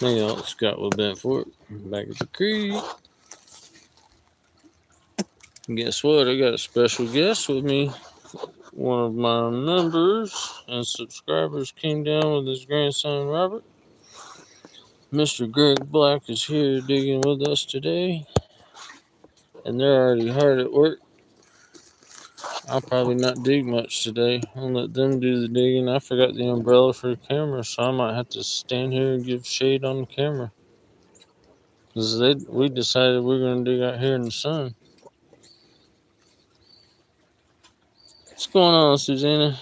Hey y'all, Scott with Bent Fort, back at the creek. And guess what? I got a special guest with me. One of my members and subscribers came down with his grandson Robert. Mr. Greg Black is here digging with us today. And they're already hard at work. I'll probably not dig much today. I'll let them do the digging. I forgot the umbrella for the camera, so I might have to stand here and give shade on the camera. Because we decided we're going to dig out here in the sun. What's going on, Susanna?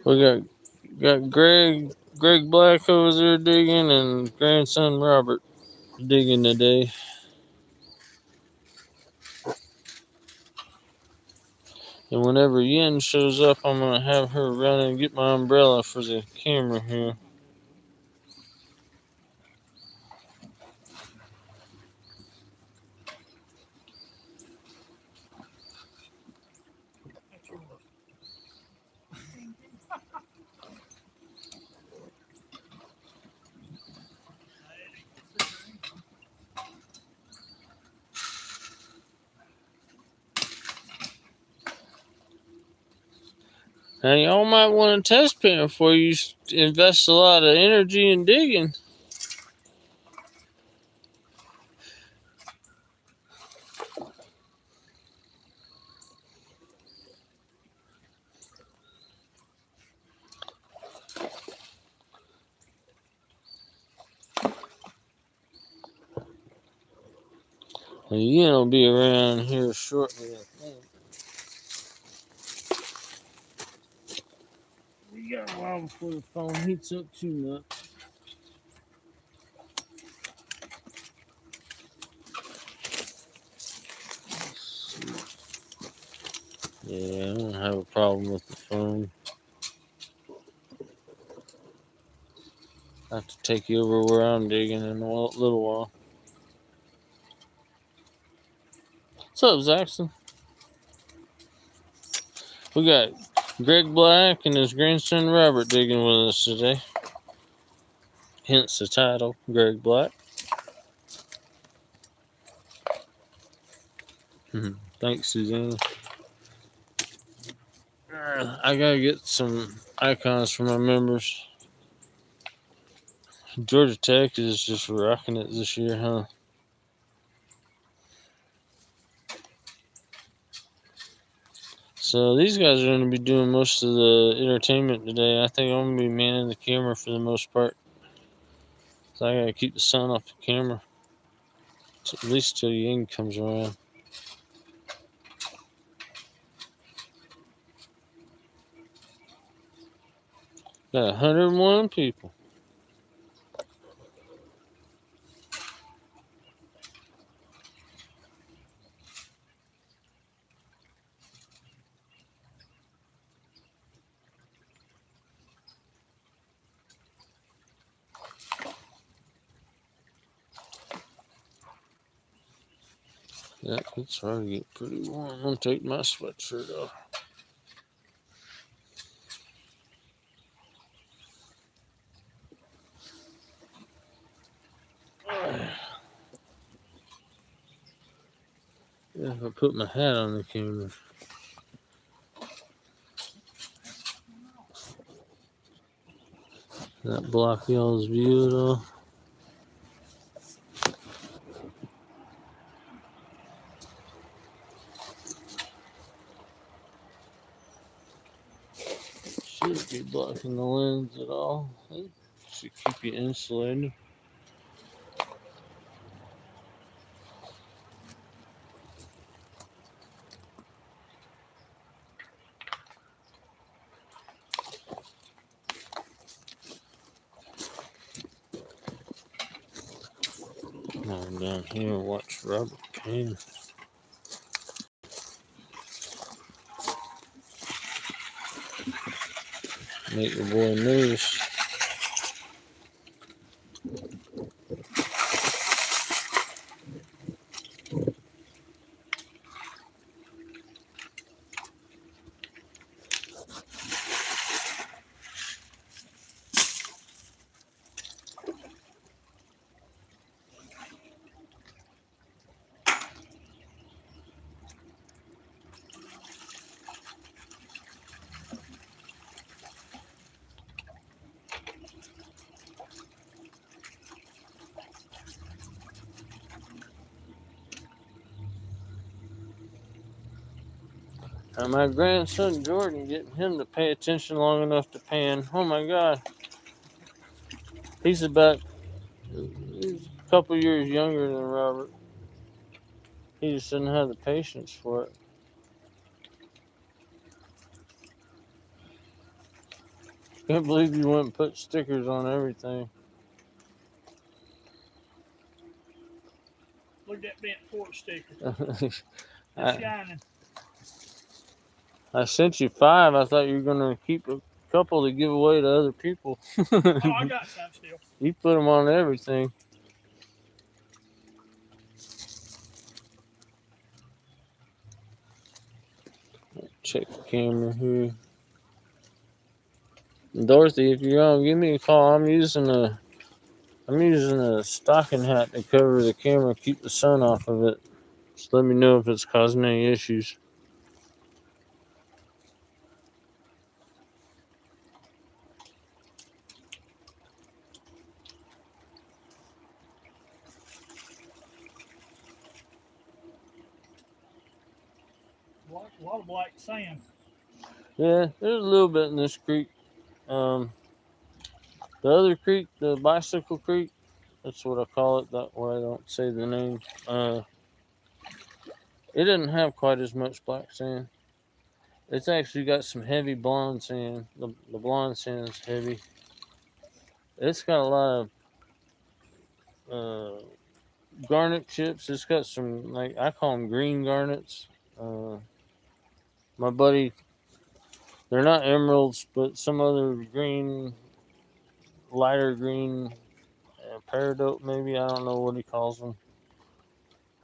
We got Greg Black over there digging and grandson Robert digging today. And whenever Yen shows up, I'm gonna have her run and get my umbrella for the camera here. Now y'all might want a test pit before you invest a lot of energy in digging. And Yen will be around here shortly, I think. We got a while before the phone heats up too much. Yeah, I don't have a problem with the phone. I have to take you over where I'm digging in a little while. What's up, Zaxton? We got Greg Black and his grandson Robert digging with us today. Hence the title, Greg Black. Thanks, Susanna. I gotta get some icons for my members. Georgia Tech is just rocking it this year, huh? So these guys are going to be doing most of the entertainment today. I think I'm going to be manning the camera for the most part. So I gotta keep the sun off the camera. At least till Ying comes around. Got 101 people. Yeah, it's starting to get pretty warm. I'm gonna take my sweatshirt off. Yeah, if I put my hat on the camera. That block y'all's view at all? Shouldn't be blocking the lens at all. It should keep you insulated. Now I'm down here and watch Robert Kane. Make the boy nervous. And my grandson Jordan, getting him to pay attention long enough to pan. Oh my God, he's a couple years younger than Robert. He just doesn't have the patience for it. Can't believe you went and put stickers on everything. Look at that bent porch sticker. It's shining. I sent you 5. I thought you were going to keep a couple to give away to other people. Oh, I got some still. You put them on everything. Check the camera here. Dorothy, if you're on, give me a call. I'm using a stocking hat to cover the camera, keep the sun off of it. Just let me know if it's causing any issues. A lot of black sand. Yeah, there's a little bit in this creek. The other creek, the Bicycle Creek, that's what I call it. That way I don't say the name. It doesn't have quite as much black sand. It's actually got some heavy blonde sand. The blonde sand is heavy. It's got a lot of garnet chips. It's got some, like, I call them green garnets. My buddy, they're not emeralds, but some other green, lighter green, peridot maybe. I don't know what he calls them.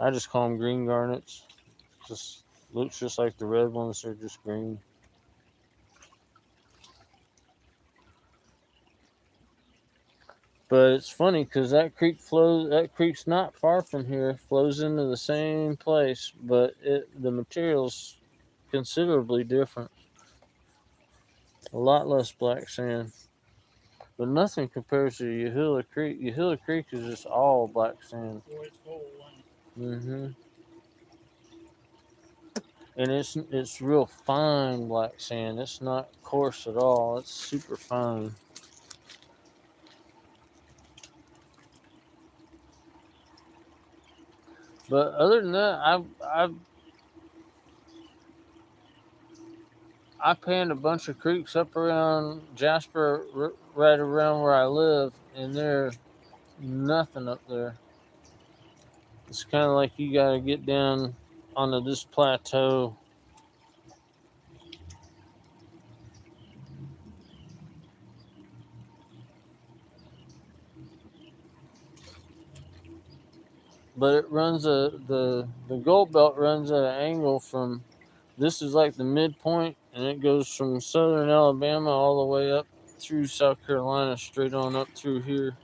I just call them green garnets. Just looks just like the red ones. They're just green. But it's funny because that creek's not far from here, flows into the same place, but the material's considerably different. A lot less black sand. But nothing compares to Yahila Creek. Yahila Creek is just all black sand. Boy, it's gold. Mm-hmm. And it's real fine black sand. It's not coarse at all. It's super fine. But other than that, I panned a bunch of creeks up around Jasper, right around where I live, and there's nothing up there. It's kind of like you got to get down onto this plateau. But it runs the gold belt runs at an angle from, this is like the midpoint, and it goes from southern Alabama all the way up through South Carolina, straight on up through here.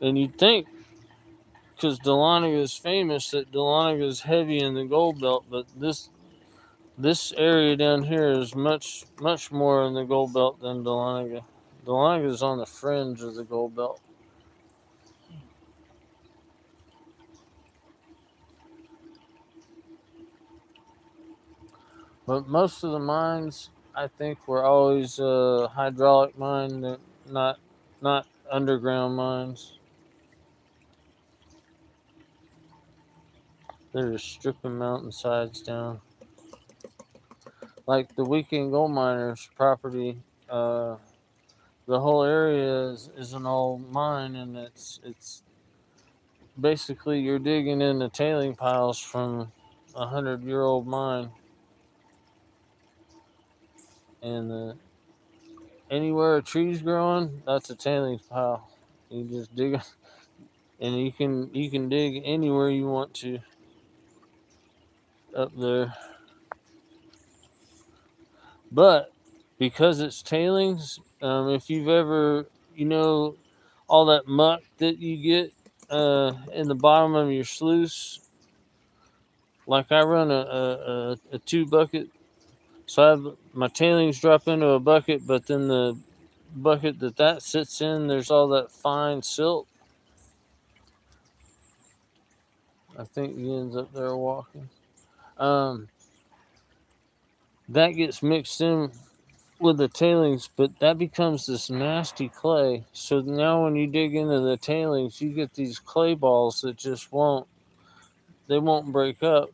And you'd think, because Dahlonega is famous, that Dahlonega is heavy in the gold belt, but this area down here is much more in the gold belt than Dahlonega. Dahlonega is on the fringe of the gold belt. But most of the mines, I think, were always hydraulic mine, not underground mines. They're just stripping mountainsides down. Like the Weekend Gold Miners property, the whole area is an old mine, and it's basically you're digging in the tailing piles from 100-year-old mine, and anywhere a tree's growing, that's a tailings pile. You just dig, and you can dig anywhere you want to up there. But because it's tailings, if you've ever, all that muck that you get in the bottom of your sluice, like I run a 2 bucket, so my tailings drop into a bucket, but then the bucket that sits in, there's all that fine silt. I think he ends up there walking. Um, that gets mixed in with the tailings, but that becomes this nasty clay. So now when you dig into the tailings, you get these clay balls that just won't break up.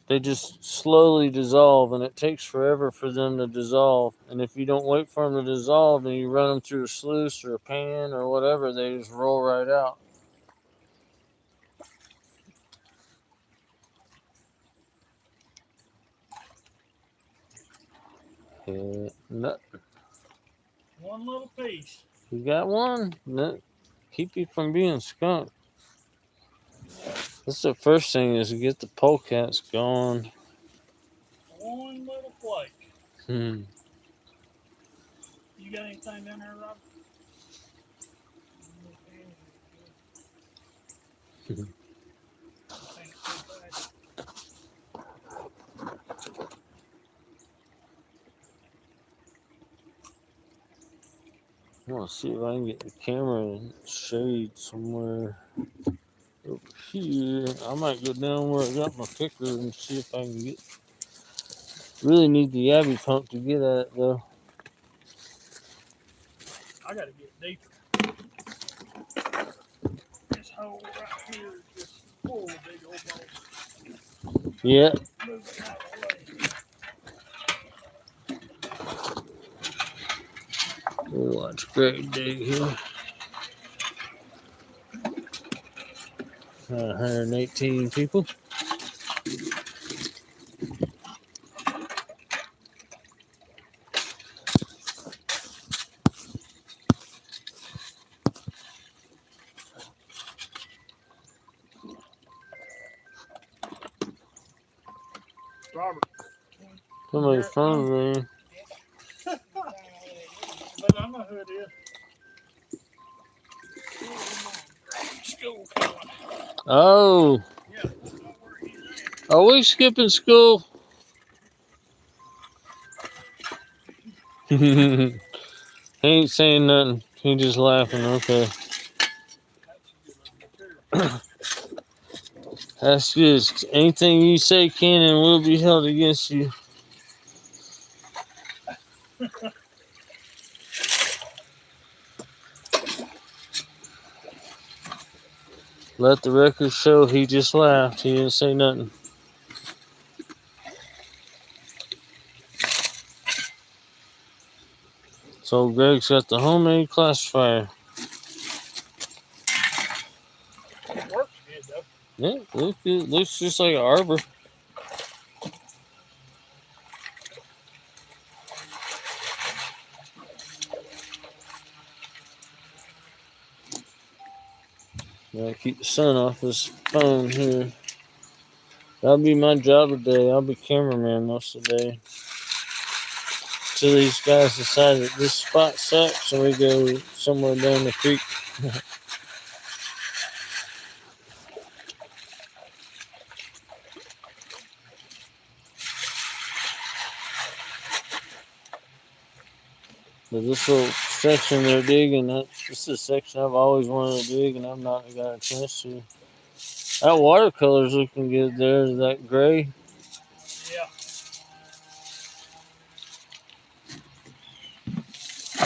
They just slowly dissolve, and it takes forever for them to dissolve. And if you don't wait for them to dissolve and you run them through a sluice or a pan or whatever, they just roll right out. Yeah, no, One little piece. you got one. No, keep you from being skunked. That's the first thing is to get the polecats gone. One little flake. Hmm. You got anything down there, Rob? I want to see if I can get the camera in shade somewhere over here. I might go down where I got my picker and see if I can get. Really need the Yabby pump to get at it though. I got to get deeper. This hole right here is just full of big old balls. Yeah. Move it out of the way. We'll watch Greg dig here. 118 people. Robert. Somebody's phone ringing. But I know who it is. School coming. Oh. Yeah. Are we skipping school? He ain't saying nothing. He just laughing. Okay. That's good. Anything you say can and will be held against you. Let the record show he just laughed. He didn't say nothing. So Greg's got the homemade classifier. It works good though. Yeah, looks just like an arbor. Gotta keep the sun off this phone here. That'll be my job today. I'll be cameraman most of the day. Till these guys decide that this spot sucks and we go somewhere down the creek. But this little section they're digging, this is a section I've always wanted to dig and I've not got a chance to. That watercolor's looking good there, that gray. Yeah.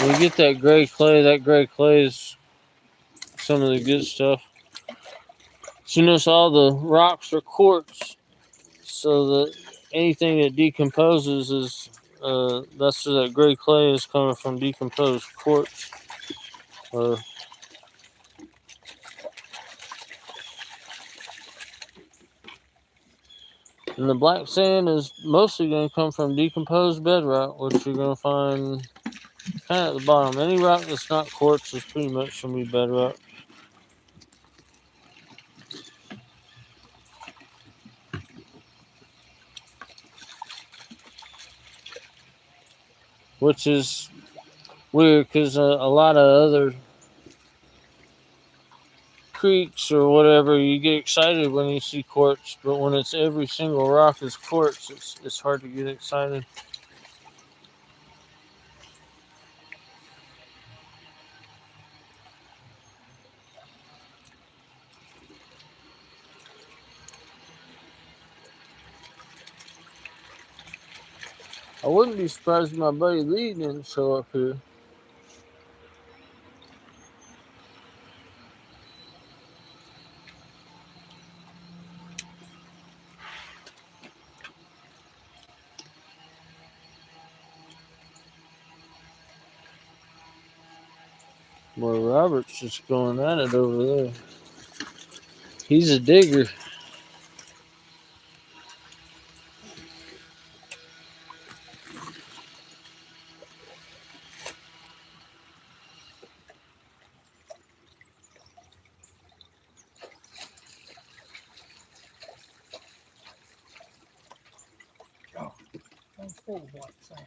When you get that gray clay is some of the good stuff. So you notice all the rocks are quartz, so that anything that decomposes is that's where that gray clay is coming from, decomposed quartz. And the black sand is mostly going to come from decomposed bedrock, which you're going to find kind of at the bottom. Any rock that's not quartz is pretty much going to be bedrock. Which is weird because a lot of other creeks or whatever, you get excited when you see quartz, but when it's every single rock is quartz, it's hard to get excited. I wouldn't be surprised if my buddy Lee didn't show up here. Boy, Robert's just going at it over there. He's a digger. Oh, I'm full of white sand.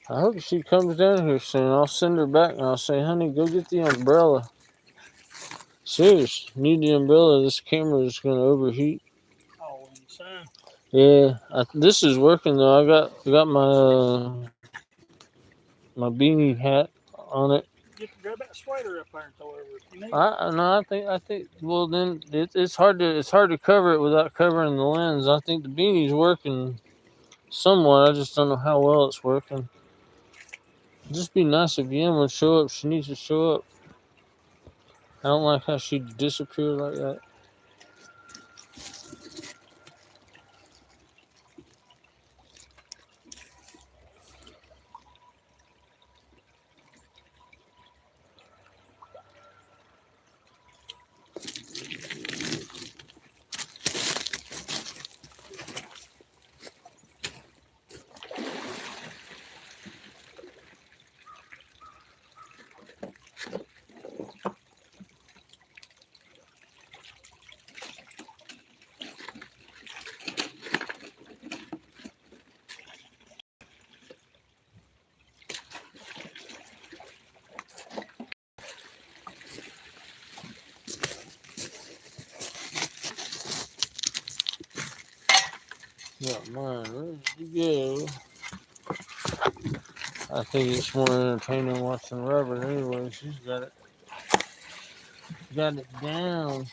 I hope she comes down here soon. I'll send her back and I'll say, honey, go get the umbrella. Serious, need the umbrella. This camera is going to overheat. Oh, in the sun. Yeah, this is working though. I got my beanie hat on it. Just grab that sweater up there and throw over if you need. I think. Well, then it's hard to cover it without covering the lens. I think the beanie's working somewhat. I just don't know how well it's working. Just be nice if Yen would show up. She needs to show up. I don't like how she disappeared like that. Got mine ready to go. I think it's more entertaining watching Robert anyway. She's got it down.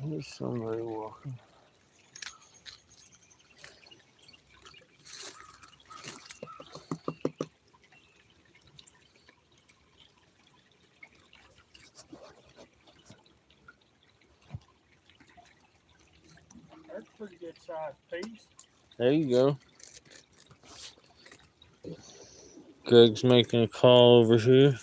Here's somebody walking. That's a pretty good sized piece. There you go. Greg's making a call over here.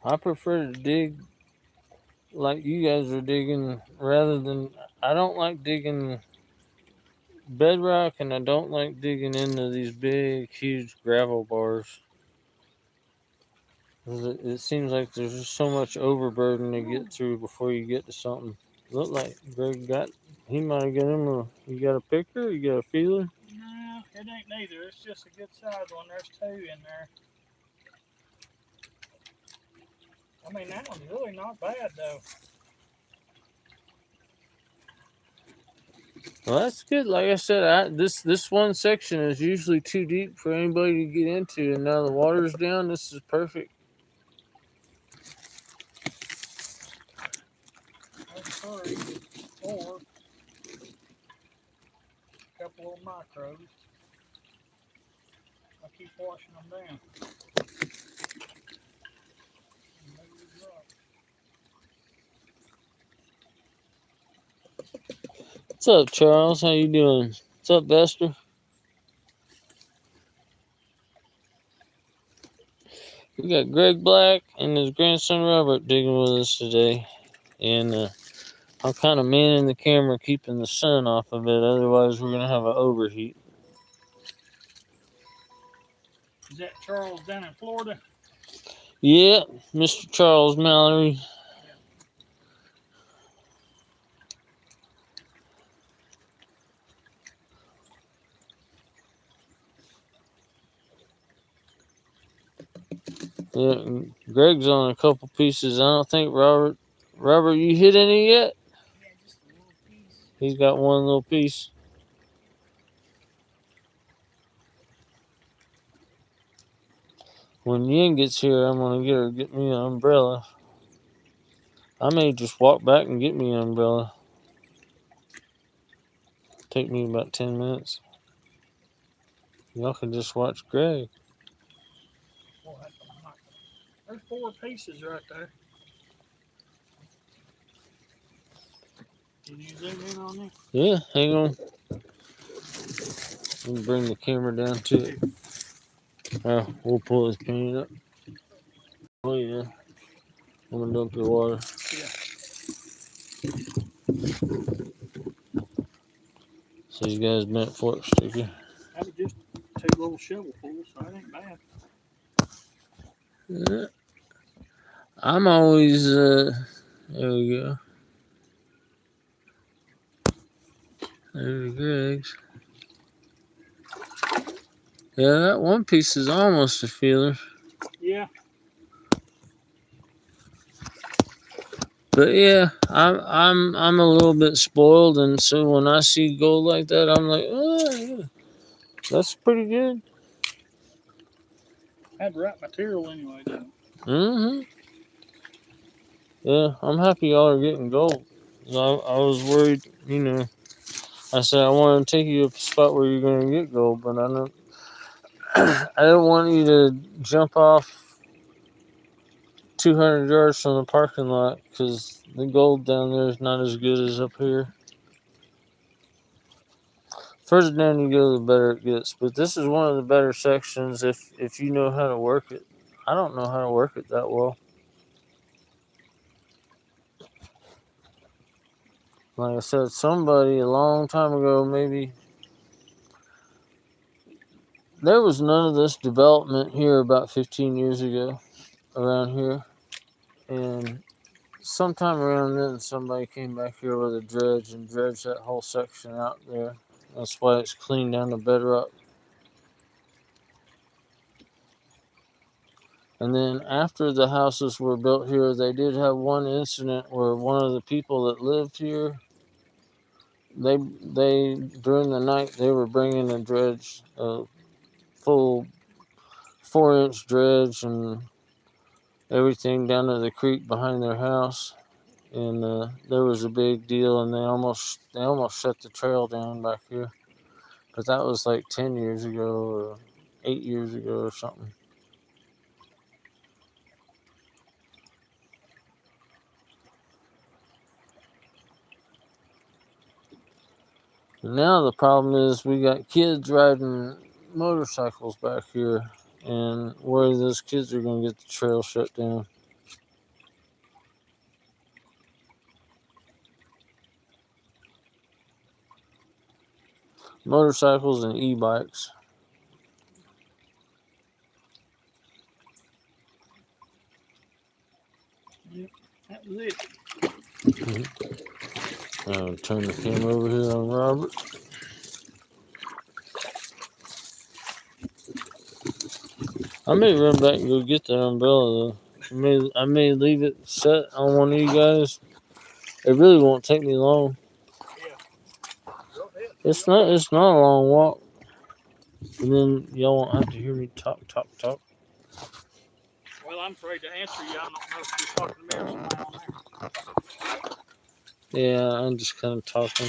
I prefer to dig like you guys are digging rather than. I don't like digging bedrock and I don't like digging into these big, huge gravel bars. It seems like there's just so much overburden to get through before you get to something. Look like Greg he might have got him you got a picker? You got a feeler? No, it ain't neither. It's just a good sized one. There's two in there. I mean, that one's really not bad though. Well, that's good. Like I said, this one section is usually too deep for anybody to get into, and now the water's down. This is perfect. There's three, four, a couple of micros. I keep washing them down. What's up, Charles? How you doing? What's up, Bester? We got Greg Black and his grandson Robert digging with us today, and I'm kind of manning the camera, keeping the sun off of it. Otherwise, we're gonna have an overheat. Is that Charles down in Florida? Yeah, Mr. Charles Mallory. Yeah, Greg's on a couple pieces. I don't think Robert, you hit any yet? Yeah, just a little piece. He's got one little piece. When Yin gets here, I'm gonna get me an umbrella. I may just walk back and get me an umbrella. Take me about 10 minutes. Y'all can just watch Greg. Boy, there's 4 pieces right there. Can you zoom in on this? Yeah, hang on. Let me bring the camera down to it. We'll pull this paint up. Oh yeah. I'm gonna dump your water. Yeah. So you guys bent fork sticker. That was just 2 little shovelfuls, so that ain't bad. Yeah. I'm always there we go. There's Greg's. Yeah, that one piece is almost a feeler. Yeah. But yeah, I'm a little bit spoiled, and so when I see gold like that, I'm like, oh yeah, that's pretty good. Had the right material anyway, didn't it? Mm-hmm. Yeah, I'm happy y'all are getting gold. I was worried, I said I want to take you to a spot where you're gonna get gold, but I don't want you to jump off 200 yards from the parking lot because the gold down there is not as good as up here. Further down you go, the better it gets. But this is one of the better sections if you know how to work it. I don't know how to work it that well. Like I said, somebody a long time ago, maybe, there was none of this development here about 15 years ago around here. And sometime around then, somebody came back here with a dredge and dredged that whole section out there. That's why it's clean down to bedrock. And then after the houses were built here, they did have one incident where one of the people that lived here, they during the night they were bringing a dredge, a full 4-inch dredge and everything down to the creek behind their house, and there was a big deal, and they almost shut the trail down back here. But that was like 10 years ago or 8 years ago or something. Now the problem is we got kids riding motorcycles back here, and where those kids are going to get the trail shut down. Motorcycles and e-bikes. Yep, that was it. I'll turn the camera over here on Robert. I may run back and go get that umbrella though. I may leave it set on one of you guys. It really won't take me long. Yeah. Go ahead. It's not a long walk. And then y'all won't have to hear me talk. Well, I'm afraid to answer you. I don't know if you're talking to me or somebody on there. Yeah, I'm just kind of talking.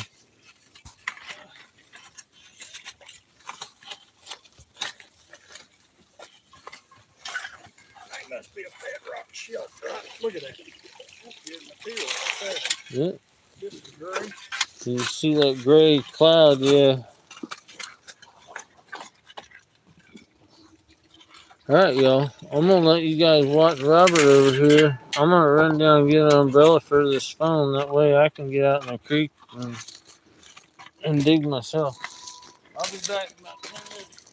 That must be a bedrock shelf, right? Look at that. That's good material right Yeah. there. This is gray. Can you see that gray cloud? Yeah. Alright, y'all. I'm gonna let you guys watch Robert over here. I'm gonna run down and get an umbrella for this phone. That way I can get out in the creek and dig myself. I'll be back in about 10 minutes.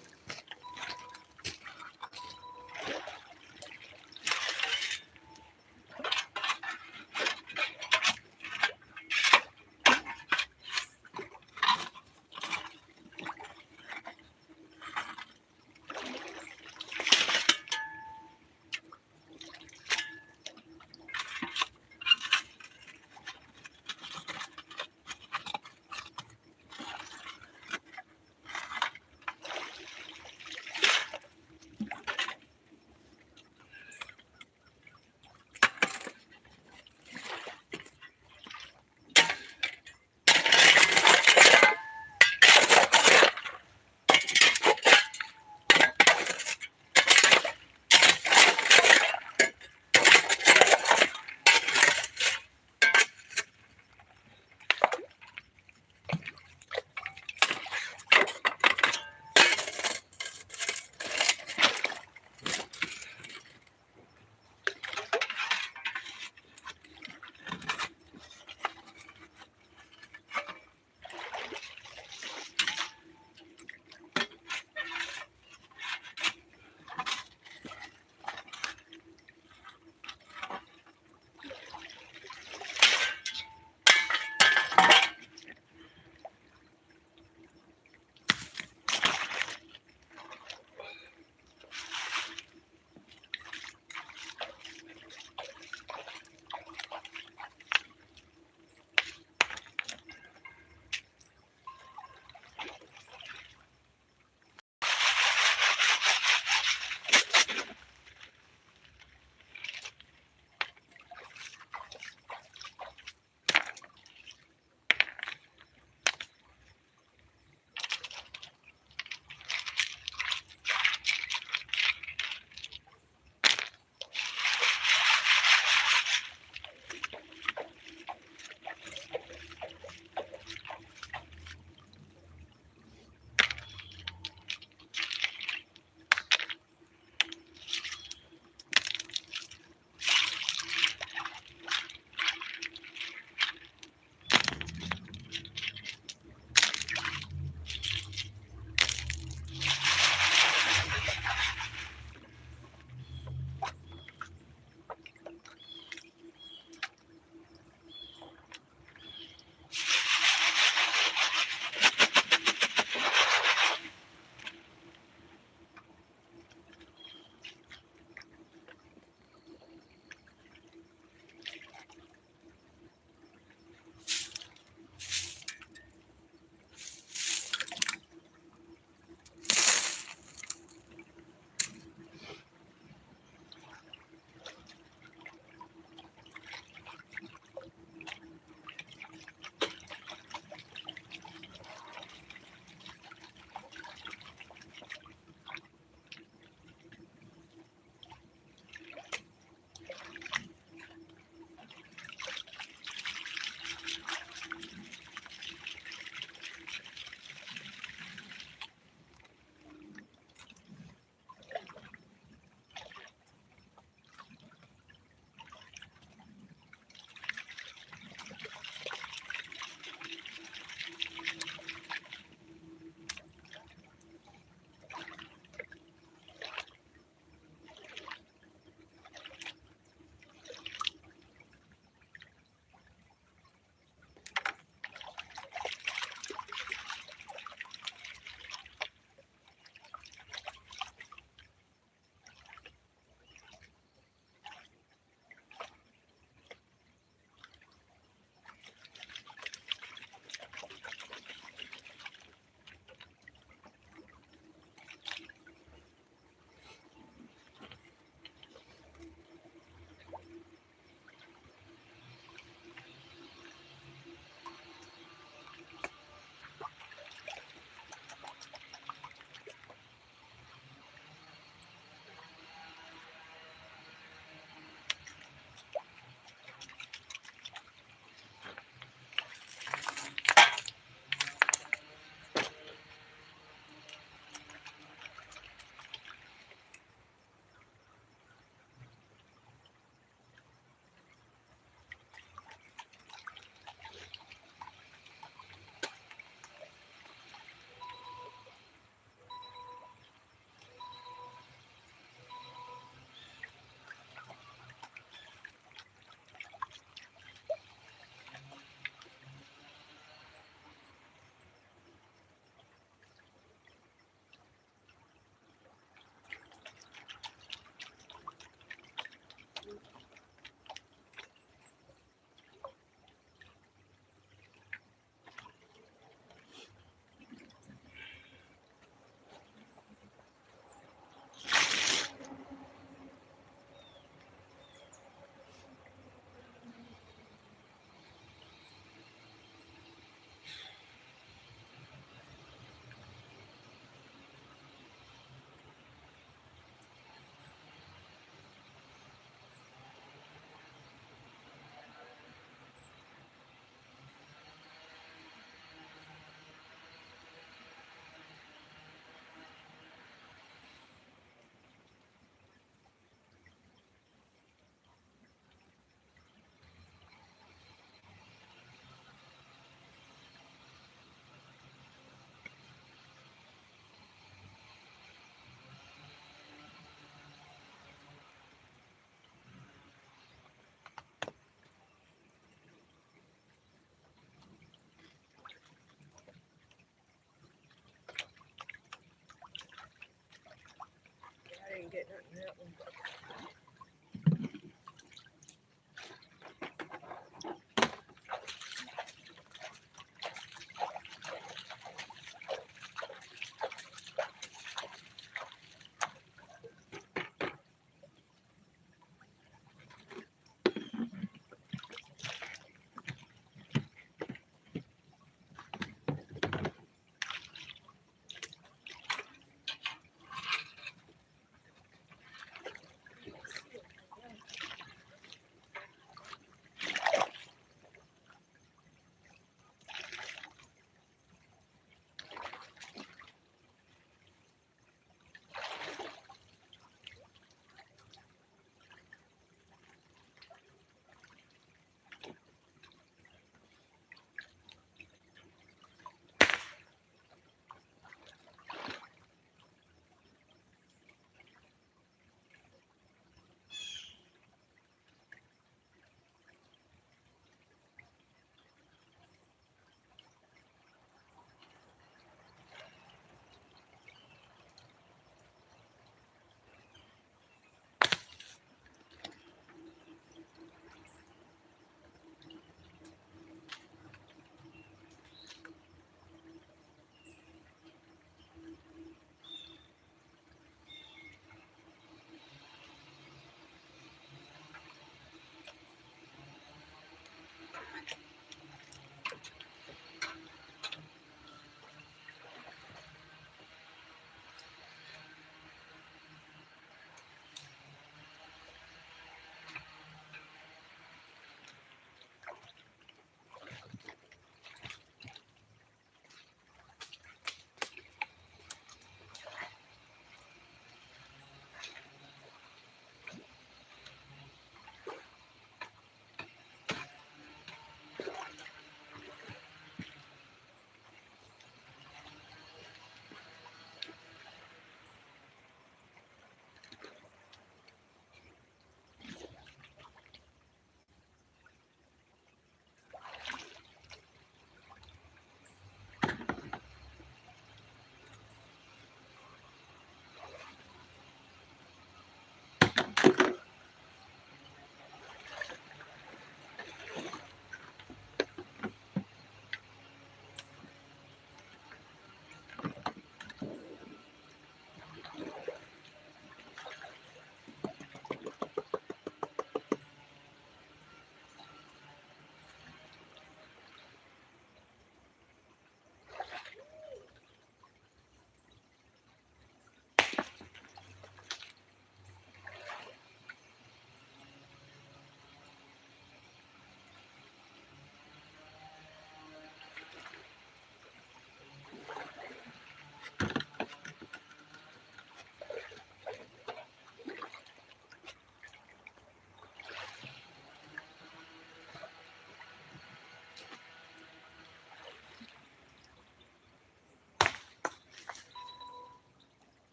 one.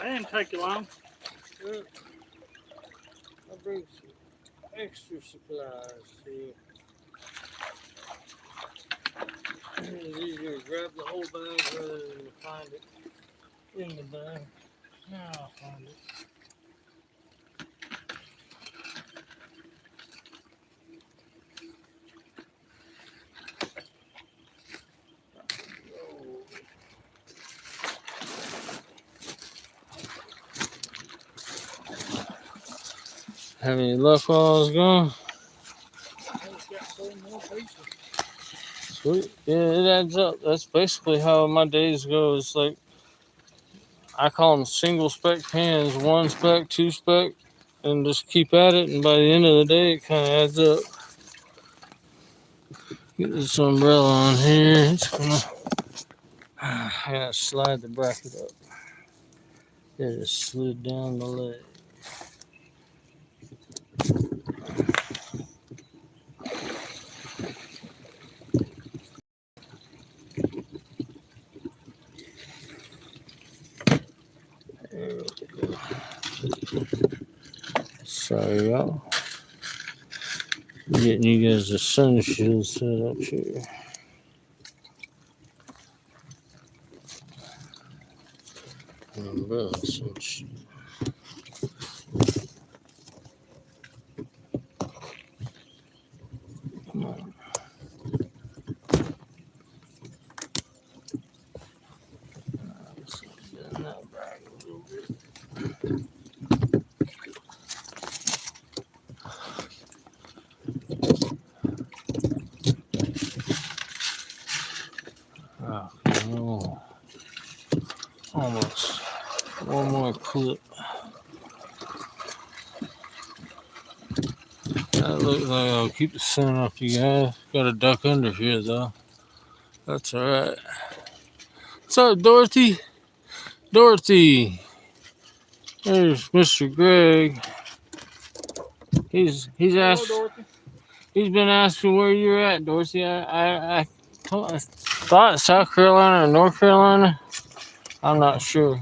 I didn't take you long. Well, I'll bring some extra supplies here. It's easier to grab the whole bag rather than to find it in the bag. Now I'll find it. Have any luck while I was gone? I just got 4 more pieces. Sweet. Yeah, it adds up. That's basically how my days go. It's like I call them single spec pans, 1 spec, 2 spec, and just keep at it. And by the end of the day, it kind of adds up. Get this umbrella on here. It's gonna. I gotta slide the bracket up. It just slid down the leg. There we go. Sorry, y'all. Getting you guys the sun shield set up here. Umbrella sun shield. Come on. Let's get that back a little bit. Oh, no. Almost. One more clip. That looks like I'll keep the sun off you guys. Got to duck under here though. That's alright. What's up, Dorothy? Dorothy. There's Mr. Greg. He's Hello, asked. Dorothy. He's been asking where you're at, Dorothy. I thought South Carolina or North Carolina. I'm not sure.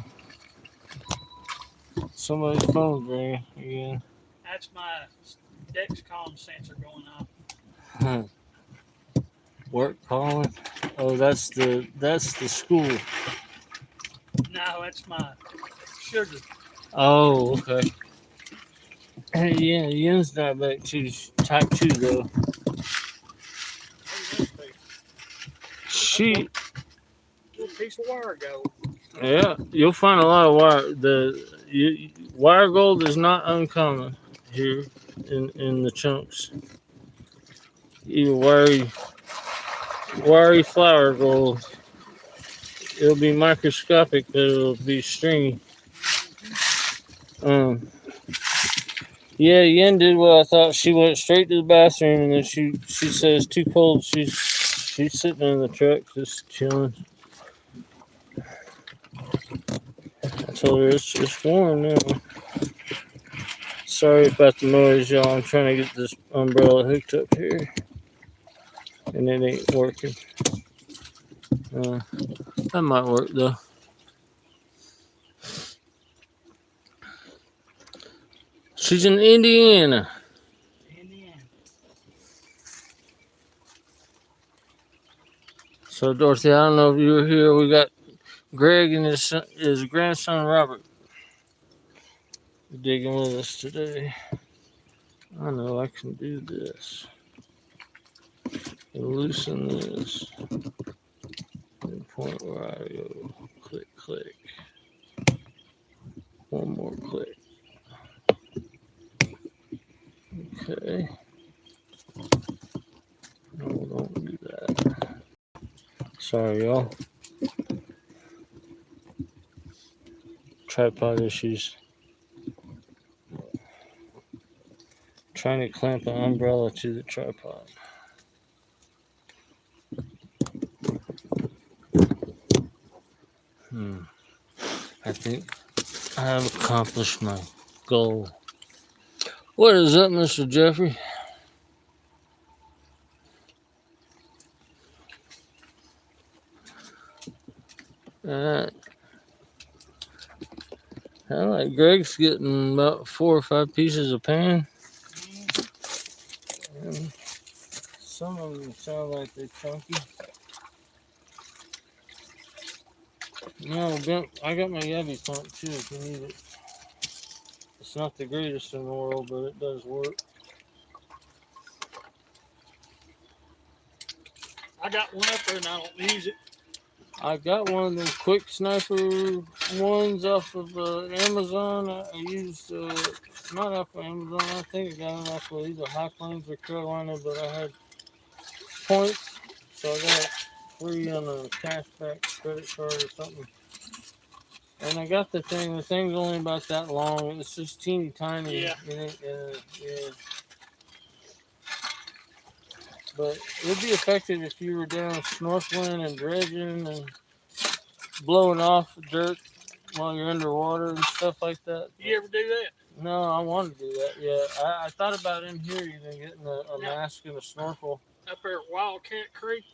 Somebody's phone's ringing again. That's my Dexcom sensor going off. Work calling. Oh, that's the school. No, that's my sugar. Oh, okay. Hey, yeah, Yen's diabetic too. Type 2 though. She, Little piece of wire go. yeah, you'll find a lot of wire. Wire gold is not uncommon here in the chunks. Either wiry flower gold. It'll be microscopic, but it'll be stringy. Yeah, Yen did what I thought. She went straight to the bathroom, and then she says too cold. She's sitting in the truck just chilling. I told her it's warm now. Sorry about the noise, y'all. I'm trying to get this umbrella hooked up here, and it ain't working. That might work though. She's in Indiana. So Dorothy, I don't know if you were here. We got Greg and his grandson Robert digging with us today. I know I can do this. Loosen this. And point where I go. Click, click. One more click. Okay. No, don't do that. Sorry, y'all. Tripod issues. Trying to clamp an umbrella to the tripod. I think I have accomplished my goal. What is up, Mr. Jeffrey? I like Greg's getting about 4 or 5 pieces of pan. And some of them sound like they're chunky. No, I got my Yabby pump too if you need it. It's not the greatest in the world, but it does work. I got one up there and I don't use it. I got one of those quick sniper ones off of Amazon. I used, not off of Amazon, I think I got it off of either High Plains or Carolina, but I had points, so I got it free on a cashback credit card or something. And I got the thing's only about that long. It's just teeny tiny. Yeah. Yeah. But it would be effective if you were down snorkeling and dredging and blowing off dirt while you're underwater and stuff like that. You ever do that? No, I want to do that. Yeah, I thought about in here even getting a mask and a snorkel. Up there at Wildcat Creek,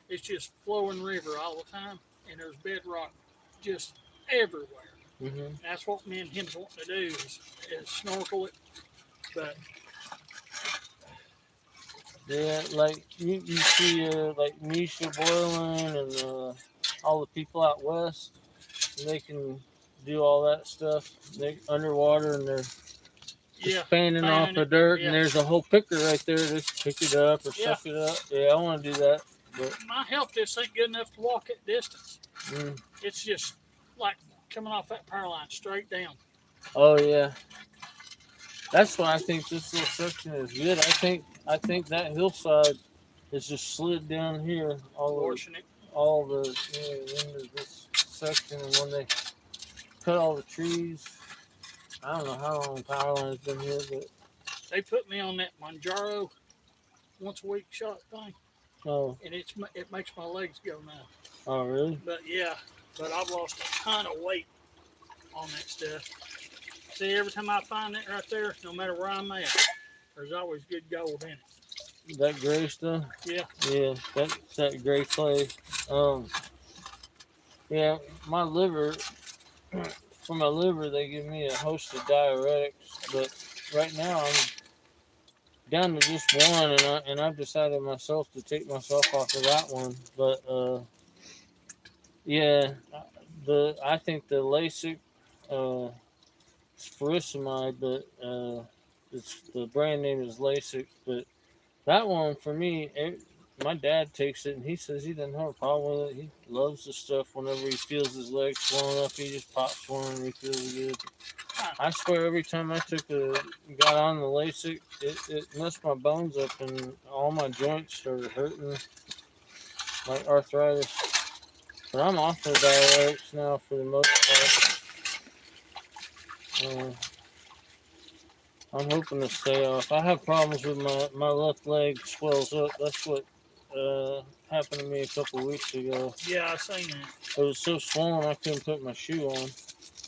It's just flowing river all the time, and there's bedrock just everywhere. That's what me and him want to do is snorkel it. But yeah, like you see, like Misha Boylan and all the people out west, they can do all that stuff. They underwater and they're just fanning off the dirt, and there's a whole picker right there. Just pick it up or suck it up. Yeah, I want to do that. But my health just ain't good enough to walk that distance. It's just like coming off that power line straight down. Oh yeah, that's why I think this little section is good. I think that hillside is just slid down here all the into this section, and when they cut all the trees, I don't know how long power line's been here, but they put me on that Manjaro once a week shot thing. Oh. And it makes my legs go now. Oh really? But I've lost a ton of weight on that stuff. See, every time I find that right there, no matter where I'm at, there's always good gold in it. That gray stuff? Yeah. Yeah, that's that gray clay. Yeah, my liver, for my liver, they give me a host of diuretics, but right now I'm down to just one, and I've decided myself to take myself off of that one. But yeah, I think the LASIK furosemide, but it's the brand name is LASIK. But that one for me, my dad takes it and he says he doesn't have a problem with it. He loves the stuff. Whenever he feels his legs swelling up, he just pops one and he feels good. I swear, every time I got on the LASIK, it messed my bones up and all my joints started hurting, like arthritis. But I'm off of diuretics now for the most part. I'm hoping to stay off. I have problems with my left leg swells up. That's what happened to me a couple weeks ago. Yeah, I seen that. It was so swollen I couldn't put my shoe on.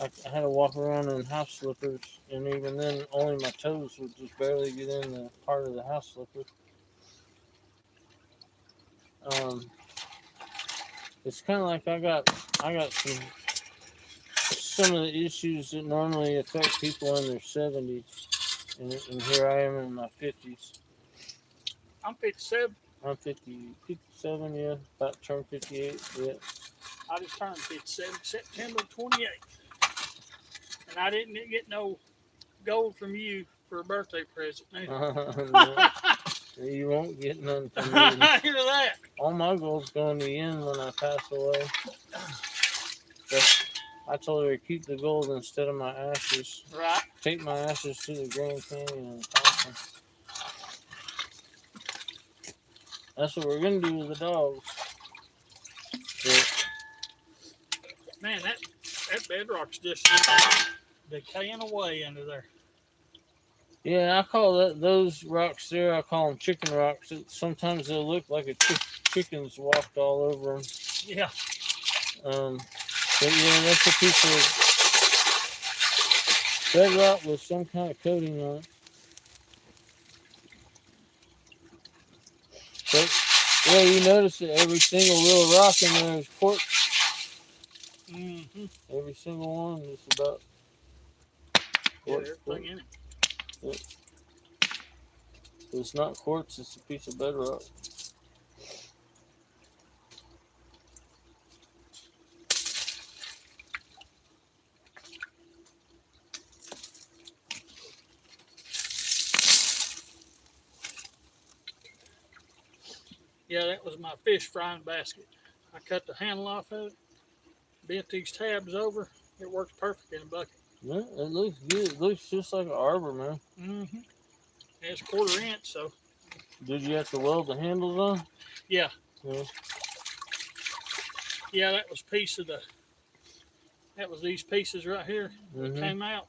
I had to walk around in house slippers, and even then, only my toes would just barely get in the part of the house slipper. It's kind of like I got some of the issues that normally affect people in their 70s, and here I am in my 50s. I'm 57. I'm 57, yeah, about to turn 58, yeah. I just turned 57 September 28th. And I didn't get no gold from you for a birthday present. No, you won't get none from me. I hear that. All my gold's going to the end when I pass away. I told her to keep the gold instead of my ashes. Right. Take my ashes to the Grand Canyon and toss them. That's what we're going to do with the dogs. But, man, that bedrock's just decaying away under there. Yeah, I call those rocks there, I call them chicken rocks. Sometimes they'll look like a chicken's walked all over them. Yeah. But yeah, that's a piece of bedrock with some kind of coating on it. But yeah, you notice that every single little rock in there is quartz. Mm-hmm. Every single one is about quartz. everything in it. Yep. It's not quartz, it's a piece of bedrock. Yeah, that was my fish frying basket. I cut the handle off of it, bent these tabs over. It works perfect in a bucket. Yeah, it looks good. It looks just like an arbor, man. Mm-hmm. It's 1/4 inch, so. Did you have to weld the handles on? Yeah. Yeah. Yeah, that was that was these pieces right here that came out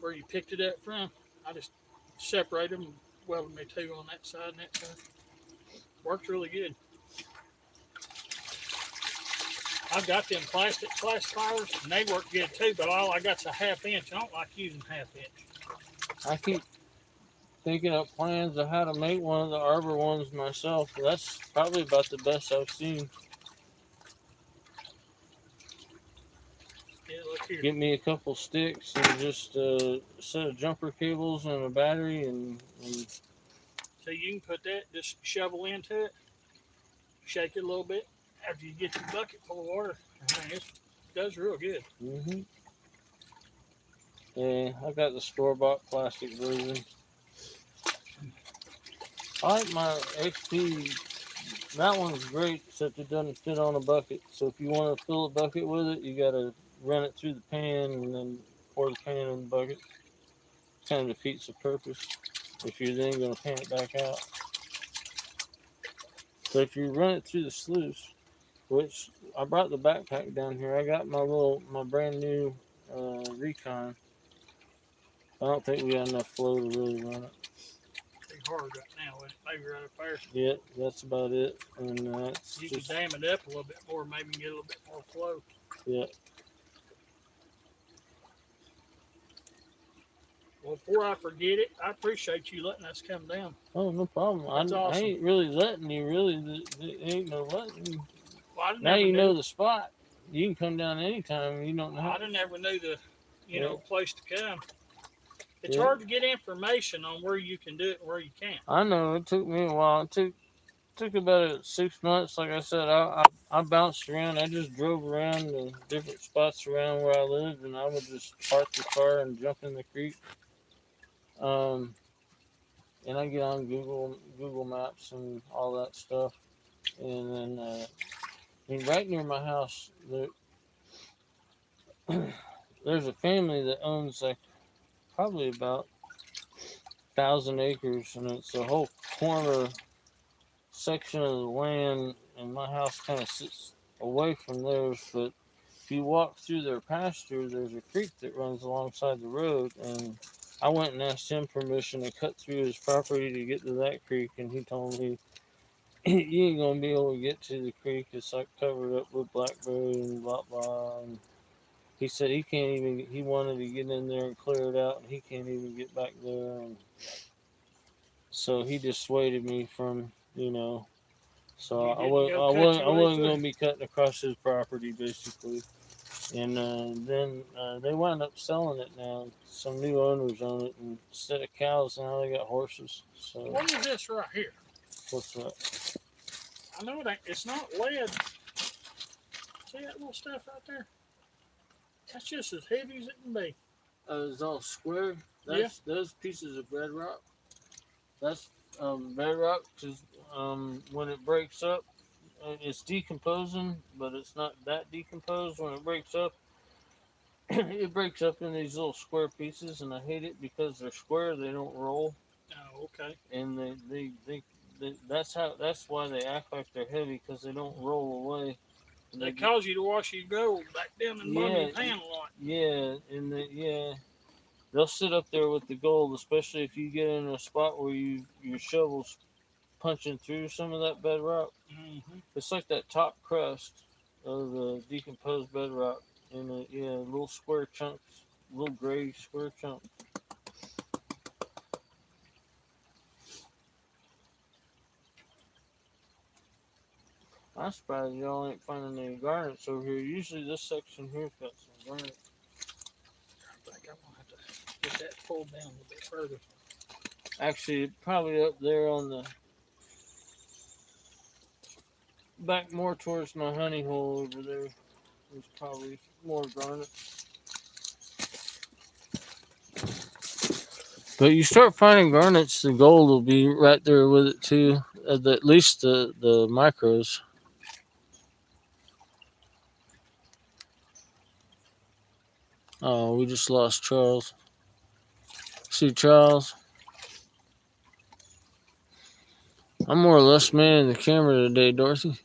where you picked it up from. I just separated them and welded me two on that side and that side. Works really good. I've got them plastic classifiers and they work good too, but all I got's a 1/2 inch. I don't like using 1/2 inch. I keep thinking up plans of how to make one of the arbor ones myself. That's probably about the best I've seen. Yeah, look here. Get me a couple sticks and just a set of jumper cables and a battery and So you can put that, just shovel into it, shake it a little bit. After you get your bucket full of water, it does real good. Yeah, I got the store-bought plastic version. I like my XP. That one's great, except it doesn't fit on a bucket. So if you want to fill a bucket with it, you gotta run it through the pan and then pour the pan in the bucket. Kind of defeats the purpose if you're then gonna pan it back out. So if you run it through the sluice, which I brought the backpack down here, I got my brand new Recon. I don't think we got enough flow to really run it. Pretty hard right now with it. Maybe right up there. Yeah, that's about it. And you can dam it up a little bit more, maybe get a little bit more flow. Yeah. Well, before I forget it, I appreciate you letting us come down. Oh, no problem. That's awesome. I ain't really letting you. Really, there ain't no letting. Well, now you know the spot. You can come down anytime. You don't know. I never knew the, place to come. It's hard to get information on where you can do it and where you can't. I know. It took me a while. It took about 6 months. Like I said, I bounced around. I just drove around to different spots around where I lived, and I would just park the car and jump in the creek. And I get on Google Maps and all that stuff, and then right near my house there's a family that owns like probably about 1,000 acres, and it's a whole corner section of the land, and my house kind of sits away from theirs. But if you walk through their pasture, there's a creek that runs alongside the road, and I went and asked him permission to cut through his property to get to that creek, and he told me, you ain't gonna be able to get to the creek. It's like covered up with blackberry and blah blah. And he said he can't even. He wanted to get in there and clear it out, and he can't even get back there. And so he dissuaded me from, So I wasn't gonna be cutting across his property basically. And then they wound up selling it now. Some new owners own it, and instead of cows now they got horses. So what is this right here? What's that? I know it's not lead. See that little stuff right there? That's just as heavy as it can be. It's all square. That's those pieces of bedrock. That's bedrock because when it breaks up, it's decomposing, but it's not that decomposed. When it breaks up, it breaks up in these little square pieces, and I hate it because they're square. They don't roll. Oh, okay. And that's why they act like they're heavy, because they don't roll away. They cause you to wash your gold back down and bottom of your pan a lot. Yeah, and they'll sit up there with the gold, especially if you get in a spot where your shovel's punching through some of that bedrock. Mm-hmm. It's like that top crust of the decomposed bedrock, and little square chunks, little gray square chunks. I'm surprised y'all ain't finding any garnets over here. Usually this section here's got some garnets. I think I'm gonna have to get that pulled down a little bit further. Actually, probably up there on the back more towards my honey hole over there. There's probably more garnet. But you start finding garnets, the gold will be right there with it too. At least the micros. Oh, we just lost Charles. See Charles? I'm more or less manning the camera today, Dorothy.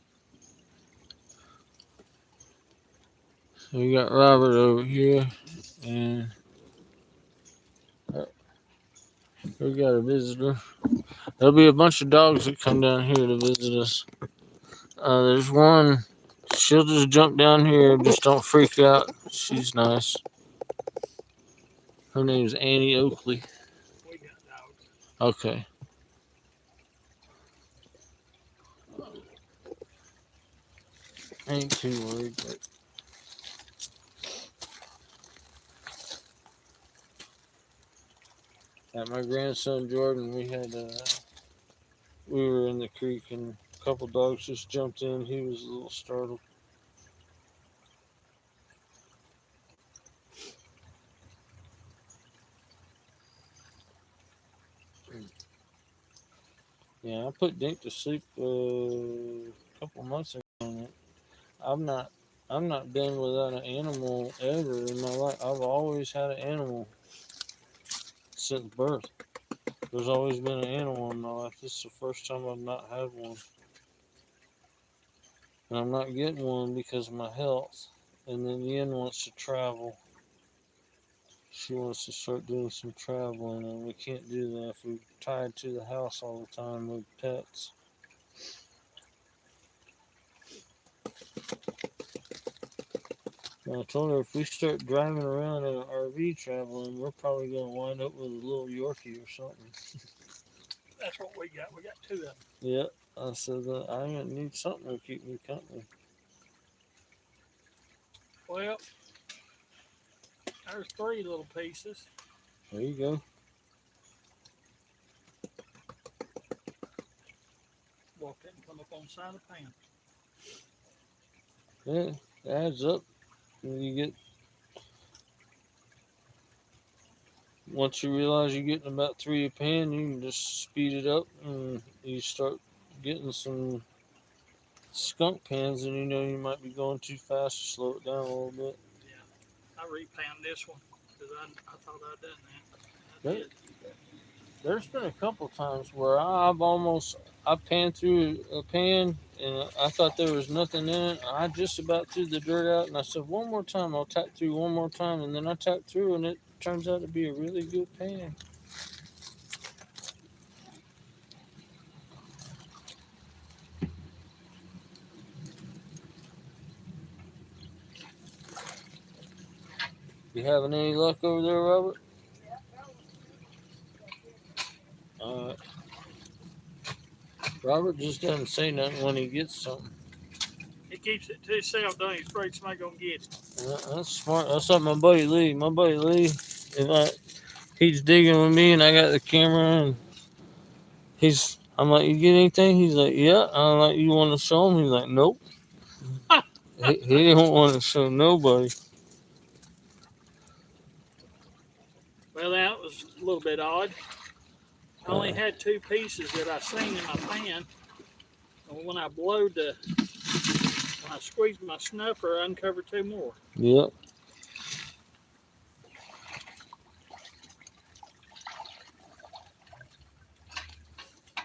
So we got Robert over here, and we got a visitor. There'll be a bunch of dogs that come down here to visit us. There's one. She'll just jump down here. Just don't freak out. She's nice. Her name's Annie Oakley. We got dogs. Okay. Ain't too worried, but at my grandson Jordan, we were in the creek and a couple dogs just jumped in. He was a little startled. Yeah, I put Dink to sleep a couple months ago. I'm not been without an animal ever in my life. I've always had an animal since birth. There's always been an animal in my life. This is the first time I've not had one. And I'm not getting one because of my health. And then Yin wants to travel. She wants to start doing some traveling, and we can't do that if we're tied to the house all the time with pets. And I told her if we start driving around in an RV traveling, we're probably going to wind up with a little Yorkie or something. That's what we got. We got 2 of them. Yeah, I said that I'm going to need something to keep me company. Well, there's 3 little pieces. There you go. Walk in and come up on the side of the pan. Yeah, it adds up. When you get, once you realize you're getting about 3 a pan, you can just speed it up and you start getting some skunk pans, and you know you might be going too fast to slow it down a little bit. Yeah, I repan this one because I thought I'd done that. I did. There's been a couple times where I panned through a pan and I thought there was nothing in it. I just about threw the dirt out and I said, one more time, I'll tap through one more time. And then I tapped through and it turns out to be a really good pan. You having any luck over there, Robert? Alright. Robert just doesn't say nothing when he gets something. He keeps it to himself, don't he? He's afraid somebody's going to get it. That's smart. That's like my buddy Lee. My buddy Lee, he's digging with me and I got the camera and I'm like, you get anything? He's like, yeah. I'm like, you want to show him? He's like, nope. he don't want to show nobody. Well, that was a little bit odd. I only had 2 pieces that I seen in my pan. And when I squeezed my snuffer, I uncovered 2 more. Yep.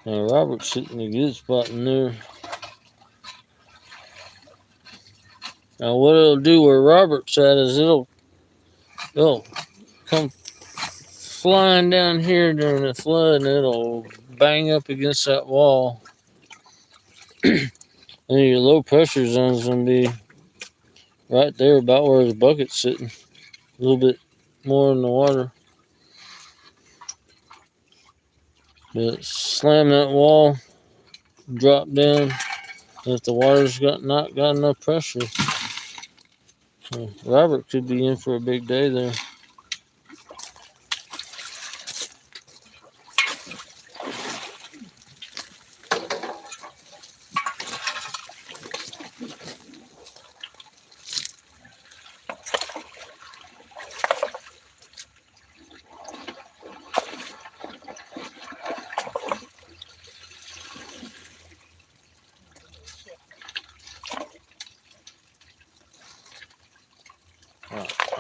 And Robert's sitting in a good spot in there. Now what it'll do where Robert's at is it'll come flying down here during the flood and it'll bang up against that wall. And your low pressure zone's gonna be right there about where the bucket's sitting. A little bit more in the water. But slam that wall, drop down. If the water's not got enough pressure, Robert could be in for a big day there.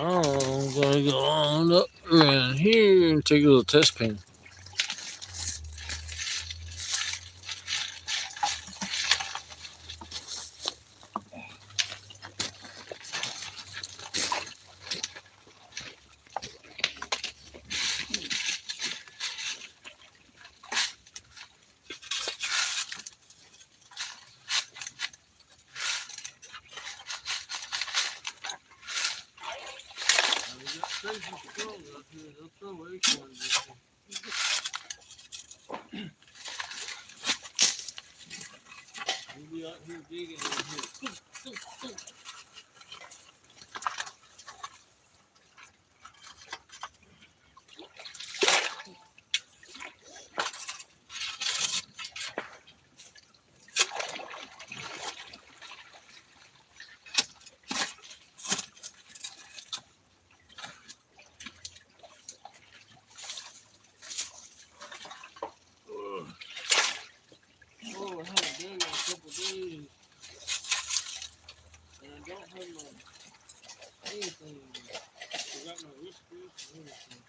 I'm gonna go on up around here and take a little test pin. Crazy squirrels out here. They'll throw acorns at you. We'll be out here digging out here. Oh, I haven't dug in a couple days. And I don't have my anything. I got my wrist grease and everything.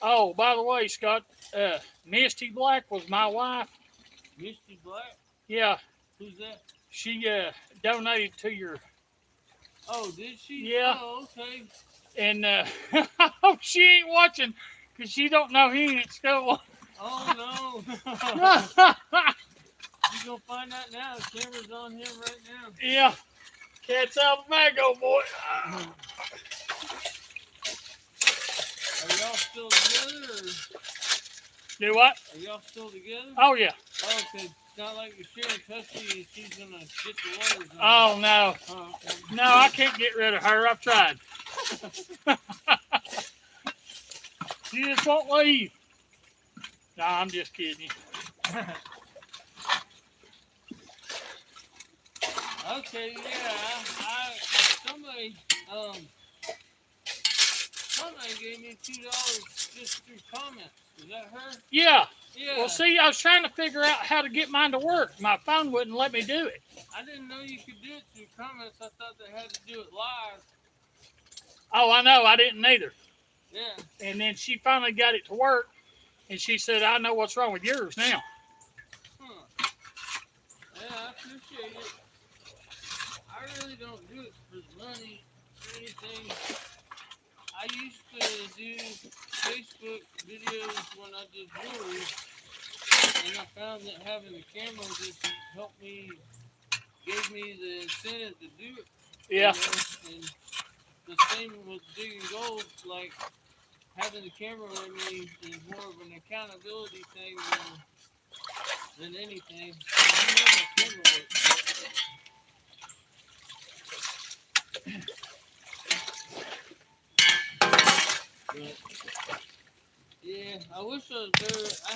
Oh, by the way, Scott, Misty Black was my wife. Misty Black? Yeah. Who's that? She donated to your. Oh, did she? Yeah. Oh, okay. And she ain't watching because she don't know he ain't school. Oh no. You gonna find out now. The camera's on him right now. Yeah. Cat's out of the bag, old boy. Are y'all still together? Or? Do what? Are y'all still together? Oh yeah. Oh, okay. It's not like you're sharing custody and she's gonna get the waters on. Oh no. Okay. No, I can't get rid of her. I've tried. She just won't leave. No, I'm just kidding you. Okay, yeah. Somebody gave me $2 just through comments. Is that her? Yeah. Yeah. Well, see, I was trying to figure out how to get mine to work. My phone wouldn't let me do it. I didn't know you could do it through comments. I thought they had to do it live. Oh, I know. I didn't either. Yeah. And then she finally got it to work, and she said, I know what's wrong with yours now. Huh. Yeah, I appreciate it. I really don't do it for the money or anything. I used to do Facebook videos when I did jewelry, and I found that having the camera just helped me, gave me the incentive to do it. Yeah. You know? And the same with digging gold, like having the camera with me is more of an accountability thing than anything. You know my camera works. But yeah, I wish I was there. I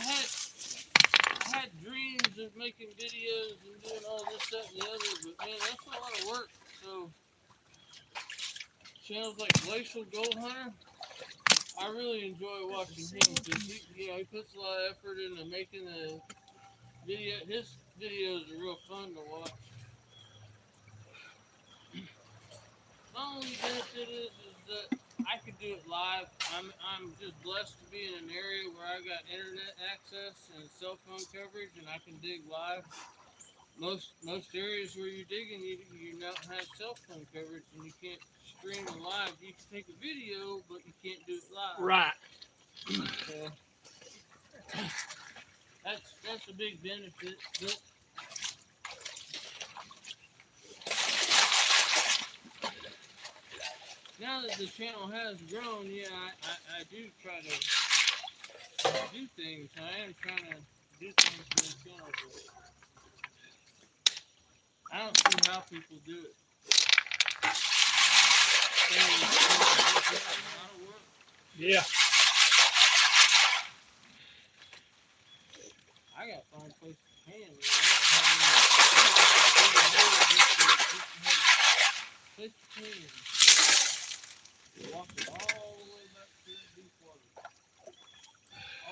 had dreams of making videos and doing all this, that, and the other, but man, that's a lot of work. So channels like Glacial Gold Hunter, I really enjoy watching him because he puts a lot of effort into making the video. His videos are real fun to watch. My only benefit is that I could do it live. I'm just blessed to be in an area where I got internet access and cell phone coverage, and I can dig live. Most areas where you're digging, you don't have cell phone coverage, and you can't stream it live. You can take a video, but you can't do it live. Right. So, That's a big benefit. But now that the channel has grown, yeah, I do try to do things. I am trying to do things for the channel, but I don't see how people do it. Yeah. I got to find a place to pan. Place to pan. Walk it all the way back to the deep water.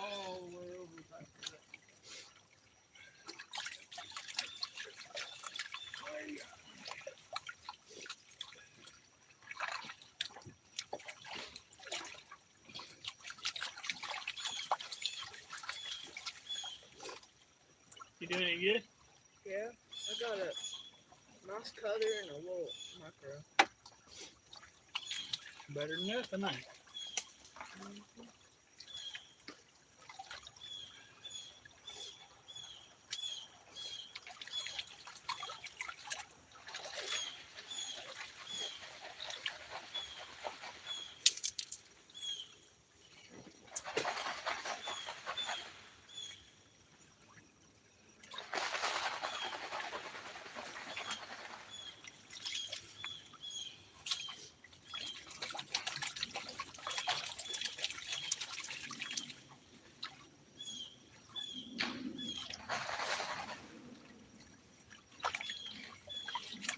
All the way over back to that. You doing it good? Yeah, I got a nice cutter and a little micro. Better than nothing, ain't it?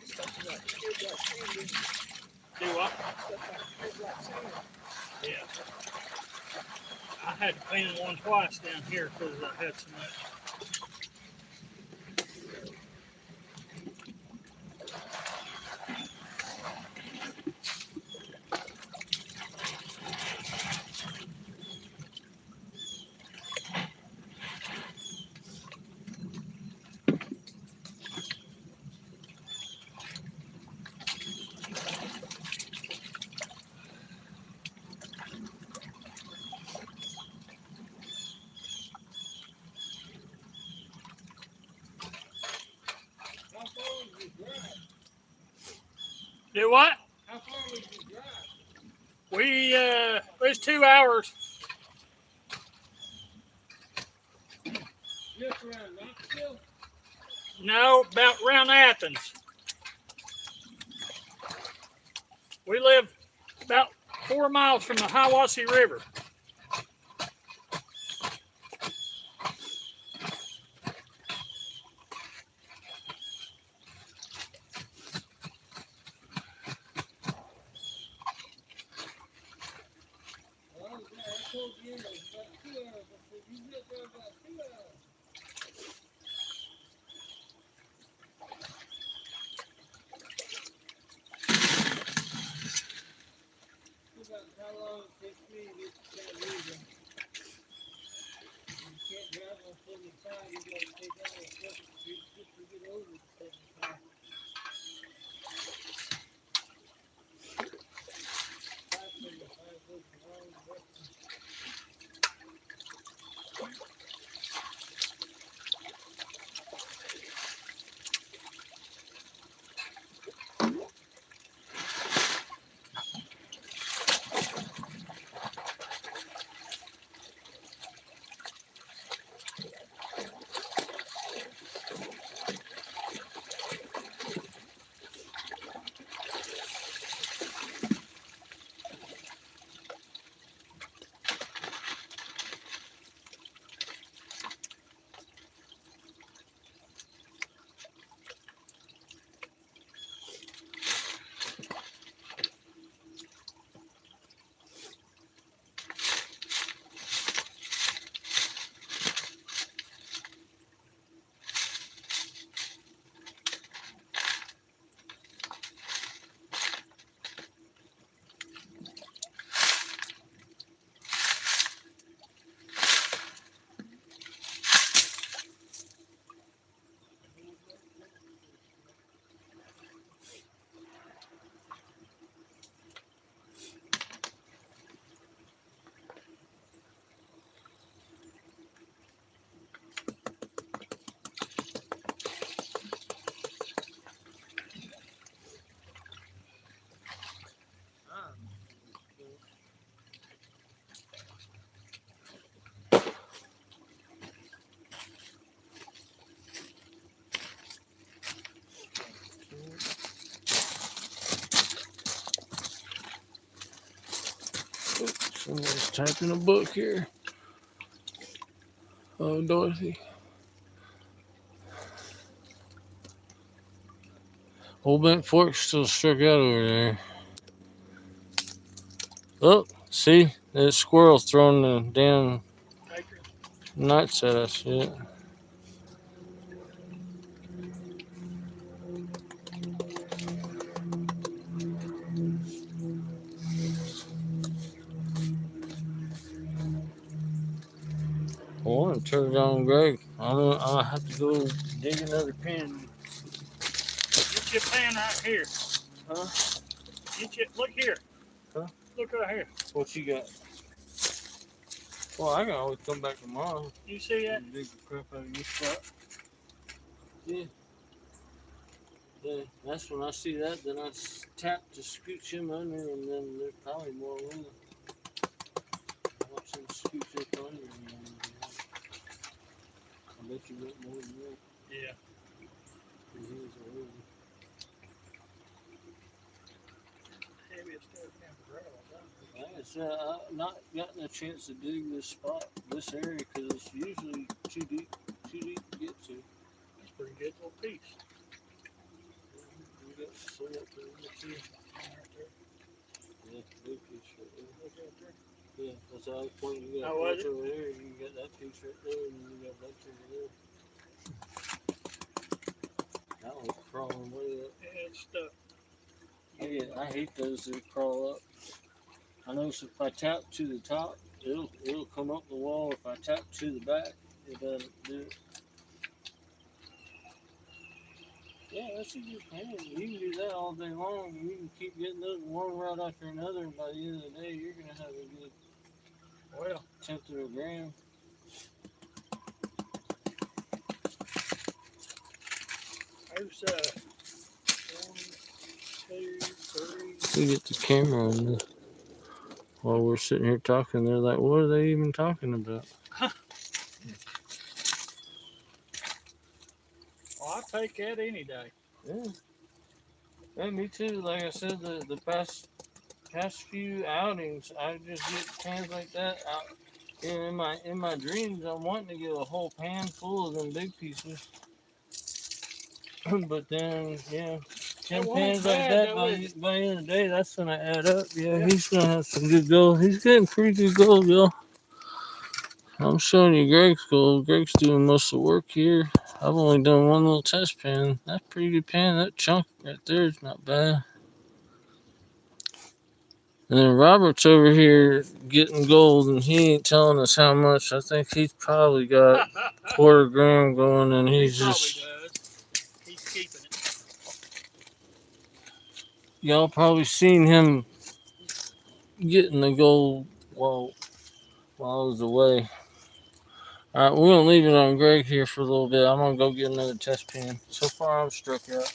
Stuff like pure black sand. Do what? Stuff like pure black sand. Yeah. I had to clean one twice down here because I had so much. How far was you drive? Do what? How far was you drive? It was 2 hours. Just around Knoxville? No, about around Athens. We live about 4 miles from the Hiwassee River. Well, I told you it was about 2 hours. I said, you get there about 2 hours. About how long it takes me to get to Chattanooga. You can't drive on 75, you gotta take out on 7th Street just to get over to 75. 575 goes the wrong direction. typing a book here. Oh, Dorothy. Old bent fork still struck out over there. Oh, see? That squirrel throwing the damn nuts at us. Yeah. I want to turn it on, Greg. I'll have to go dig another pan. Get your pan right here. Huh? Look here. Huh? Look right here. What you got? Well, I can always come back tomorrow. You see that? Dig the crap out of your spot. Yeah. Yeah, that's when I see that, then I tap to scooch him under, and then there's probably more room. Watch him scooch up under, and I bet you got more than that. Yeah. He is already. Heaviest pan for gravel. Like I said, I've not gotten a chance to dig this spot, this area, because it's usually too deep to get to. That's a pretty good little piece. We got some up there too. Yeah, big piece right there. Yeah, that's how I was pointing. You got a bunch over there, you got that piece right there, and you got a bunch over there. That one's crawling way up. Yeah, it's stuck. I hate those that crawl up. I notice if I tap to the top, it'll come up the wall. If I tap to the back, it doesn't do it. Yeah, that's a good pan. You can do that all day long. You can keep getting those one right after another, and by the end of the day, you're gonna have a good tenth of a gram. There's 1, 2, 3. We get the camera on this. While we're sitting here talking, they're like, "What are they even talking about?" Well, I'll take that any day. Yeah. Yeah, me too. Like I said, the past few outings, I just get pans like that. In my dreams, I'm wanting to get a whole pan full of them big pieces. But then, yeah, 10 pans like that by the end of the day, that's gonna add up. Yeah, he's gonna have some good gold. He's getting pretty good gold, y'all. I'm showing you Greg's gold. Greg's doing most of the work here. I've only done one little test pan. That's a pretty good pan. That chunk right there is not bad. And then Robert's over here getting gold, and he ain't telling us how much. I think he's probably got quarter gram going, and he's just. He's keeping it. Y'all probably seen him getting the gold while I was away. All right, we're gonna leave it on Greg here for a little bit. I'm gonna go get another test pan. So far, I'm struck out.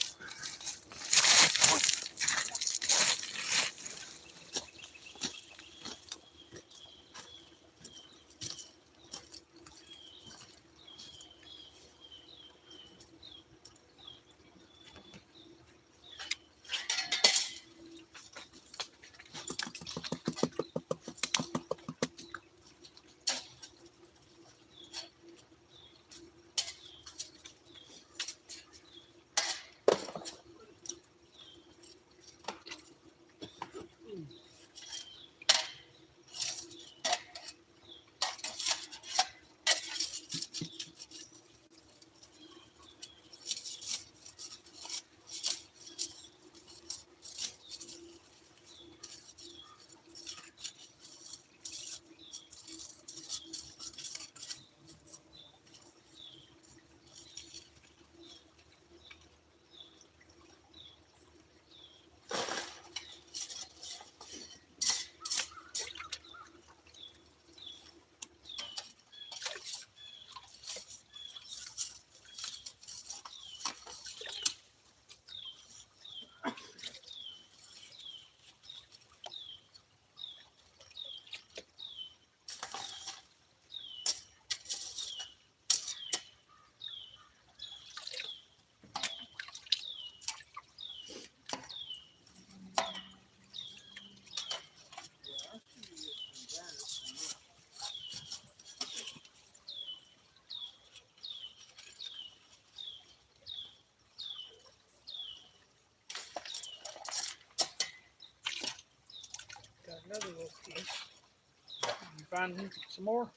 find some more?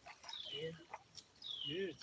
Yeah. Good.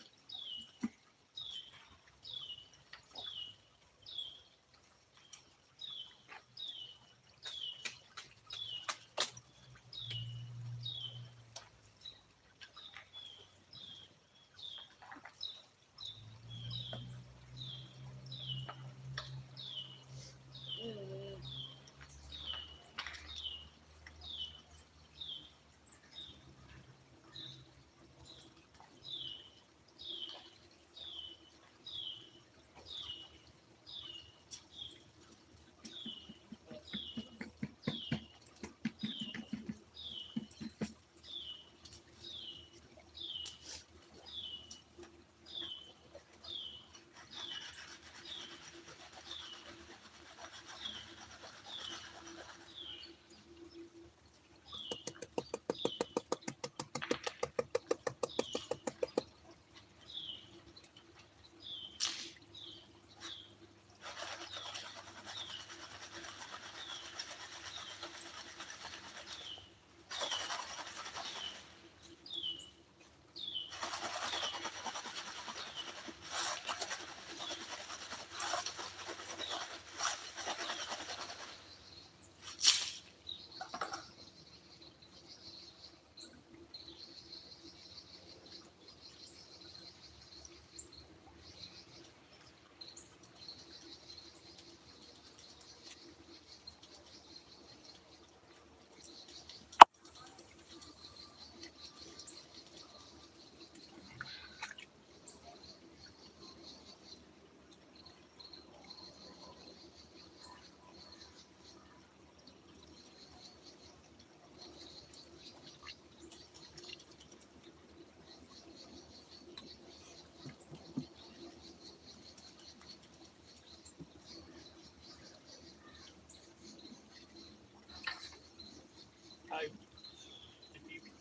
Hey,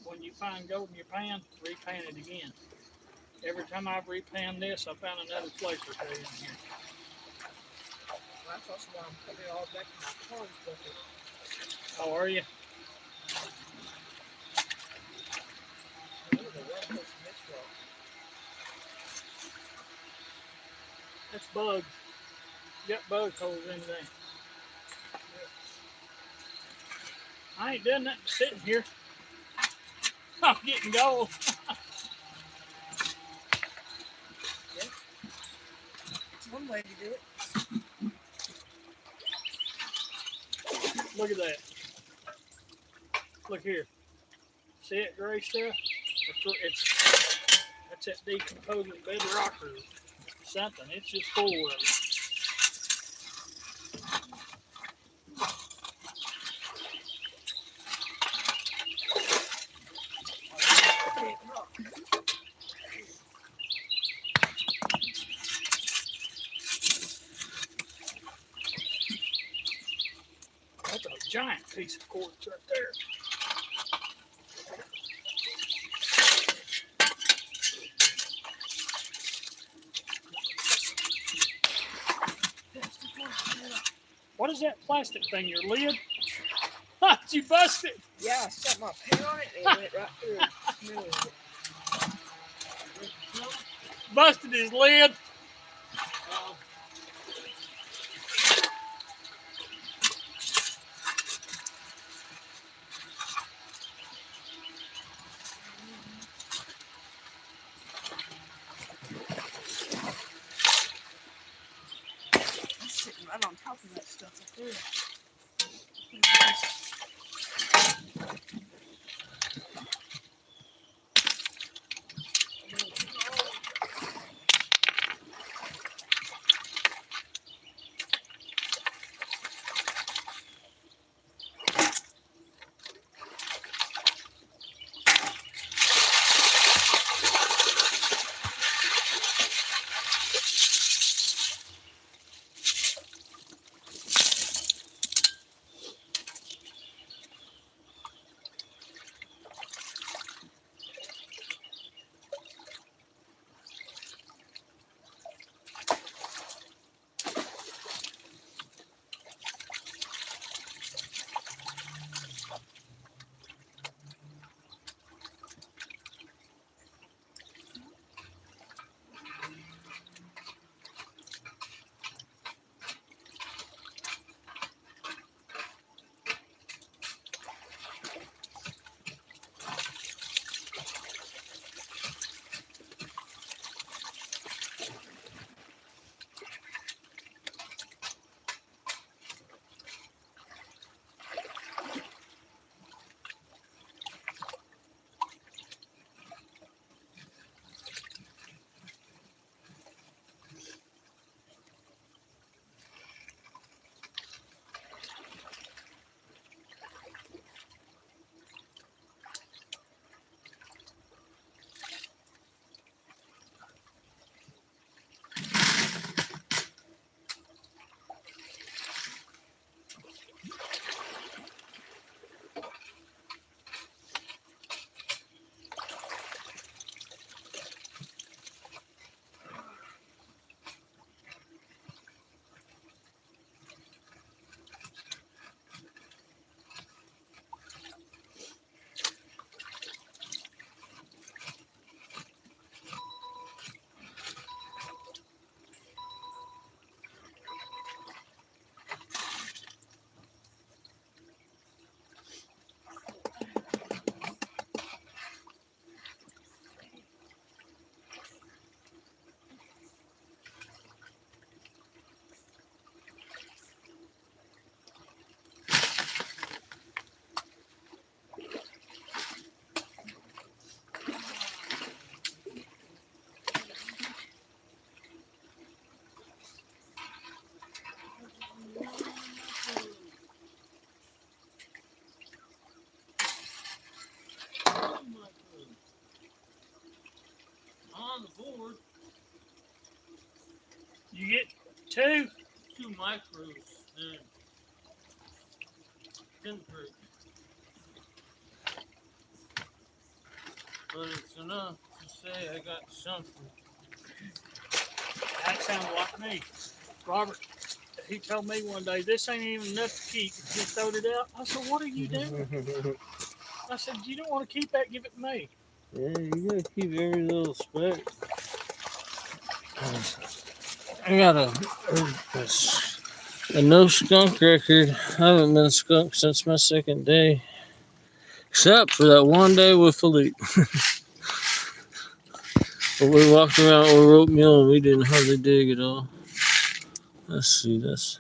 when you find gold in your pan, repan it again. Every time I've repanned this, I found another place or two in here. That's also why I'm putting it all back in my car's bucket. Oh, are you? There was a one person this rock. That's bugs. You got bug holes in there. I ain't done nothing sitting here. I'm getting gold. It's one way to do it. Look at that. Look here. See that gray stuff? That's that decomposing bedrock or something. It's just full of it. Big rock. That's a giant piece of quartz right there. What is that plastic thing? Your lid? Did you bust it? Yeah, I set my pen on it and it went right through the middle of it. Busted his lid. I'm sitting right on top of that stuff up there. on the board. You get two. 2 micros. They're pinpricks. But it's enough to say I got something. That sounds like me. Robert, he told me one day, this ain't even enough to keep. He throwed it out. I said, what are you doing? I said, you don't want to keep that, give it to me. Yeah, you gotta keep every little speck. I got a no skunk record. I haven't been skunked since my second day. Except for that one day with Philippe. But we walked around with oatmeal and we didn't hardly dig at all. Let's see, that's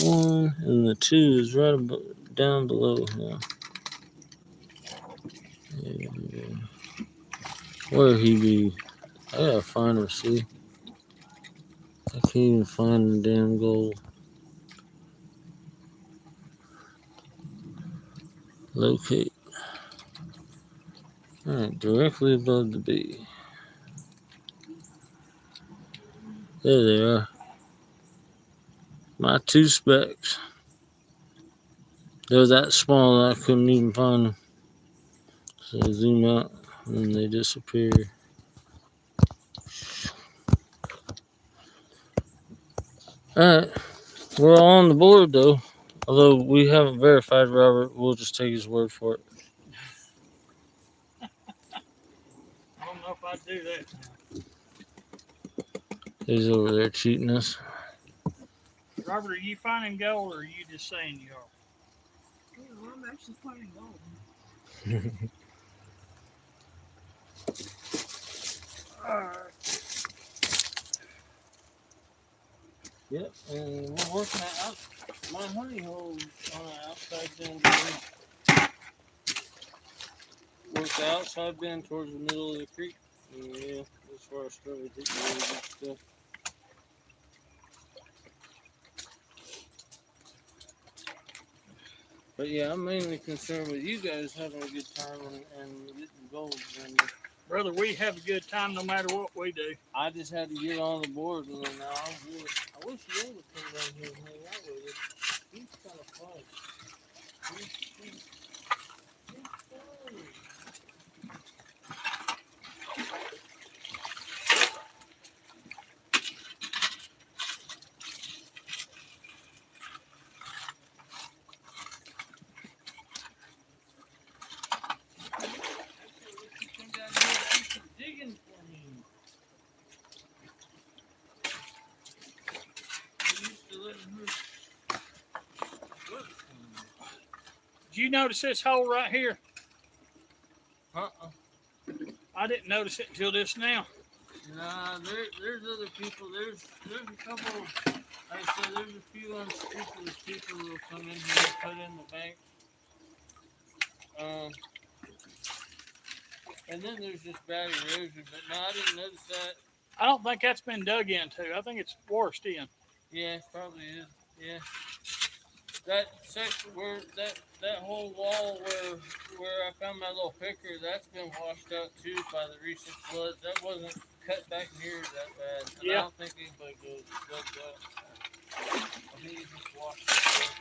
1 and the 2 is right down below now. Yeah. Where he be? I gotta find her, see? I can't even find the damn goal. Locate. Alright, directly above the B. There they are. My 2 specks. They're that small that I couldn't even find them. So I zoom out and they disappear. Alright, we're all on the board though. Although we haven't verified Robert, we'll just take his word for it. I don't know if I'd do that. He's over there cheating us. Robert, are you finding gold or are you just saying you are? Oh, I'm actually finding gold. Alright. Yep, and we're working out my honey hole on the outside bin. Work the outside bin towards the middle of the creek. And yeah, that's where I started hitting really good stuff. But yeah, I'm mainly concerned with you guys having a good time and getting gold. And Brother, we have a good time no matter what we do. I just had to get on the board, and now I'm good. I wish you would come down here and hang out with us. He's kind of fun. He's fun. Come down here and do some digging for me. I used to let her work for me. Did you notice this hole right here? I didn't notice it until just now. Nah, there's other people. There's a couple. Like I said, there's a few unscrupulous people who will come in here and put in the bank. And then there's just bad erosion. But no, I didn't notice that. I don't think that's been dug into. I think it's washed in. Yeah, probably is. Yeah. That section where that whole wall where I found my little picker, that's been washed out too by the recent floods. That wasn't cut back near that bad. And Yeah. I don't think anybody goes dug that. I think it just washed it.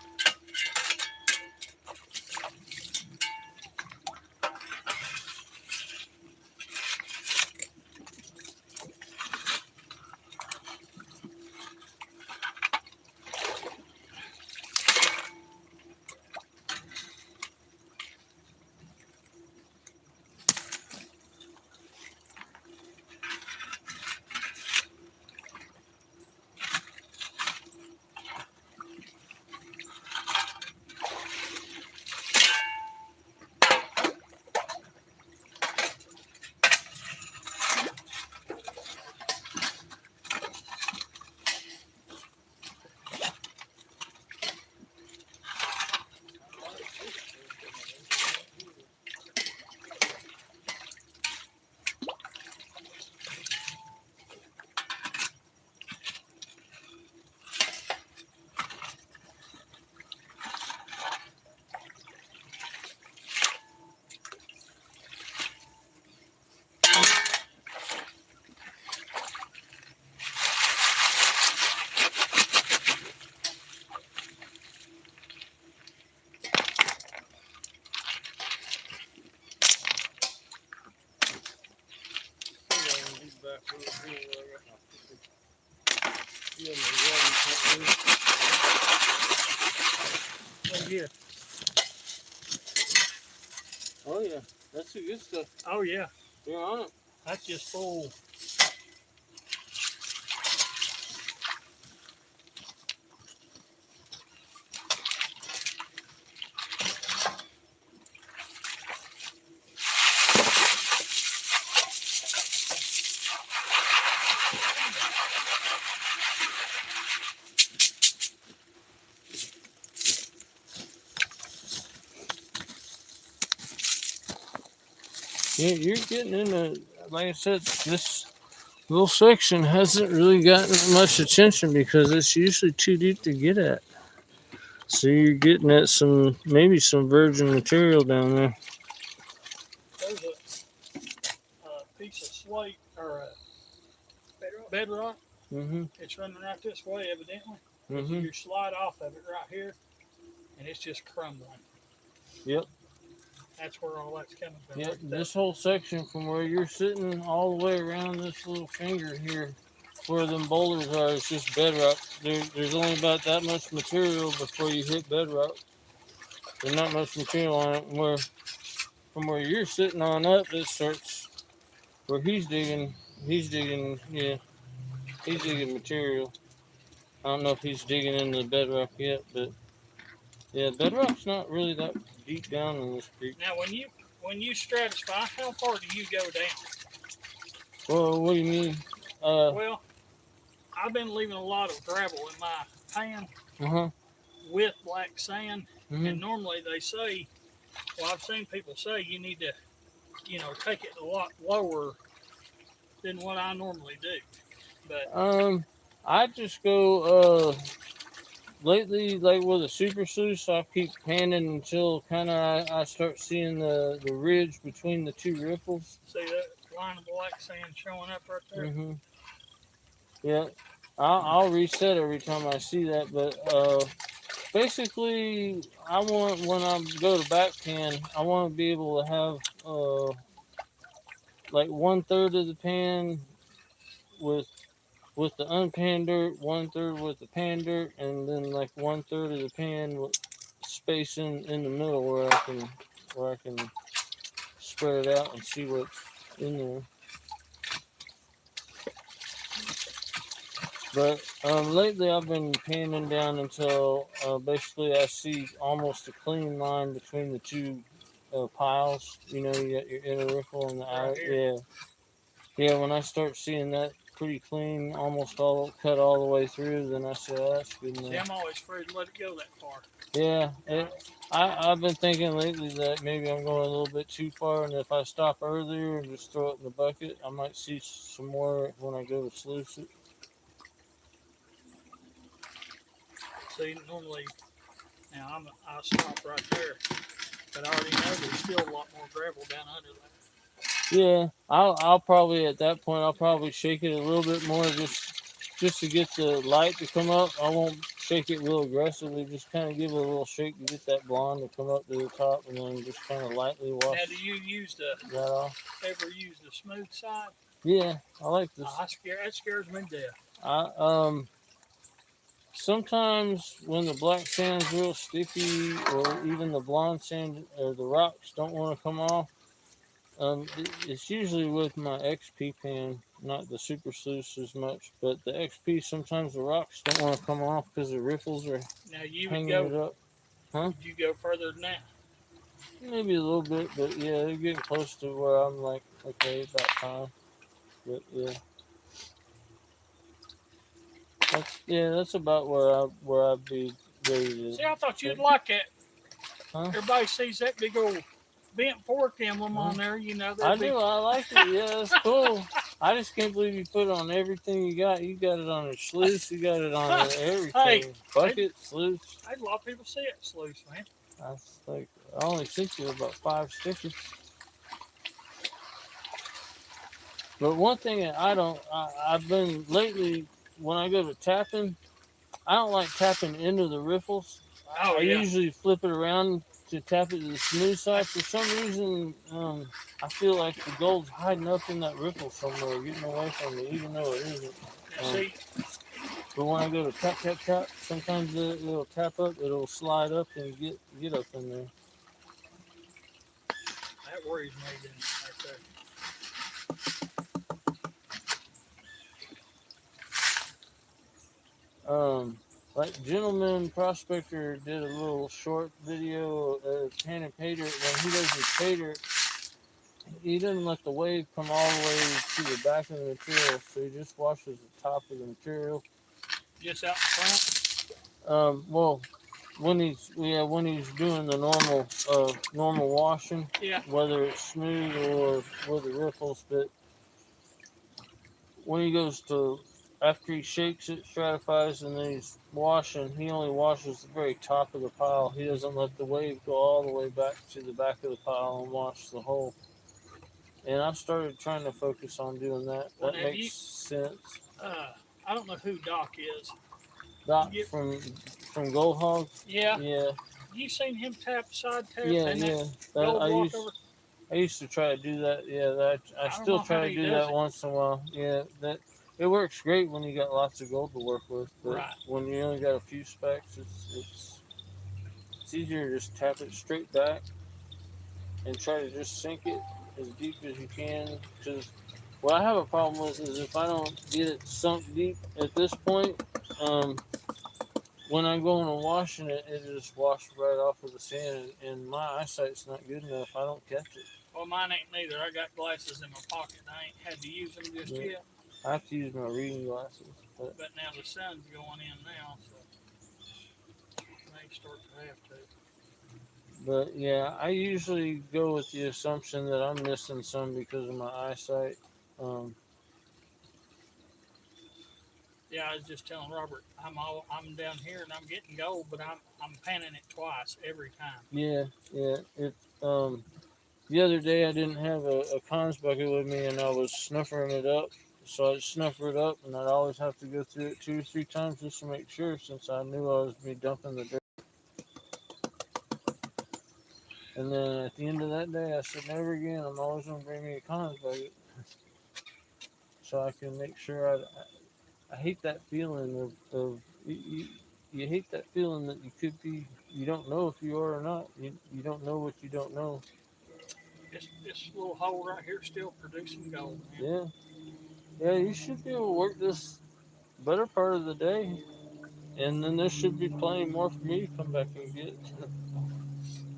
Right here. Oh yeah, that's the good stuff. Oh yeah, You're on it. that's just full. Yeah, you're getting into, like I said, this little section hasn't really gotten much attention because it's usually too deep to get at. So you're getting at maybe some virgin material down there. There's a piece of slate or bedrock. Mm-hmm. It's running right this way, evidently. Mm-hmm. You slide off of it right here, and it's just crumbling. Yep. That's where all that's coming from. Yep. This whole section from where you're sitting all the way around this little finger here, where them boulders are, is just bedrock. There's only about that much material before you hit bedrock. There's not much material on it. From where you're sitting on up, it starts where he's digging. He's digging material. I don't know if he's digging into the bedrock yet, but yeah, bedrock's not really that deep down in this creek. Now, when you stratify, how far do you go down? Well, what do you mean? Well, I've been leaving a lot of gravel in my pan with black sand, and normally they say, well, I've seen people say you need to, take it a lot lower than what I normally do. But I just go lately, like with a super sluice, I keep panning until kind of I start seeing the ridge between the two riffles. See that line of black sand showing up right there? Mm-hmm. Yeah, I'll reset every time I see that, but basically, I want, when I go to back pan, I want to be able to have like 1/3 of the pan with the unpanned dirt, 1/3 with the pan dirt, and then like 1/3 of the pan with space in the middle where I can spread it out and see what's in there. But lately I've been panning down until basically I see almost a clean line between the two piles. You got your inner riffle and the outer. Right Yeah. When I start seeing that pretty clean, almost all cut all the way through, then I say, oh, that's good enough. See, I'm always afraid to let it go that far. Yeah, I've been thinking lately that maybe I'm going a little bit too far, and if I stop earlier and just throw it in the bucket, I might see some more when I go to sluice it. See, normally, now I stop right there, but I already know there's still a lot more gravel down under that. Yeah, I'll probably at that point I'll probably shake it a little bit more just to get the light to come up. I won't shake it real aggressively. Just kind of give it a little shake to get that blonde to come up to the top, and then just kind of lightly wash. Now, do you use that off? Ever use the smooth side? Yeah, I like this. That scares me to death. Sometimes when the black sand's real sticky, or even the blonde sand or the rocks don't want to come off, it's usually with my XP pan, not the super sluice as much, but the XP, sometimes the rocks don't want to come off because the riffles are hanging it up. Huh? Would you go further than that? Maybe a little bit, but yeah, they're getting close to where I'm like, okay, about time. But yeah. That's about where I'd be ready to. See, I thought you'd like it. Huh? Everybody sees that big old bent fork emblem on there, I do. I like it. Yeah, that's cool. I just can't believe you put it on everything you got. You got it on a sluice. You got it on everything. Hey, bucket, sluice. I had a lot of people see it, sluice, man. That's like, I only sent you about 5 stickers. But one thing that I've been lately, when I go to tapping, I don't like tapping into the riffles. I usually flip it around to tap it to the smooth side. For some reason, I feel like the gold's hiding up in that ripple somewhere, getting away from me, even though it isn't. See, But when I go to tap, tap, tap, sometimes it'll tap up, it'll slide up and get up in there. that worries me then, right there. Like Gentleman Prospector did a little short video of pan and pay dirt. When he does his pay dirt, he doesn't let the wave come all the way to the back of the material, so he just washes the top of the material. Just out in front? Well, when he's doing the normal washing, Yeah. whether it's smooth or with the ripples, but when he goes to, after he shakes it, stratifies, and then he's washing, he only washes the very top of the pile. He doesn't let the wave go all the way back to the back of the pile and wash the whole. And I've started trying to focus on doing that. Well, That makes sense. I don't know who Doc is. Doc from Gold Hog? Yeah. Yeah. You seen him side tap? Yeah, and yeah. Gold I walkover? used to try to do that. Yeah, I still try to do that once in a while. Yeah, that it works great when you got lots of gold to work with. But when you only got a few specs, it's easier to just tap it straight back and try to just sink it as deep as you can. Because what I have a problem with is if I don't get it sunk deep at this point, when I'm going and washing it, it just washes right off of the sand, and my eyesight's not good enough. I don't catch it. Well, mine ain't neither. I got glasses in my pocket, and I ain't had to use them just yet. I have to use my reading glasses. But now the sun's going in now, so I may start to have to. But yeah, I usually go with the assumption that I'm missing some because of my eyesight. Yeah, I was just telling Robert, I'm down here and I'm getting gold, but I'm panning it twice every time. Yeah. It the other day I didn't have a cons bucket with me and I was snuffering it up. So I'd snuffer it up and I'd always have to go through it 2 or 3 times just to make sure, since I knew I was be dumping the dirt. And then at the end of that day I said, never again, I'm always gonna bring me a cons bucket. So I can make sure I hate that feeling of you hate that feeling that you could be, you don't know if you are or not. You don't know what you don't know. This little hole right here still producing gold, man. Yeah, you should be able to work this better part of the day, and then there should be plenty more for me to come back and get.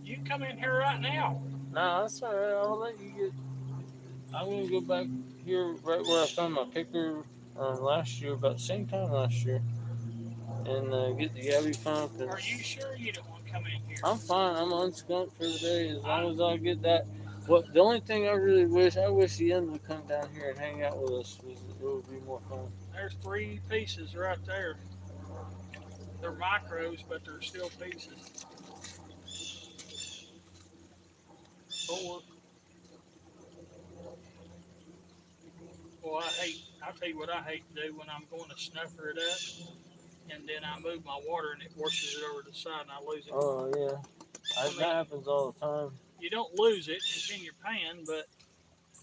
You can come in here right now. Nah, that's all right. I'll let you get. I'm gonna go back here right where I found my picker last year, about the same time last year, and get the Gabby pump. Are you sure you don't want to come in here? I'm fine. I'm unskunked for the day as long as I get that. What the only thing I really I wish Ian would come down here and hang out with us. It would be more fun. There's 3 pieces right there. They're micros, but they're still pieces. 4. Well, I'll tell you what I hate to do when I'm going to snuffer it up, and then I move my water and it washes it over to the side and I lose it. Oh, yeah. That happens all the time. You don't lose it, it's in your pan, but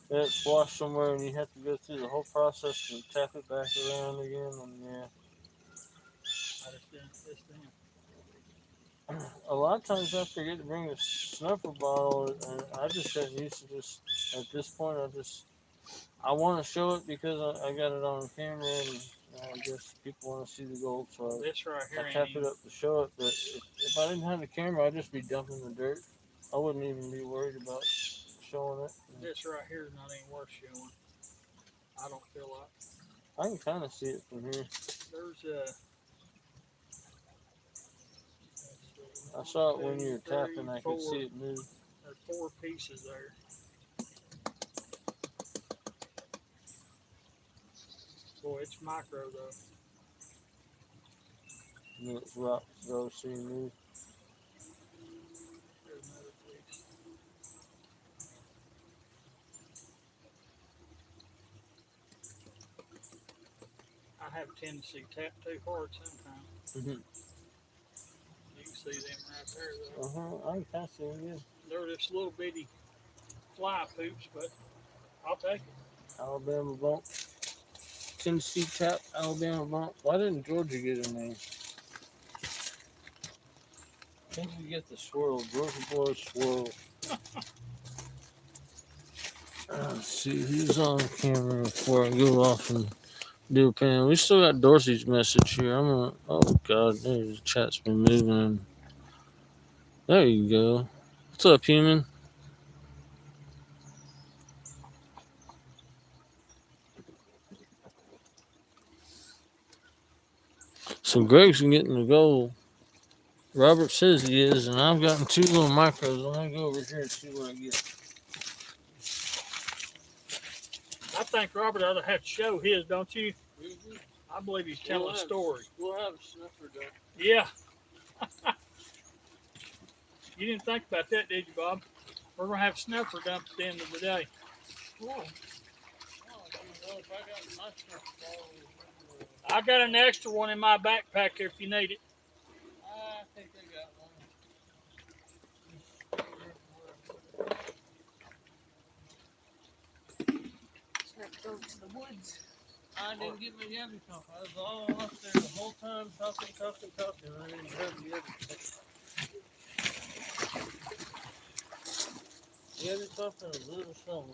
it's washed somewhere and you have to go through the whole process and tap it back around again, and yeah. I just didn't. A lot of times I forget to bring the snuffer bottle, and I just got used to just, at this point, I want to show it because I got it on camera, and I guess people want to see the gold, so this right here I tap it up to show it. But if I didn't have the camera, I'd just be dumping the dirt. I wouldn't even be worried about showing it. This right here is not even worth showing. I don't feel like. I can kind of see it from here. There's I saw it when you were tapping. I could see it move. There's 4 pieces there. Boy, it's micro though. And it's rock though, so you move. There's another piece. I have a tendency to tap too hard sometimes. Mm-hmm. You can see them right there, though. I can kind of see them, yeah. They're just little bitty fly poops, but I'll take it. Alabama bump. Tennessee tap, Alabama bump. Why didn't Georgia get in there? I think we get the swirl. Georgia boy swirl. Let's see who's on camera before I go off and do a pan. We still got Dorsey's message here. Oh god, the chat's been moving. There you go. What's up, human? So Greg's getting the goal. Robert says he is, and I've gotten 2 little micros. I'm gonna go over here and see what I get. I think Robert ought to have to show his, don't you? Mm-hmm. I believe he's telling a story. We'll have a snuffer done. Yeah. You didn't think about that, did you, Bob? We're going to have a snuffer dump at the end of the day. Cool. I got an extra one in my backpack if you need it. I think I got one. Let's go to the woods. I didn't get my yabby talk. I was all up there the whole time talking. I didn't have the yabby talk. Yabby talk and a little song.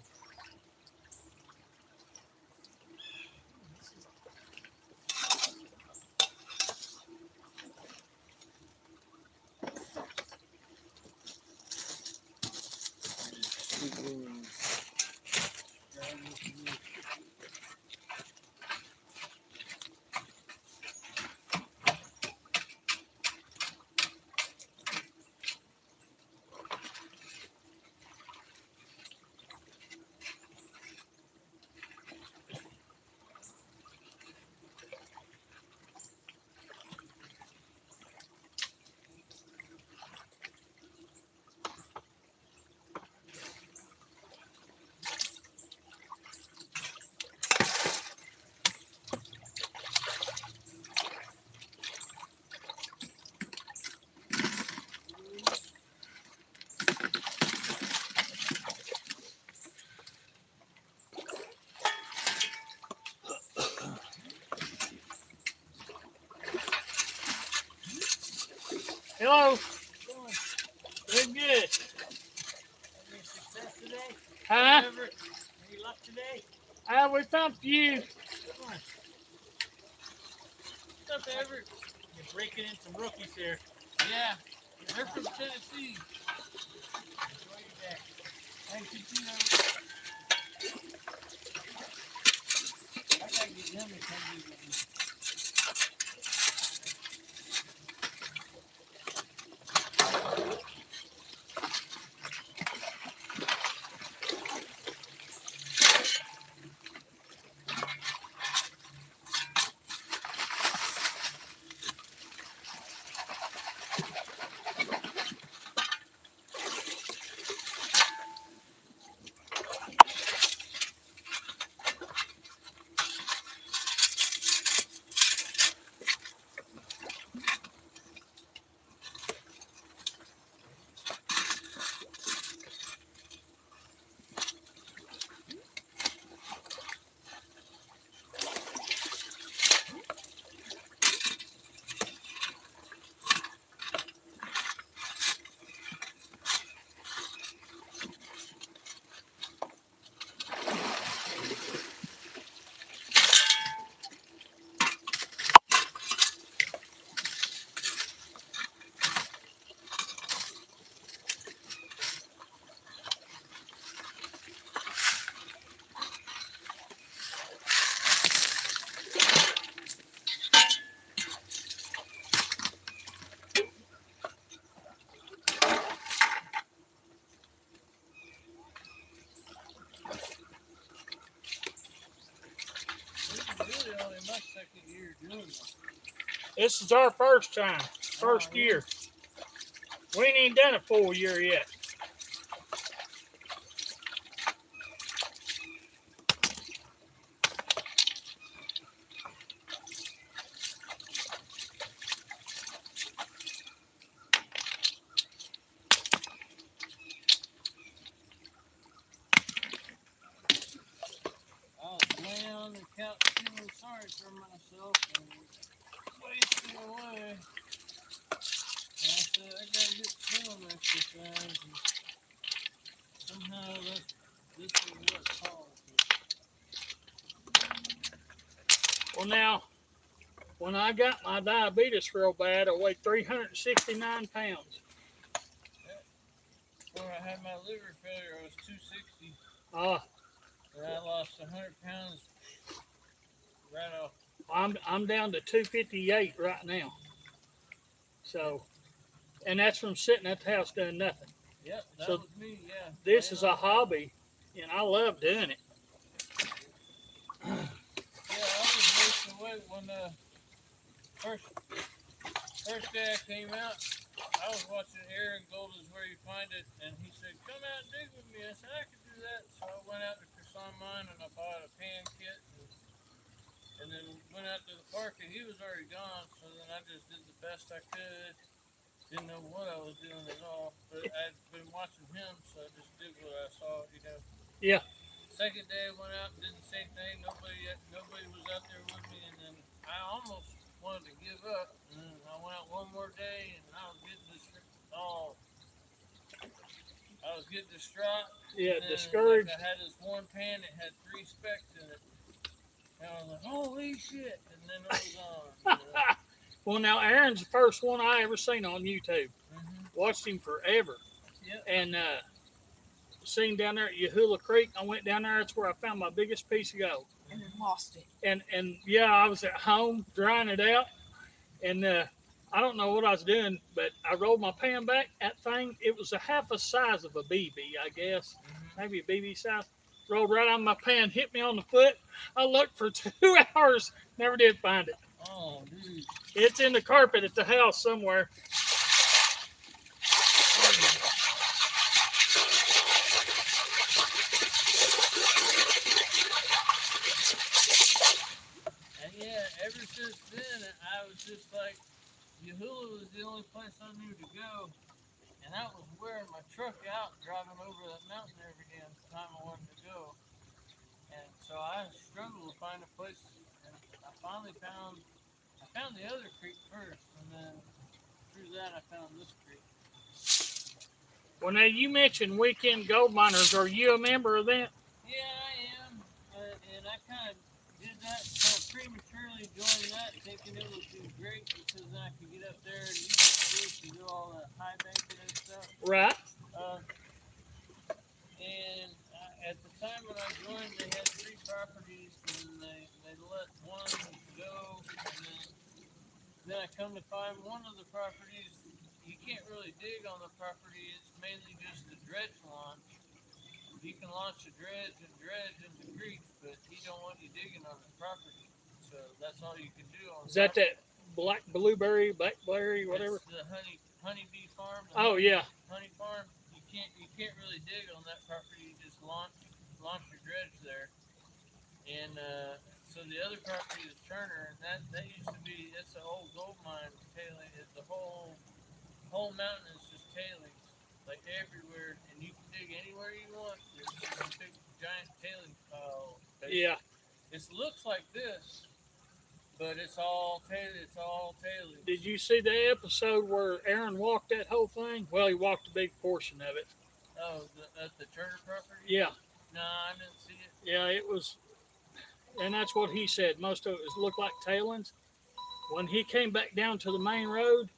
Hello. Doing good. Any success today? Huh? Any luck today? We found a few. What's up, Everett? You're breaking in some rookies here. Yeah, they're from Tennessee. Enjoy your day. Thank you, Tino. I gotta get them to come do with me. Really only my second year doing this. This is our first time. First year. We ain't even done a full year yet. for myself and wasting away. And I said, I gotta get some exercise. And somehow this is what caused it. Well, now, when I got my diabetes real bad, I weighed 369 pounds. Before I had my liver failure, I was 260. Ah, And I lost 100 pounds right off. I'm down to 258 right now. So, and that's from sitting at the house doing nothing. Yep, that So was me, yeah. this is a hobby, and I love doing it. Yeah, I was wasting weight when first day I came out. I was watching Aaron Gold is Where You Find It, and he said, "Come out and dig with me." I said, "I could do that." So I went out to Croissant Mine and I bought a pan kit, and then went out to the park, and he was already gone. So then I just did the best I could. Didn't know what I was doing at all, but I'd been watching him, so I just did what I saw, you know. Yeah. Second day I went out and did the same thing. Nobody was out there with me, and then I almost wanted to give up. And then I went out one more day, and I was getting I was getting distraught. Yeah, and then, discouraged. Like, I had this one pan that had 3 specks in it, and I was like, "Holy shit!" And then it was on. You know? Well, now Aaron's the first one I ever seen on YouTube. Mm-hmm. Watched him forever. Yep. And seen down there at Yahula Creek. I went down there. That's where I found my biggest piece of gold. And then lost it. And yeah, I was at home drying it out, and I don't know what I was doing, but I rolled my pan back. That thing, it was a half a size of a BB, I guess, maybe a BB size. Rolled right out of my pan, hit me on the foot. I looked for 2 hours, never did find it. Oh, dude. It's in the carpet at the house somewhere. And yeah, ever since then, I was just like, Yahula was the only place I knew to go. And I was wearing my truck out, driving over that mountain every damn time I wanted to go. And so I struggled to find a place. And I finally found the other creek first. And then through that, I found this creek. Well, now you mentioned Weekend Gold Miners. Are you a member of that? Yeah, I am. And I kind of did that, kind of prematurely joined that, thinking it would be great because then I could get up there and use the fish and do all the high banking and stuff. Right. And at the time when I joined, they had 3 properties, and they let one go. And then I come to find one of the properties, you can't really dig on the property. It's mainly just a dredge launch. You can launch a dredge and dredge in the creek, but he don't want you digging on the property. So that's all you can do on. Is that blackberry, whatever? It's the honeybee farm. Yeah. Honey farm. You can't really dig on that property. You just launch your dredge there. And so the other property is Turner, and that used to be, it's an old gold mine tailing. The whole mountain is just tailings, like everywhere, and you can dig anywhere you want. There's just a big giant tailings pile. Yeah. It looks like this, but it's all tailings. Did you see the episode where Aaron walked that whole thing? Well, he walked a big portion of it. Oh, at the Turner property? Yeah. No, I didn't see it. Yeah, it was, and that's what he said. Most of it looked like tailings. When he came back down to the main road,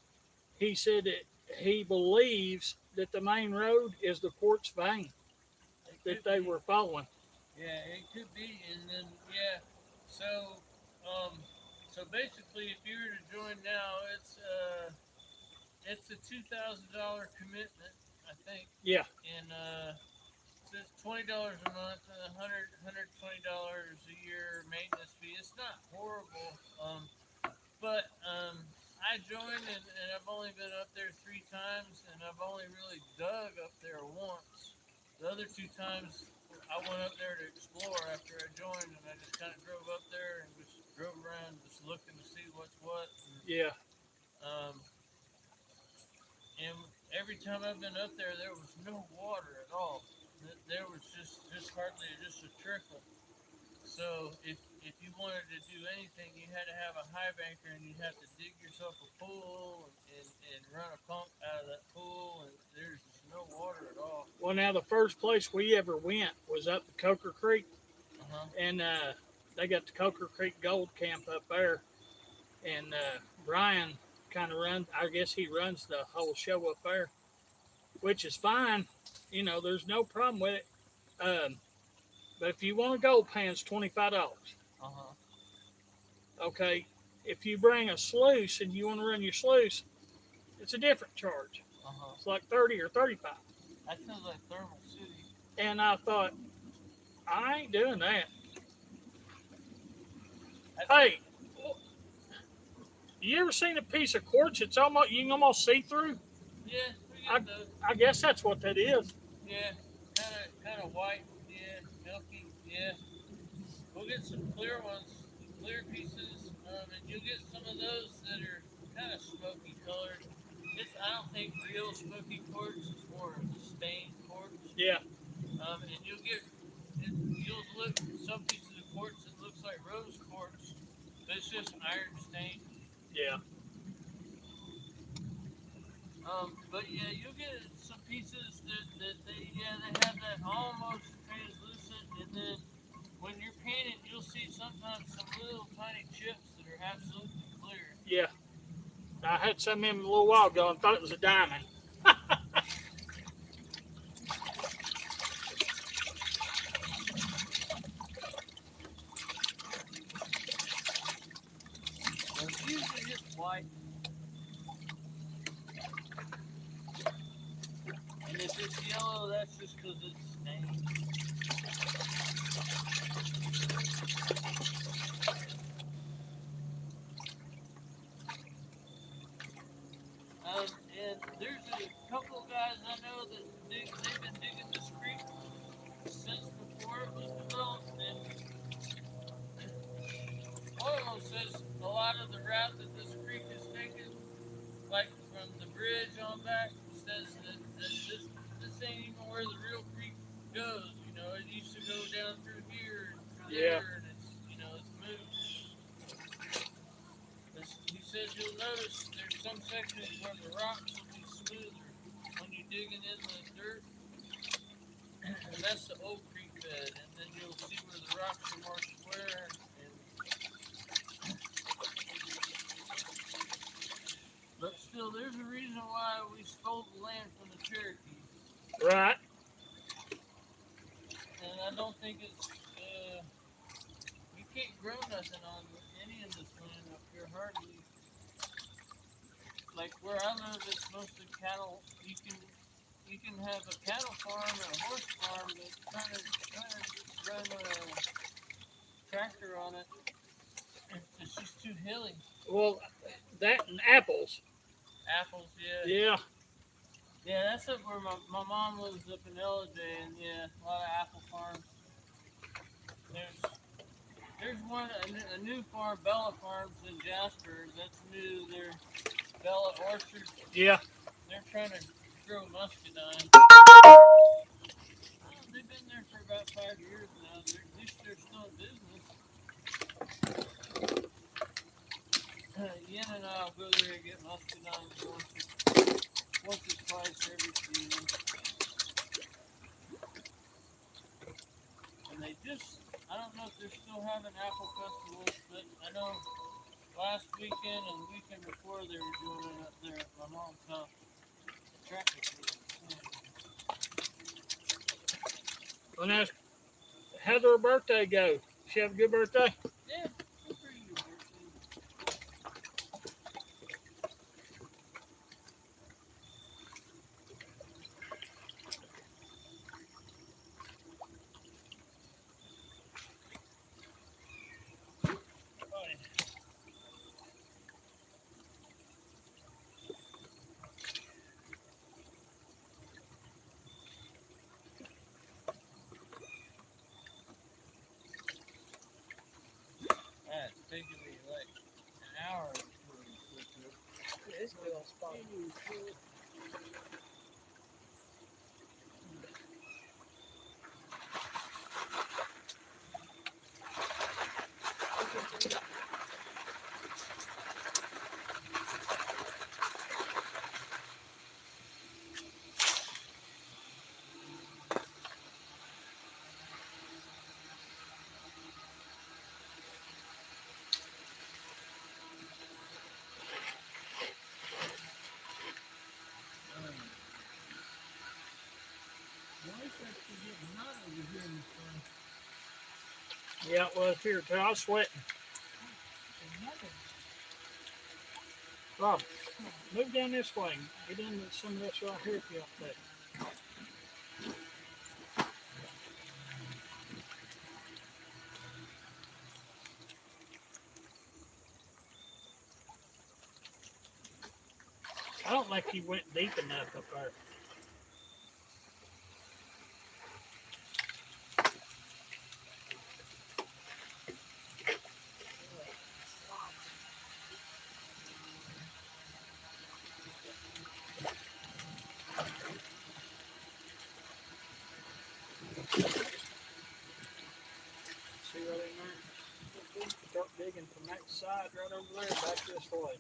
he said that he believes that the main road is the quartz vein that they were following. Yeah, it could be. And then, yeah, so basically, if you were to join now, it's a $2,000 commitment, I think. Yeah. And it's $20 a month and $120 a year maintenance fee. It's not horrible, but I joined and I've only been up there 3 times, and I've only really dug up there once. The other 2 times I went up there to explore after I joined, and I just kind of drove up there and just drove around just looking to see what's what. And, Yeah. And every time I've been up there, there was no water at all. There was just hardly just a trickle. So if if you wanted to do anything, you had to have a high banker, and you'd have to dig yourself a pool and run a pump out of that pool, and there's just no water at all. Well, now the first place we ever went was up to Coker Creek, and they got the Coker Creek Gold Camp up there, and Brian kind of runs. I guess he runs the whole show up there, which is fine. You know, there's no problem with it. But if you want a gold pan, it's $25. Okay, if you bring a sluice and you want to run your sluice, it's a different charge. It's like 30 or 35. That sounds like Thermal City. And I thought, I ain't doing that. Hey, you ever seen a piece of quartz? It's almost you can almost see through. Yeah, we got those. I guess that's what that is. Yeah, kind of white. Yeah, milky. Yeah. We'll get some clear ones, clear pieces, and you'll get some of those that are kind of smoky colored. I don't think real smoky quartz. It's more stained quartz. Yeah. And you'll look some pieces of quartz that looks like rose quartz, but it's just iron stained. Yeah. But yeah, you'll get some pieces that they have that almost translucent, and then when you're painting, you'll see sometimes some little tiny chips that are absolutely clear. Yeah. I had some in a little while ago and thought it was a diamond. Usually it's white. And if it's yellow, that's just because it's stained. And there's a couple of guys I know that they've been digging this creek since before it was developed. And one of them says a lot of the route that this creek is taken, like from the bridge on back, says that this ain't even where the real creek goes. You know, it used to go down through here and through there, and it's moved. He says you'll notice there's some sections where the rocks will be smoother when you're digging in the dirt, and that's the old creek bed. And then you'll see where the rocks are more square. But still, there's a reason why we stole the land from the Cherokees. Right. And I don't think it's, you can't grow nothing on any of this land up here, hardly. Like where I live, it's mostly cattle. You can have a cattle farm or a horse farm that's trying to run a tractor on it. It's just too hilly. Well, that and apples. Apples, yeah. Yeah. Yeah, that's up where my mom lives up in Ellijay, and yeah, a lot of apple farms. There's one, a new farm, Bella Farms in Jasper. That's new. They're Bella Orchard. Yeah. They're trying to grow muscadine. They've been there for about 5 years now. At least they're still in business. Yen and I'll go there and get muscadine once or twice every season. And they I don't know if they're still having apple festivals, but I know last weekend and the weekend before they were doing it up there at my mom's house. Tractor season. Well, now, how'd her birthday go? She have a good birthday? Yeah, it's pretty good birthday. It's taking me like an hour to cook it. This big old spot. Yeah, it was here too. I was sweating. Rob, move down this way. Get into some of this right here if you want to. I don't think he went deep enough up there. See right in there? Start digging from that side right over there back this way.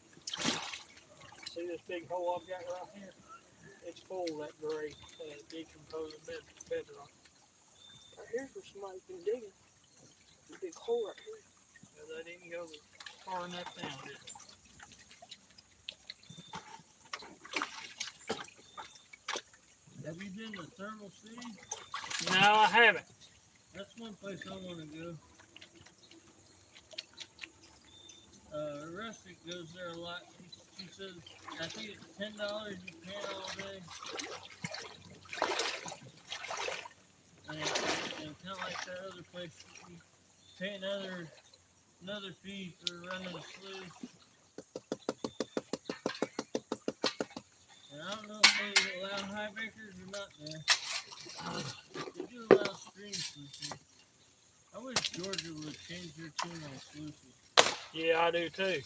See this big hole I've got right here? It's full of that gray decomposing bedrock. Right here's where somebody's been digging. A big hole right here. Yeah, they didn't go far enough down, did they? Have you been to Thermal City? No, I haven't. That's one place I want to go. Rustic goes there a lot. She says, I think it's $10 you can all day. And kind of like that other place, you pay another fee for running the sluice. And I don't know if they allow high bakers or not there. They do allow stream sluicing. I wish Georgia would change their tune on sluices. Yeah, I do too.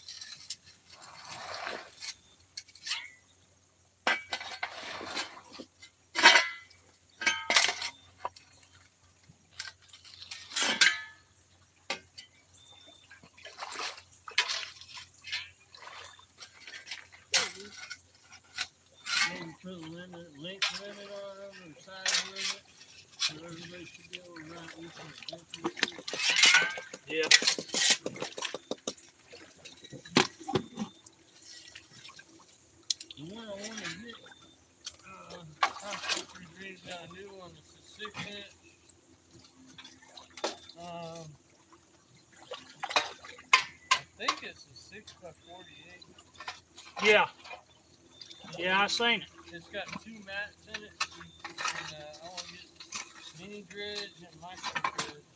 Maybe put a length limit on them or size limit, so everybody should be able to run each one. Yeah. The one I want to get, Hospital Green's got a new one. It's a 6-inch. I think it's a 6x48. Yeah. Yeah, I seen it. It's got 2 mats in it, and I want to get mini dredge and micro dredge.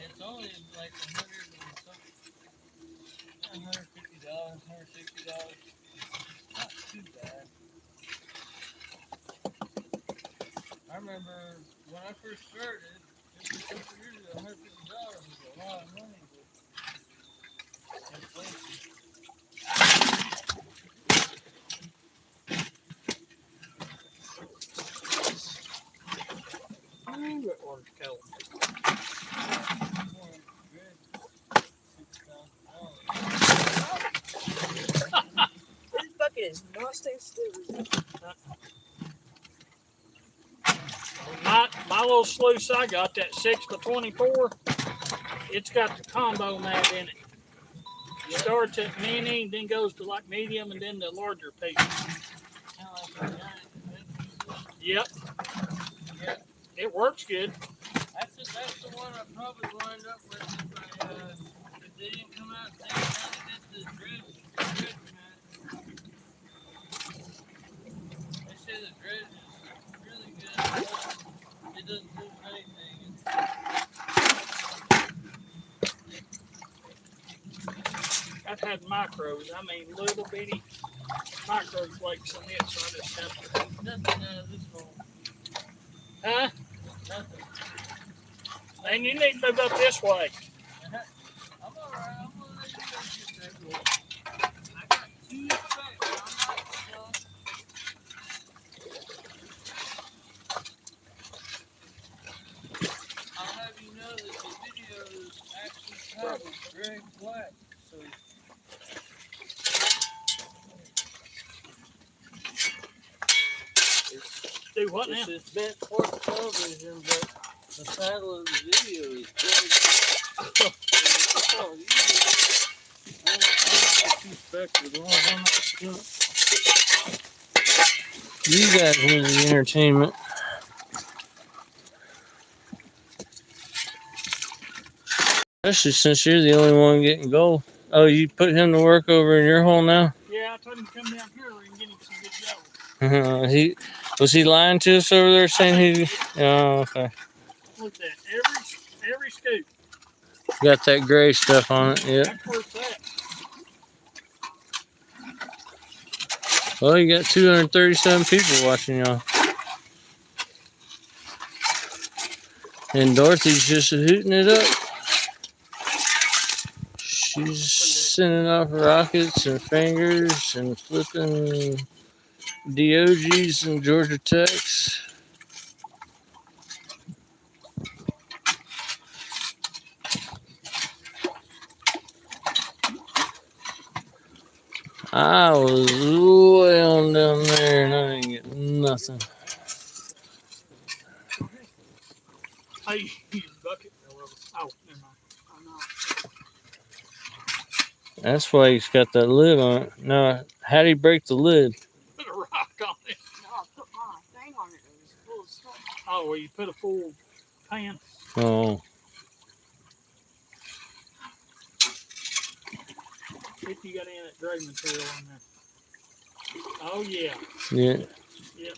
It's only like $150, $160. Not too bad. I remember when I first started, it was a couple years ago, $150 was a lot of money, but inflation. Ooh, that water's cold. This bucket is not staying still. My little sluice I got, that 6x24, it's got the combo mat in it. It starts at mini, then goes to like medium, and then the larger piece. Yep. Yeah. It works good. That's the one I probably wind up with if they didn't come out and say how to get the dredge mat. They say the dredge is really good. It doesn't lose anything. I've had micros. I mean, little bitty micro flakes in it, so I just have to. Nothing out of this hole. Huh? Nothing. And you need to move up this way. I'm alright. I'm gonna let you guys get that one. I got 2 specs. I'll have you know that the videos actually cover Greg Black. So Do what now? this is Bent Fork Television, but the title of the video is Greg Black. Oh, you guys need the entertainment. Especially since you're the only one getting gold. Oh, you put him to work over in your hole now? Yeah, I told him to come down here and get him some good gold. He lying to us over there saying he. Oh, okay. Look at that. Every scoop. Got that gray stuff on it. Yeah. That's worth that. Well, you got 237 people watching y'all. And Dorothy's just hooting it up. She's sending off rockets and fingers and flipping DOGs and Georgia Techs. I was way on down there and I didn't get nothing. I use bucket. Oh, never mind. Oh, no. That's why he's got that lid on it. No, how'd he break the lid? Put a rock on it. No, I put my thing on it. It was full of stuff. Oh, well, you put a full pan. Oh, If you got any of that gray material on there. Oh, yeah. yeah. Yep.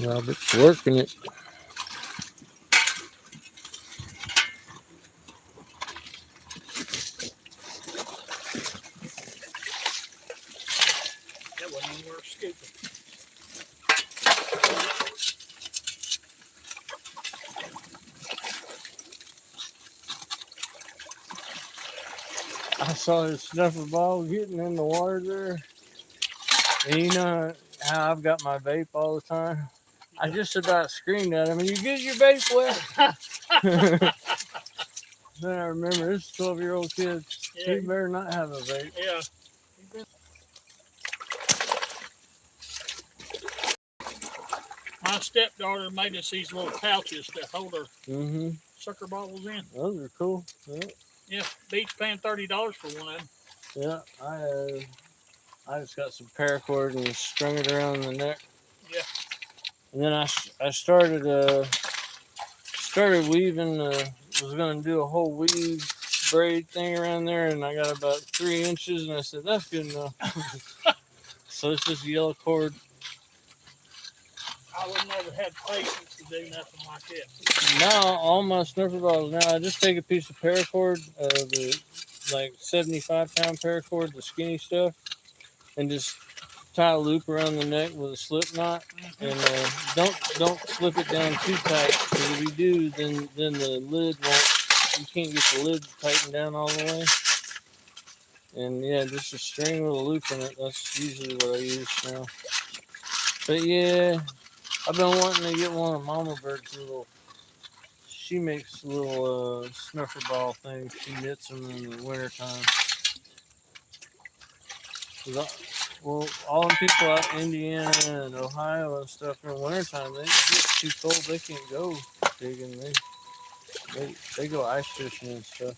Robert's working it. That wasn't even worth scooping. I saw his snuffer ball getting in the water there. And you know how I've got my vape all the time? I just about screamed at him, "You get your vape wet." Then I remember this 12-year-old kid. Yeah. He better not have a vape. Yeah. My stepdaughter made us these little pouches to hold her sucker bottles in. Those are cool. Yeah. Yeah, beach paying $30 for one of them. Yeah, I just got some paracord and strung it around the neck. Yeah. And then I started weaving. Was gonna do a whole weave braid thing around there, and I got about 3 inches, and I said that's good enough. So it's just yellow cord. I would never had patience to do nothing like that. Now all my snuffer bottles. Now I just take a piece of paracord, the like 75-pound paracord, the skinny stuff, and just tie a loop around the neck with a slip knot, and don't slip it down too tight, because if you do, then the lid won't. You can't get the lid tightened down all the way. And yeah, just a string with a loop in it. That's usually what I use now. But yeah, I've been wanting to get one of Mama Bird's little. She makes little snuffer ball things. She knits them in the wintertime. Well, all the people out in Indiana and Ohio and stuff in the wintertime, it's too cold. They can't go digging. They go ice fishing and stuff.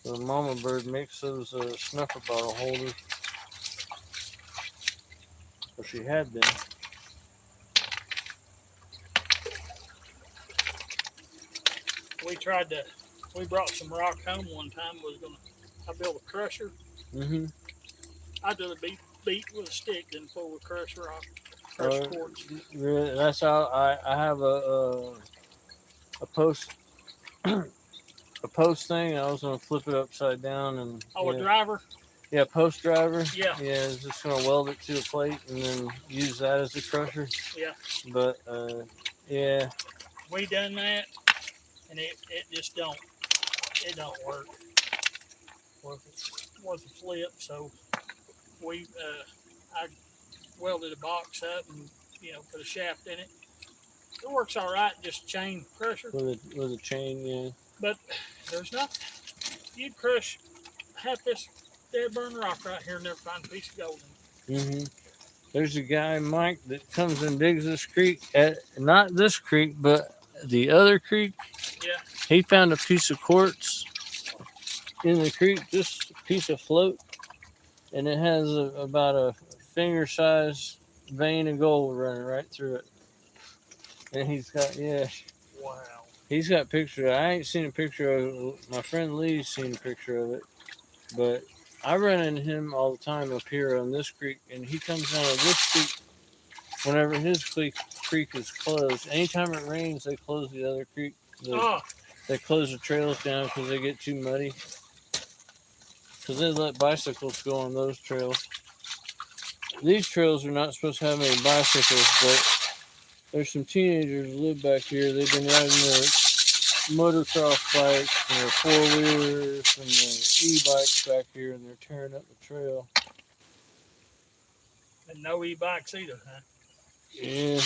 So Mama Bird makes those snuffer bottle holders. Or she had them. We brought some rock home one time. I built a crusher. I did a beat with a stick, then full of crushed rock, crushed quartz. Really? That's how I have a post a post thing. I was gonna flip it upside down and. Oh, yeah. A driver. Yeah, post driver. Yeah. Yeah, it's just gonna weld it to a plate and then use that as a crusher. Yeah. But yeah. We done that, and it just don't work. Was a flip, so I welded a box up and put a shaft in it. It works all right, just chain crusher. With a chain, yeah. But there's nothing. You'd crush half this dead burn rock right here and never find a piece of gold in it. There's a guy, Mike, that comes and digs this creek not this creek, but the other creek. Yeah. He found a piece of quartz in the creek, just a piece of float, and it has about a finger-sized vein of gold running right through it. And he's got, yeah, Wow. he's got pictures. I ain't seen a picture of it. My friend Lee's seen a picture of it. But I run into him all the time up here on this creek, and he comes down to this creek whenever his creek is closed. Anytime it rains, they close the other creek. Oh, They close the trails down because they get too muddy. Because they let bicycles go on those trails. These trails are not supposed to have any bicycles, but there's some teenagers who live back here. They've been riding their motocross bikes and their four-wheelers and their e-bikes back here, and they're tearing up the trail. and no e-bikes either, huh? Yeah,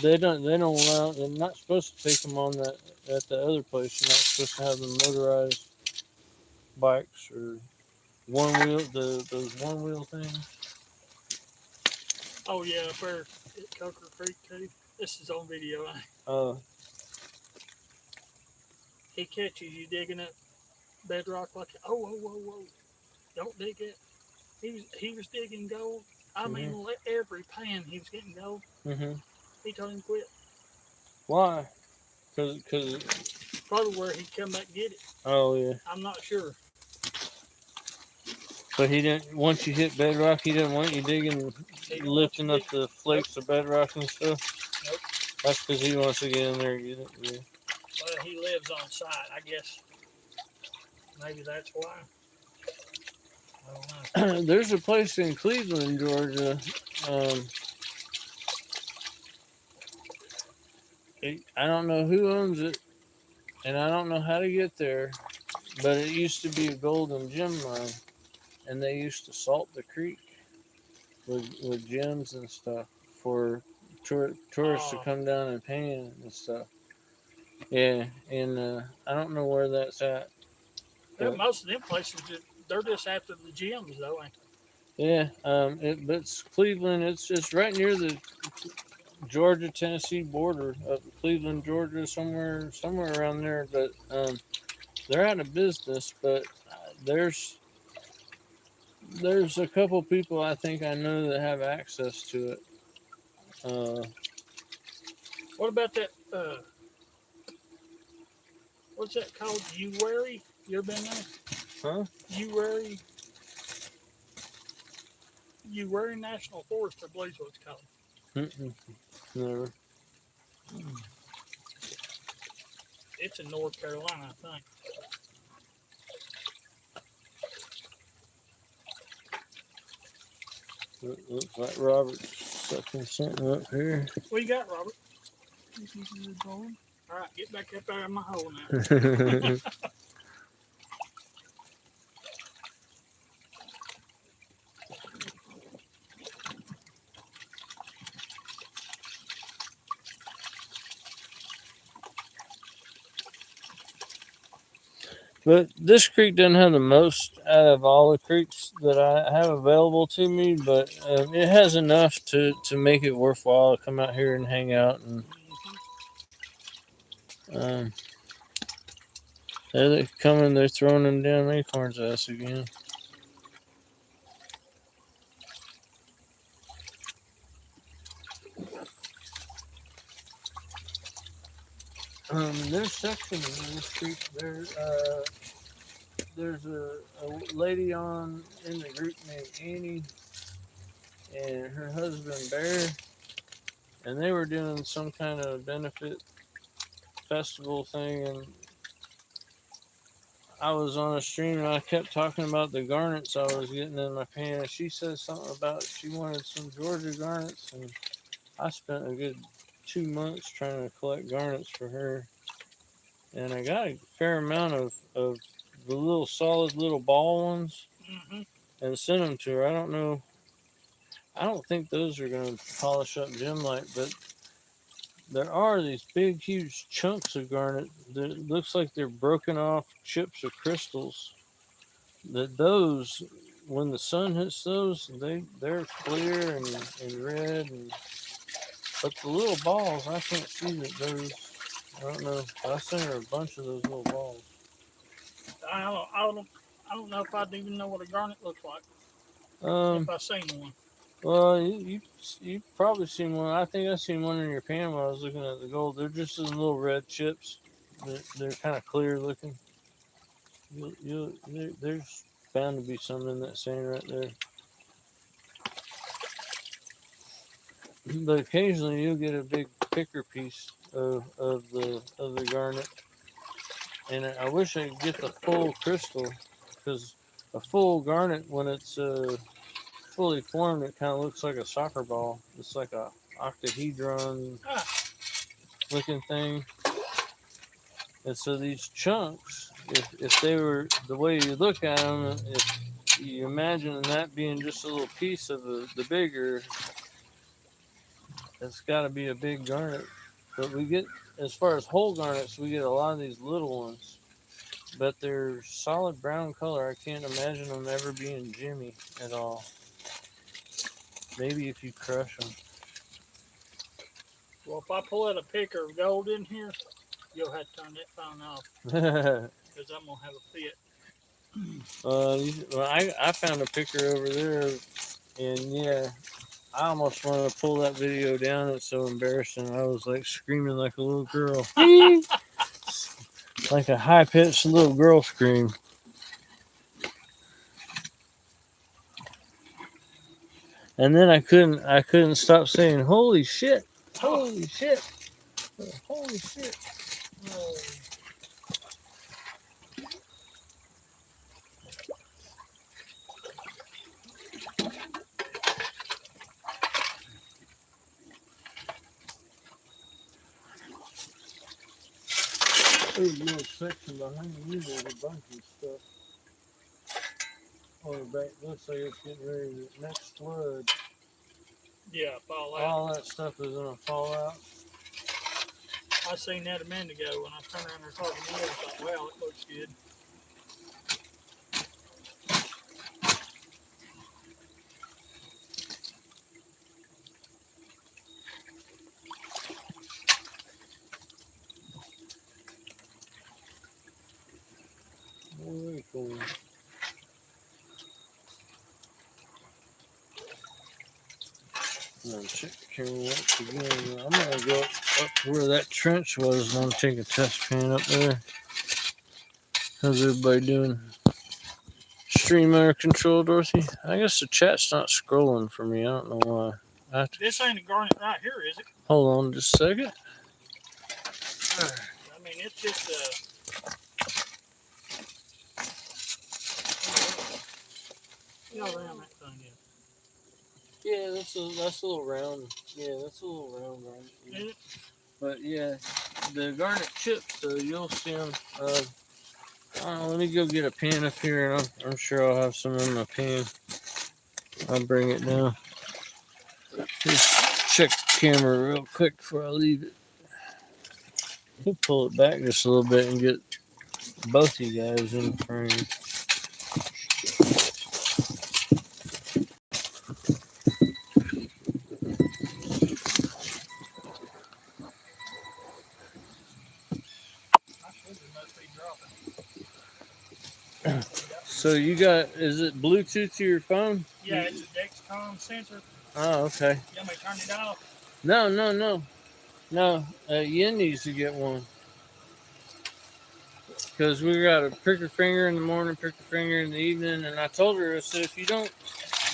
they don't allow. They're not supposed to take them on that at the other place. You're not supposed to have them motorized bikes or one wheel. Those one wheel things. Oh yeah, up there at Coker Creek too. This is on video. Uh, He catches you digging up bedrock like, oh, whoa, whoa, whoa, don't dig it. He was digging gold. I mean, every pan he was getting gold. mm-hmm. He told him to quit. Why? Cause. Probably where he'd come back and get it. Oh yeah. I'm not sure. But he didn't. Once you hit bedrock, he didn't want you digging, lifting up the flakes of bedrock and stuff. Nope. That's because he wants to get in there and get it. Yeah. Well, he lives on site, I guess. Maybe that's why. I don't know. There's a place in Cleveland, Georgia. I don't know who owns it, and I don't know how to get there. But it used to be a gold and gem mine, and they used to salt the creek with gems and stuff for tourists to come down and pan and stuff. Yeah, and I don't know where that's at. Well, most of them places, they're just after the gyms, though, ain't they? Yeah, but it's Cleveland. It's right near the Georgia Tennessee border of Cleveland, Georgia, somewhere around there. But they're out of business. But there's a couple people I think I know that have access to it. What about that? What's that called? Uwary? You ever been there? Huh? Uwary National Forest, I believe is what it's called. Never. It's in North Carolina, I think. Looks like Robert's sucking something up here. What you got, Robert? All right, get back up there in my hole now. But this creek doesn't have the most out of all the creeks that I have available to me, but it has enough to make it worthwhile to come out here and hang out. And they're coming, they're throwing them damn acorns at us again. There's sections of this creek. There's a lady on in the group named Annie and her husband Bear, and they were doing some kind of benefit festival thing, and I was on a stream and I kept talking about the garnets I was getting in my pan, and she said something about she wanted some Georgia garnets, and I spent a good 2 months trying to collect garnets for her, and I got a fair amount of the little solid little ball ones, and sent them to her. I don't know. I don't think those are going to polish up gem-like, but there are these big, huge chunks of garnet that looks like they're broken off chips of crystals. Those, when the sun hits those, they're clear and red. But the little balls, I can't see that those. I don't know. I sent her a bunch of those little balls. I don't know if I'd even know what a garnet looks like. If I seen one. Well, you probably seen one. I think I seen one in your pan when I was looking at the gold. They're just in little red chips. They're kind of clear looking. There's bound to be some in that sand right there. But occasionally you'll get a big picker piece of the garnet, and I wish I could get the full crystal, because a full garnet when it's fully formed, it kind of looks like a soccer ball. It's like a octahedron looking thing. And so these chunks, if they were the way you look at them, if you imagine that being just a little piece of the bigger, it's got to be a big garnet. But we get, as far as whole garnets, we get a lot of these little ones, but they're solid brown color. I can't imagine them ever being jimmy at all. Maybe if you crush them. Well, if I pull out a picker of gold in here, you'll have to turn that phone off because I'm gonna have a fit. Well, I found a picker over there, and yeah, I almost wanted to pull that video down. It's so embarrassing. I was like screaming like a little girl, like a high pitched little girl scream. And then I couldn't stop saying, "Holy shit! Holy shit! Holy shit!" Oh, There's a little section behind you. There's a bunch of stuff. Oh, back looks like it's getting ready to next flood. yeah, fall out. All that stuff is gonna fall out. I seen that a minute ago when I turned around there talking to you. I thought, well, it looks good. Very cool. I'm gonna check the camera once again. I'm gonna go up where that trench was, and I'm gonna take a test pan up there. How's everybody doing? Stream under control, Dorothy? I guess the chat's not scrolling for me. I don't know why. This ain't a garnet right here, is it? Hold on just a second. I mean, it's just around that thing is. Yeah, that's a little round. Yeah, that's a little round garnet. Is it? But yeah, the garnet chips, though, you'll see them. Let me go get a pan up here, and I'm sure I'll have some in my pan. I'll bring it down. Just check the camera real quick before I leave it. We'll pull it back just a little bit and get both you guys in the frame. So you got, is it Bluetooth to your phone? Yeah, it's a Dexcom sensor. Oh, okay. You want me to turn it off? No, Yin needs to get one. Because we got a prick your finger in the morning, prick your finger in the evening, and I told her, I said, if you don't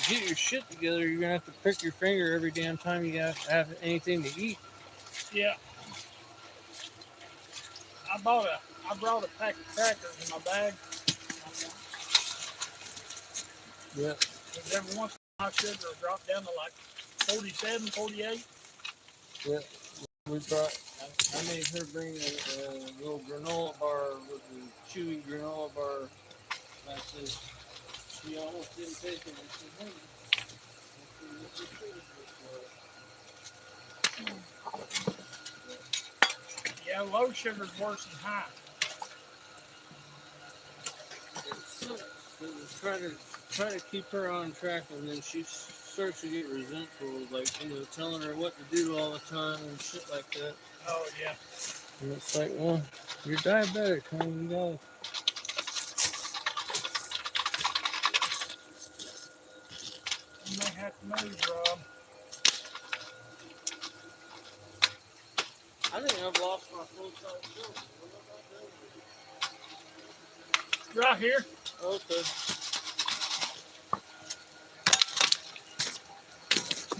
get your shit together, you're going to have to prick your finger every damn time you have anything to eat. Yeah. I brought a pack of crackers in my bag. Yeah. Because every once in a while, my sugar will drop down to like 47, 48. Yeah. We brought, I made her bring a little granola bar with a chewy granola bar. I said, she almost didn't take it. I said, hey, Yeah, low sugar's worse than high. Try to keep her on track, and then she starts to get resentful, like, telling her what to do all the time and shit like that. Oh, yeah. And it's like, well, you're diabetic, honey. You gotta. You may have to move, Rob. I think I've lost my full-size filter. Right here. Okay.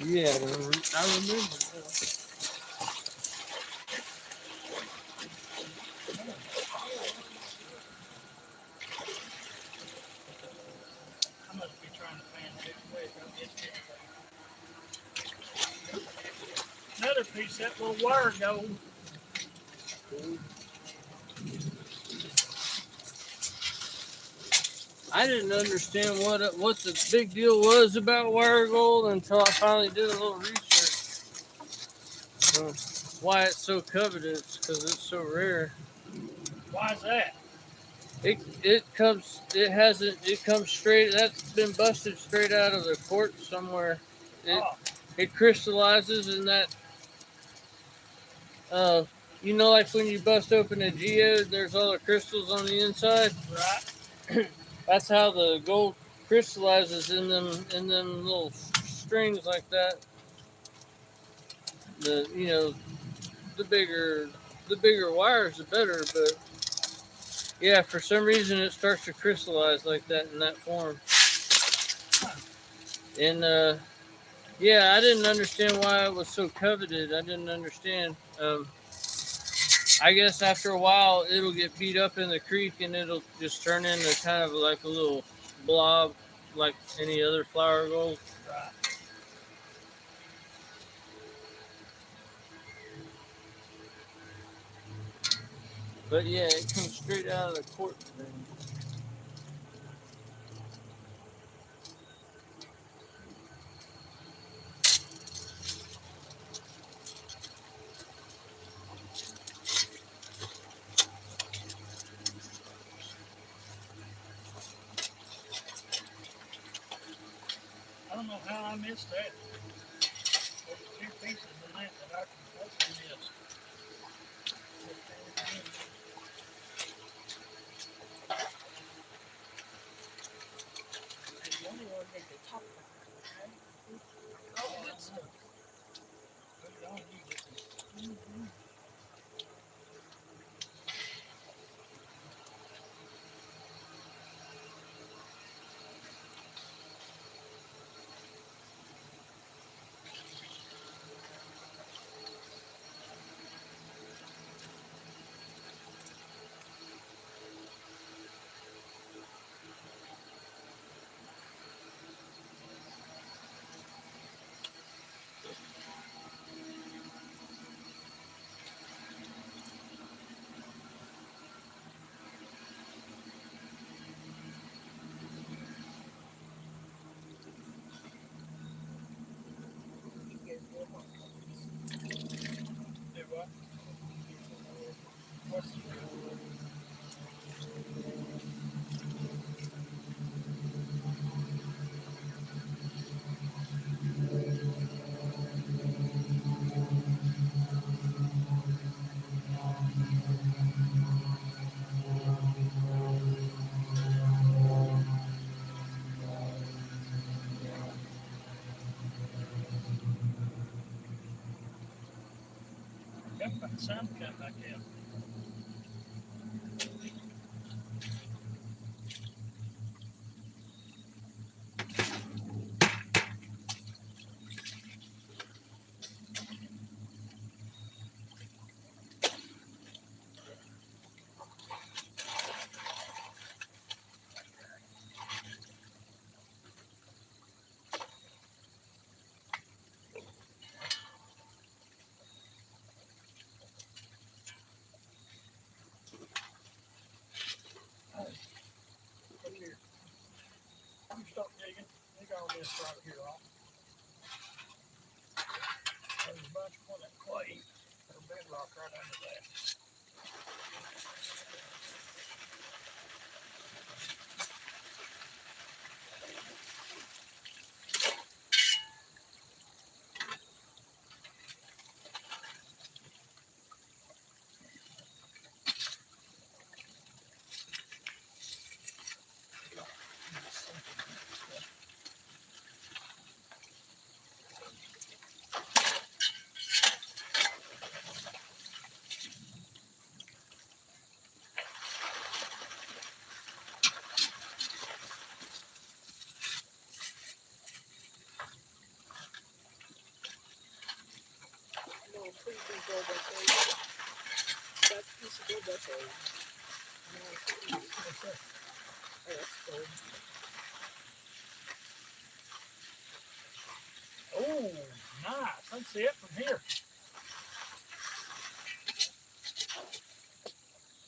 Yeah, I remember now. I must be trying to fan too quick. I missed it. Another piece, that little wire gold. I didn't understand what the big deal was about wire gold until I finally did a little research. Why it's so coveted? It's because it's so rare. Why is that? It comes straight. That's been busted straight out of the quartz somewhere. It crystallizes in that. You know, like when you bust open a geode, there's all the crystals on the inside. Right. That's how the gold crystallizes in them little strings like that. The bigger wires, the better. But yeah, for some reason it starts to crystallize like that in that form. And yeah, I didn't understand why it was so coveted. I didn't understand. I guess after a while it'll get beat up in the creek and it'll just turn into kind of like a little blob, like any other flour gold. Right. But yeah, it comes straight out of the quartz thing. I don't know how I missed that. There's two pieces in that I completely missed. The only one that they talk about. Okay? Oh, good stuff. Put it on you. Mm-hmm. Do what? What's the Yep, that sound cut back in. Look here. You stop digging. Dig all this right here off. There's a bunch of that clay or bedrock right under that. That's a piece of gold that's old. What's that? Oh, that's gold. Oh, nice. I can see it from here.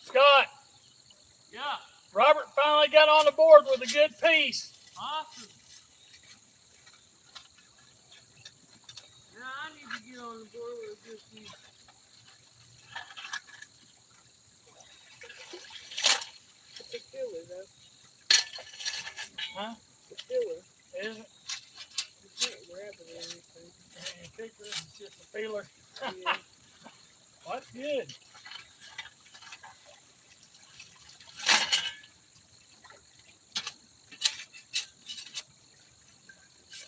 Scott, Yeah. Robert finally got on the board with a good piece. Awesome. Now I need to get on the board with a good piece. It's a filler, though. Huh? It's a filler. Is it? You can't grab it or anything. Any picture? It's just a feeler. Yeah. Well, that's good.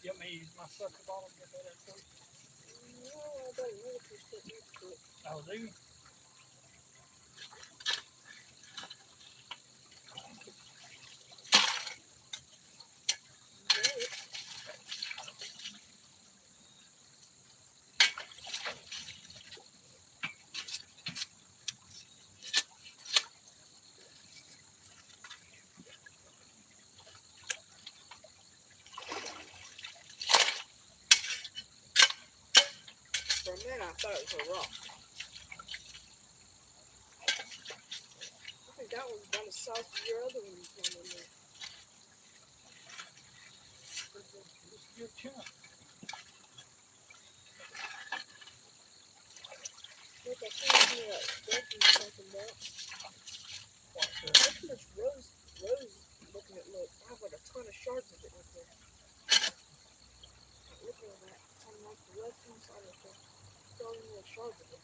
You want me to use my sucker bottle to get that up for you? No, I got another piece that needs to it. Oh, do you? For a minute, I thought it was a rock. I think that one's about as soft as your other one you found in there. It's a good chunk. Look, I see some of that stuff you're talking about. What's that? Look at this rose looking at look. I have like a ton of shards of it right there. Look at that. On like the left hand side of the starting little shards of it.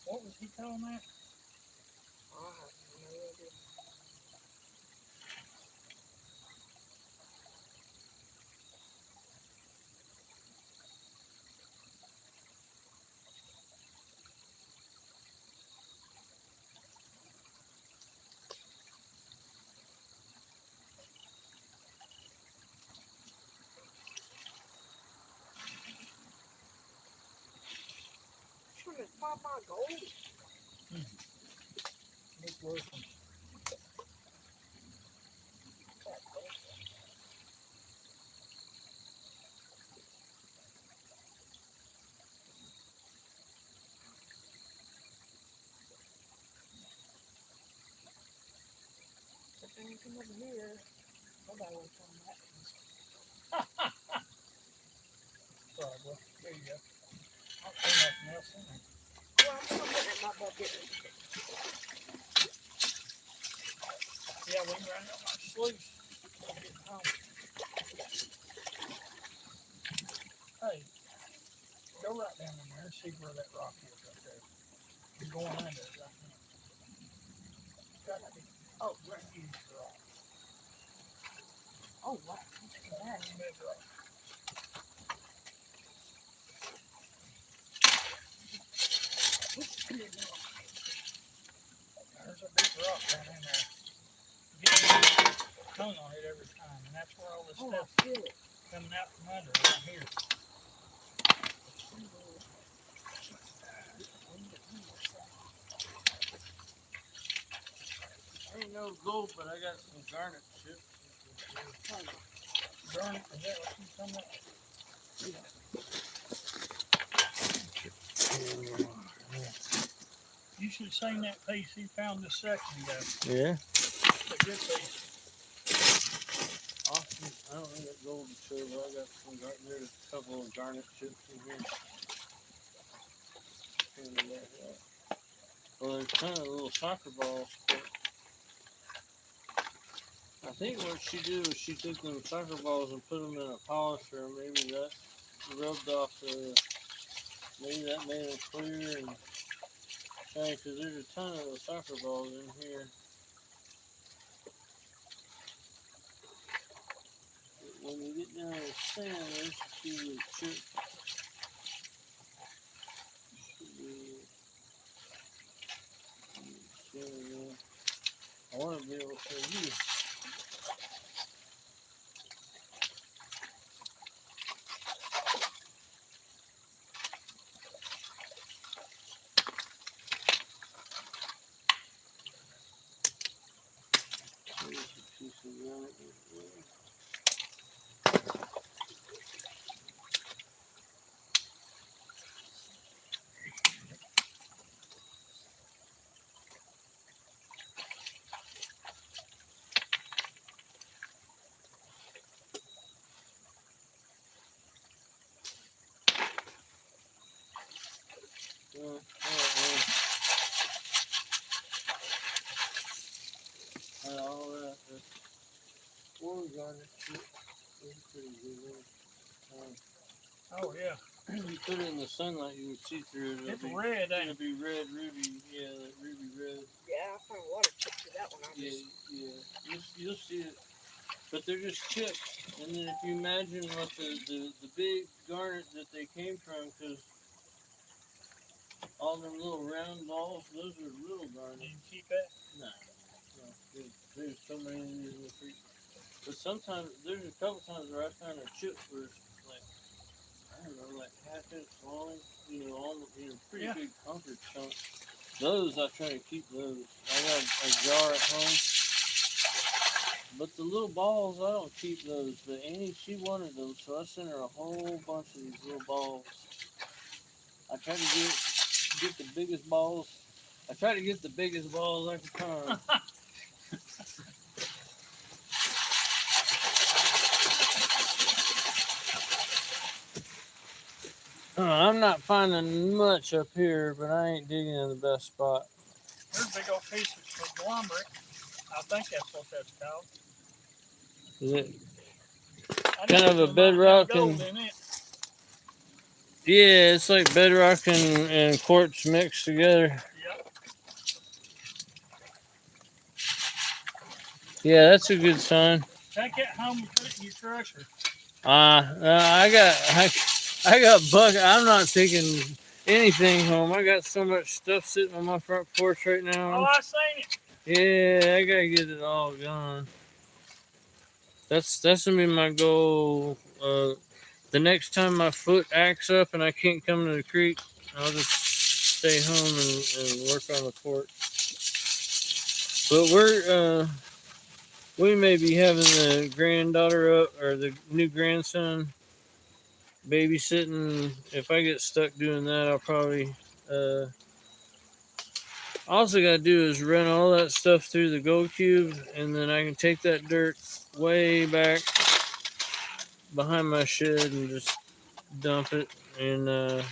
What was he calling that? I have no idea. Trying to find my gold. It's working. If they don't come over here, Nobody will find that. Probably. There you go. I don't see nothing else in there. well, I'm still getting at my bucket. Yeah, we can run up my sluice. I'll get home. Hey, go right down in there and see where that rock is right there. You're going under it right now. Got to be. Oh, right. Huge rock. Oh, wow. Look at that. Big rock. What's good now? There's a big rock down in there. Get your tongue on it every time, and that's where all this Oh, stuff I feel it. coming out from under right here. Ain't no gold, but I got some garnet chips. Garnet, is that what you talking about? You should have seen that piece he found this second ago. Yeah. It's a good piece. Awesome. I don't think that gold to show, but I got some garnet. There's a couple of garnet chips in here. Well, they're kind of little soccer balls, but I think what she did was she took them soccer balls and put them in a polisher, and maybe that rubbed off the, maybe that made them clear and shiny, because there's a ton of the soccer balls in here. When you get down to the sand, there's a few little chips. I want to be able to show you. piece of garnet. All that one garnet shit is pretty good. Oh yeah, You put it in the sunlight, you would see through it. it's red, ain't It'll it? be red, ruby, yeah, like ruby red. Yeah, I found water chips with that one. I Yeah, just yeah. You'll see it. But they're just chips. And then if you imagine what the big garnet that they came from, because all them little round balls, those are little You garnets. can keep that. No, no. There's so many of these in the creek. But sometimes, there's a couple times where I found a chip where it's like, I don't know, like half inch long, pretty Yeah. big conker chunk. Those, I try to keep those. I got a jar at home. But the little balls, I don't keep those. But Annie, she wanted those, so I sent her a whole bunch of these little balls. I tried to get the biggest balls. I tried to get the biggest balls I could find. I'm not finding much up here, but I ain't digging in the best spot. There's big old pieces of conglomerate. I think that's what that's called. Is it? I Kind of think a it might have bedrock gold and- in it. Yeah, it's like bedrock and quartz mixed together. Yep. Yeah, that's a good sign. Take it home and put it in your crusher. I got bucket. I'm not taking anything home. I got so much stuff sitting on my front porch right Oh, now. I seen it. Yeah, I gotta get it all gone. That's gonna be my goal. The next time my foot acts up and I can't come to the creek, I'll just stay home and work on the porch. But we may be having the granddaughter up or the new grandson babysitting. If I get stuck doing that, I'll probably. All I gotta do is run all that stuff through the Gold Cube, and then I can take that dirt way back behind my shed and just dump it and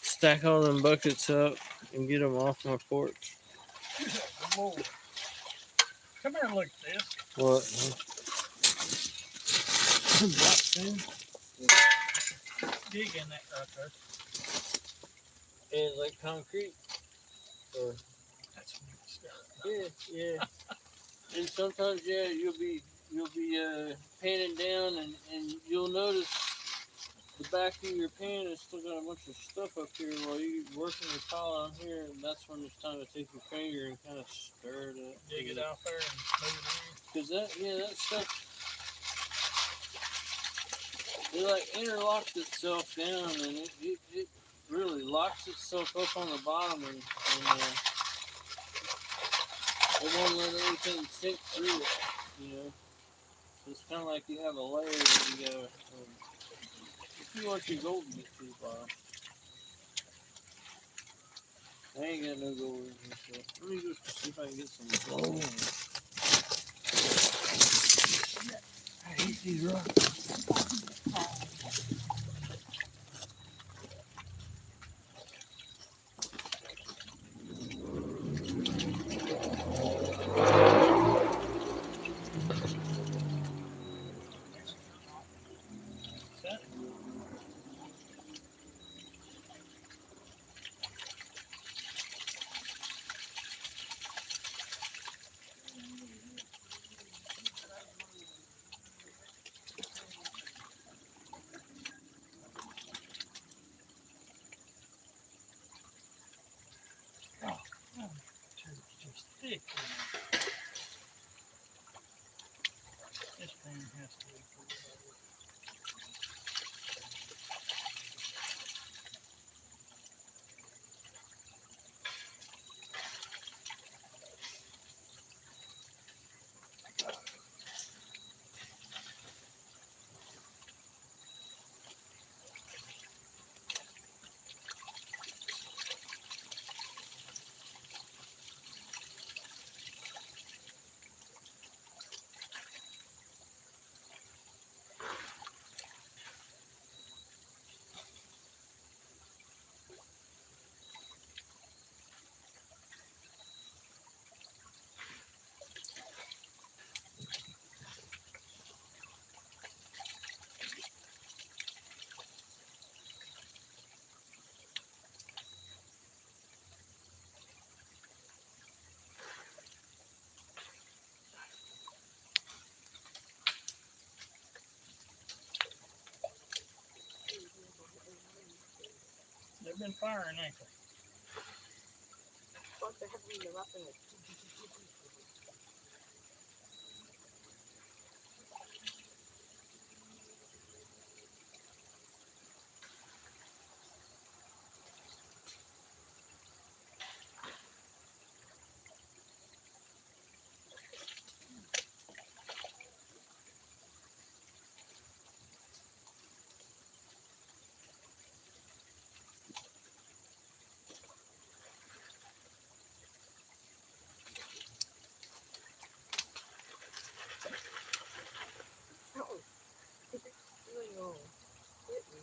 stack all them buckets up and get them off my porch. Lord. Come here and look at this. What? Dig in that right there. It's like concrete. Or That's neat stuff. yeah. And sometimes, yeah, you'll be panning down, and you'll notice the back of your pan has still got a bunch of stuff up here while you're working your pile on here, and that's when it's time to take your finger and kind of stir it up. Dig it out there and move it in. Cause that stuff, it like interlocks itself down, and it really locks itself up on the bottom, and it won't let anything sink through it, you know. So it's kind of like you have a layer that you gotta. If you want your gold to get to the bottom. I ain't got no gold in here, so let me just see if I can get some gold. I hate these rocks. Just thick. This pan has to be full of been firing, ain't they? But they haven't been up in it. Oh, really wrong. Hit me.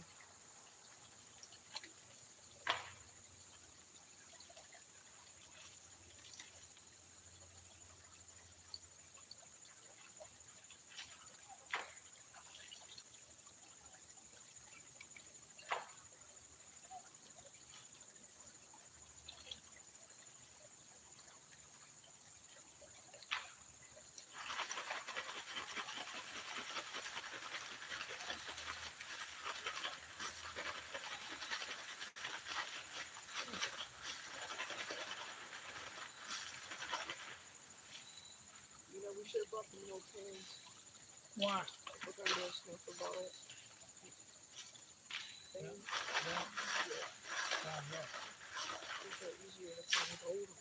You know, we should have bought them No-tellum. Why? We're going to do a sniffer bottle. Thing. These are easier to find gold.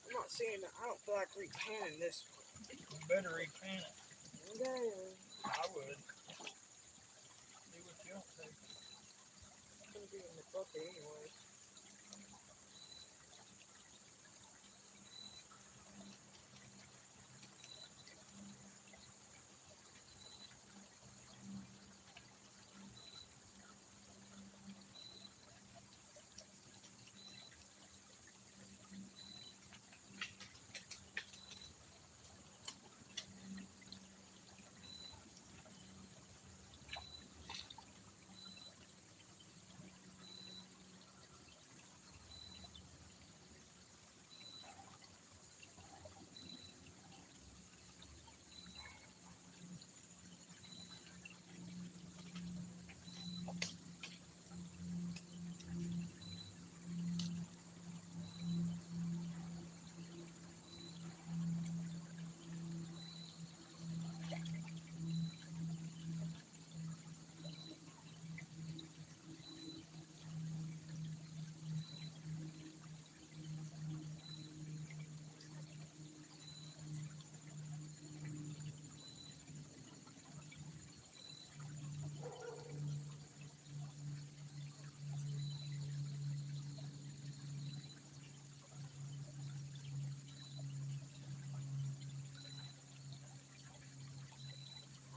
I'm not saying that I don't feel like repainting this one. You better repaint it. Okay. I would. Do what you don't think. It's going to be in the bucket anyway.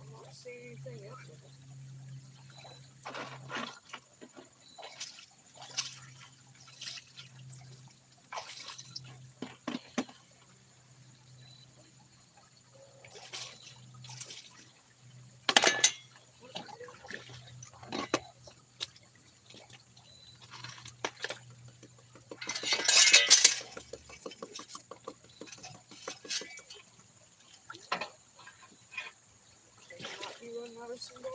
I'm not seeing anything else in it. They might be running out of some gold.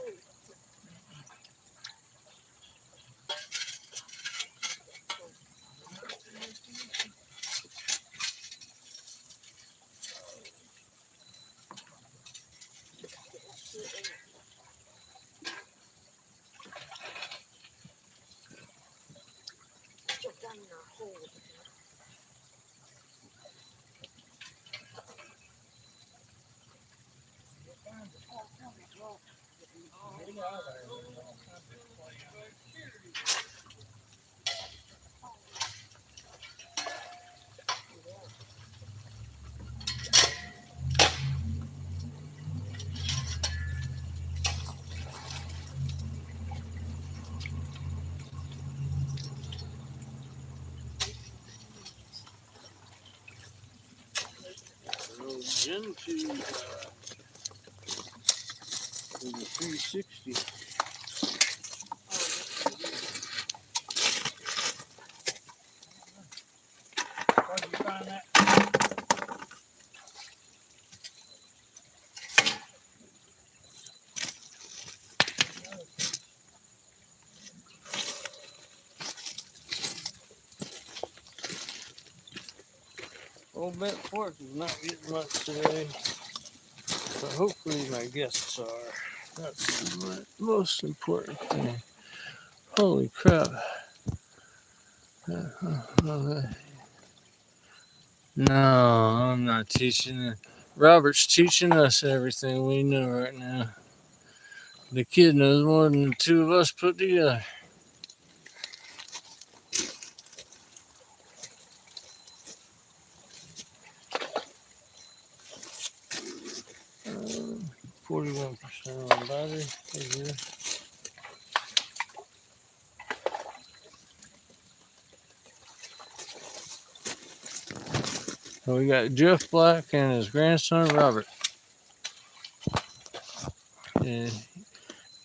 Jump down in our hole over here. Get out of there. There's all kinds of play out there. Little gym tube. The 360. Where did you find that? Old Bent Fork is not getting much today, but hopefully my guests are. That's the most important thing. Holy crap. No, I'm not teaching it. Robert's teaching us everything we know right now. The kid knows more than the two of us put together. Uh, 41% on battery. Pretty good. So we got Jeff Black and his grandson Robert. And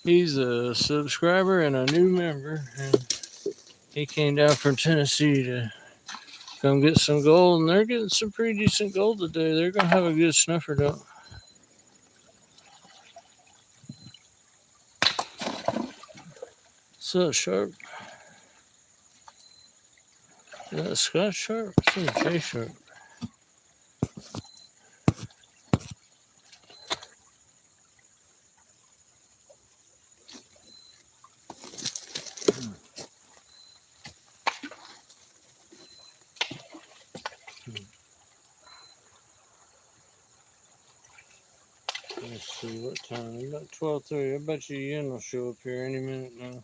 he's a subscriber and a new member. And he came down from Tennessee to come get some gold. And they're getting some pretty decent gold today. They're going to have a good snuffer dump. So Sharp. Is that Scott Sharp? It's J Sharp. Let's see what time. About 12:30. I bet you Yin will show up here any minute now.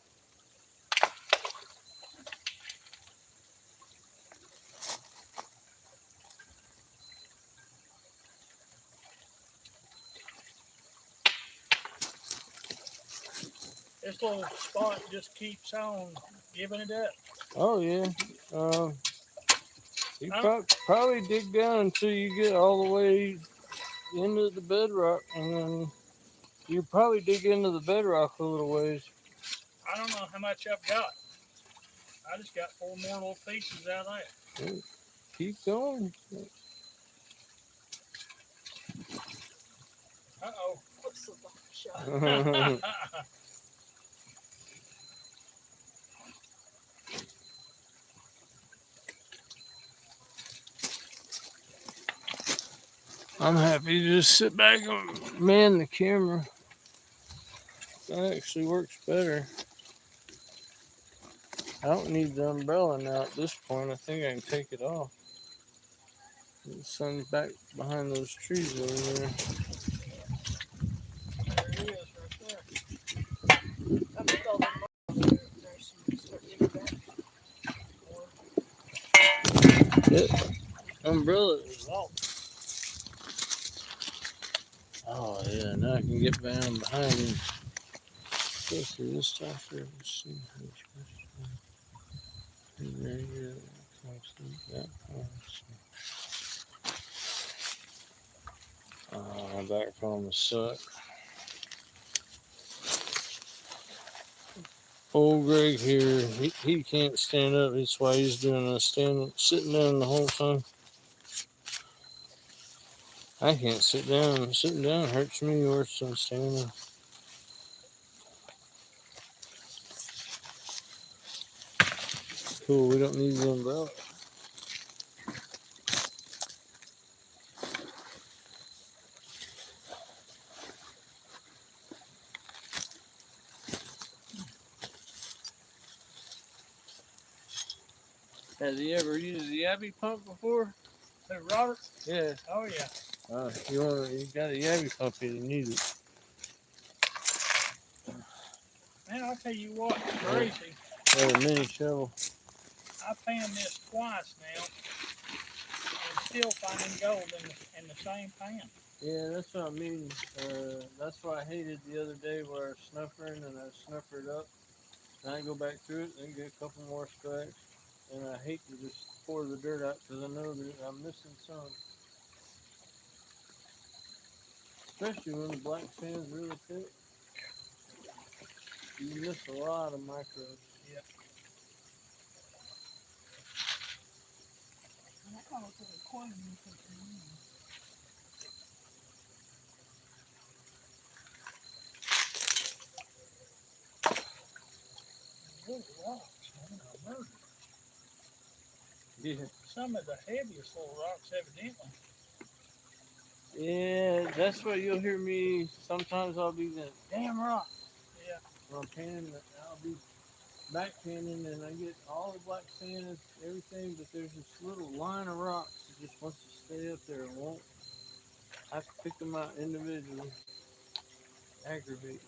This little spot just keeps on giving it up. Oh yeah. You probably dig down until you get all the way into the bedrock, and then you probably dig into the bedrock a little ways. I don't know how much I've got. I just got 4 more little pieces out there. Keep going. Uh-oh. What's the shot? I'm happy to just sit back and man the camera. That actually works better. I don't need the umbrella now at this point. I think I can take it off. The sun's back behind those trees over there. There it is right there. I think all the there's some start giving back. Yep. Umbrella is off. Oh yeah, now I can get down behind him. Go through this stuff here. Let's see how it's very good. My back phone was suck. Old Greg here, he can't stand up. That's why he's doing a sitting down the whole time. I can't sit down. Sitting down hurts me worse than standing. Cool, we don't need the umbrella. Has he ever used the Yabby pump before? Hey, Robert? Yeah. Oh, yeah. You got a Yabby pump if you need it. Man, I'll tell you what, it's crazy. Got a mini shovel. I found this twice now and still finding gold in the same pan. Yeah, that's what I mean. That's why I hated the other day where I was snuffering and I snuffered up. And I go back through it and get a couple more scratches. And I hate to just pour the dirt out because I know that I'm missing some. Especially when the black sand's really thick. You miss a lot of micros. Yeah. I call it the recording. Little rocks, man. I murdered. Yeah. some of the heaviest little rocks, evidently. Yeah, that's what you'll hear me. Sometimes I'll be the damn rock. Yeah. When I'm panning, I'll be back panning, and I get all the black sand and everything, but there's this little line of rocks that just wants to stay up there and won't. I have to pick them out individually. Aggravating.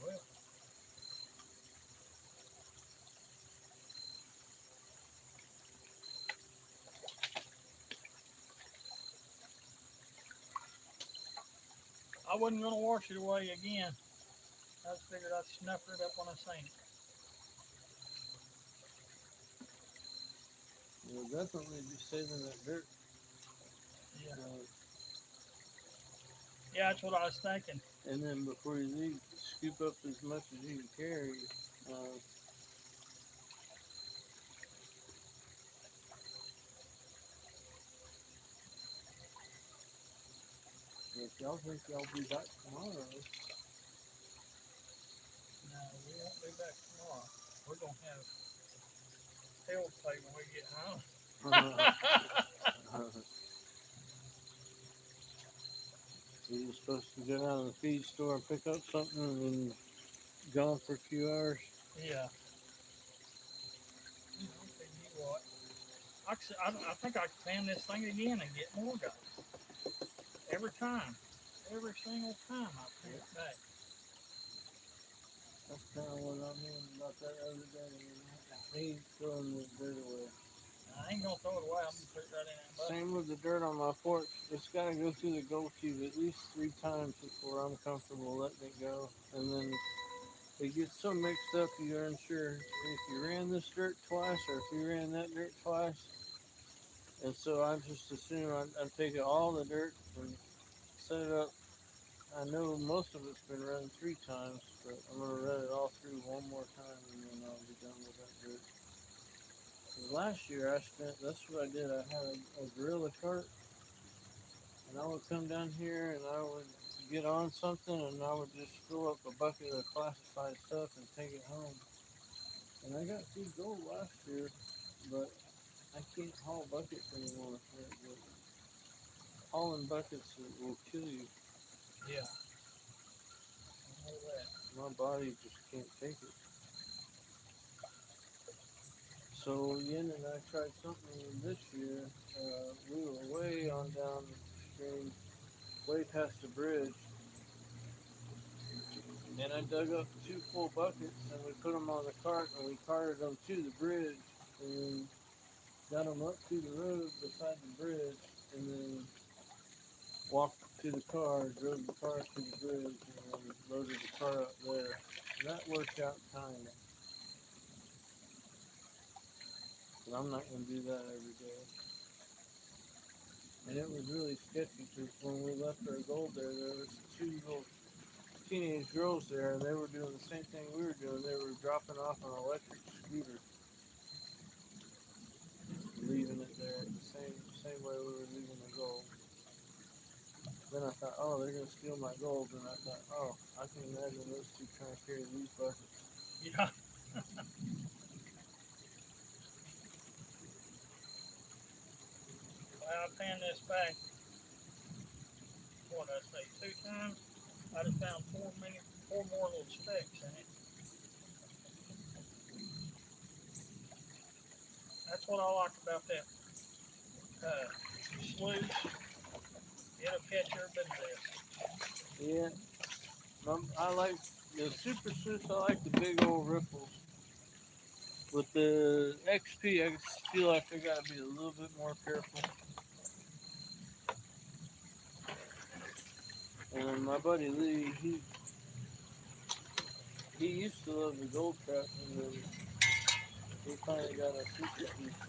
Well, I wasn't gonna wash it away again. I just figured I'd snuff it up when I seen it. We'll definitely be saving that dirt. Yeah. Uh, Yeah, that's what I was thinking. and then before you leave, scoop up as much as you can carry. Uh, if y'all think y'all be back tomorrow, No, we won't be back tomorrow. We're gonna have hell pay when we get home. you're supposed to go down to the feed store and pick up something and then gone for a few hours. Yeah. I'll tell you what. I think I can pan this thing again and get more guys. Every time. Every single time I pan it back. That's kind of what I mean about that other day. I hate throwing the dirt away. I ain't gonna throw it away. I'm gonna put it right in that bucket. Same with the dirt on my porch. It's got to go through the gold tube at least 3 times before I'm comfortable letting it go. And then it gets so mixed up you're unsure if you ran this dirt twice or if you ran that dirt twice. And so I just assume I'm taking all the dirt and set it up. I know most of it's been run 3 times, but I'm going to run it all through one more time and then I'll be done with that dirt. Last year that's what I did. I had a gorilla cart and I would come down here and I would get on something and I would just fill up a bucket of classified stuff and take it home. And I got good gold last year, but I can't haul buckets anymore. Hauling buckets will kill you. Yeah. I know that. My body just can't take it. So Yin and I tried something this year. We were way on down the stream, way past the bridge, and I dug up 2 full buckets and we put them on the cart and we carted them to the bridge and then got them up to the road beside the bridge and then walked to the car, drove the car to the bridge and then loaded the car up there. And that worked out kind of. But I'm not going to do that every day. And it was really sketchy because when we left our gold there was 2 little teenage girls there, and they were doing the same thing we were doing. They were dropping off an electric scooter, leaving it there the same way we were leaving the gold. Then I thought, oh, they're gonna steal my gold, and I thought, oh, I can imagine those 2 trying to carry these buckets. Yeah. Well, I pan this back. What did I say? 2 times. I just found 4 more little specks in it. That's what I like about that sluice. It'll catch everybody best. Yeah, I like the super sluice. I like the big old ripples. With the XP, I feel like I gotta be a little bit more careful. And my buddy Lee, he used to love the gold trap, and then he finally got a super piece,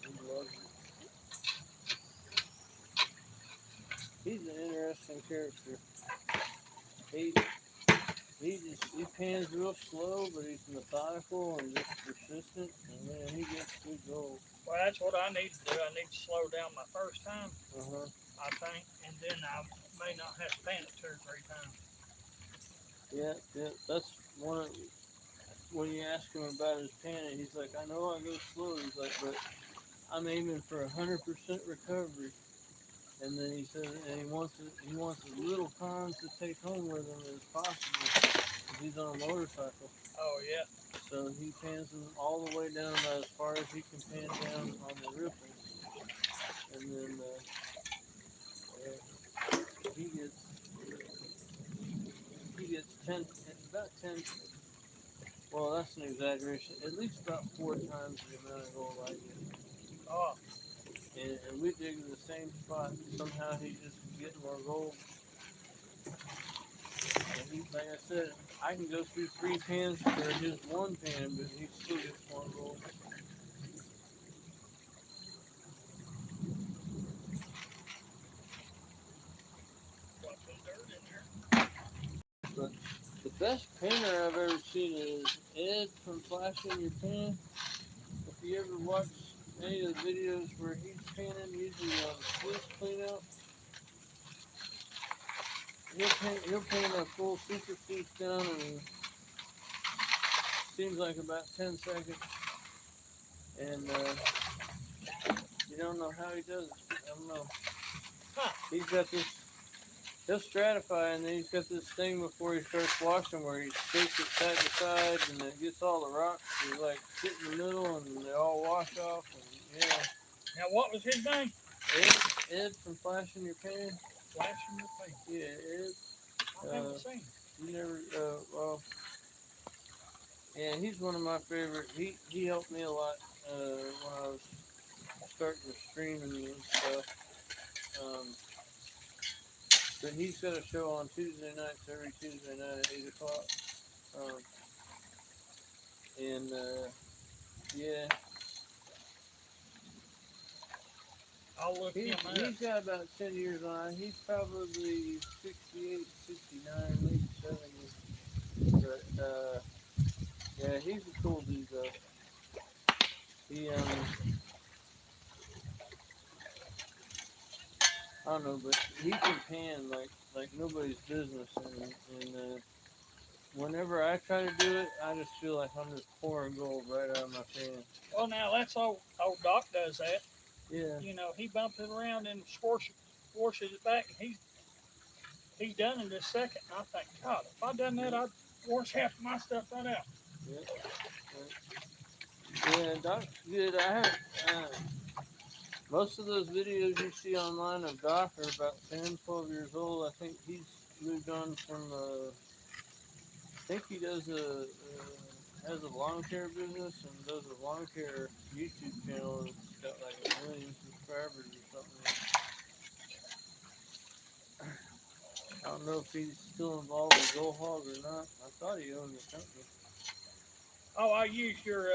and he loves it. He's an interesting character. He he pans real slow, but he's methodical and just persistent, and man, he gets good gold. Well, that's what I need to do. I need to slow down my first time, Uh huh. I think, and then I may not have to pan it 2 or 3 times. Yeah, yeah. That's one of when you ask him about his panning, he's like, I know I go slow. He's like, but I'm aiming for 100% recovery. And then he says, and he wants as little cons to take home with him as possible. 'Cause he's on a motorcycle. Oh yeah. So he pans them all the way down about as far as he can pan down on the ripples. And then he gets 10, about 10. Well, that's an exaggeration. At least about 4 times the amount of gold I get. Oh, And we dig in the same spot. Somehow he's just getting more gold. And he, like I said, I can go through 3 pans for his 1 pan, but he still gets more gold. got some dirt in there. But the best panner I've ever seen is Ed from Flashing Your Pan. If you ever watch any of the videos where he's panning using Swiss cleanout, he'll pan a full super piece down in seems like about 10 seconds. And you don't know how he does it. I don't know. He's got this, he'll stratify, and then he's got this thing before he starts washing where he shakes it side to side and it gets all the rocks. He's like sit in the middle and they all wash off. And yeah. Now what was his name? Ed from Flashing Your Pan. Flashing Your Pan. Yeah, Ed. I haven't seen him. You never, well, yeah, he's one of my favorite. He helped me a lot when I was starting to stream and stuff. But he's got a show on Tuesday nights, every Tuesday night at 8 o'clock. And yeah, I'll look him up. he's got about 10 years on. He's probably 68, 69, maybe 70. But yeah, he's a cool dude though. He I don't know, but he can pan like nobody's business, and whenever I try to do it, I just feel like I'm just pouring gold right out of my pan. Well, now that's old Doc does that. Yeah. You know, he bumps it around and washes it back, and he's done in this second. And I think, God, if I done that, I'd wash half of my stuff right out. Yeah, Doc's good. I have most of those videos you see online of Doc are about 10, 12 years old. I think he's moved on from. I think he does has a lawn care business and does a lawn care YouTube channel that's got like 1 million subscribers or something. I don't know if he's still involved with Go Hog or not. I thought he owned the company. Oh, I used your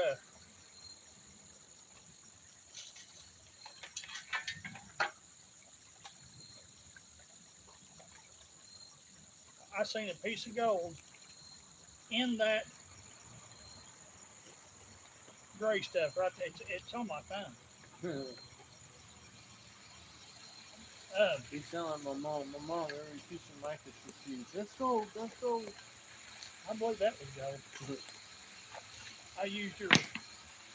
I seen a piece of gold in that gray stuff right there. It's on my phone. He sound like my mom. My mom every piece of Micah she sees. Let's go. I believe that was gold. I used your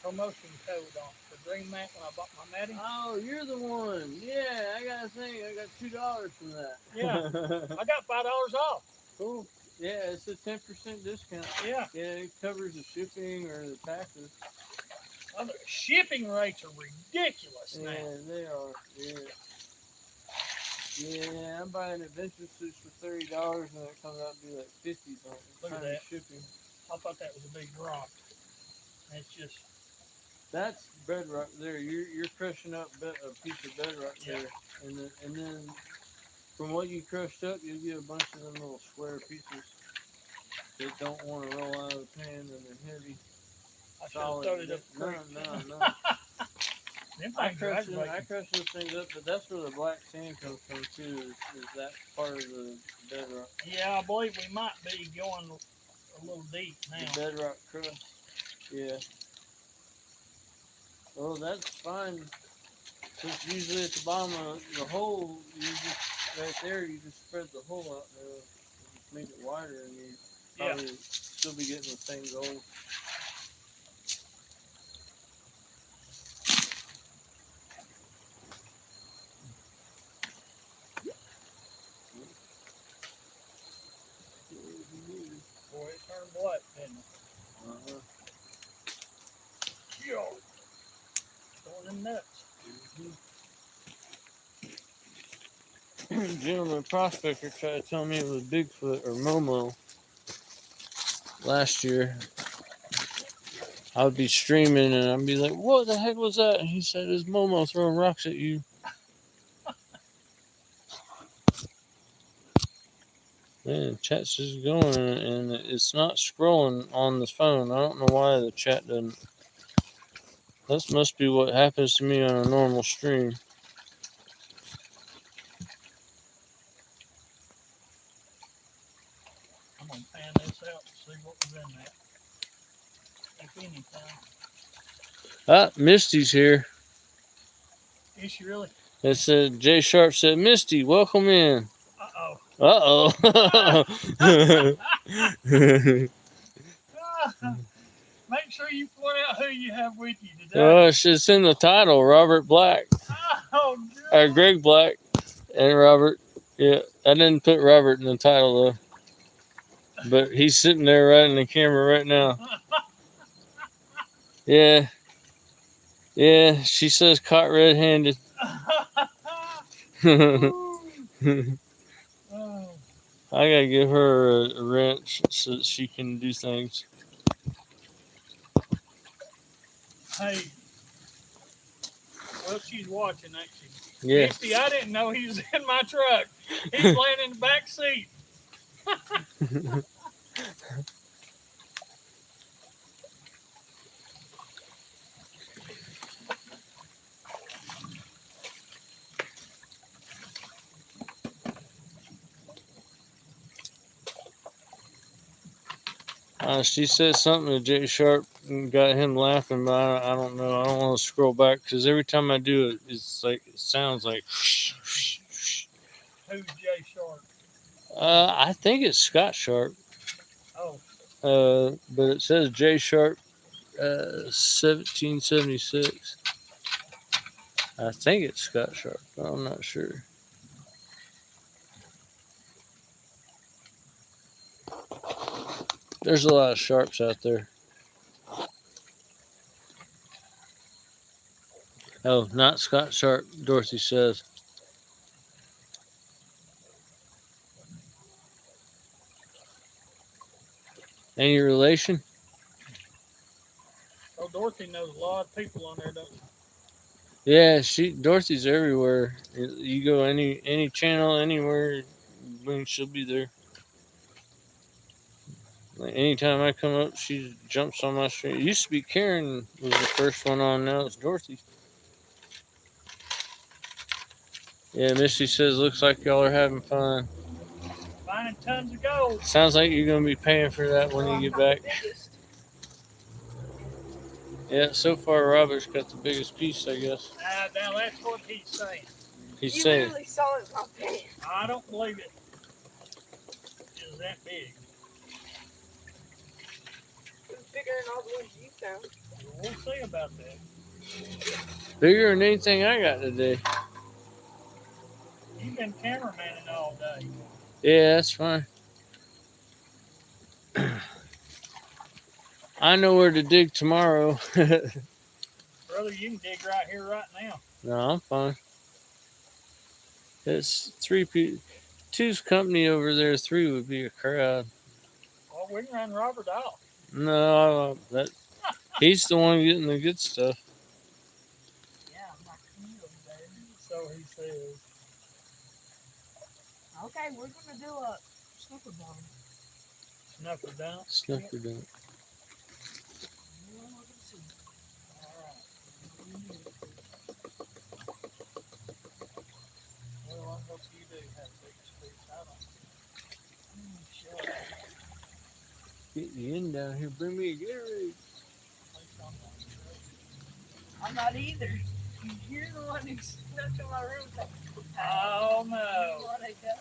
promotion code on for green mat when I bought my matting. Oh, you're the one. Yeah, I got a thing. I got $2 from that. Yeah, I got $5 off. Cool. Yeah, it's a 10% discount. Yeah. Yeah, it covers the shipping or the taxes. Well, the shipping rates are ridiculous now. Yeah, they are. Yeah. Yeah, I'm buying adventure suits for $30 and it comes out to be like 50 something. Look at that. Shipping. I thought that was a big rock. And it's just. That's bedrock there. You're crushing up a piece of bedrock there, and then from what you crushed up, you'll get a bunch of them little square pieces that don't want to roll out of the pan and they're heavy. I should have thrown it up. No. I crush those things up, but that's where the black sand comes from too. Is that part of the bedrock? Yeah, I believe we might be going a little deep now. The bedrock crust. Yeah. Well, that's fine. Because usually at the bottom of the hole, you just right there, you just spread the hole out there, just make it wider, and Yeah. Probably still be getting the same gold. Boy, it turned black, didn't it? Uh-huh. Yo. Going them nuts. Gentleman prospector tried to tell me it was Bigfoot or Momo last year. I would be streaming and I'd be like, "What the heck was that?" And he said, "It's Momo throwing rocks at you." Man, chat's just going and it's not scrolling on the phone. I don't know why the chat doesn't. That must be what happens to me on a normal stream. I'm gonna pan this out and see what was in that. If anything. Ah, Misty's here. Is she really? It said Jay Sharp said, "Misty, welcome in." Uh-oh. Make sure you point out who you have with you today. Oh, it's in the title, Robert Black. Oh, Or Greg Black and Robert. Yeah, I didn't put Robert in the title though. But he's sitting there right in the camera right now. Yeah. Yeah, she says caught red-handed. I gotta give her a wrench so that she can do things. Hey. Well, she's watching, ain't she? Yeah. Misty, I didn't know he was in my truck. He's laying in the back seat. She said something to Jay Sharp and got him laughing, but I don't know. I don't want to scroll back because every time I do it, it's like it sounds like. Who's Jay Sharp? I think it's Scott Sharp. Oh. But it says Jay Sharp, 1776. I think it's Scott Sharp, but I'm not sure. There's a lot of Sharps out there. Oh, not Scott Sharp, Dorothy says. Any relation? Oh, Dorothy knows a lot of people on there, don't she? Yeah, Dorothy's everywhere. You go any channel anywhere, she'll be there. Like anytime I come up, she jumps on my stream. It used to be Karen was the first one on. Now it's Dorothy. Yeah, Misty says looks like y'all are having fun. Finding tons of gold. Sounds like you're gonna be paying for that when you get back. Yeah, so far Robert's got the biggest piece, I guess. Now that's what he's saying. He's You saying. literally saw it in my pan. I don't believe it. Is that big? It was bigger than all the ones you found. We'll see about that. Bigger than anything I got today. You've been cameramaning all day. Yeah, that's fine. I know where to dig tomorrow. Brother, you can dig right here, right now. No, I'm fine. It's two's company over there. Three would be a crowd. Well, we can run Robert off. No, he's the one getting the good stuff. Yeah, my so he says. Okay, we're gonna do a snuffer bomb. Snuffer down. Snuffer down. Well, I hope you do have a big space. I don't. Get you in down here. Bring me a Gatorade. I'm not either. You're the one who snuck in my room. Oh no. You want to go?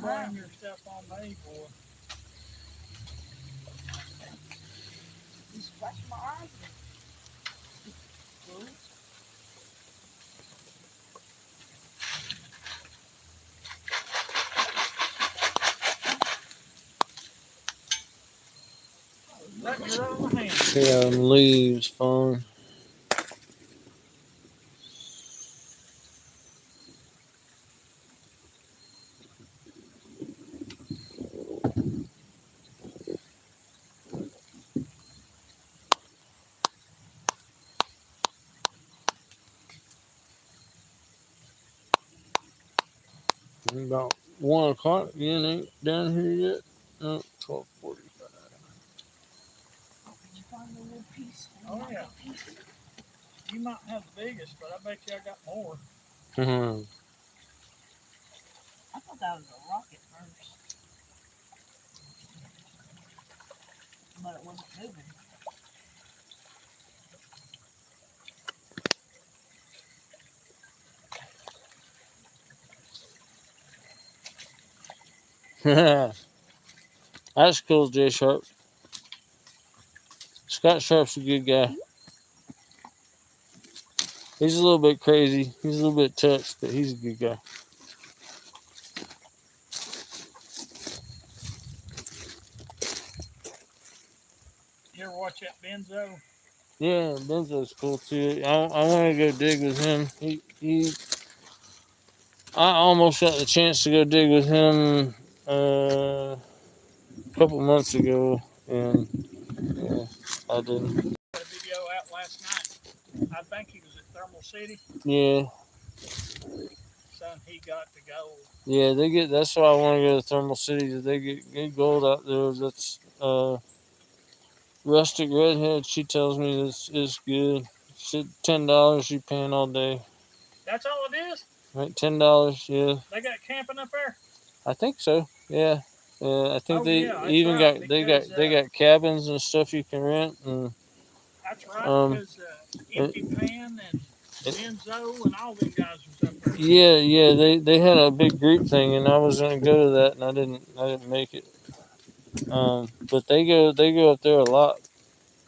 Blame your stuff on me, boy. Watch my eyes. Let me run my hand. See how them leaves falling. About 1 o'clock. You ain't down here yet? No, 12:45. Did you find a little piece? Oh, yeah. You might have the biggest, but I bet you I got more. I thought that was a rock at first. But it wasn't moving. That's cool, Jay Sharp. Scott Sharp's a good guy. He's a little bit crazy. He's a little bit touched, but he's a good guy. You ever watch that Benzo? Yeah, Benzo's cool too. I want to go dig with him. I almost got the chance to go dig with him a couple months ago, and yeah, I didn't. Got a video out last night. I think he was at Thermal City. Yeah, Son, he got the gold. yeah, they get. That's why I want to go to Thermal City. They get good gold out there. That's Rustic Redhead. She tells me this is good. She $10. She paying all day. That's all it is? Right, $10. Yeah, They got camping up there? I think so. Yeah. I think Oh, they yeah, that's even right, got because, they got cabins and stuff you can rent, and That's right, Um, because Empty Pan and Benzo and all them guys was up there. yeah, they had a big group thing, and I was gonna go to that, and I didn't make it. But they go up there a lot.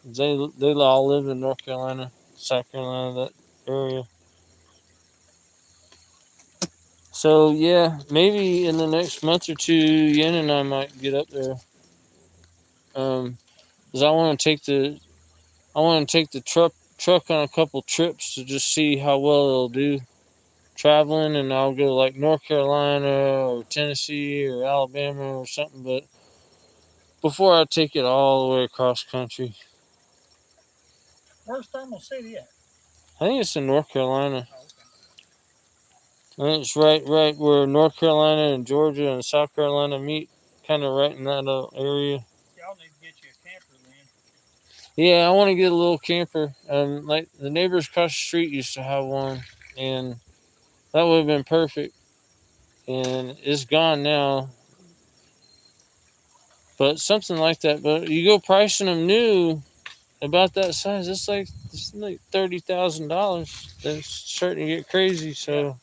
They all live in North Carolina, South Carolina, that area. So yeah, maybe in the next month or two, Yen and I might get up there. 'Cause I want to take the truck on a couple trips to just see how well it'll do traveling, and I'll go like North Carolina or Tennessee or Alabama or something. But before I take it all the way across country, Where's Thermal City at? I think it's in North Carolina. Oh, okay. And it's right where North Carolina and Georgia and South Carolina meet, kind of right in that area. Y'all need to get you a camper then. Yeah, I want to get a little camper. Like the neighbors across the street used to have one, and that would have been perfect. And it's gone now. But something like that. But you go pricing them new about that size, it's like $30,000. That's starting to get crazy. So,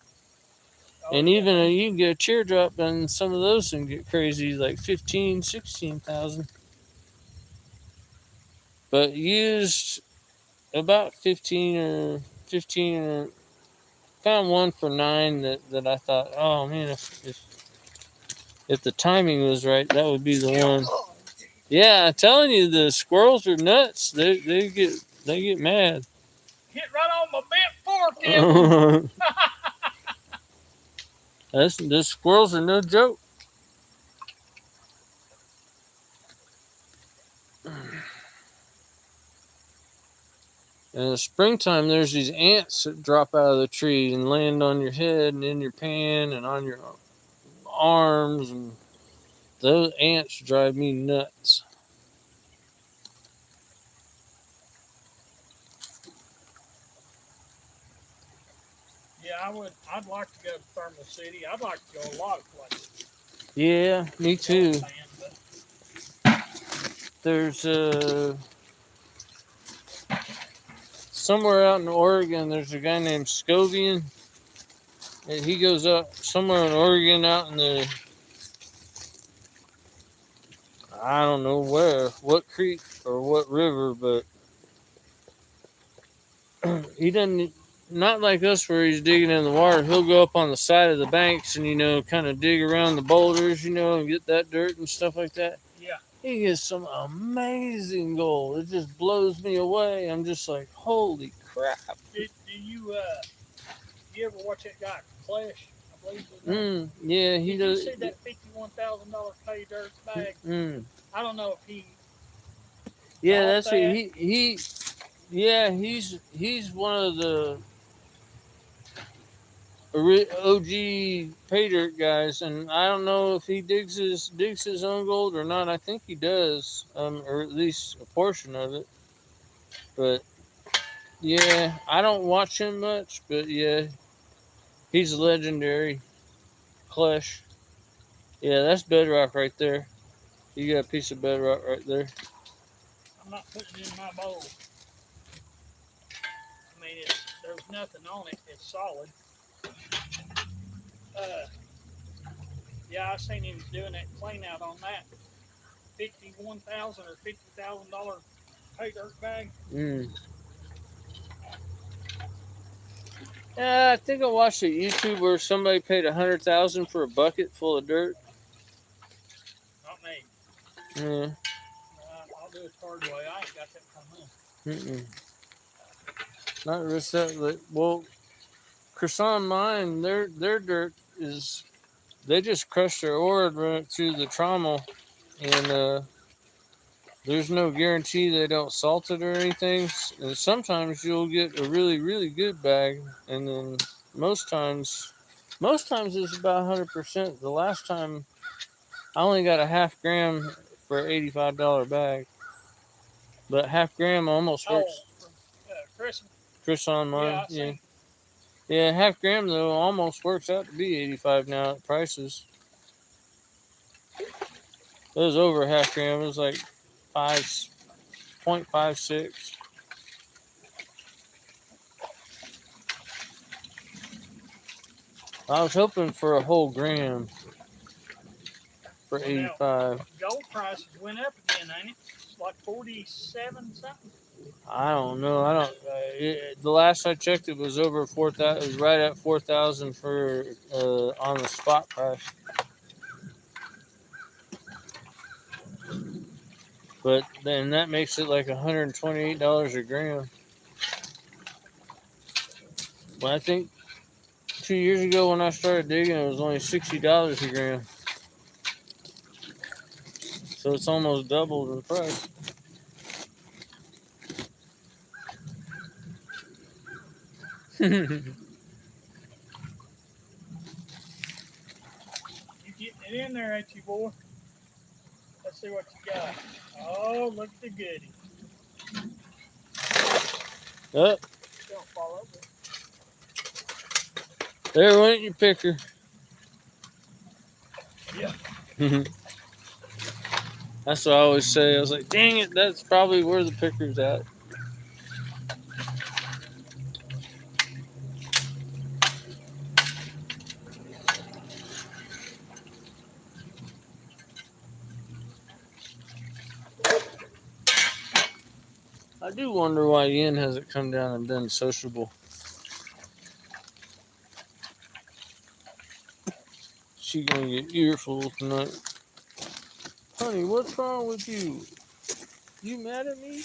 Oh, and yeah, even man. you can get a teardrop, and some of those can get crazy, like 15, 16,000. But used about 15 or found one for 9 that I thought, oh man, if the timing was right, that would be the one. Yeah, I'm telling you, the squirrels are nuts. They get mad. Hit right on my bent fork, Evan. The squirrels are no joke. In the springtime, there's these ants that drop out of the tree and land on your head and in your pan and on your arms, and those ants drive me nuts. Yeah, I'd like to go to Thermal City. I'd like to go a lot of places. Yeah, me too. There's somewhere out in Oregon. There's a guy named Scovian. And he goes up somewhere in Oregon, out in the I don't know what creek or what river, but he doesn't. Not like us where he's digging in the water. He'll go up on the side of the banks and kind of dig around the boulders, and get that dirt and stuff like that. Yeah. He gets some amazing gold. It just blows me away. I'm just like, holy crap. Do you ever watch that guy Clash? I believe his name. Yeah, he Did does. you see that $51,000 pay dirt bag? I don't know if he. Yeah, bought that's that. it. Yeah, he's one of the OG pay dirt guys, and I don't know if he digs his own gold or not. I think he does, or at least a portion of it. But yeah, I don't watch him much, but yeah, he's legendary. Clutch. Yeah, that's bedrock right there. You got a piece of bedrock right there. I'm not putting it in my bowl. I mean, there's nothing on it. It's solid. Yeah, I seen him doing that clean out on that $51,000 or $50,000 pay dirt bag. Yeah, I think I watched a YouTube where somebody paid $100,000 for a bucket full of dirt. Not me. Yeah. I'll do it hard way. I ain't got that from him. Not risk that. Well, Croissant Mine, their dirt is, they just crush their ore and run it through the trommel, and there's no guarantee they don't salt it or anything. And sometimes you'll get a really, really good bag, and then most times it's about 100%. The last time I only got a half gram for an $85 bag, but half gram almost works. From Chris. Croissant Mine, yeah. Yeah, half gram though almost works out to be 85 now at prices. It was over half gram. It was like 5.56. I was hoping for a whole gram for 85. Gold prices went up again, ain't it? It's like 47 something. I don't know. I don't. The last I checked, it was over 4,000. It was right at 4,000 for on the spot price. But then that makes it like $128 a gram. Well, I think 2 years ago when I started digging, it was only $60 a gram. So it's almost doubled in price. You getting it in there, ain't you, boy? Let's see what you got. Oh, look at the goodie. Up. Don't fall over. There went your picker. Yeah. That's what I always say. I was like, dang it, that's probably where the picker's at. I do wonder why Yen hasn't come down and been sociable. She gonna get earful tonight. Honey, what's wrong with you? You mad at me?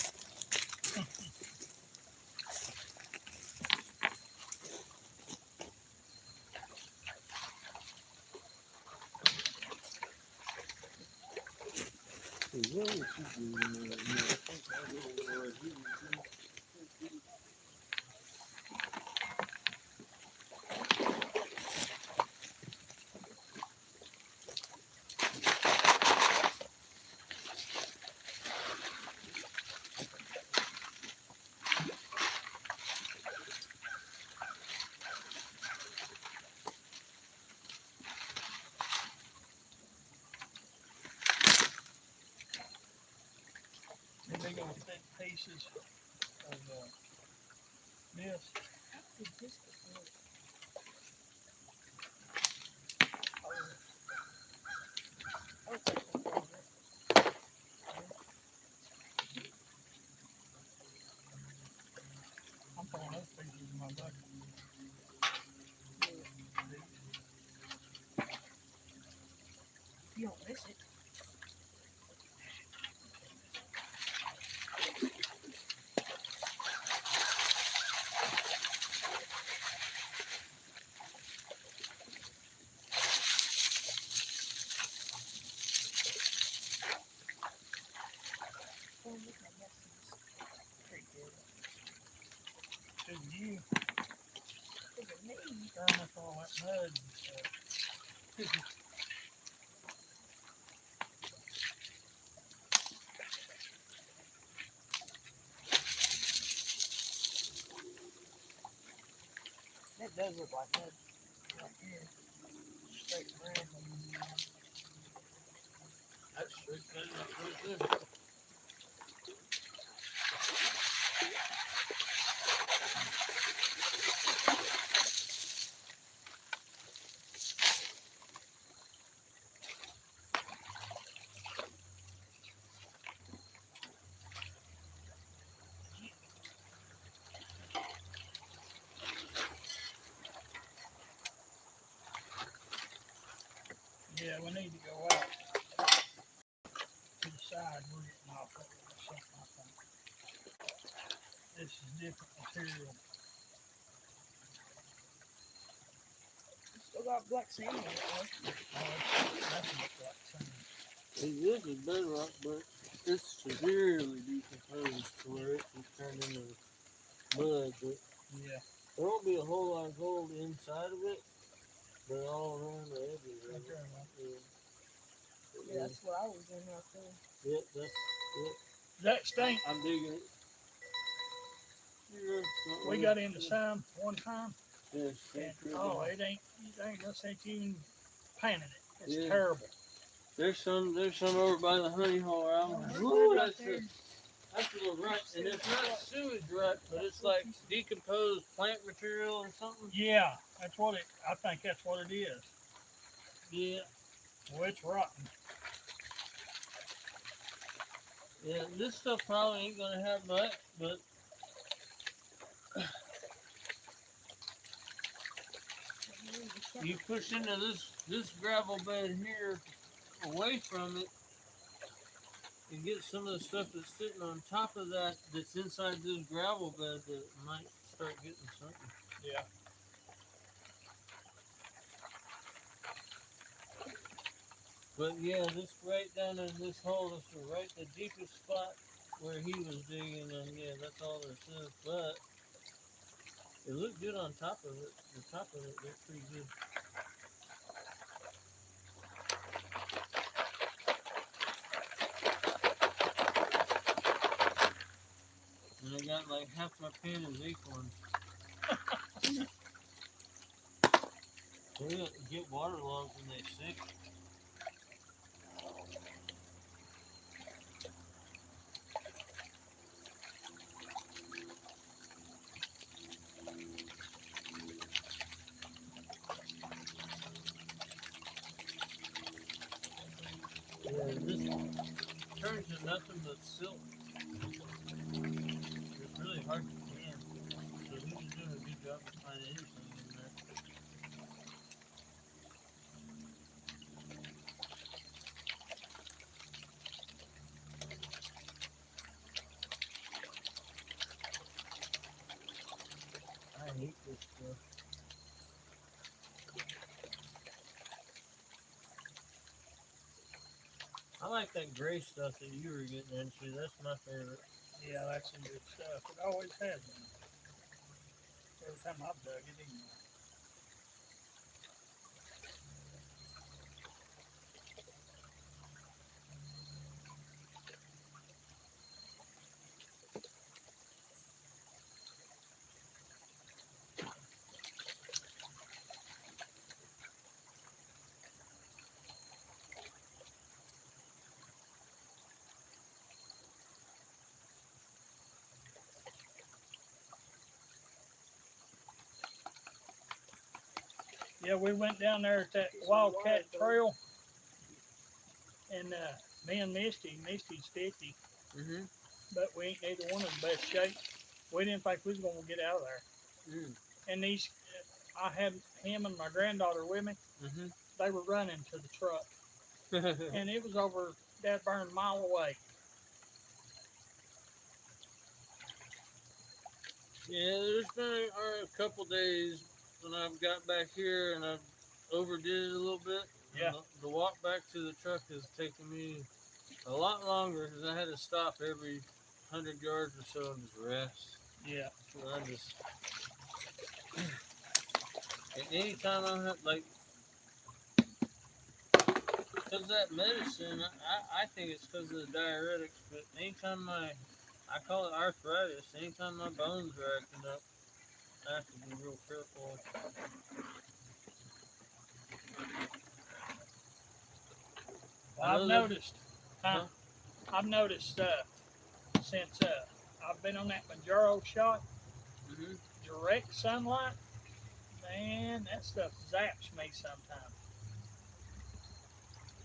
The big old thick pieces of this. I'm throwing those pieces You don't miss it. Oh, look at that. Pretty good. To you, Look at me. stirring up all that mud and stuff. That does look like mud right here. Straight gravel. That's straight cut right there. Yeah, we need to go out to the side. We're getting off of it or something, I think. This is different material. Still got black sand on it, though. That's what like saying. This is bedrock, but it's severely decomposed to where it can turn into mud. But Yeah. there won't be a whole lot of gold inside of it, but all around the edges of Okay, it. well, Yeah, that's what I was doing right there. Yep, that's that stink. I'm digging it. We got into some one time, Yes, and it ain't no sense even panning it. It's Yeah. terrible. there's some over by the honey hole. That's a little rut, and it's not sewage rut, but it's like decomposed plant material or something. Yeah, that's what it. I think that's what it is. Yeah, Well, it's rotten. yeah. This stuff probably ain't gonna have much, but you push into this gravel bed here, away from it, and get some of the stuff that's sitting on top of that that's inside this gravel bed that might start getting something. Yeah. But yeah, this right down in this hole, this is right the deepest spot where he was digging, and yeah, that's all there is. But it looked good on top of it. The top of it looked pretty good. And I got like half my pen is acorns. They get waterlogged when they sink. Yeah, this turns to nothing but silk. It's really hard to can. So he was doing a good job of finding anything in there. I hate this stuff. I like that gray stuff that you were getting into. That's my favorite. Yeah, that's some good stuff. It always has been. Every time I've dug it, anyway. Yeah, we went down there at that Wildcat Trail, and me and Misty's 50, but we ain't neither one in the best shape. We didn't think we was gonna get out of there. And I had him and my granddaughter with me. They were running to the truck. and it was over that burned a mile away. Yeah, there's been a couple days when I've got back here and I've overdid it a little bit. Yeah. The walk back to the truck has taken me a lot longer because I had to stop every 100 yards or so and just rest. Yeah. So I just, and anytime I have, like, because that medicine, I think it's because of the diuretics, but anytime I call it arthritis, anytime my bones are acting up, I have to be real careful. Well, I've noticed. I've noticed since I've been on that Majuro shot, direct sunlight, man, that stuff zaps me sometimes.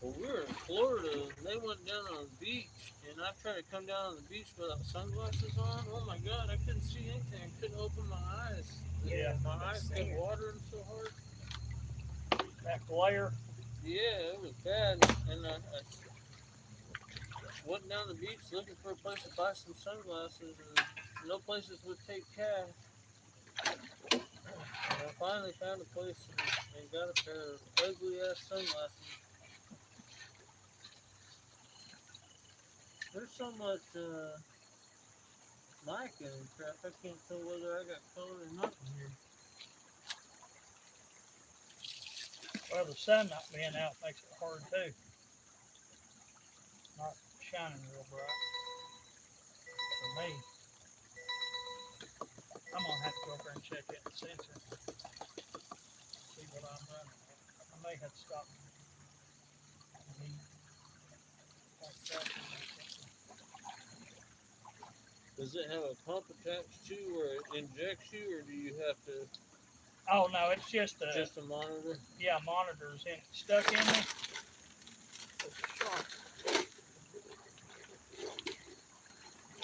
Well, we were in Florida, and they went down on the beach, and I tried to come down on the beach without sunglasses on. Oh my God, I couldn't see anything. I couldn't open my eyes. Yeah, my eyes kept watering so hard. That glare. Yeah, it was bad. And I went down the beach looking for a place to buy some sunglasses, and no places would take cash. And I finally found a place and got a pair of ugly ass sunglasses. There's so much mica and crap, I can't tell whether I got color or not in here. Well, the sun not being out makes it hard too. Not shining real bright for me. I'm gonna have to go over and check that sensor. See what I'm running at. I may have to stop. Does it have a pump attached to where it injects you, or do you have to? Oh no, it's just a monitor. Yeah, monitors in stuck in me.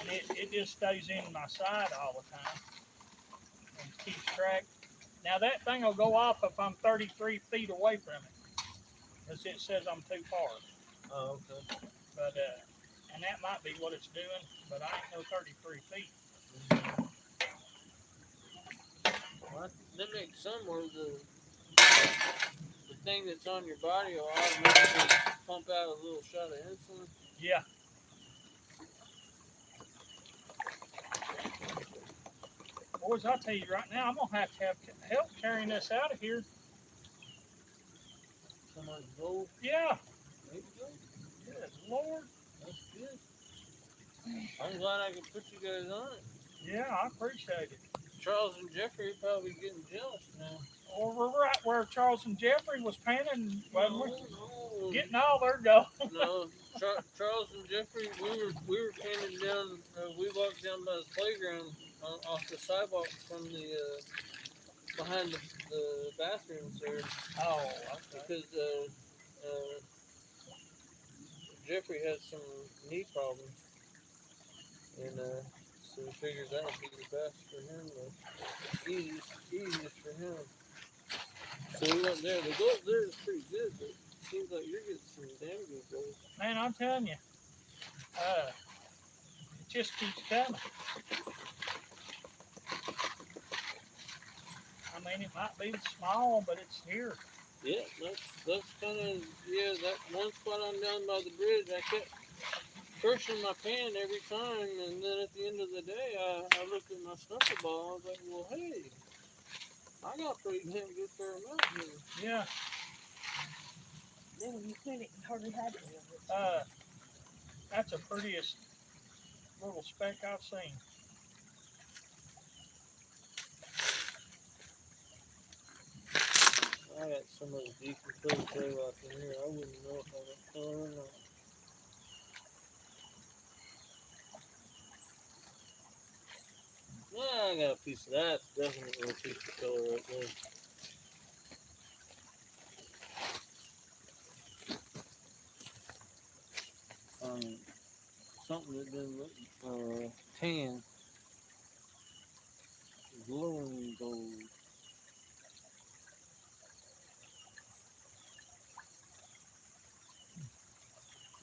And it just stays in my side all the time and keeps track. Now that thing will go off if I'm 33 feet away from it, because it says I'm too far. Oh, okay. But and that might be what it's doing, but I ain't no 33 feet. Well, they make some where the thing that's on your body will automatically pump out a little shot of insulin. Yeah. Boys, I'll tell you right now, I'm gonna have help carrying this out of here. Somebody's gold. Yeah. There you go. Good Lord. That's good. I'm glad I could put you guys on it. Yeah, I appreciate it. Charles and Jeffrey are probably getting jealous now. Well, we're right where Charles and Jeffrey was panning, wasn't we? No. Getting all their gold. No, Charles and Jeffrey, we were panning down. We walked down by the playground off the sidewalk from the behind the bathrooms there. Oh, okay. Because Jeffrey has some knee problems, and so he figures that would be the best for him, the easiest for him. So we went there. The gold there is pretty good, but it seems like you're getting some damn good gold. Man, I'm telling you, it just keeps coming. I mean, it might be small, but it's here. Yeah, that's kind of, that one spot I'm down by the bridge, I kept crushing my pan every time, and then at the end of the day, I looked at my snuffle ball, I was like, well, hey, I got pretty damn good fair amount here. Yeah. Then when you clean it, you hardly have any of it. That's the prettiest little speck I've seen. I got some of the decomposed rock in here. I wouldn't know if I got color or not. Yeah, I got a piece of that. Definitely a piece of color right there. Something that didn't look tan. Glowing gold.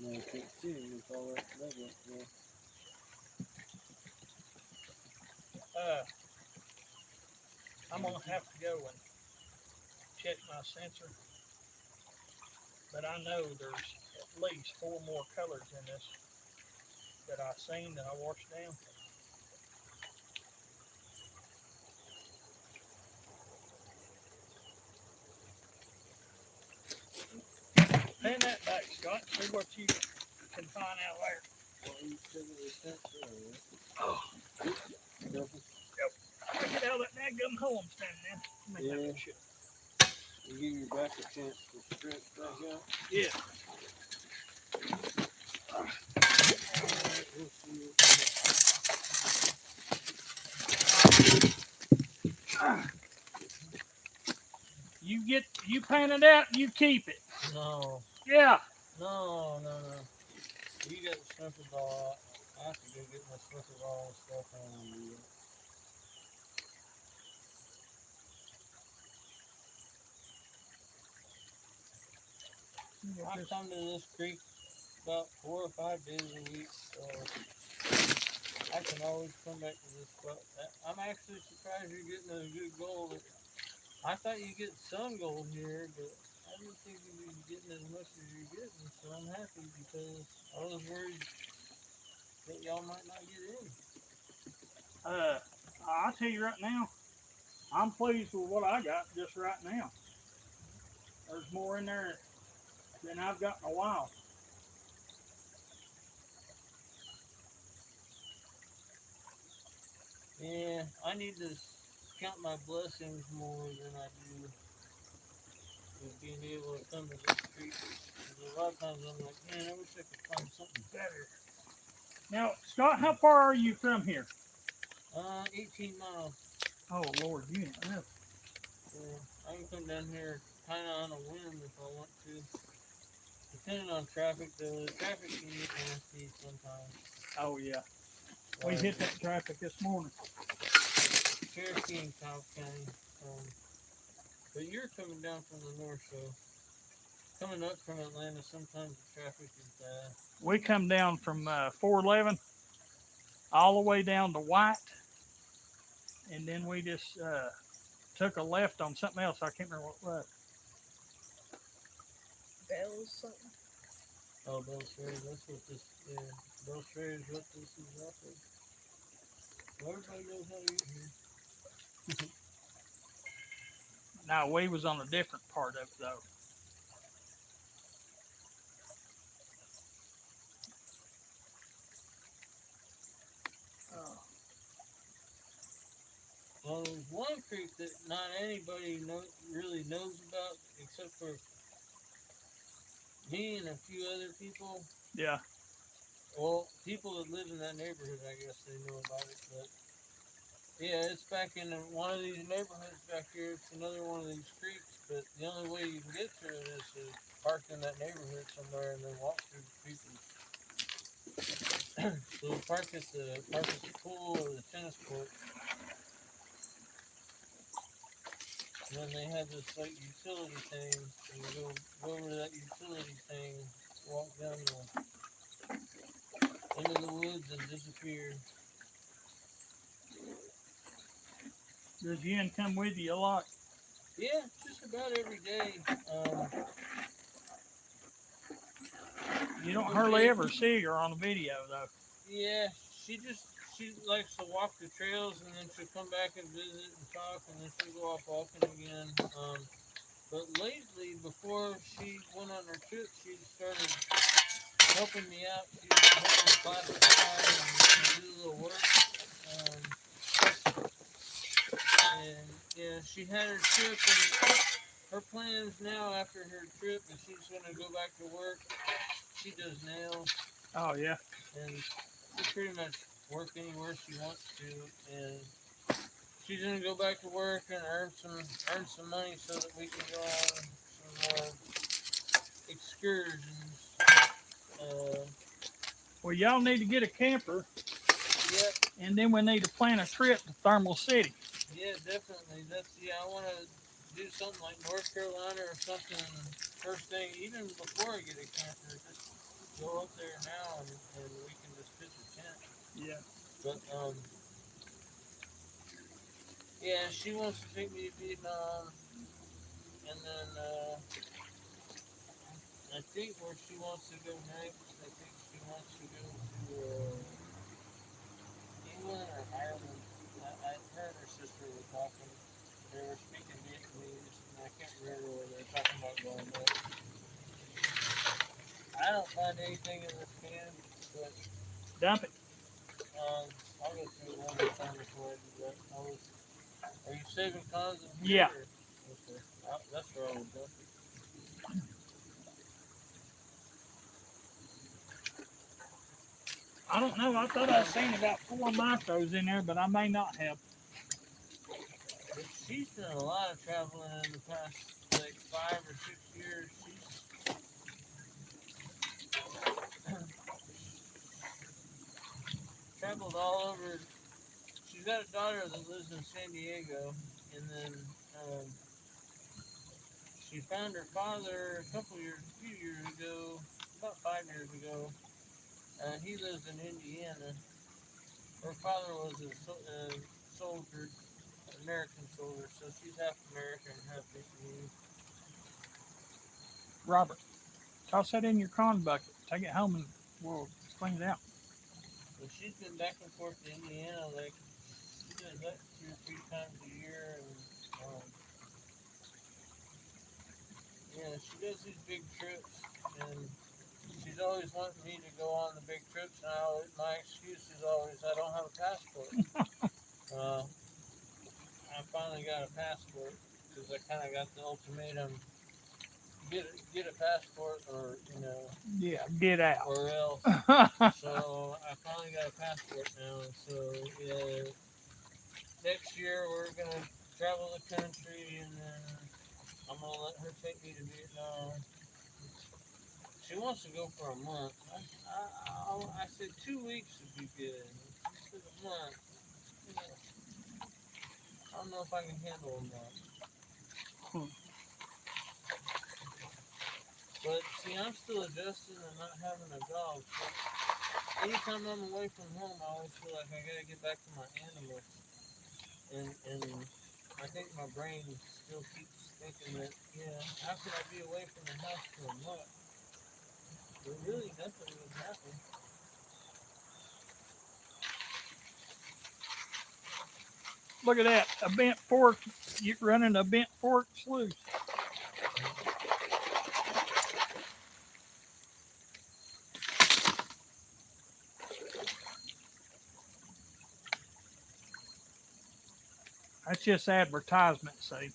No, I can't see him with all that level up there. I'm gonna have to go and check my sensor, but I know there's at least 4 more colors in this that I seen that I washed down. Pan that back, Scott. See what you can find out there. Well, you said it was sensor, right? Oh, Careful. get out of that dadgum hole I'm standing in. Let me have Yeah. that shit. You give your back a chance to stretch back out. Yeah. Alright, we'll see you. You pan it out, you keep it. No, Yeah. no. You got the sniffer ball. I have to go get my sniffer ball and stuff on you. I come to this creek about 4 or 5 days a week, so I can always come back to this spot. I'm actually surprised you're getting a good gold. I thought you'd get some gold here, but I didn't think you'd be getting as much as you're getting, so I'm happy because I was worried that y'all might not get in. I'll tell you right now, I'm pleased with what I got just right now. There's more in there than I've got in a while. Yeah, I need to count my blessings more than I do with being able to come to this creek. A lot of times I'm like, man, I wish I could find something better. Now, Scott, how far are you from here? 18 miles. Oh, Lord, you ain't left. Yeah, I can come down here kind of on a whim if I want to. Depending on traffic, though, the traffic can get nasty sometimes. Oh, yeah. We hit that traffic this morning. Cherokee and Cobb County. But you're coming down from the north, so coming up from Atlanta, sometimes the traffic is bad. We come down from 411 all the way down to White, and then we just took a left on something else. I can't remember what it was. Bells something. Oh, Bell's Ferry, that's what this, yeah, Bell's Ferry is what this is off of. Well, everybody knows how to get here. Now, we was on a different part of it, though. Well, there's one creek that not anybody really knows about except for me and a few other people. Yeah. Well, people that live in that neighborhood, I guess they know about it. But yeah, it's back in one of these neighborhoods back here. It's another one of these creeks. But the only way you can get to it is to park in that neighborhood somewhere and then walk through the creek. So park at the pool or the tennis court. And then they have this like utility thing. And you go over to that utility thing, walk down into the woods and disappear. Does Yen come with you a lot? Yeah, just about every day. You don't hardly ever see her on the video, though. Yeah, she likes to walk the trails and then she'll come back and visit and talk and then she'll go off walking again. But lately, before she went on her trip, she started helping me out. She was helping me classify and do a little work. And yeah, she had her trip and her plans now after her trip is she's going to go back to work. She does nails. Oh, yeah. And she pretty much work anywhere she wants to. And she's going to go back to work and earn some money so that we can go on some more excursions. Well, y'all need to get a camper. Yeah. And then we need to plan a trip to Thermal City. Yeah, definitely. I want to do something like North Carolina or something first thing, even before I get a camper. Just go up there now and we can just pitch a tent. Yeah. But yeah, she wants to take me to Vietnam, and then I think where she wants to go next, I think she wants to go to England or Ireland. Her and her sister were talking. They were speaking Vietnamese, and I can't remember where they were talking about going next. I don't find anything in this can, but Dump it. I'll go through it one more time before I do that. Are you saving cons in Yeah. here? Okay. That's where I would dump it. I don't know. I thought I seen about 4 micros in there, but I may not have. But she's done a lot of traveling in the past, like 5 or 6 years. She's traveled all over. She's got a daughter that lives in San Diego, and then she found her father a few years ago, about 5 years ago. He lives in Indiana. Her father was a soldier, American soldier, so she's half American, half Vietnamese. Robert, toss that in your con bucket. Take it home and we'll clean it out. But she's been back and forth to Indiana, like she does that 2 or 3 times a year, and yeah, she does these big trips, and she's always wanting me to go on the big trips. Now my excuse is always I don't have a passport. I finally got a passport because I kind of got the ultimatum: get a passport, or Yeah, get out. or else. So I finally got a passport now. So yeah, next year we're gonna travel the country, and then I'm gonna let her take me to Vietnam. She wants to go for a month. I said 2 weeks would be good. She said a month. You know, I don't know if I can handle a month. But see, I'm still adjusting and not having a dog. So anytime I'm away from home, I always feel like I gotta get back to my animals. And I think my brain still keeps thinking that, yeah, how could I be away from the house for a month? But really, nothing would happen. Look at that. A bent fork. You running a bent fork sluice. That's just advertisement, see.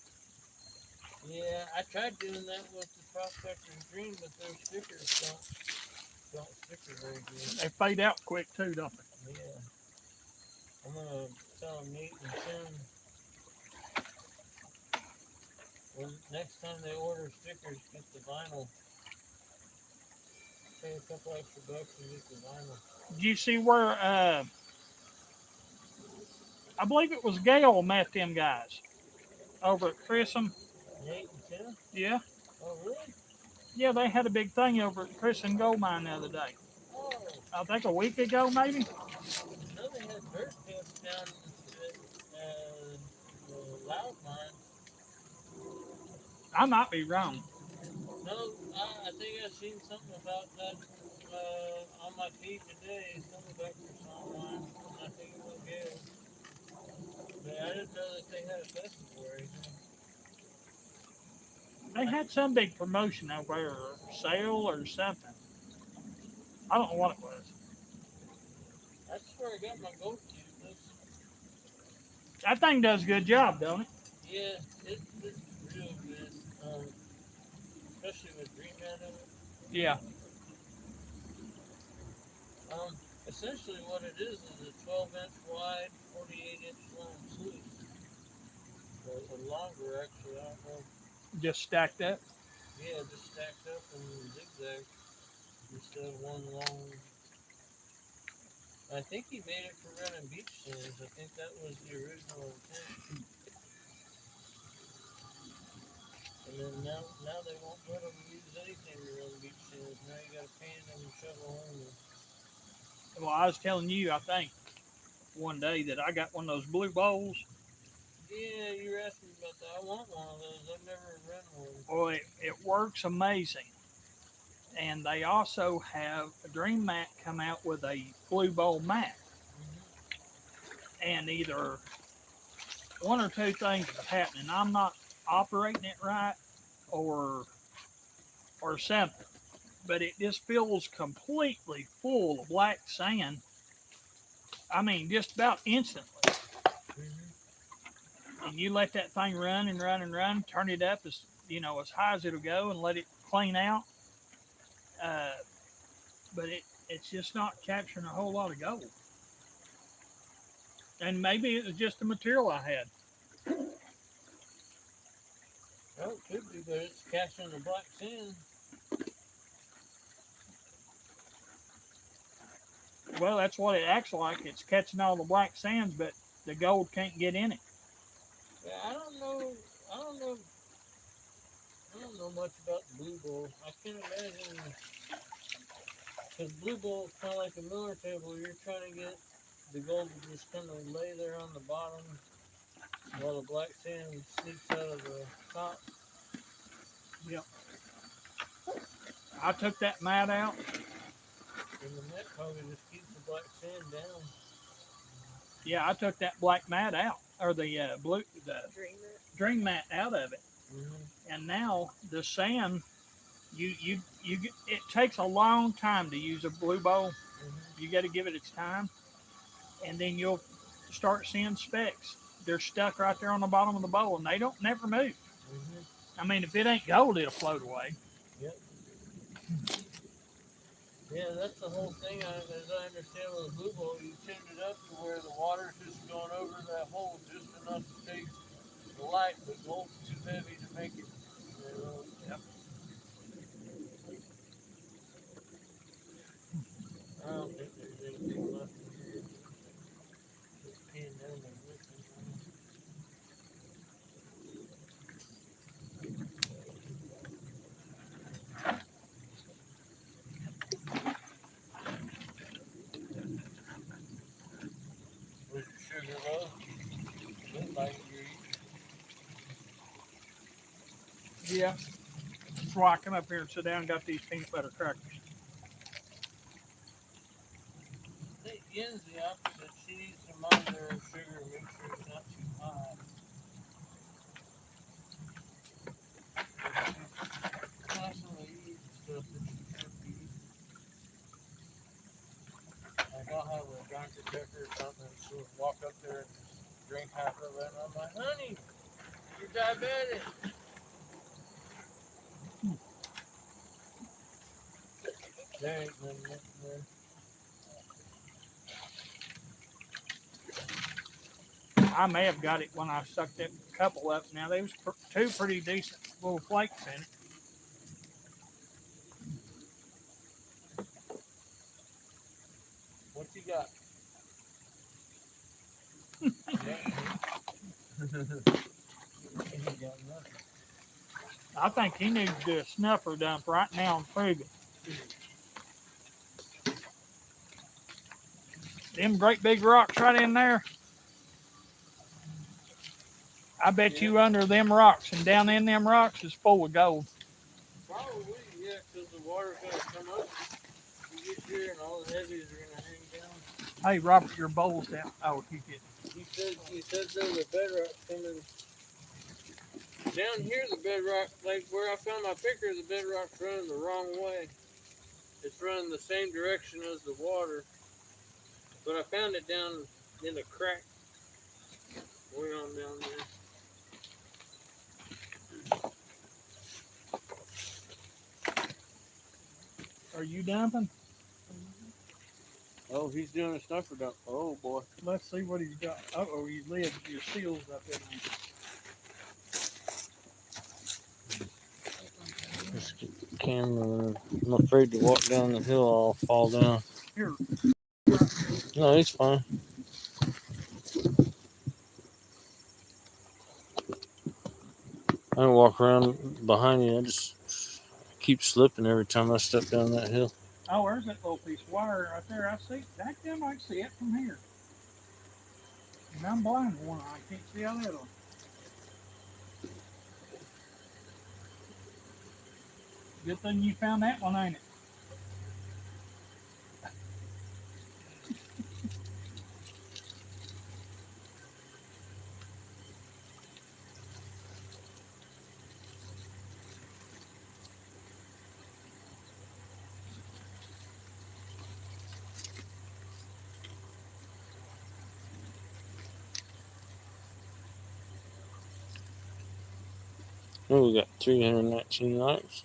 Yeah, I tried doing that with the Prospector's Green, but their stickers don't sticker very good. They fade out quick too, don't they? Yeah. I'm gonna tell Nate and Tim, well, next time they order stickers, get the vinyl. Pay a couple extra bucks and get the vinyl. Did you see where I believe it was Gail met them guys over at Chrism? Nate and Tim? Yeah. Oh, really? Yeah, they had a big thing over at Chrism Gold Mine the other day. Oh. I think a week ago, maybe. No, they had dirt pits down at the Loud Mine. I might be wrong. No, I think I seen something about that on my feed today. Something about Croissant Mine. I think it was good. But I didn't know that they had a festival or anything. They had some big promotion over there, or sale or something. I don't know what it was. That's where I got my goat tube. That thing does a good job, don't it? Yeah, it's real good. Especially with Green Man in it. Yeah. Essentially what it is a 12-inch wide, 48-inch long sluice. Or longer, actually. I don't know. Just stacked up. Yeah, just stacked up and zigzag instead of one long. I think he made it for running beach stands. I think that was the original intent. And then now they won't let them use anything to run beach sands. Now you got to pan them and shovel them. Well, I was telling you, I think one day that I got one of those blue bowls. Yeah, you were asking about that. I want one of those. I've never run one. Well, it works amazing. And they also have a Dream Mat come out with a blue bowl mat. And either one or two things are happening. I'm not operating it right or something. But it just feels completely full of black sand. I mean, just about instantly. And you let that thing run and run and run, turn it up as as high as it'll go, and let it clean out. But it's just not capturing a whole lot of gold. And maybe it was just the material I had. Well, it could be, but it's capturing the black sand. Well, that's what it acts like. It's catching all the black sands, but the gold can't get in it. Yeah, I don't know much about the blue bowl. I can't imagine, because blue bowl is kind of like a miller table. You're trying to get the gold to just kind of lay there on the bottom while the black sand sneaks out of the top. Yep. I took that mat out. And the mat probably just keeps the black sand down. Yeah, I took that black mat out, or the dream mat out of it. And now the sand, it takes a long time to use a blue bowl. You got to give it its time, and then you'll start seeing specks. They're stuck right there on the bottom of the bowl, and they don't never move. I mean, if it ain't gold, it'll float away. Yep. Yeah, that's the whole thing. As I understand with a blue bowl, you tune it up to where the water's just going over that hole just enough to take the light, but gold's too heavy to make it. Yep. I don't think there's anything left in here. Just pan down there with it. Where's your sugar, bro? Looks like you're eating. Yeah. That's why I come up here and sit down and got these peanut butter crackers. I think Yen's the opposite. She needs to monitor her sugar and make sure it's not too high. Constantly eating stuff that she shouldn't be eating. Like I'll have a Dr. Pepper or something, and she'll walk up there and just drink half of it, and I'm like, honey, you're diabetic. There ain't nothing there. I may have got it when I sucked that couple up. Now, there was two pretty decent little flakes in it. What you got? I think he needs to do a snuffer dump right now and prove it. Them great big rocks right in there. I bet you under them rocks and down in them rocks is full of gold. Probably, yeah, because the water's going to come up. You get here and all the heavies are going to hang down. Hey, Robert, your bowl's down. Oh, you get. He said there's a bedrock coming. Down here, the bedrock, like where I found my picker, the bedrock's running the wrong way. It's running the same direction as the water. But I found it down in a crack way on down there. Are you dumping? Oh, he's doing a snuffer dump. Oh, boy. Let's see what he's got. Oh, you lid your seals up in there. This camera, I'm afraid to walk down the hill, I'll fall down. Here. No, he's fine. I don't walk around behind you. I just keep slipping every time I step down that hill. Oh, there's that little piece of wire right there. I see. That damn, I can see it from here. And I'm blind to one. I can't see out that one. Good thing you found that one, ain't it? Oh, we got 319 likes.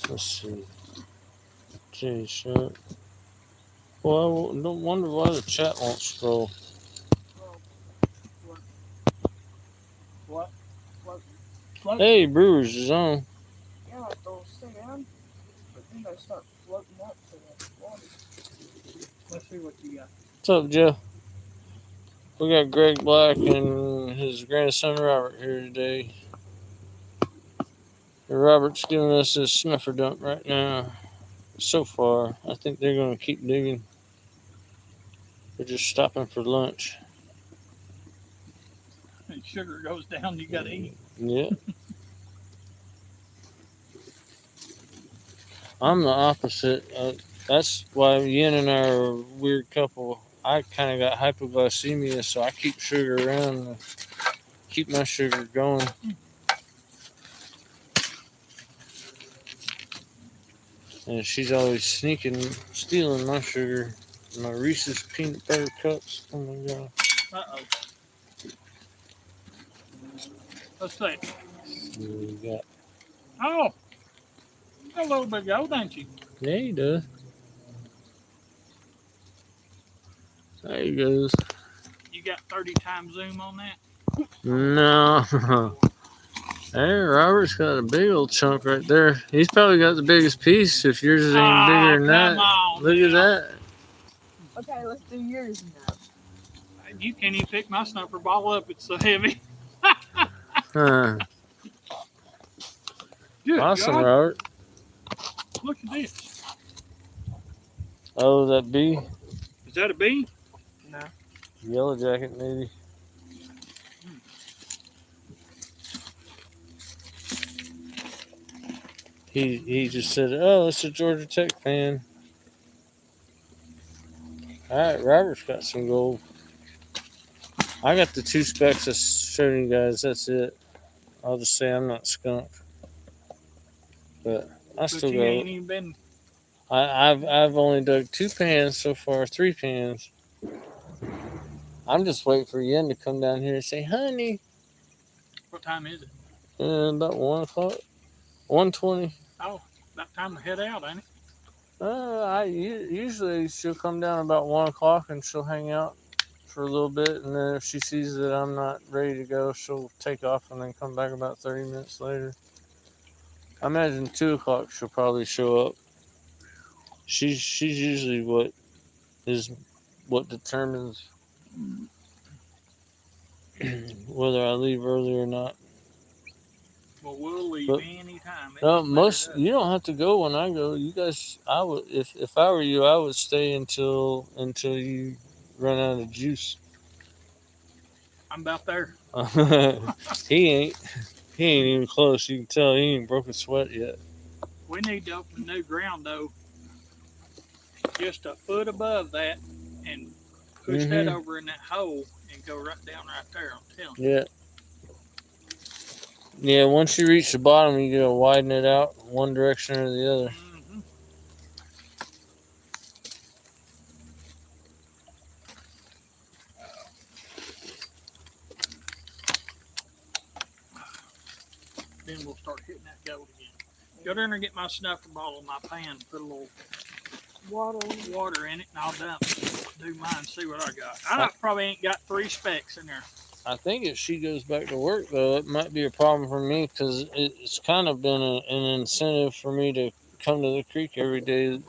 Let's see. J Sharp. Well, I don't wonder why the chat won't scroll. What? Floating. Hey, Brewers is on. Yeah, like they'll sit down, but then they start floating up to the water. Let's see what you got. What's up, Jeff? We got Greg Black and his grandson Robert here today. Robert's giving us his snuffer dump right now. So far, I think they're going to keep digging. They're just stopping for lunch. And sugar goes down, you got to eat. Yeah. I'm the opposite. That's why Yin and I are a weird couple. I kind of got hypoglycemia, so I keep sugar around to keep my sugar going. And she's always stealing my sugar. My Reese's peanut butter cups. Oh my god. Uh-oh. Let's see. We got. Oh, a little bit ago, don't you? Yeah, he does. There he goes. You got 30 times zoom on that? No. Hey, Robert's got a big old chunk right there. He's probably got the biggest piece if yours is ain't bigger than that. On, Look at that. Okay, let's do yours now. You can't even pick my snuffer bottle up. It's so heavy. Huh. Good Awesome, God. Robert. Look at this. Oh, that bee? Is that a bee? No. Yellow jacket, maybe. He just said, oh, it's a Georgia Tech fan. All right, Robert's got some gold. I got the 2 specs I showed you guys. That's it. I'll just say I'm not skunk. But I still you got ain't it. even been. I've only dug 2 pans so far, 3 pans. I'm just waiting for Yen to come down here and say, honey. What time is it? About 1 o'clock. 1:20. Oh, about time to head out, ain't it? Usually she'll come down about 1 o'clock and she'll hang out for a little bit, and then if she sees that I'm not ready to go, she'll take off and then come back about 30 minutes later. I imagine 2 o'clock she'll probably show up. She's usually what determines whether I leave early or not. Well, we'll leave anytime. No, you don't have to go when I go. You guys, I would if I were you, I would stay until you run out of juice. I'm about there. He ain't even close. You can tell he ain't broke a sweat yet. We need to open new ground though, just a foot above that, and push that over in that hole and go right down right there. I'm telling you. Yeah. Yeah, once you reach the bottom, you gotta widen it out one direction or the other. Mm-hmm. Then we'll start hitting that gold again. Go down there and get my snuffer bottle in my pan, put a little water in it, and I'll do mine, see what I got. I probably ain't got 3 specks in there. I think if she goes back to work, though, it might be a problem for me because it's kind of been an incentive for me to come to the creek every day.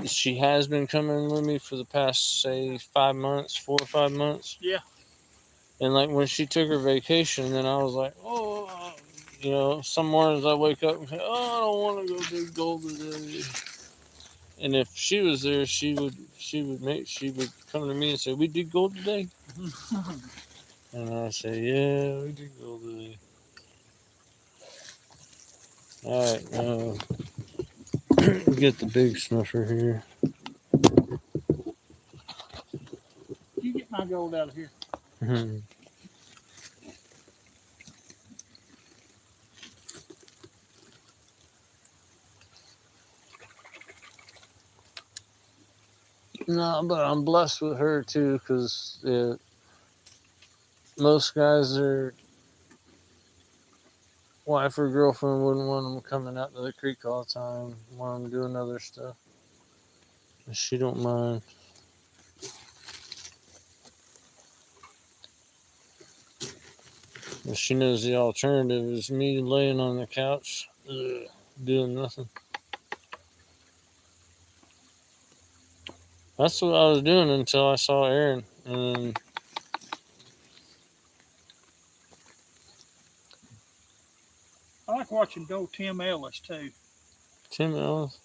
She has been coming with me for the past, say, 5 months, 4 or 5 months. Yeah. And like when she took her vacation, then I was like, oh, you know, some mornings I wake up and say, oh, I don't want to go dig gold today. And if she was there, she would come to me and say, we dig gold today. And I say, yeah, we dig gold today. All right, now get the big snuffer here. You get my gold out of here. No, but I'm blessed with her too, because most guys, their wife or girlfriend wouldn't want them coming out to the creek all the time, want them doing other stuff. And she don't mind. But she knows the alternative is me laying on the couch, doing nothing. That's what I was doing until I saw Aaron, and I like watching old Tim Ellis too. Tim Ellis.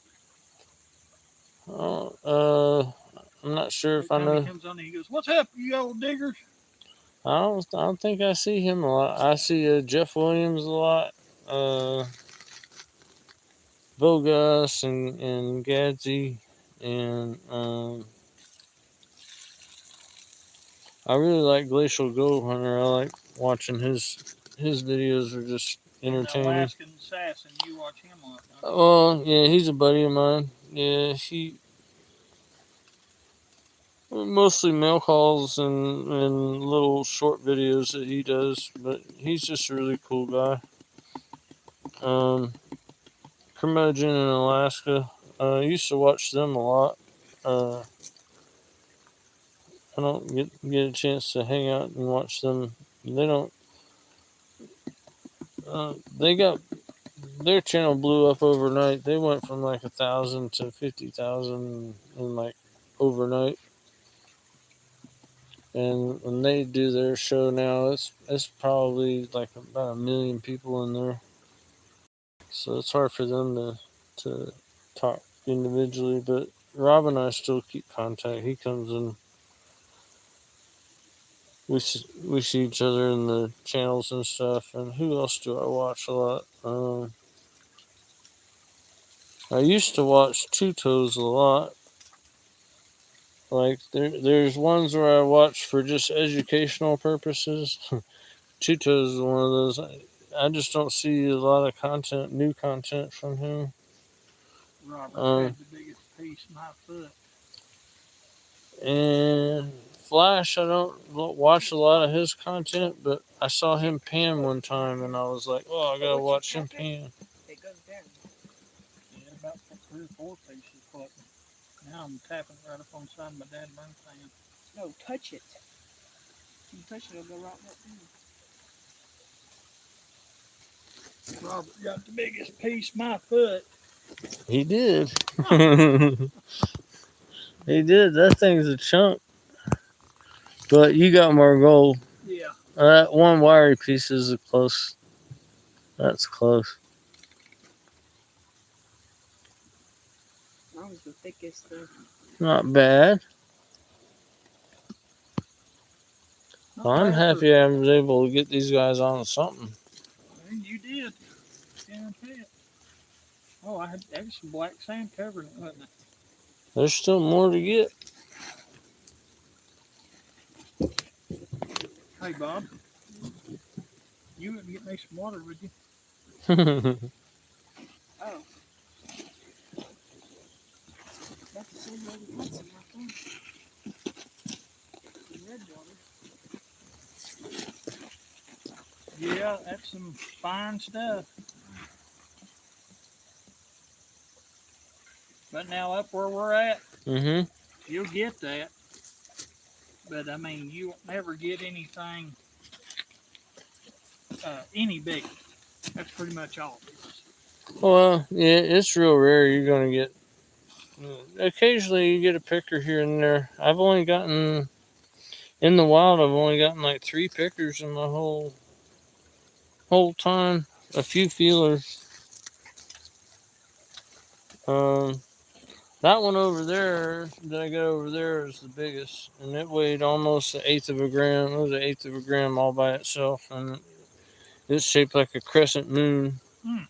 I'm not sure if I Every time know. he comes on, he goes, "What's up, you old diggers?" I don't think I see him a lot. I see Jeff Williams a lot. Bogus and Gadsy, and I really like Glacial Gold Hunter. I like watching his videos are just entertaining. And Alaskan Assassin, you watch him a lot. Well, yeah, he's a buddy of mine. Yeah, he mostly mail calls and little short videos that he does, but he's just a really cool guy. Curmudgeon in Alaska. I used to watch them a lot. I don't get a chance to hang out and watch them. They don't. They got their channel blew up overnight. They went from like 1,000 to 50,000 in like overnight. And when they do their show now, it's probably like about 1 million people in there. So it's hard for them to talk individually. But Rob and I still keep contact. He comes in. We see each other in the channels and stuff. And who else do I watch a lot? I used to watch Two Toes a lot. Like there's ones where I watch for just educational purposes. Two Toes is one of those. I just don't see a lot of new content from him. Robert had the biggest piece of my foot. And Flash, I don't watch a lot of his content, but I saw him pan one time, and I was like, "Oh, I gotta watch him pan." It goes down. Yeah, about 3 or 4 pieces. But now I'm tapping right up on the side of my dad burn pan. No, touch it. If you touch it, it'll go right up there. Robert got the biggest piece of my foot. He did. He did. That thing's a chunk. But you got more gold. Yeah. That one wiry piece is close. That's close. That was the thickest thing. Not bad. Well, I'm happy I was able to get these guys on something. You did. Guarantee it. Oh, I had some black sand covering it, wasn't it? There's still more to get. Hey, Bob. You wouldn't get me some water, would you? Oh. About to say you already had some, I think. Some red water. Yeah, that's some fine stuff. But now up where we're at, you'll get that. But I mean, you won't never get anything any bigger. That's pretty much all it is. Well, yeah, it's real rare you're going to get. Occasionally you get a picker here and there. I've only gotten, In the wild, I've only gotten like 3 pickers in my whole time. A few feelers. That one over there that I got over there is the biggest, and it weighed almost 1/8 of a gram. It was 1/8 of a gram all by itself, and it's shaped like a crescent moon. Hmm.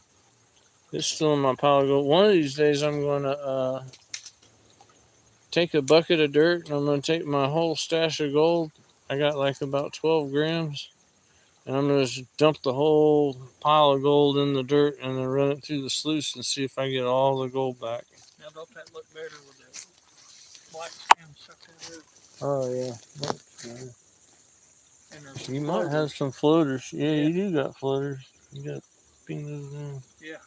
It's still in my pile of gold. One of these days, I'm going to take a bucket of dirt, and I'm going to take my whole stash of gold. I got like about 12 grams, and I'm going to dump the whole pile of gold in the dirt and then run it through the sluice and see if I get all the gold back. Now, don't that look better with the black skin stuff in there? Oh, yeah. And there's You might have some floaters. Yeah, Yeah. you do got floaters. You got ping those down. Yeah.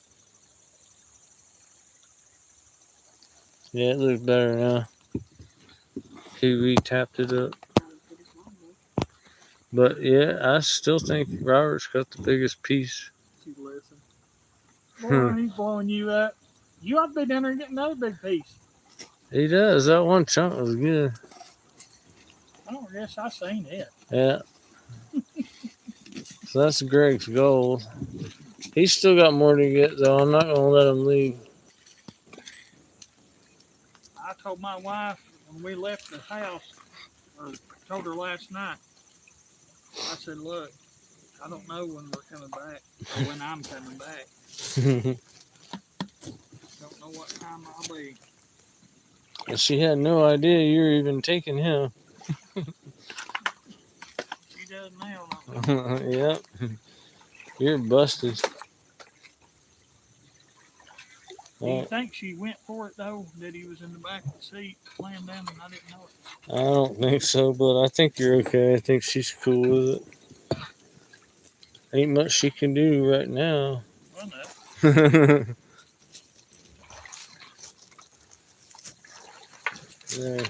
Yeah, it looks better now. He re-tapped it up. But yeah, I still think Robert's got the biggest piece. She listen. Boy, he's blowing you up. You ought to be down there and get another big piece. He does. That one chunk was good. I don't guess I seen it. Yeah. So that's Greg's gold. He's still got more to get, though. I'm not going to let him leave. I told my wife when we left the house, or told her last night, I said, look, I don't know when we're coming back, or when I'm coming back. Don't know what time I'll be. And she had no idea you were even taking him. She does now, don't she? Yep. You're busted. Do you think she went for it, though, that he was in the back of the seat laying down and I didn't know it? I don't think so, but I think you're okay. I think she's cool with it. Ain't much she can do right now. Well, no. Yeah.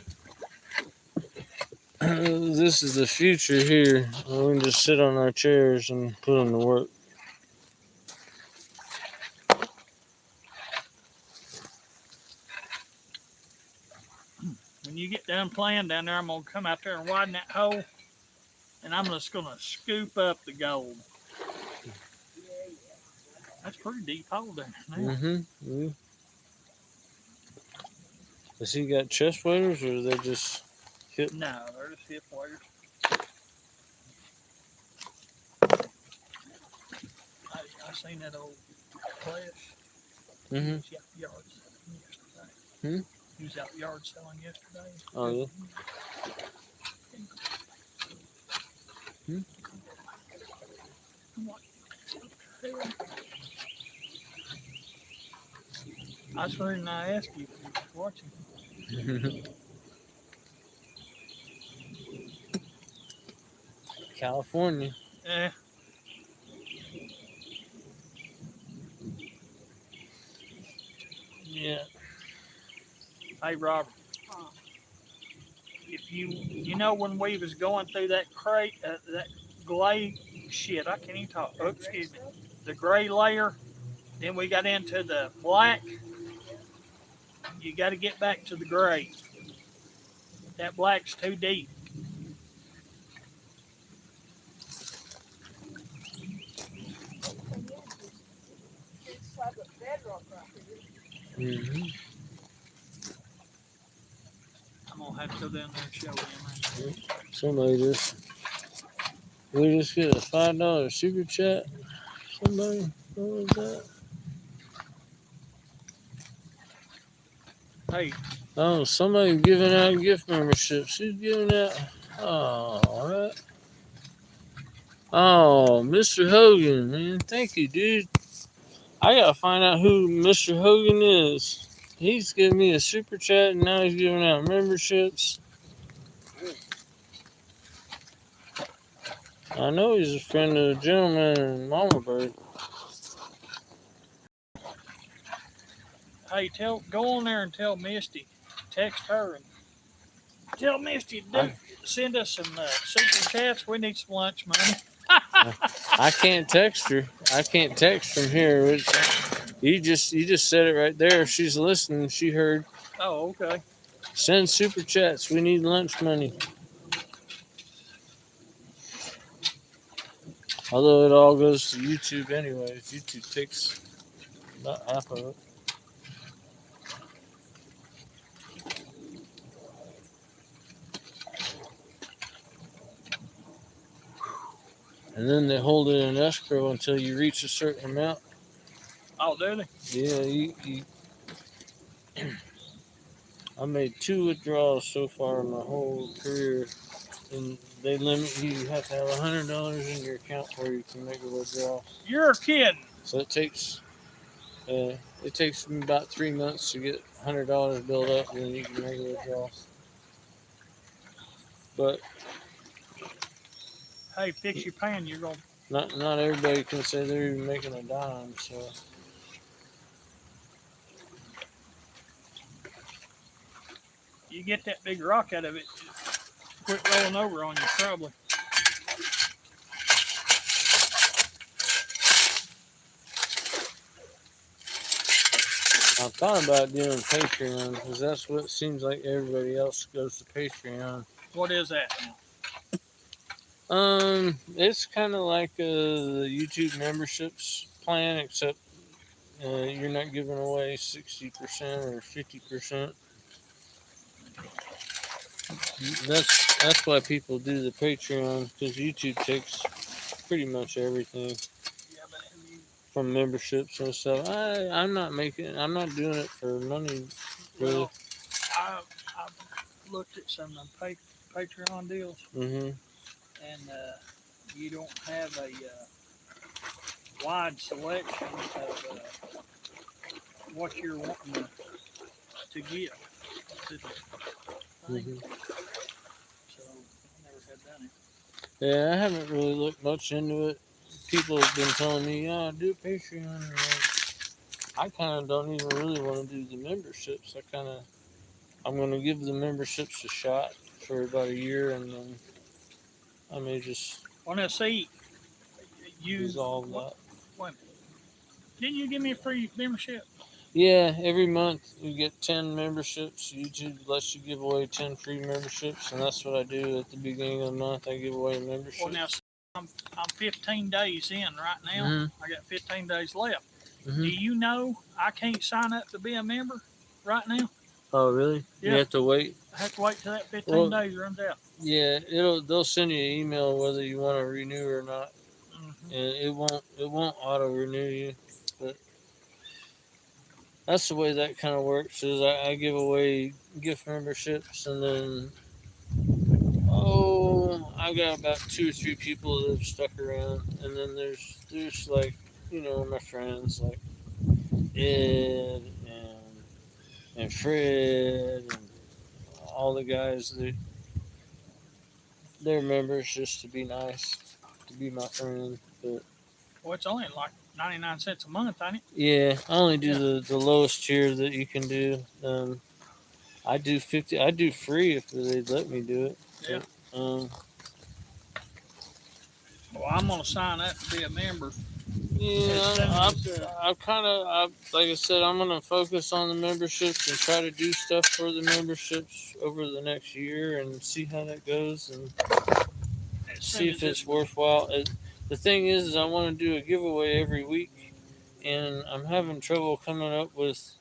This is the future here. We can just sit on our chairs and put them to work. When you get done playing down there, I'm going to come out there and widen that hole, and I'm just going to scoop up the gold. That's a pretty deep hole down there now. Mm-hmm. Has he got chest waders, or are they just hip? No, they're just hip waders. I seen that old flash. Mm-hmm. He was out yard selling yesterday. He was out yard selling yesterday. Oh, yeah. I swear didn't I ask you if you was watching. California. Yeah. Yeah. Hey, Robert. If you know when we was going through that crate, that gray shit, I can't even talk. Oh, excuse me. The gray layer, then we got into the black. You got to get back to the gray. That black's too deep. Mm-hmm. I'm gonna have to go down there and show him. Somebody we just get a $5 super chat. Somebody, what was that? Hey. Oh, somebody giving out gift memberships. Who's giving out? Oh, all right. Oh, Mr. Hogan, man. Thank you, dude. I gotta find out who Mr. Hogan is. He's giving me a super chat, and now he's giving out memberships. I know he's a friend of the gentleman in Mama Bird. Hey, go on there and tell Misty. Text her and tell Misty to send us some super chats. We need some lunch money. I can't text her. I can't text from here. You just said it right there. If she's listening, she heard. Oh, okay. Send super chats. We need lunch money. Although it all goes to YouTube anyways. YouTube takes about half of it. And then they hold it in escrow until you reach a certain amount. Oh, do they? Yeah, I made 2 withdrawals so far in my whole career, and they limit you. You have to have $100 in your account before you can make a withdrawal. You're kidding. So it takes me about 3 months to get $100 built up, and then you can make a withdrawal. But Hey, fix your pan. You're gonna. not everybody can say they're even making a dime. So You get that big rock out of it, quit rolling over on you, probably. I thought about doing Patreon because that's what seems like everybody else goes to Patreon. What is that? It's kind of like the YouTube memberships plan, except you're not giving away 60% or 50%. That's why people do the Patreon, because YouTube takes pretty much everything Yeah, but have you, from memberships and stuff. I'm not doing it for money. Really. well, I've looked at some of the Patreon deals, Mm-hmm. and you don't have a wide selection of what you're wanting to get to the thing. Mm-hmm. So I never had done it. Yeah, I haven't really looked much into it. People have been telling me, "Yeah, do Patreon." And I kind of don't even really want to do the memberships. I'm going to give the memberships a shot for about a year, and then I may just Well, now see, resolve that. Wait a minute. Didn't you give me a free membership? Yeah, every month you get 10 memberships. YouTube lets you give away 10 free memberships, and that's what I do at the beginning of the month. I give away a membership. Well, now I'm 15 days in right now. Mm-hmm. I got 15 days left. Mm-hmm. Do you know I can't sign up to be a member right now? Oh, really? Yeah. You have to wait? I have to wait till that 15 days runs out. Yeah, they'll send you an email whether you want to renew or not, and it won't auto renew you. But that's the way that kind of works. Is I give away gift memberships, and then I got about 2 or 3 people that have stuck around, and then there's like my friends like Ed and Fred and all the guys that they're members just to be nice, to be my friend. But well, it's only like 99 cents a month, ain't it? yeah, I only do the lowest tier that you can do. I do 50. I do free if they'd let me do it. Yeah. But, well, I'm gonna sign up to be a member. Yeah, like I said, I'm gonna focus on the memberships and try to do stuff for the memberships over the next year and see how that goes and see if it's worthwhile. The thing is I want to do a giveaway every week, and I'm having trouble coming up with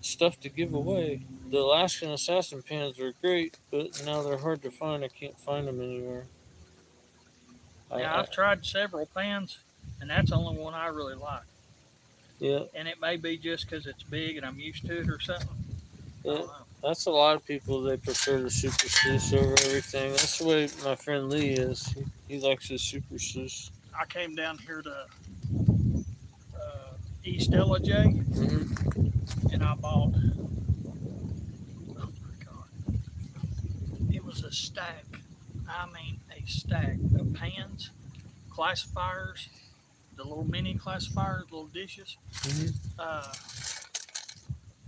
stuff to give away. The Alaskan Assassin pins are great, but now they're hard to find. I can't find them anywhere. Yeah, I've tried several pans, and that's the only one I really like. Yeah. And it may be just because it's big and I'm used to it or something. Yeah. That's a lot of people. They prefer the Super Sluice over everything. That's the way my friend Lee is. He likes his Super Sluice. I came down here to East LJ, and I bought. Oh my God! It was a stack. I mean, a stack of pans, classifiers, the little mini classifiers, little dishes.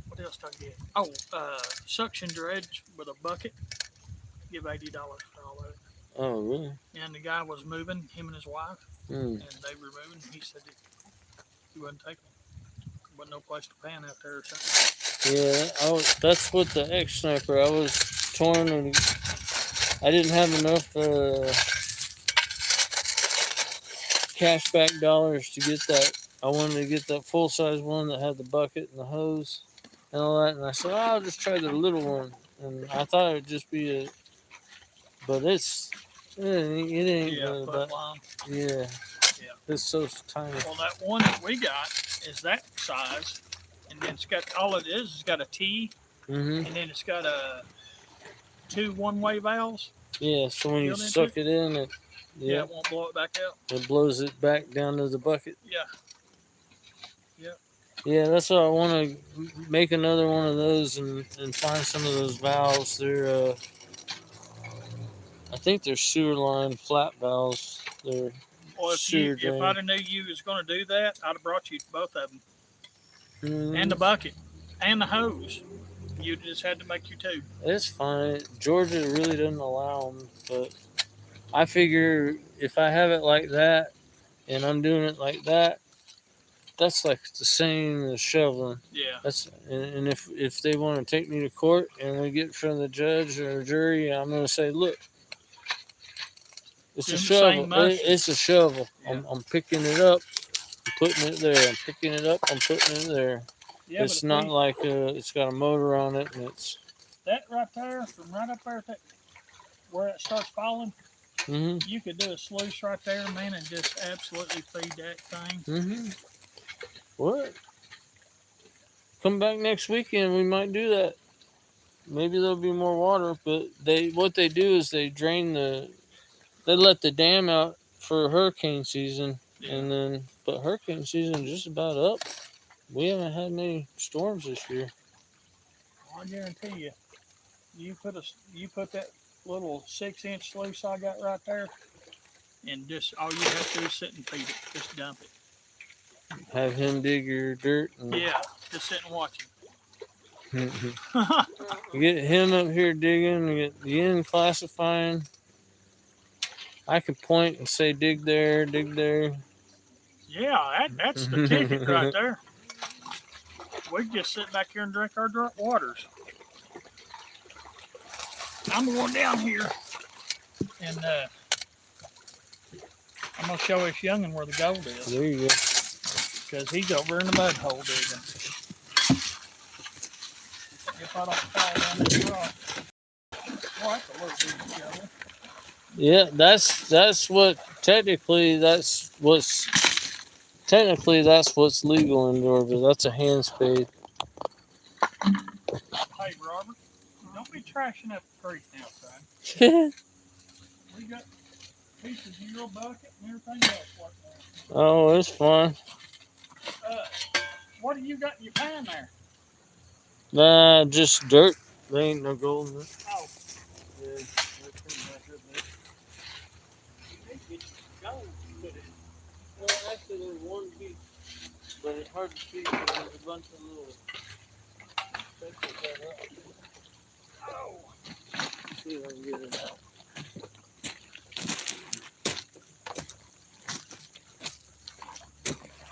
What else did I get? Oh, suction dredge with a bucket. Give $80 for all of it. Oh, really? And the guy was moving, him and his wife, and they were moving. He said he wouldn't take them. There wasn't no place to pan out there or something. Yeah, that's what the X-Sniper. I was torn and I didn't have enough cashback dollars to get that. I wanted to get that full size one that had the bucket and the hose and all that. And I said, oh, I'll just try the little one. And I thought it would just be a, but it ain't Yeah, but foot long. yeah. Yeah. It's so tiny. Well, that one that we got is that size, and then it's got all it is. It's got a T, Mm-hmm. and then it's got two one-way valves. Yeah, so when you Built into suck it in, Yeah, yeah, it won't blow it back out. it blows it back down to the bucket. Yeah. Yeah, that's what I want to make another one of those and find some of those valves. They're I think they're sewer line flat valves. They're Well, sewer if drain. I'd have knew you was going to do that, I'd have brought you both of them, Mm, and the bucket, and the hose. You just had to make your two. it's fine. Georgia really doesn't allow them, but I figure if I have it like that and I'm doing it like that, that's like the same as shoveling. Yeah. That's and if they want to take me to court and we get in front of the judge or jury, I'm gonna say, look, it's a Doing the same shovel. motion. It's a shovel. Yeah. I'm picking it up, I'm putting it there. I'm picking it up, I'm putting it there. Yeah, It's not like it's got a motor on it and it's. That right there, from right up there, where it starts falling, Mm-hmm. you could do a sluice right there, man, and just absolutely feed that thing. Mm-hmm. What? Come back next weekend. We might do that. Maybe there'll be more water, but what they do is they let the dam out for hurricane season, Yeah. and but hurricane season is just about up. We haven't had many storms this year. I guarantee you, you put that little 6-inch sluice I got right there, and just all you have to do is sit and feed it. Just dump it. Have him dig your dirt. And Yeah, just sit and watch him. get him up here digging. Get the end classifying. I can point and say, dig there, dig there. Yeah, that's the ticket right there. We can just sit back here and drink our waters. I'm going down here, and I'm going to show this youngin' where the gold is. There you go. Because he's over in the mud hole digging. If I don't fall down this rock. Oh, that's a little bit shovel. Yeah, that's what technically that's what's legal in Georgia. That's a hand spade. Hey, Robert, don't be trashing up the creek now, son. We got pieces of your bucket and everything else like that. Oh, it's fun. What do you got in your pan there? Nah, just dirt. There ain't no gold in it. Oh. Yeah, You need to get some gold to put in. well, actually, there's one piece, but it's hard to see because there's a bunch of little. Oh. Let's see if I can get it out.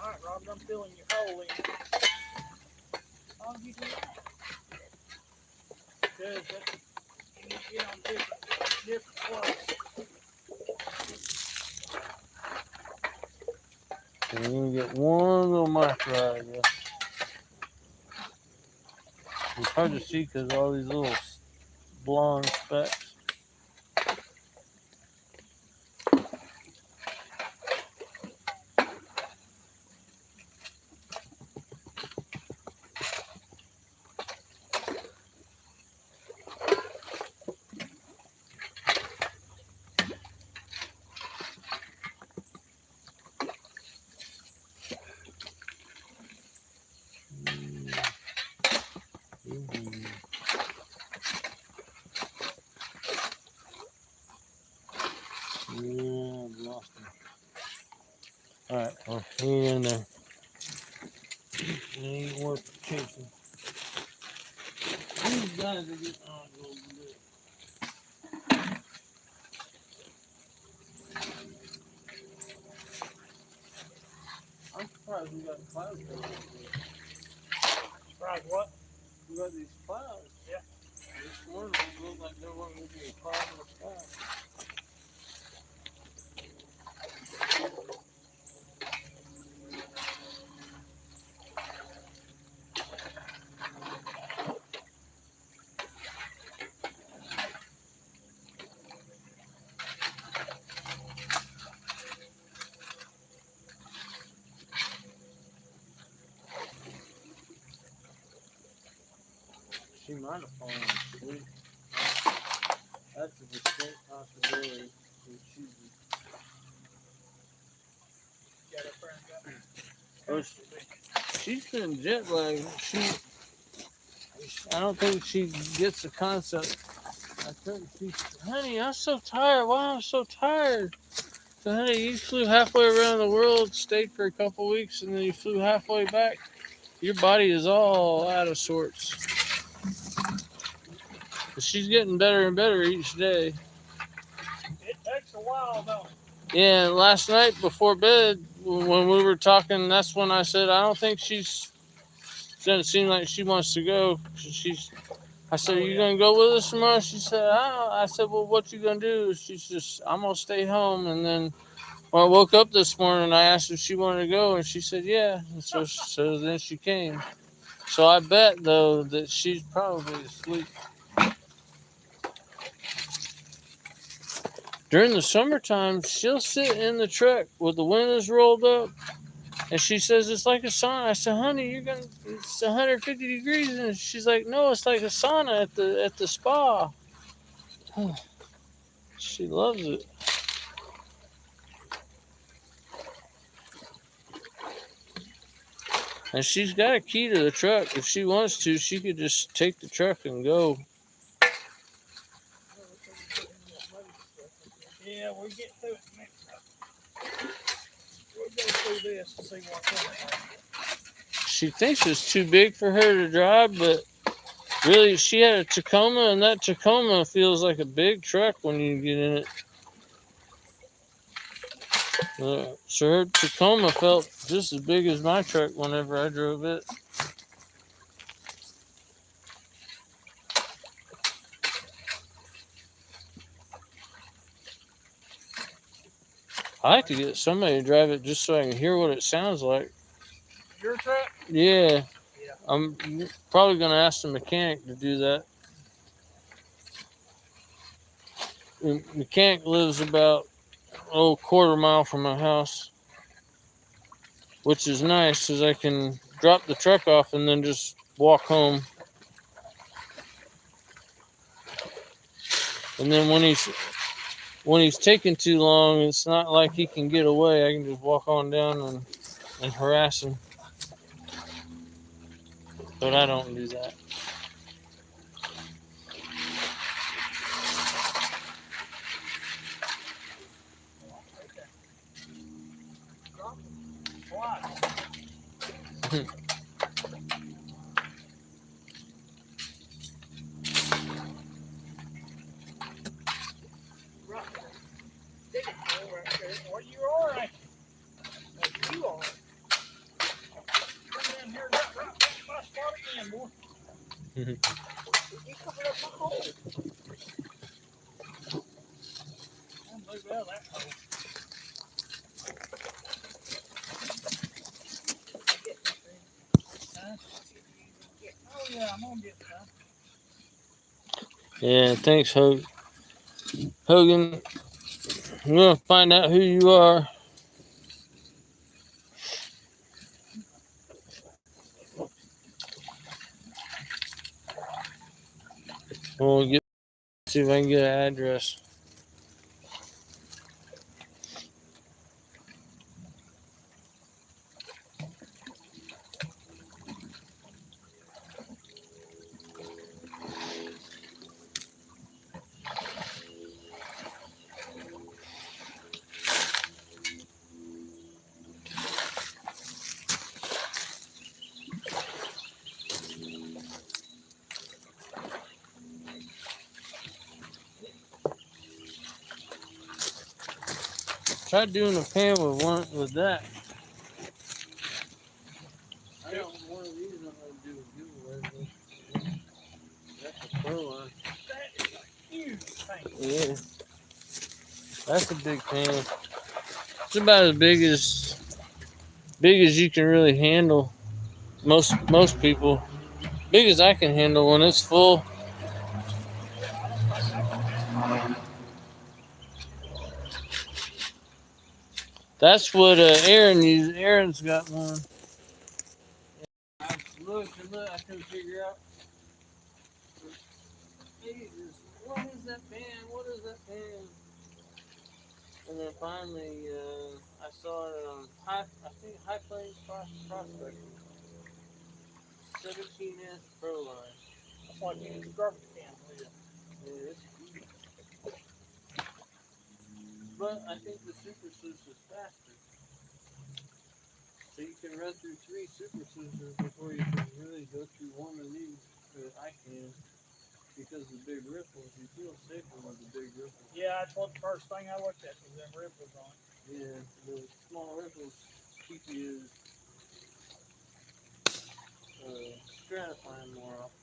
All right, Robert, I'm filling your hole in. How do you do that? Because you need to get on different plugs. And you're gonna get one little micro out of this. It's hard to see because of all these little blonde specks. Yeah, I've lost him. Alright, well, he ain't in there. It ain't worth chasing. These guys are getting on gold a bit. I'm surprised we got clouds going on. Surprise what? We got these clouds. Yeah. This morning it looked like there wasn't going to be a cloud in the sky. She might have fallen asleep. That's a distinct possibility. Got up there and got Oh, she's been jet lagged. I don't think she gets the concept. I think honey, I'm so tired. Why I'm so tired? So, honey, you flew halfway around the world, stayed for a couple weeks, and then you flew halfway back. Your body is all out of sorts. But she's getting better and better each day. It takes a while, though. Yeah, and last night before bed, when we were talking, that's when I said, I don't think doesn't seem like she wants to go. I said, are you going to go with us tomorrow? She said, I said, well, what you going to do? She's just, I'm going to stay home. And then when I woke up this morning, I asked if she wanted to go, and she said, yeah. And so then she came. So I bet, though, that she's probably asleep. During the summertime, she'll sit in the truck with the windows rolled up, and she says it's like a sauna. I said, honey, it's 150 degrees, and she's like, no, it's like a sauna at the spa. She loves it. And she's got a key to the truck. If she wants to, she could just take the truck and go. Yeah, we'll get through it next time. We'll go through this and see what's in it. She thinks it's too big for her to drive, but really, she had a Tacoma, and that Tacoma feels like a big truck when you get in it. So her Tacoma felt just as big as my truck whenever I drove it. I like to get somebody to drive it just so I can hear what it sounds like. Your truck? Yeah. Yeah. I'm probably going to ask the mechanic to do that. The mechanic lives about a quarter mile from my house, which is nice because I can drop the truck off and then just walk home. And then when he's taking too long, it's not like he can get away. I can just walk on down and harass him. But I don't do that. Well, you are, ain't you? You are. Come down here, right my spot again, boy. You covered up my hole. I'm gonna move out of that hole. Huh? Oh yeah, I'm gonna get some. Yeah, thanks, Hogan. I'm going to find out who you are. We'll see if I can get an address. Try doing a pan with that. I don't one of these I'm gonna do a giveaway. That's a pro one. That is a huge thing. Yeah. That's a big pan. It's about as big as you can really handle. Most people. Big as I can handle when it's full. That's what Aaron used. Aaron's got one. I looked, I couldn't figure out. ages. What is that band? What is that band? And then finally, I saw it on High Plains Prospect. 17-inch pro line. That's like you use a garbage can with. Yeah, it's huge. But I think the Super Sluice is faster. So you can run through 3 Super Sluices before you can really go through one of these. Or I can. Because of the big ripples. You feel safer with the big ripples. Yeah, that's what the first thing I looked at was them ripples on it. Yeah, the small ripples keep you stratifying more often.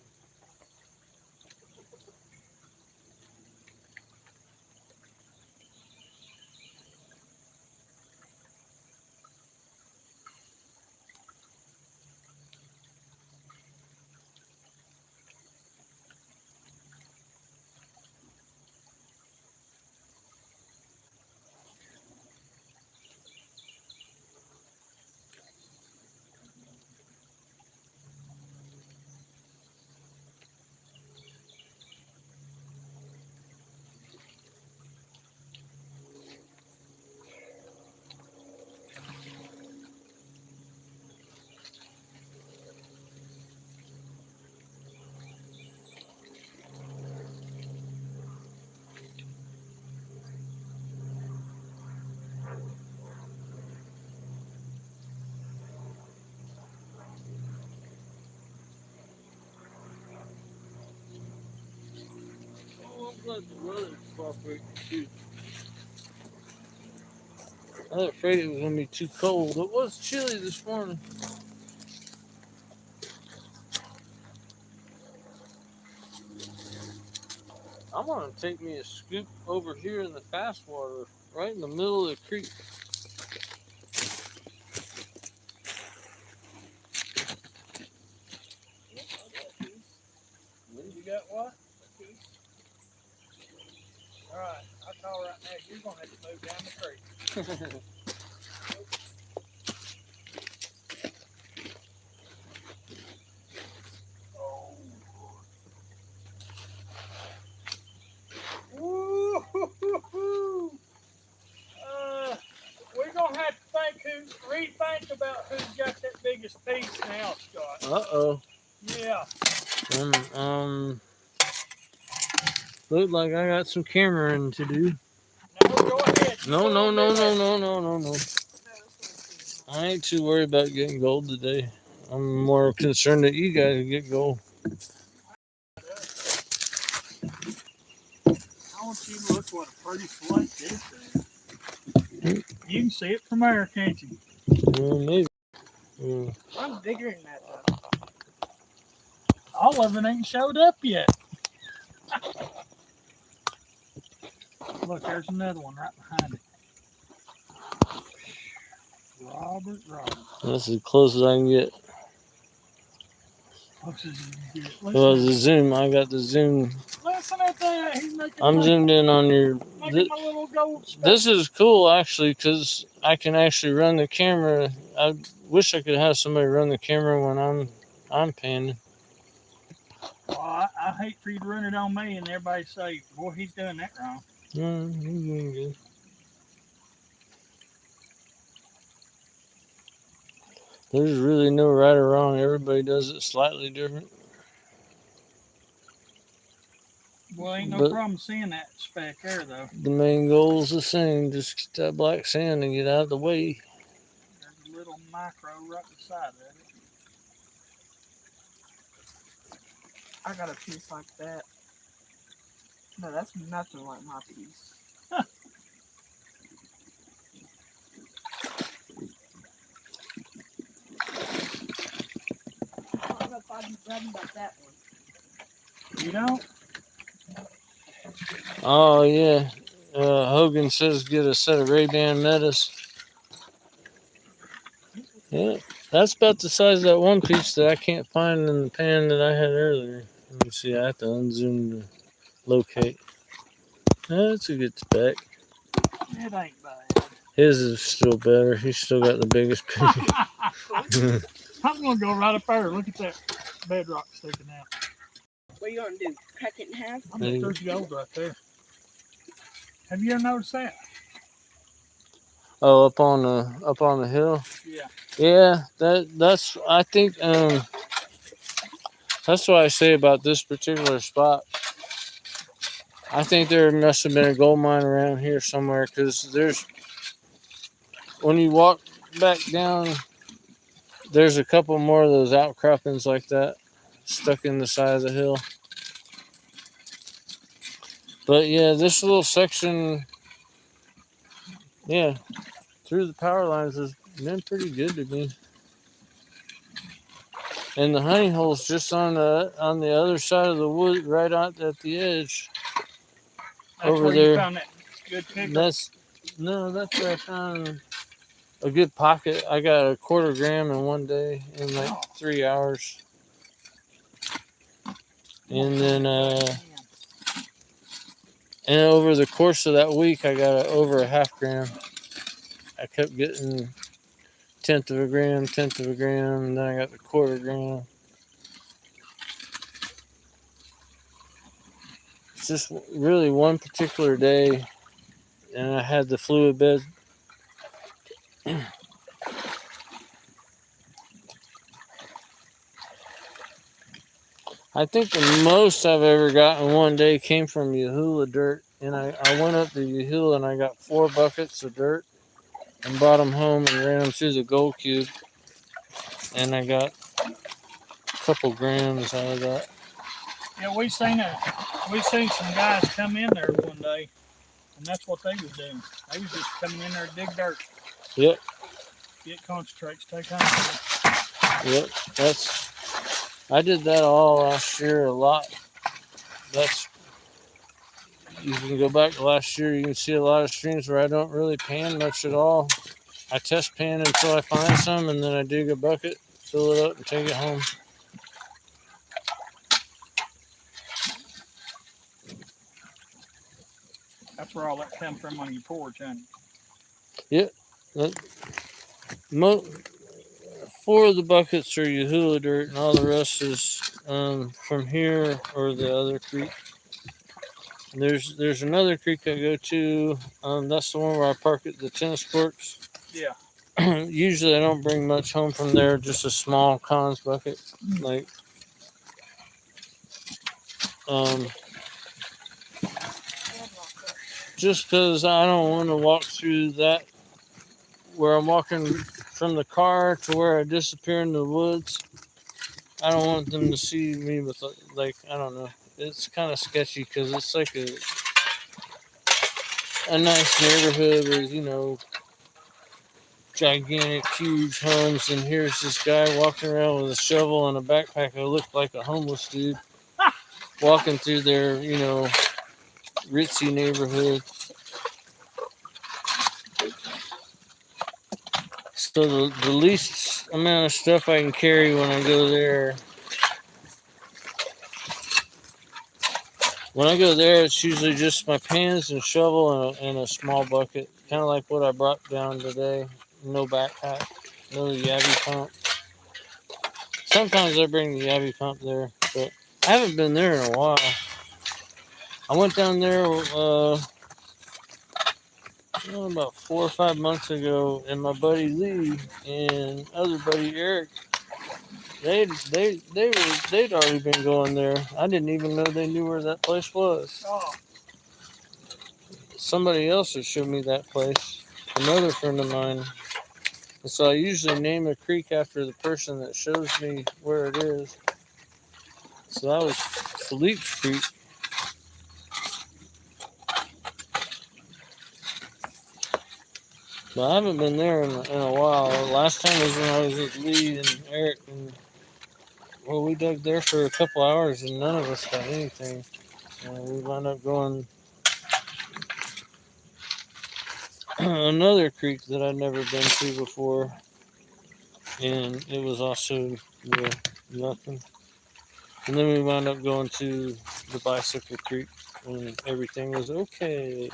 Oh, I'm glad the weather's cooperating too. I was afraid it was going to be too cold. It was chilly this morning. I'm going to take me a scoop over here in the fast water, right in the middle of the creek. You got what? Alright, I'll call right now. You're going to have to move down the creek. Woo-hoo-hoo-hoo. We're going to have to rethink about who's got that biggest piece now, Scott. Uh-oh. Yeah. Look like I got some cameraing to do. No, go ahead. No. I ain't too worried about getting gold today. I'm more concerned that you guys get gold. I want you to look what a pretty flake this is. You can see it from there, can't you? Maybe. I'm bigger than that though. All of it ain't showed up yet. Look, there's another one right behind it. Robert. That's as close as I can get. Closest you can get. Well, the zoom. I got the zoom. Listen at that. He's making I'm zoomed in on your. making my little gold speck. This is cool actually because I can actually run the camera. I wish I could have somebody run the camera when I'm panning. Well, I hate for you to run it on me and everybody say, boy, he's doing that wrong. No, he's doing good. There's really no right or wrong. Everybody does it slightly different. Well, ain't no problem seeing that speck there, though. The main goal is the same. Just get that black sand and get out of the way. There's a little micro right beside of it. I got a piece like that. No, that's nothing like my piece. I don't know if I'd be bragging about that one. You don't? Oh yeah. Hogan says get a set of Ray-Ban Metas. Yeah, that's about the size of that one piece that I can't find in the pan that I had earlier. Let me see. I have to unzoom to locate. That's a good spec. It ain't bad. His is still better. He's still got the biggest piece. I'm going to go right up there. Look at that bedrock sticking out. What are you gonna do? Crack it in half? I bet there's gold right there. Have you ever noticed that? Oh, up on the hill. Yeah. Yeah, that's I think that's what I say about this particular spot. I think there must have been a gold mine around here somewhere because when you walk back down, there's a couple more of those outcroppings like that stuck in the side of the hill. But yeah, this little section, yeah, through the power lines has been pretty good to me. And the honey hole's just on the other side of the wood, right out at the edge. That's over where there. You found that good picker. That's where I found a good pocket. I got a 1/4 gram in one day in like 3 hours. And then and over the course of that week I got over a 1/2 gram. I kept getting 1/10 of a gram, 1/10 of a gram, and then I got the 1/4 gram. It's just really one particular day, and I had the fluid bed. I think the most I've ever gotten one day came from Yahula dirt, and I went up to Yahula and I got 4 buckets of dirt and brought them home and ran them through the gold cube, and I got a couple grams out of that. Yeah, we seen some guys come in there one day, and that's what they was doing. They was just coming in there to dig dirt. Yep. Get concentrates, take home. Yep. I did that all last year a lot. You can go back to last year, you can see a lot of streams where I don't really pan much at all. I test pan until I find some, and then I dig a bucket, fill it up, and take it home. That's where all that come from on your porch, honey. Yep. 4 of the buckets are Yahula dirt, and all the rest is from here or the other creek. And there's another creek I go to. That's the one where I park at the tennis courts. Yeah. Usually I don't bring much home from there, just a small Cons bucket. Like, just because I don't want to walk through that where I'm walking from the car to where I disappear in the woods. I don't want them to see me with, like, I don't know. It's kind of sketchy because it's like a nice neighborhood with, gigantic, huge homes, and here's this guy walking around with a shovel and a backpack who looked like a homeless dude walking through their, ritzy neighborhood. So the least amount of stuff I can carry when I go there. When I go there, it's usually just my pans and shovel and a small bucket, kind of like what I brought down today. No backpack, no Yabby pump. Sometimes I bring the Yabby pump there, but I haven't been there in a while. I went down there about 4 or 5 months ago, and my buddy Lee and other buddy Eric, they'd already been going there. I didn't even know they knew where that place was. Oh. Somebody else had showed me that place, another friend of mine. And so I usually name a creek after the person that shows me where it is. So that was Philippe's Creek. But I haven't been there in a while. Last time was when I was with Lee and Eric, and we dug there for a couple hours and none of us got anything. We wound up going another creek that I'd never been to before, and it was also nothing. And then we wound up going to the Bicycle Creek, and everything was okay.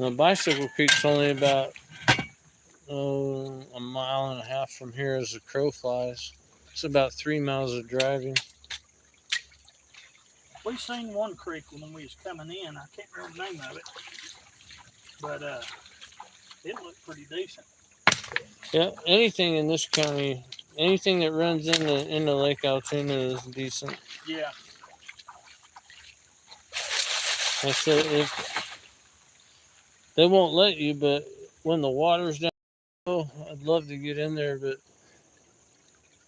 The Bicycle Creek's only about a mile and a half from here as the crow flies. It's about 3 miles of driving. We seen one creek when we was coming in. I can't remember the name of it, but it looked pretty decent. Yeah, anything in this county, anything that runs into Lake Altoona is decent. Yeah. I said if they won't let you, but when the water's down low, I'd love to get in there, but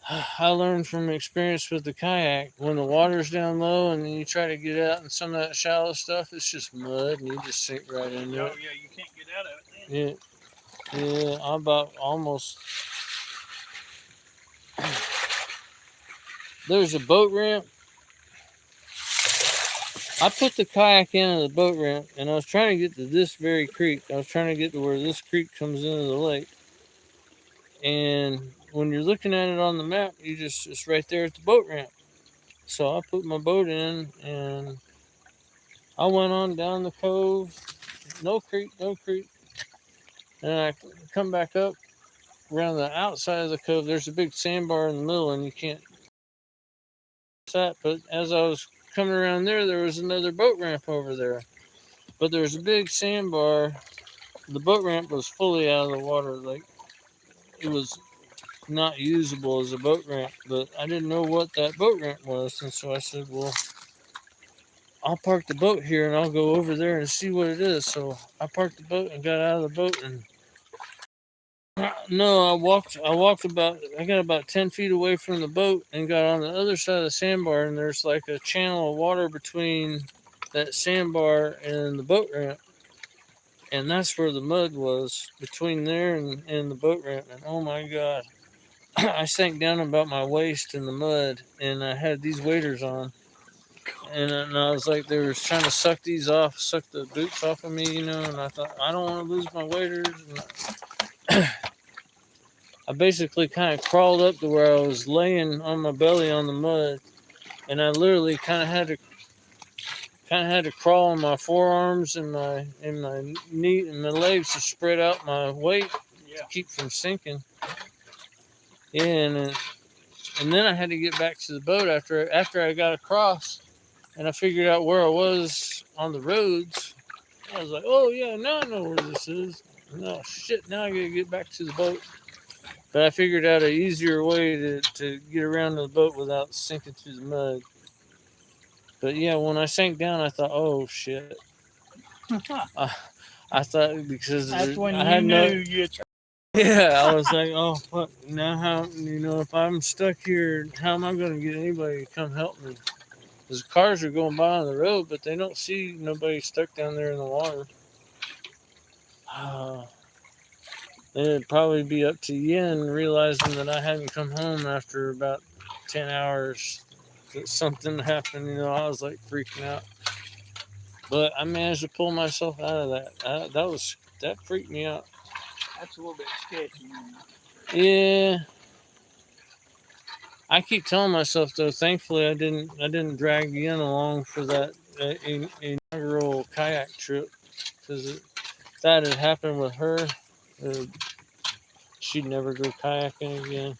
I learned from experience with the kayak, when the water's down low and then you try to get out in some of that shallow stuff, it's just mud and you just sink right into Oh it. yeah, you can't get out of it then. Yeah, I about almost. There's a boat ramp. I put the kayak into the boat ramp and I was trying to get to this very creek. I was trying to get to where this creek comes into the lake. And when you're looking at it on the map, it's right there at the boat ramp. So I put my boat in and I went on down the cove. No creek. And I come back up around the outside of the cove. There's a big sandbar in the middle and you can't that. But as I was coming around there was another boat ramp over there. But there's a big sandbar. The boat ramp was fully out of the water. Like, it was not usable as a boat ramp, but I didn't know what that boat ramp was. And so I said, well, I'll park the boat here and I'll go over there and see what it is. So I parked the boat and got out of the boat and no, I got about 10 feet away from the boat and got on the other side of the sandbar and there's like a channel of water between that sandbar and the boat ramp. And that's where the mud was, between there and the boat ramp. And oh my God, I sank down about my waist in the mud and I had these waders on. And I was like, they were trying to suck the boots off of me, and I thought, I don't want to lose my waders. And I basically kind of crawled up to where I was laying on my belly on the mud. And I literally kind of had to crawl on my forearms and my knee and my legs to spread out my weight to keep from sinking. Yeah, and then I had to get back to the boat after I got across, and I figured out where I was on the roads. I was like, oh yeah, now I know where this is. No shit, now I gotta get back to the boat. But I figured out an easier way to get around to the boat without sinking through the mud. But yeah, when I sank down, I thought, oh shit. I thought because That's when I you had knew you. Yeah, I was like, oh fuck. Now how if I'm stuck here, how am I gonna get anybody to come help me? Because cars are going by on the road, but they don't see nobody stuck down there in the water. Then it'd probably be up to Yin realizing that I hadn't come home after about 10 hours. That something happened, I was like freaking out. But I managed to pull myself out of that. That freaked me out. That's a little bit sketchy. Yeah. I keep telling myself though, thankfully I didn't drag Yin along for that inaugural kayak trip, because if that had happened with her, she'd never go kayaking again.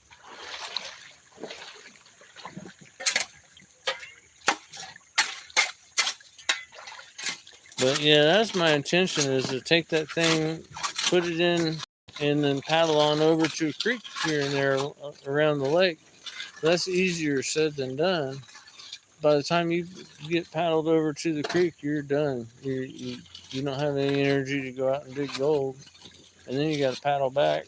But yeah, that's my intention, is to take that thing, put it in, and then paddle on over to a creek here and there around the lake. That's easier said than done. By the time you get paddled over to the creek, you're done. You don't have any energy to go out and dig gold, and then you got to paddle back.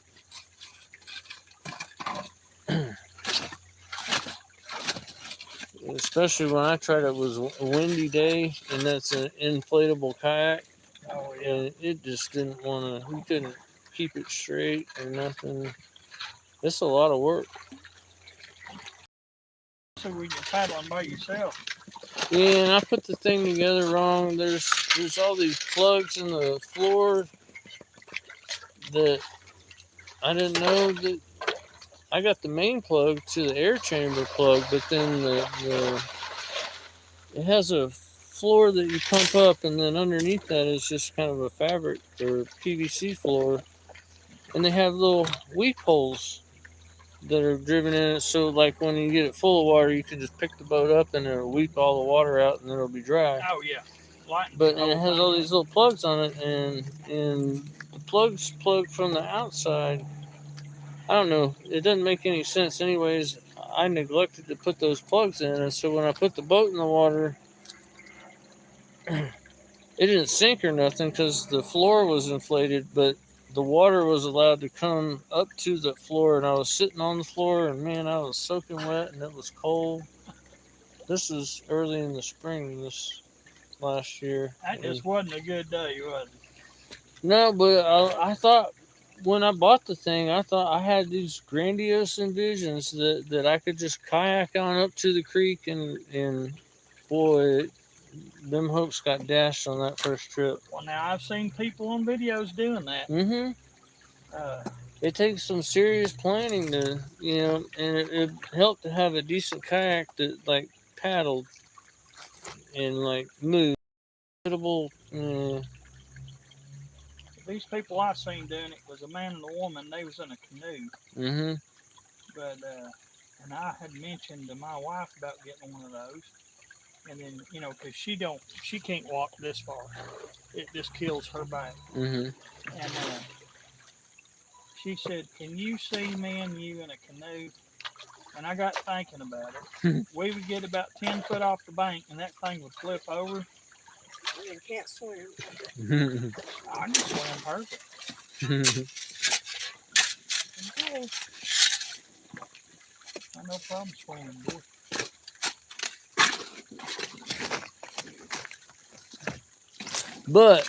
Especially when I tried it was a windy day, and that's an inflatable kayak. Oh yeah. And it just didn't want to. We couldn't keep it straight or nothing. It's a lot of work. So we get paddling by yourself. Yeah, and I put the thing together wrong. There's all these plugs in the floor that I didn't know that. I got the main plug to the air chamber plug, but then it has a floor that you pump up, and then underneath that is just kind of a fabric or PVC floor, and they have little weep holes that are driven in it. So like when you get it full of water, you can just pick the boat up and it'll weep all the water out, and then it'll be dry. Oh yeah, lighten But the and it whole has all thing these up. little plugs on it, and the plugs plug from the outside. I don't know. It doesn't make any sense, anyways. I neglected to put those plugs in, and so when I put the boat in the water, it didn't sink or nothing because the floor was inflated, but the water was allowed to come up to the floor, and I was sitting on the floor, and man, I was soaking wet, and it was cold. This is early in the spring, this last year. That just wasn't a good day, was it? No, but I thought when I bought the thing, I thought I had these grandiose envisions that I could just kayak on up to the creek, and boy, them hopes got dashed on that first trip. Well, now I've seen people on videos doing that. Mm-hmm. Uh, It takes some serious planning to, and it helped to have a decent kayak that like paddled and like moved. these people I seen doing it was a man and a woman. They was in a canoe, Mm-hmm. but and I had mentioned to my wife about getting one of those, and then because she can't walk this far. It just kills her back. Mm-hmm. And she said, "Can you see me and you in a canoe?" And I got thinking about it. We would get about 10 foot off the bank, and that thing would flip over. You can't swim. I can swim perfect. Okay. I no problem swimming, boy. But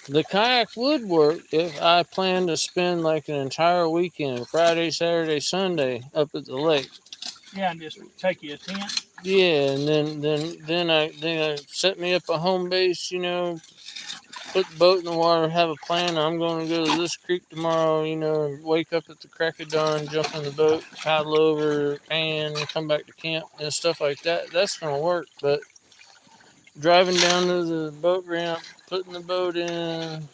the kayak would work if I planned to spend like an entire weekend, Friday, Saturday, Sunday, up at the lake. Yeah, and just take you a tent. Yeah, and then I set me up a home base. Put the boat in the water, have a plan. I'm going to go to this creek tomorrow. Wake up at the crack of dawn, jump in the boat, paddle over, and come back to camp and stuff like that. That's going to work. But driving down to the boat ramp, putting the boat in,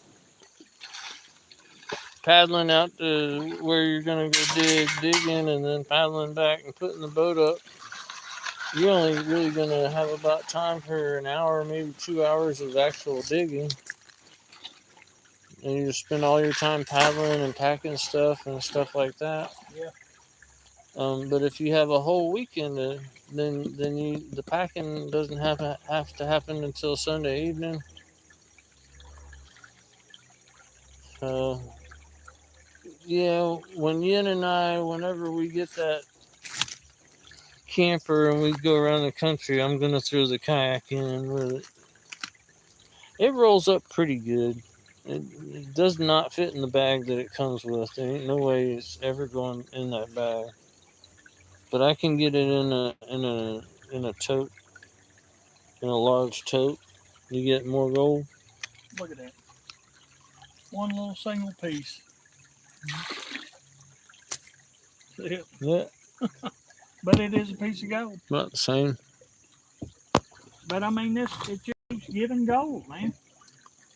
paddling out to where you're gonna go digging, and then paddling back and putting the boat up. You're only really gonna have about time for an hour, maybe 2 hours of actual digging, and you just spend all your time paddling and packing stuff and stuff like that. Yeah. But if you have a whole weekend, then the packing doesn't have to happen until Sunday evening. So yeah, when Yin and I, whenever we get that camper and we go around the country, I'm gonna throw the kayak in with it. It rolls up pretty good. It does not fit in the bag that it comes with. There ain't no way it's ever going in that bag. But I can get it in a tote, in a large tote. You get more gold. Look at that. One little single piece. Yeah, But it is a piece of gold. about the same. But I mean, it just keeps giving gold, man.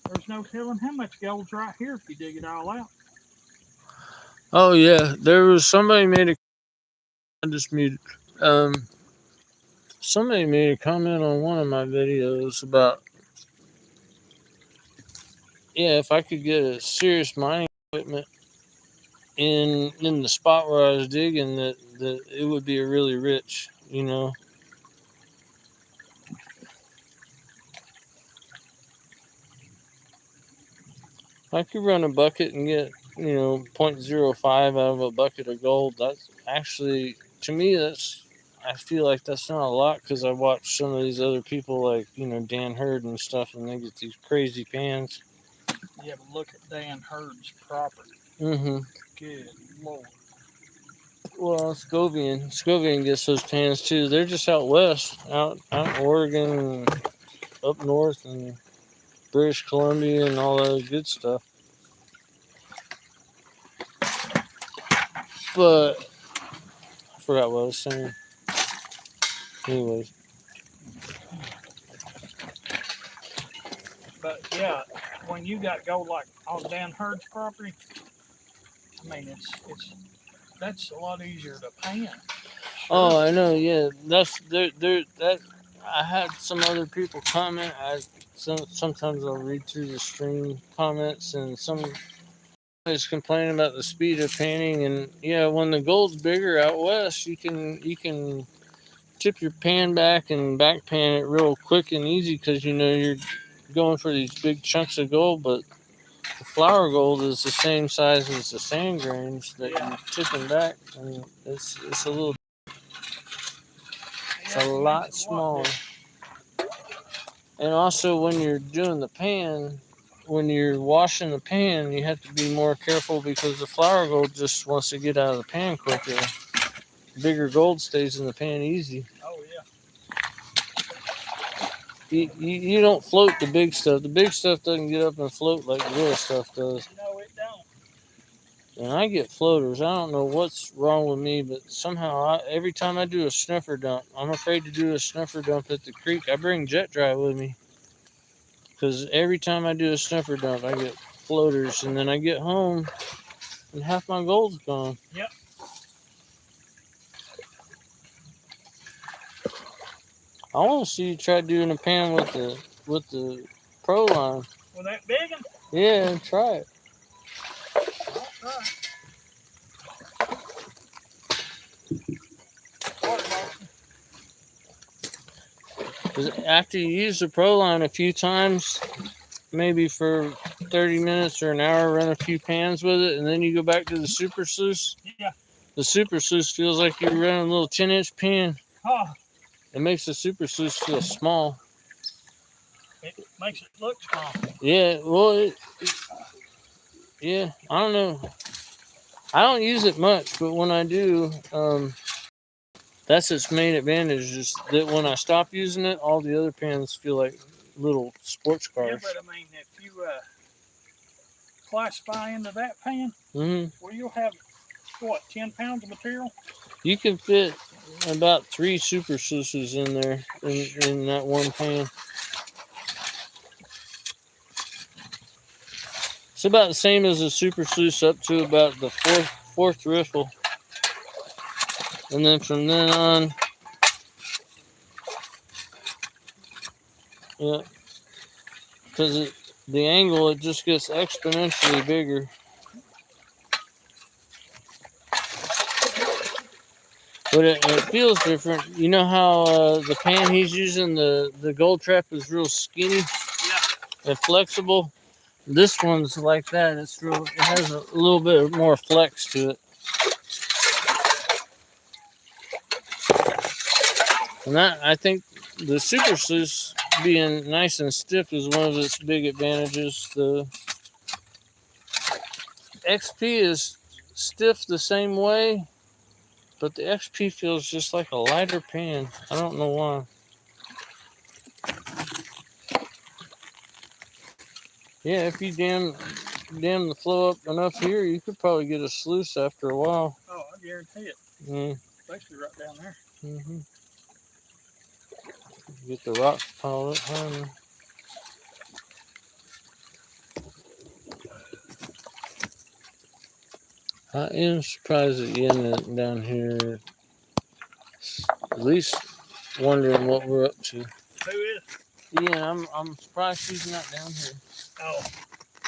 There's no telling how much gold's right here if you dig it all out. Oh yeah, there was somebody made a. I just muted. Somebody made a comment on one of my videos about, yeah, if I could get a serious mining equipment in the spot where I was digging, that it would be a really rich. I could run a bucket and get 0.05 out of a bucket of gold. That's actually, to me, I feel like that's not a lot because I watch some of these other people like Dan Hurd and stuff, and they get these crazy pans. Yeah, but look at Dan Hurd's property. Mm-hmm. Good Lord. Well, Scovian gets those pans too. They're just out west, out in Oregon, up north, and British Columbia, and all that good stuff. But I forgot what I was saying. Anyways, But yeah, when you got gold like on Dan Hurd's property, I mean that's a lot easier to pan. Oh, I know. Yeah, that's there. That I had some other people comment. Sometimes I'll read through the stream comments, and some is complaining about the speed of panning. And yeah, when the gold's bigger out west, you can tip your pan back and back pan it real quick and easy because you know you're going for these big chunks of gold. But the flour gold is the same size as the sand grains that you're tipping back, and it's a little. It's a lot smaller. And also, when you're doing the pan, when you're washing the pan, you have to be more careful because the flour gold just wants to get out of the pan quicker. Bigger gold stays in the pan easy. Oh yeah. You don't float the big stuff. The big stuff doesn't get up and float like the little stuff does. No, it don't. And I get floaters. I don't know what's wrong with me, but somehow every time I do a snuffer dump, I'm afraid to do a snuffer dump at the creek. I bring jet dry with me. Because every time I do a snuffer dump, I get floaters, and then I get home, and half my gold's gone. Yep. I want to see you try doing a pan with the pro line. With that big one? Yeah, try it. I'll try. Because after you use the pro line a few times, maybe for 30 minutes or an hour, run a few pans with it, and then you go back to the super sluice. Yeah. The super sluice feels like you're running a little 10-inch pan. Oh. It makes the super sluice feel small. It makes it look small. Yeah, well, yeah, I don't know. I don't use it much, but when I do, that's its main advantage. Is that when I stop using it, all the other pans feel like little sports cars. Yeah, but I mean, if you classify into that pan, where you'll have, what, 10 pounds of material? You can fit about 3 super sluices in there, in that one pan. It's about the same as a super sluice up to about the fourth riffle. And then from then on, yeah, because the angle, it just gets exponentially bigger. But it feels different. You know how the pan he's using, the gold trap is real skinny and flexible? This one's like that. It has a little bit more flex to it. And that, I think the super sluice being nice and stiff is one of its big advantages. The XP is stiff the same way, but the XP feels just like a lighter pan. I don't know why. Yeah, if you dam the flow up enough here, you could probably get a sluice after a while. Oh, I guarantee it. Especially right down there. Get the rocks piled up higher. I am surprised at Yen down here. At least wondering what we're up to. Who is? Yeah, I'm surprised she's not down here. Oh.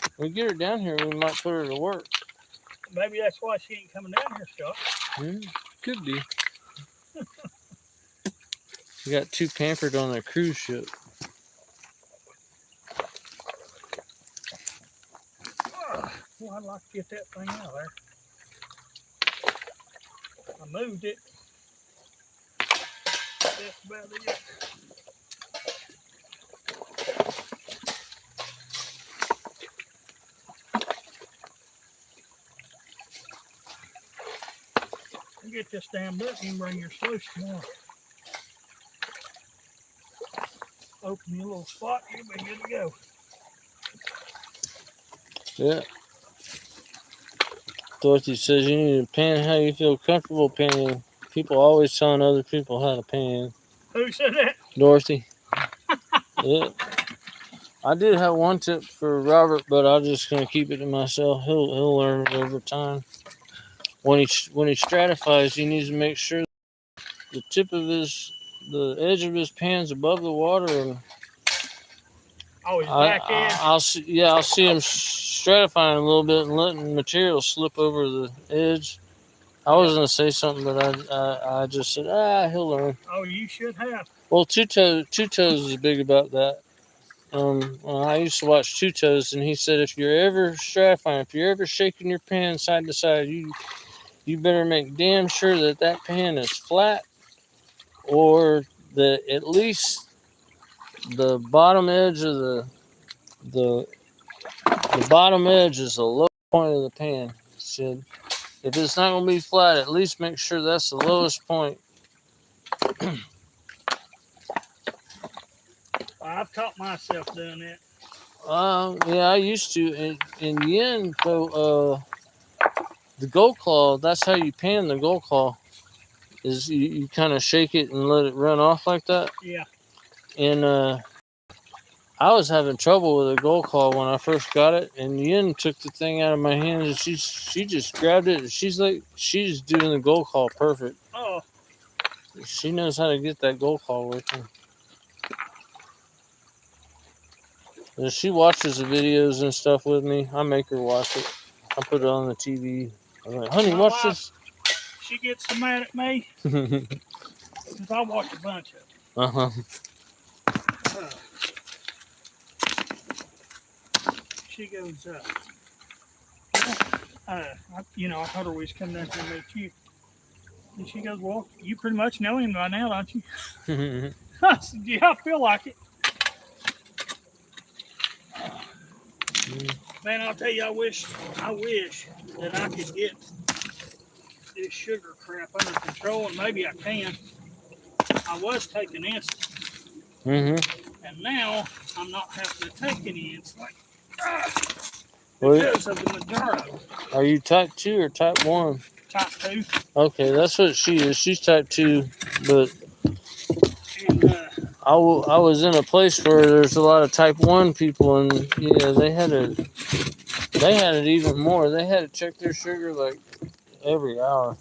If we get her down here, we might put her to work. Maybe that's why she ain't coming down here, Scott. Could be. We got too pampered on a cruise ship. Well, I'd like to get that thing out of there. I moved it. That's about it. You get this damn book, you can bring your sluice tomorrow. Open your little spot, you'll be good to go. Yeah. Dorothy says you need to pan how you feel comfortable panning. People always telling other people how to pan. Who said that? Dorothy. Yeah. I did have one tip for Robert, but I'm just gonna keep it to myself. He'll learn it over time. When he stratifies, he needs to make sure the tip of the edge of his pan's above the water, and Oh, his back edge. I'll see him stratifying a little bit and letting material slip over the edge. I was gonna say something, but I just said, he'll learn. Oh, you should have. Well, Two Toes is big about that. I used to watch Two Toes, and he said if you're ever stratifying, if you're ever shaking your pan side to side, you better make damn sure that pan is flat, or that at least the bottom edge of the bottom edge is the low point of the pan. He said if it's not gonna be flat, at least make sure that's the lowest point. I've caught myself doing that. Yeah, I used to. In yin, though, the gold claw, that's how you pan the gold claw. Is you kind of shake it and let it run off like that. Yeah. And I was having trouble with a gold claw when I first got it, and Yin took the thing out of my hands, and she just grabbed it, and she's doing the gold claw perfect. Oh. She knows how to get that gold claw working. And she watches the videos and stuff with me. I make her watch it. I put it on the TV. I'm like, honey, My watch wife, this. She gets so mad at me because I watch a bunch of it. Uh-huh. She goes, I told her we was coming down here to meet you. And she goes, well, you pretty much know him by now, don't you? I said, yeah, I feel like it. Man, I'll tell you, I wish that I could get this sugar crap under control, and maybe I can. I was taking insulin, and now I'm not having to take any insulin because of the Mounjaro. Are you type 2 or type 1? Type 2. Okay, that's what she is. She's type 2, but And, I was in a place where there's a lot of type 1 people, and yeah, they had it even more. They had to check their sugar like every hour.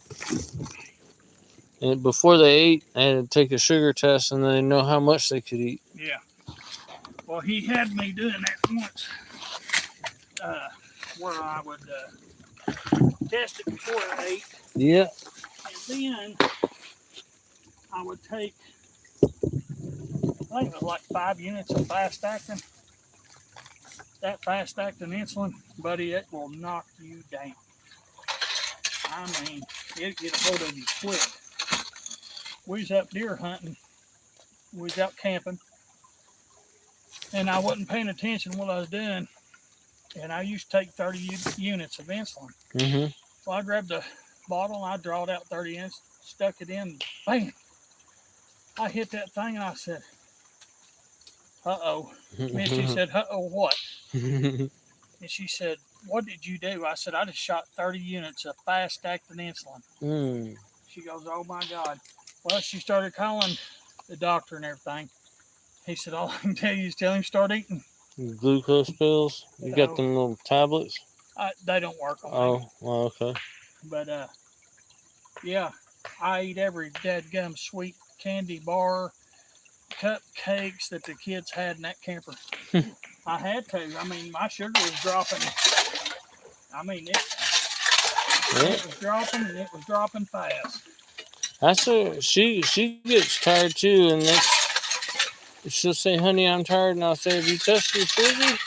And before they ate, they had to take a sugar test, and they know how much they could eat. yeah. Well, he had me doing that once, where I would test it before I ate. Yeah. And then I would take, I think it was like 5 units of fast acting. That fast acting insulin, buddy, it will knock you down. I mean, it'll get a hold of you quick. We was up deer hunting. We was out camping. And I wasn't paying attention to what I was doing. And I used to take 30 units of insulin. So I grabbed a bottle and I drawed out 30 units, stuck it in, bam. I hit that thing and I said, uh-oh. Misty said, uh-oh, what? And she said, what did you do? I said, I just shot 30 units of fast-acting insulin. She goes, oh, my God. Well, she started calling the doctor and everything. He said, all I can tell you is tell him to start eating. Glucose pills? You got them little tablets? They don't work on me. Oh, well, okay. But, yeah, I eat every dadgum sweet candy bar, cupcakes that the kids had in that camper. I had to. I mean, my sugar was dropping. I mean, it was dropping, and it was dropping fast. That's what she gets tired too, and she'll say, "Honey, I'm tired," and I'll say, "Have you tested your sugar?"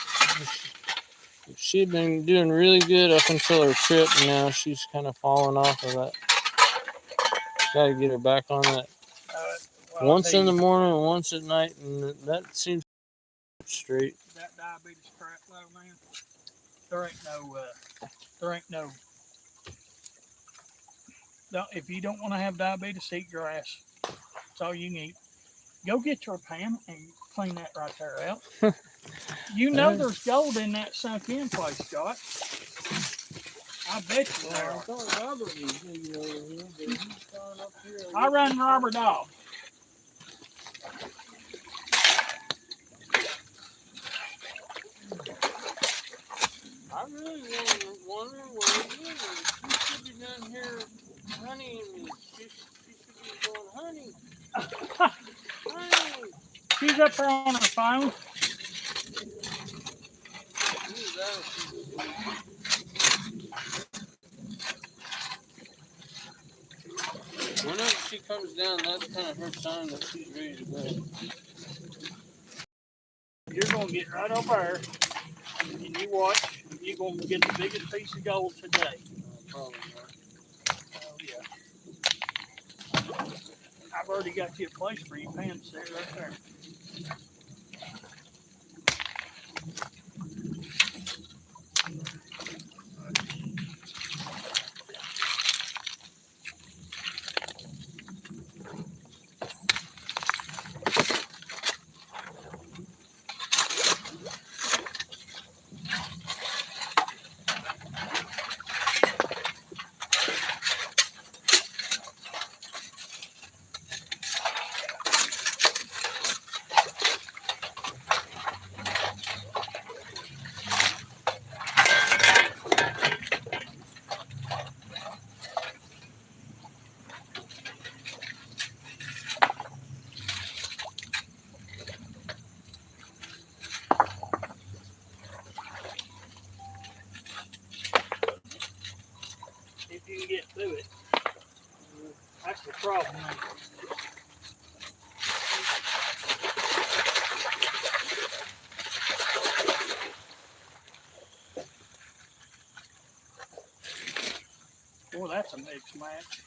She'd been doing really good up until her trip, and now she's kind of falling off of that. Got to get her back on that. Once in the morning and once at night, and that seems straight. That diabetes crap, though, man. There ain't no. If you don't want to have diabetes, eat grass. That's all you can eat. Go get your pan and clean that right there out. You know there's gold in that sunk in place, Scott. I bet you there. I run Robert off. I really wonder where it is. She should be down here honeying me. She should be going, honey. Honey. She's up there on her phone. Whenever she comes down, that's kind of her sign that she's ready to go. You're going to get right up there, and you watch. You're going to get the biggest piece of gold today. Probably not. Oh, yeah. I've already got you a place for your pants there, right there. If you can get through it. That's the problem. Boy, that's a mixed match.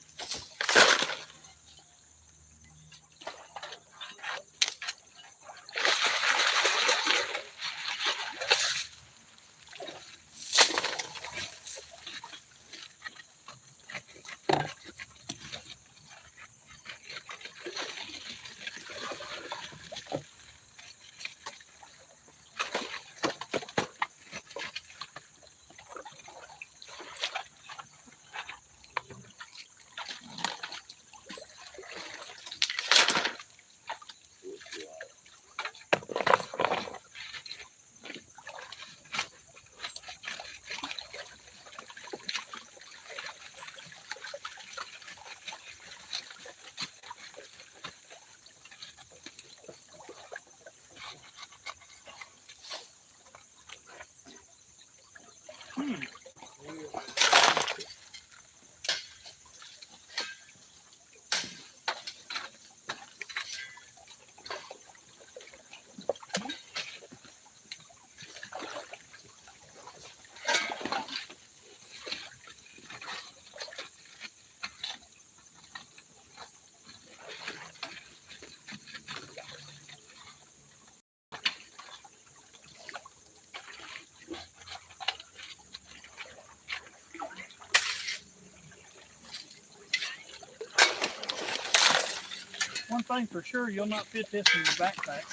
One thing for sure, you'll not fit this in your backpack.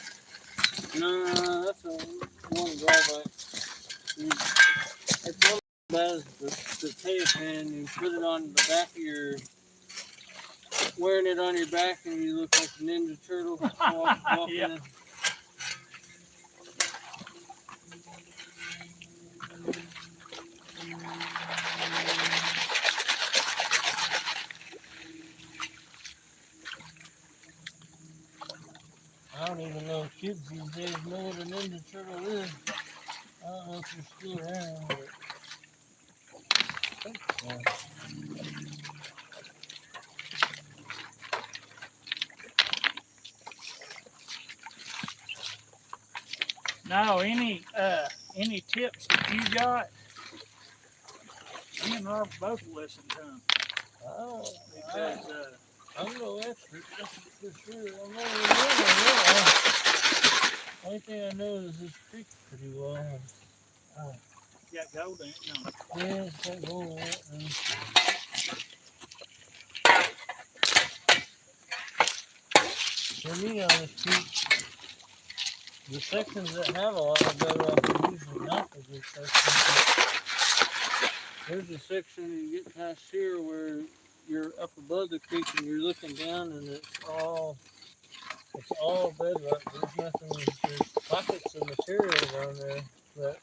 No, that's one drawback. It's one bad as the tape, and you put it on the back of your, wearing it on your back, and you look like a Ninja Turtle walking. Yeah. I don't even know if kids these days know what a Ninja Turtle is. I don't know if they're still around, but I think so. Now, any tips that you got? Me and Rob both listen to them. Oh, Because I'm no expert, that's for sure. I'm not only thing I know is this creek pretty well. you got gold in it. No. Yeah, it's got gold in it. For me on this creek, the sections that have a lot of bedrock are usually not the good sections. There's a section you get past here where you're up above the creek and you're looking down and it's all bedrock. There's nothing, there's pockets of material down there, but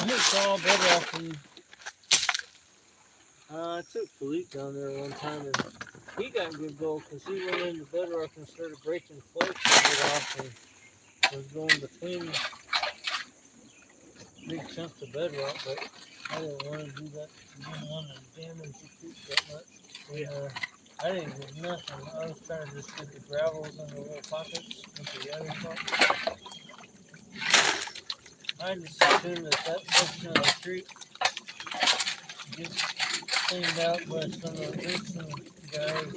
It's all bedrock. And I took Philippe down there one time, and he got good gold because he went into bedrock and started breaking flakes off and was going between big chunks of bedrock, but I didn't want to do that. I didn't want to damage the creek that much. And, I didn't get nothing. I was trying to just get the gravels in the little pockets with the other part. I just assumed that section of the creek gets cleaned out by some of the recent guys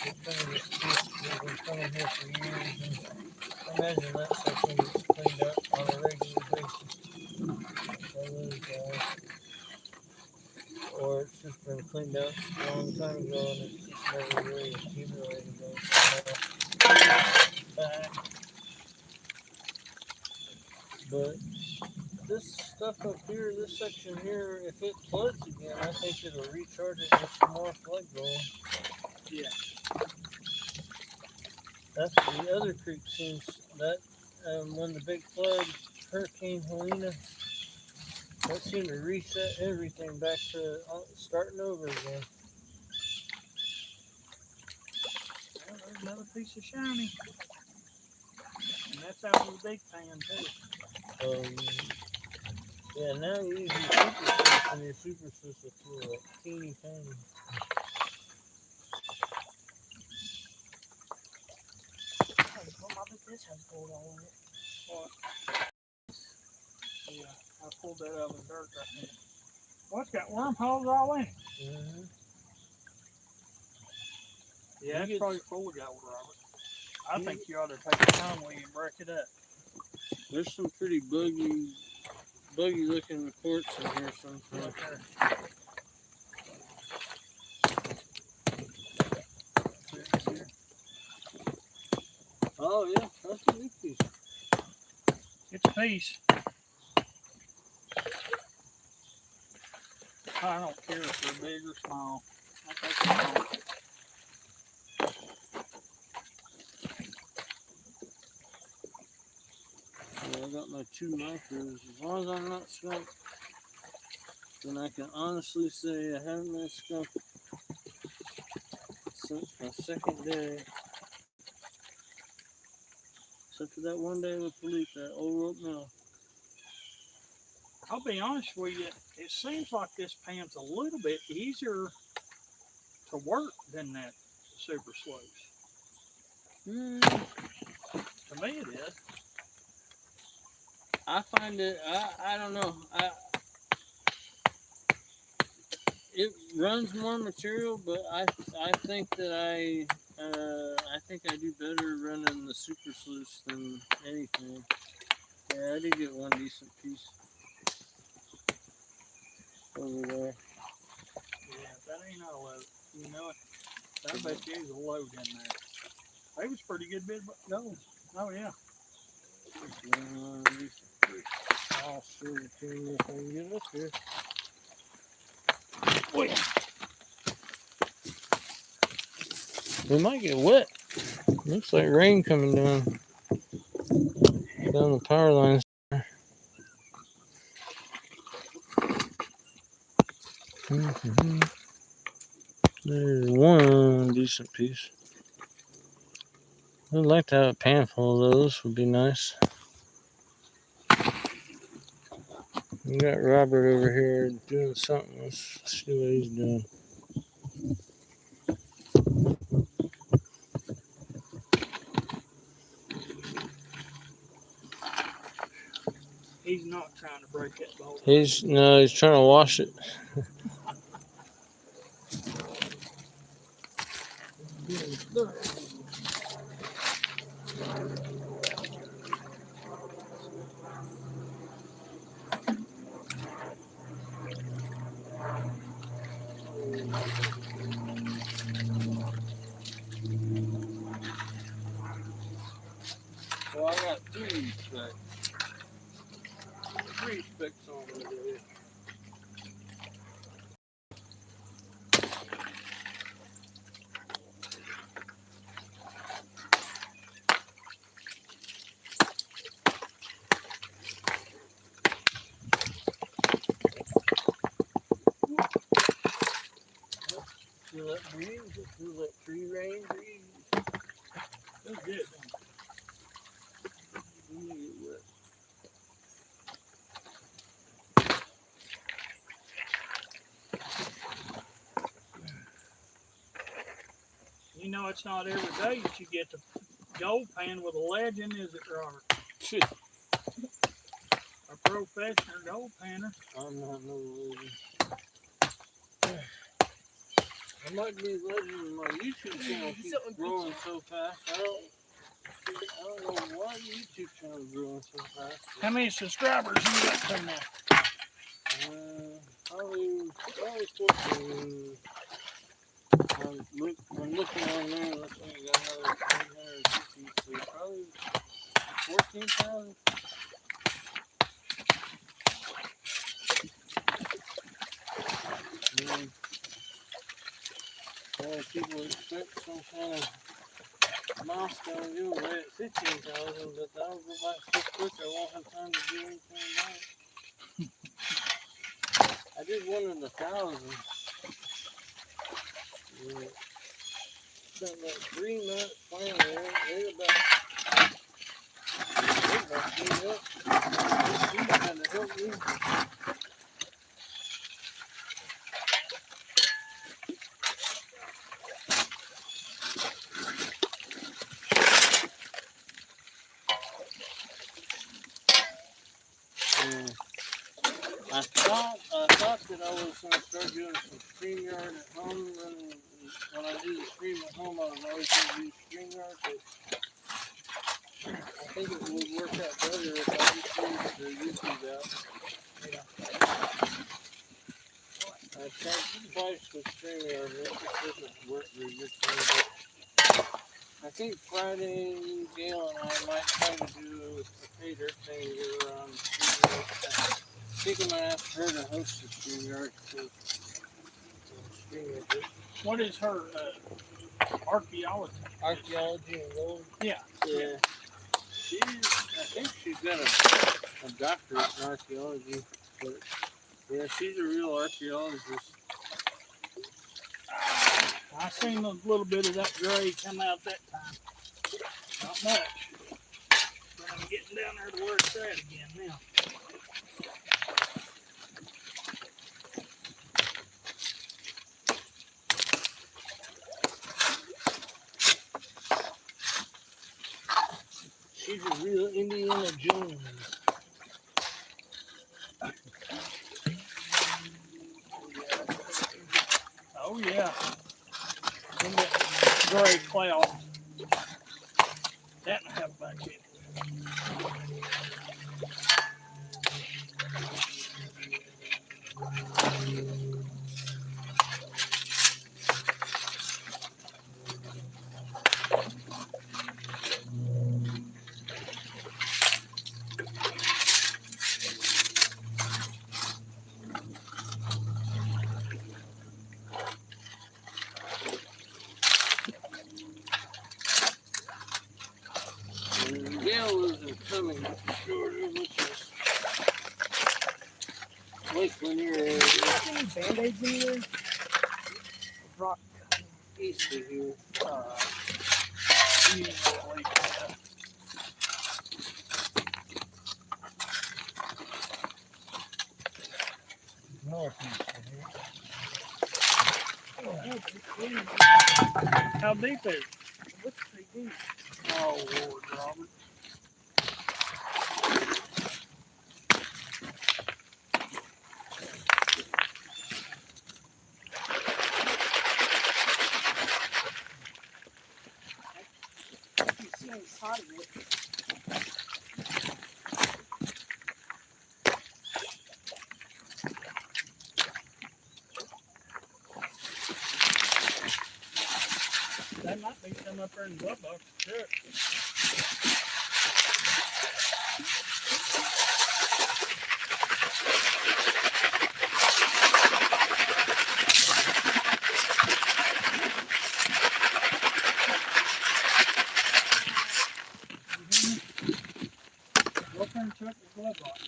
that come to this creek. They've been coming here for years, and I imagine that section gets cleaned up on a regular basis by those guys. Or it's just been cleaned out a long time ago and it's just never really accumulated back. But this stuff up here, this section here, if it floods again, I think it'll recharge it with some more flood going. Yeah. That's the other creek seems that when the big flood, Hurricane Helena, that seemed to reset everything back to starting over again. Well, there's another piece of shiny. And that's out of the big pan too. Yeah, now you use your super sluice and your super sluice will feel like teeny tiny. I bet this has gold all in it. What? Yeah, I pulled that out of the dirt right there. Well, it's got wormholes all in it. Mm-hmm. Yeah, it's probably full of gold, Robert. I think you ought to take your time when you break it up. There's some pretty buggy looking quartz in here sometimes. Oh yeah, that's a big piece. It's a piece. I don't care if they're big or small. I think they're small. Yeah, I got my 2 micros. As long as I'm not skunked, then I can honestly say I haven't been skunked since my second day. Except for that one day with Philippe, that old rope mill. I'll be honest with you, it seems like this pan's a little bit easier to work than that super sluice. To me it is. I find it, I don't know. It runs more material, but I think that I think I do better running the super sluice than anything. Yeah, I did get one decent piece over there. Yeah, that ain't a load. You know it. I bet you there's a load in there. They was pretty good bit of gold. Oh yeah. I'll show it to you if I can get it up here. Oh yeah. We might get wet. Looks like rain coming down the power lines. There's one decent piece. I'd like to have a pan full of those. Would be nice. We got Robert over here doing something. Let's see what he's doing. He's not trying to break that bolt. He's trying to wash it. Well, I got 3 specks. 3 specks on it. breeze. It feels like free rain breeze. Feels good. Let me get wet. You know, it's not every day that you get the gold pan with a legend, is it, Robert? A professional gold panner. I'm not no legend. I might be a legend. My YouTube channel keeps growing so fast. I don't know why the YouTube channel is growing so fast. How many subscribers you got there now? Probably 14. I'm looking on there. Looks like I got another 350. So probably 14,000. People expect some kind of milestone giveaway at 15,000, but that'll go by so quick I won't have time to do anything about it. I did one in 1,000. Spent like 3 months planning it. They're about gave up. She's trying to help me. I thought that I was going to start doing some StreamYard at home. And when I do the stream at home, I was always going to use StreamYard. But I think it would work out better if I just used the YouTube app. Yeah. I tried twice with StreamYard, and it just doesn't work very good for me. But I think Friday, Gail and I might try to do a paid thing to get around StreamYard. I think I'm going to ask her to host the StreamYard. What is her archaeology? Archaeology and gold? Yeah. Yeah. I think she's got a doctorate in archaeology. But yeah, she's a real archaeologist. I seen a little bit of that gray come out that time. Not much. But I'm getting down there to where it's at again now. She's a real Indiana Jones. Oh yeah. In that gray cloud. That and a half back here. Gail lives in Cumming, Georgia, which is Lake Lanier area. Any band-aids anywhere? Rock. East of here. Northeast of here. How deep is it? What's pretty deep? Oh, Lord, Robert. You can see inside of it. That might be some up there in the glove box. Sure. Go up there and check the glove box.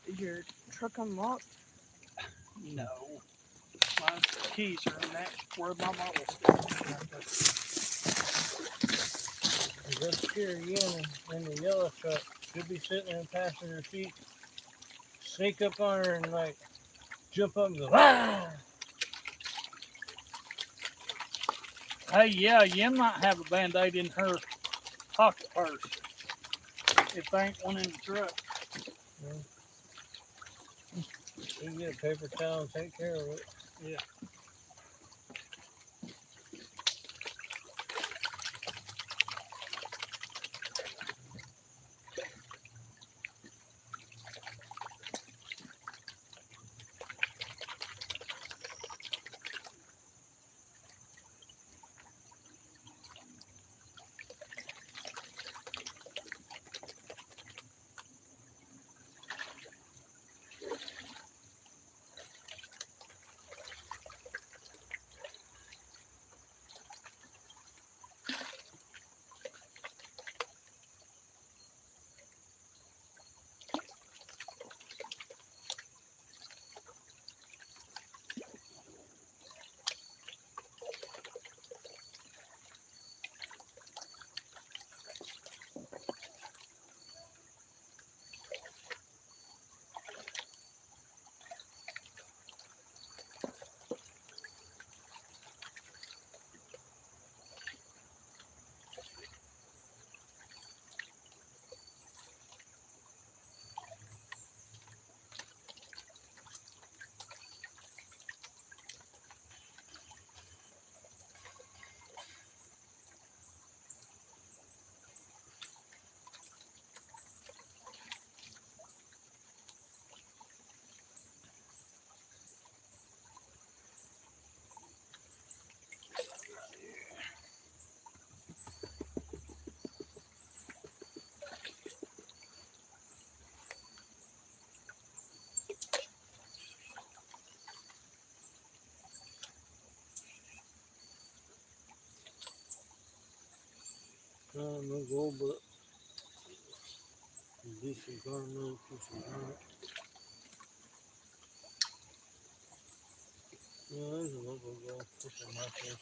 Is your truck unlocked? No. My keys are in that where my bottle sticks. That's scary again in the yellow truck. Could be sitting in the passenger seat. Sneak up on her and like jump up and go, ah! Hey, yeah, you might have a band-aid in her pocket purse. If there ain't one in the truck. You can get a paper towel and take care of it. Yeah. No gold, but decent garment, piece of garment. Yeah, there's a local gold. Couple micros.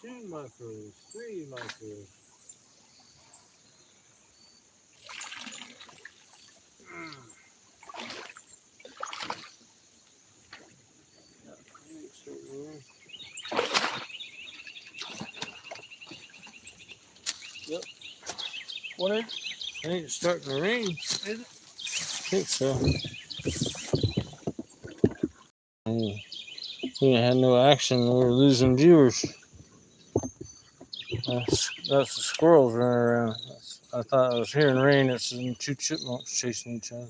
2 micros, 3 micros. Yep. What is I think it's starting to rain. Is it? I think so. We ain't had no action. We're losing viewers. That's the squirrels running around. I thought I was hearing rain. It's the 2 chipmunks chasing each other.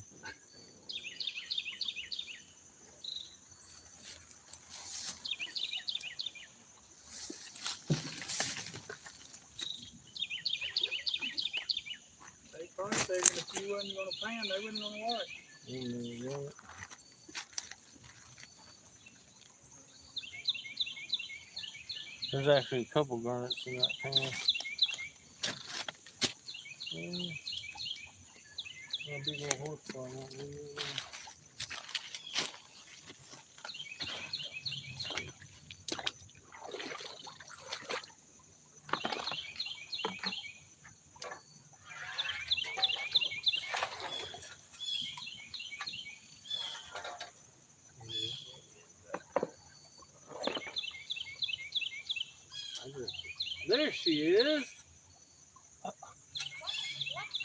They probably figured if you wasn't going to pan, they wouldn't want to watch. There's actually a couple garnets in that pan. A big old horse farm. There she is.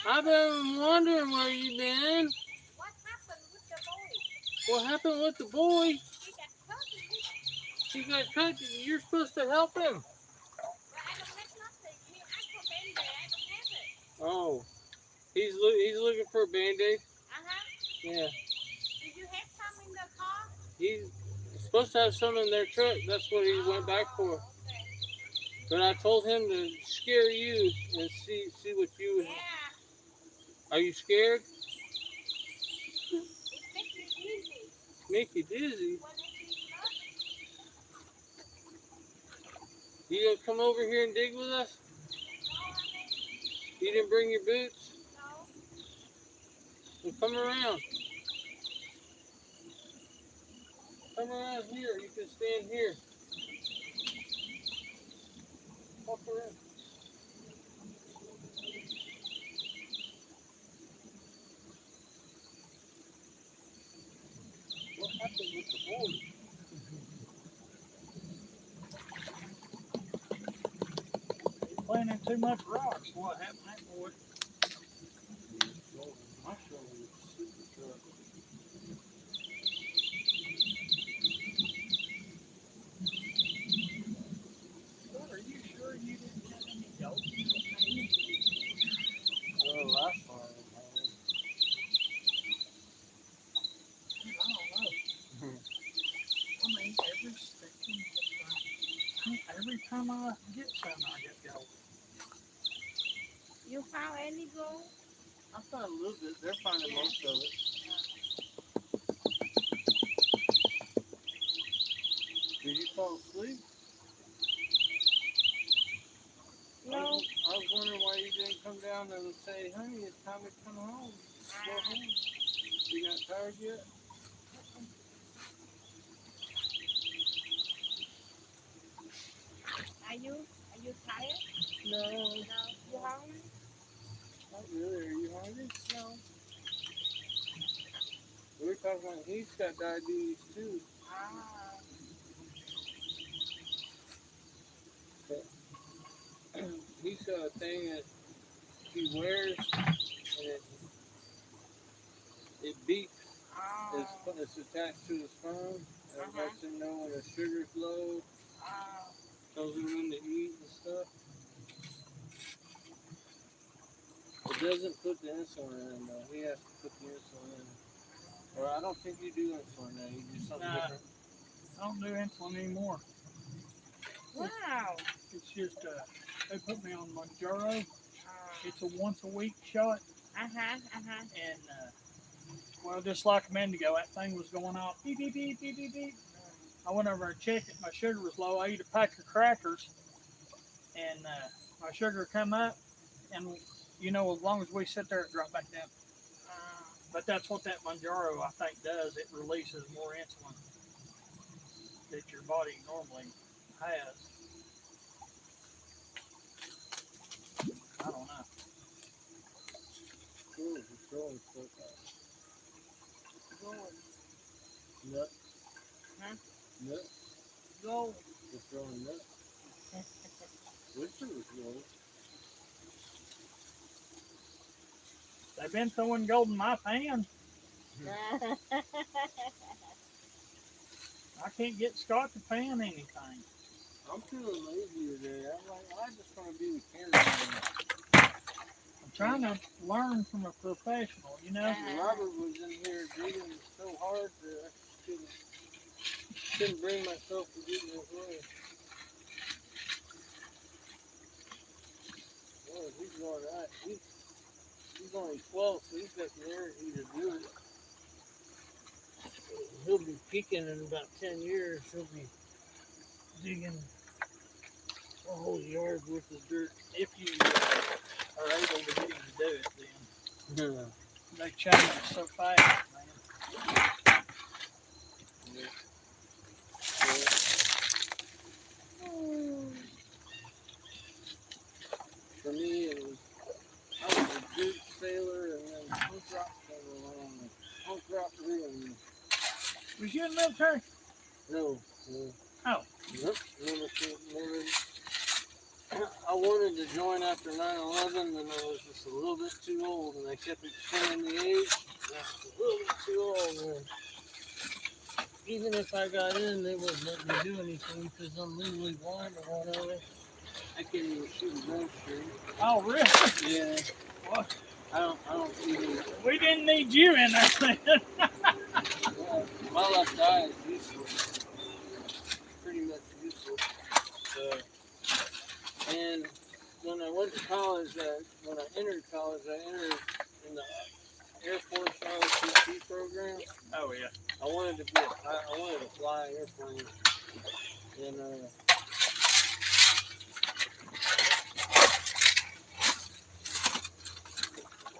I've been wondering where you been. What happened with the boy? He got cut. You're supposed to help him. Oh, he's looking for a Band-Aid. Yeah. Did you have some in the car? He's supposed to have some in their truck. That's what he went back for. But I told him to scare you and see what you. Yeah. Are you scared? It makes me dizzy. Make you dizzy. When I see blood. You gonna come over here and dig with us? You didn't bring your boots? No. Well, come around. Come around here. You can stand here. Walk around. What happened with the board? He's playing in too much rocks. What happened to that boy? My shoulder was super sharp. Well, are you sure you didn't have any gold? Well, last time I had. I don't know. I mean, every time I get some, I get gold. You found any gold? I found a little bit. They're finding most of it. Did you fall asleep? No. I was wondering why you didn't come down and say, honey, it's time to come home. Go home. You not tired yet? Are you tired? No, No. You hungry? not really. Are you hungry? No. We were talking about he's got diabetes too. Ah. He's got a thing that he wears and it beeps. Ah. It's attached to his phone. And it lets him know when his sugar's low. Ah. Tells him when to eat and stuff. It doesn't put the insulin in though. He has to put the insulin in. Or I don't think you do insulin now. You do something Nah. different. I don't do insulin anymore. Wow. It's just, they put me on Manjaro. Ah. It's a once a week shot. And And, well, just like a minute ago, that thing was going off. Beep, beep, beep, beep, beep, beep. I went over and checked it. My sugar was low. I ate a pack of crackers. And my sugar come up. And, you know, as long as we sit there, it dropped back down. But that's what that Manjaro, I think, does. It releases more insulin that your body normally has. I don't know. Cool. He's throwing stuff out. gold. Nuts. Huh? Nuts. Gold. He's throwing nuts. Whisper was gold. They've been throwing gold in my pan. I can't get Scott to pan anything. I'm feeling lazy today. I'm like, I just want to be with cameraman. I'm trying to learn from a professional, you know? Robert was in here digging so hard that I couldn't bring myself to get in his way. Well, he's all right. He's only 12, so he's got the energy to do it. He'll be peaking in about 10 years. He'll be digging a whole yard worth of dirt. If you are able to get him to do it, then Yeah. they change so fast, man. Yeah. For me, I was a good sailor, and then punk rock came along. And punk rock ruined me. Was you in the military? No. Oh. Nope. Never. I wanted to join after 9/11, and I was just a little bit too old, and they kept extending the age. I was a little bit too old, and even if I got in, they wouldn't let me do anything because I'm legally blind or whatever. I can't even shoot a gun straight. Oh, really? Yeah. What? I don't even. We didn't need you in there, man. My left eye is useless. Pretty much useless. And when I went to college, when I entered college, I entered in the Air Force ROTC program. Oh, yeah. I wanted to be a pilot. I wanted to fly airplanes. And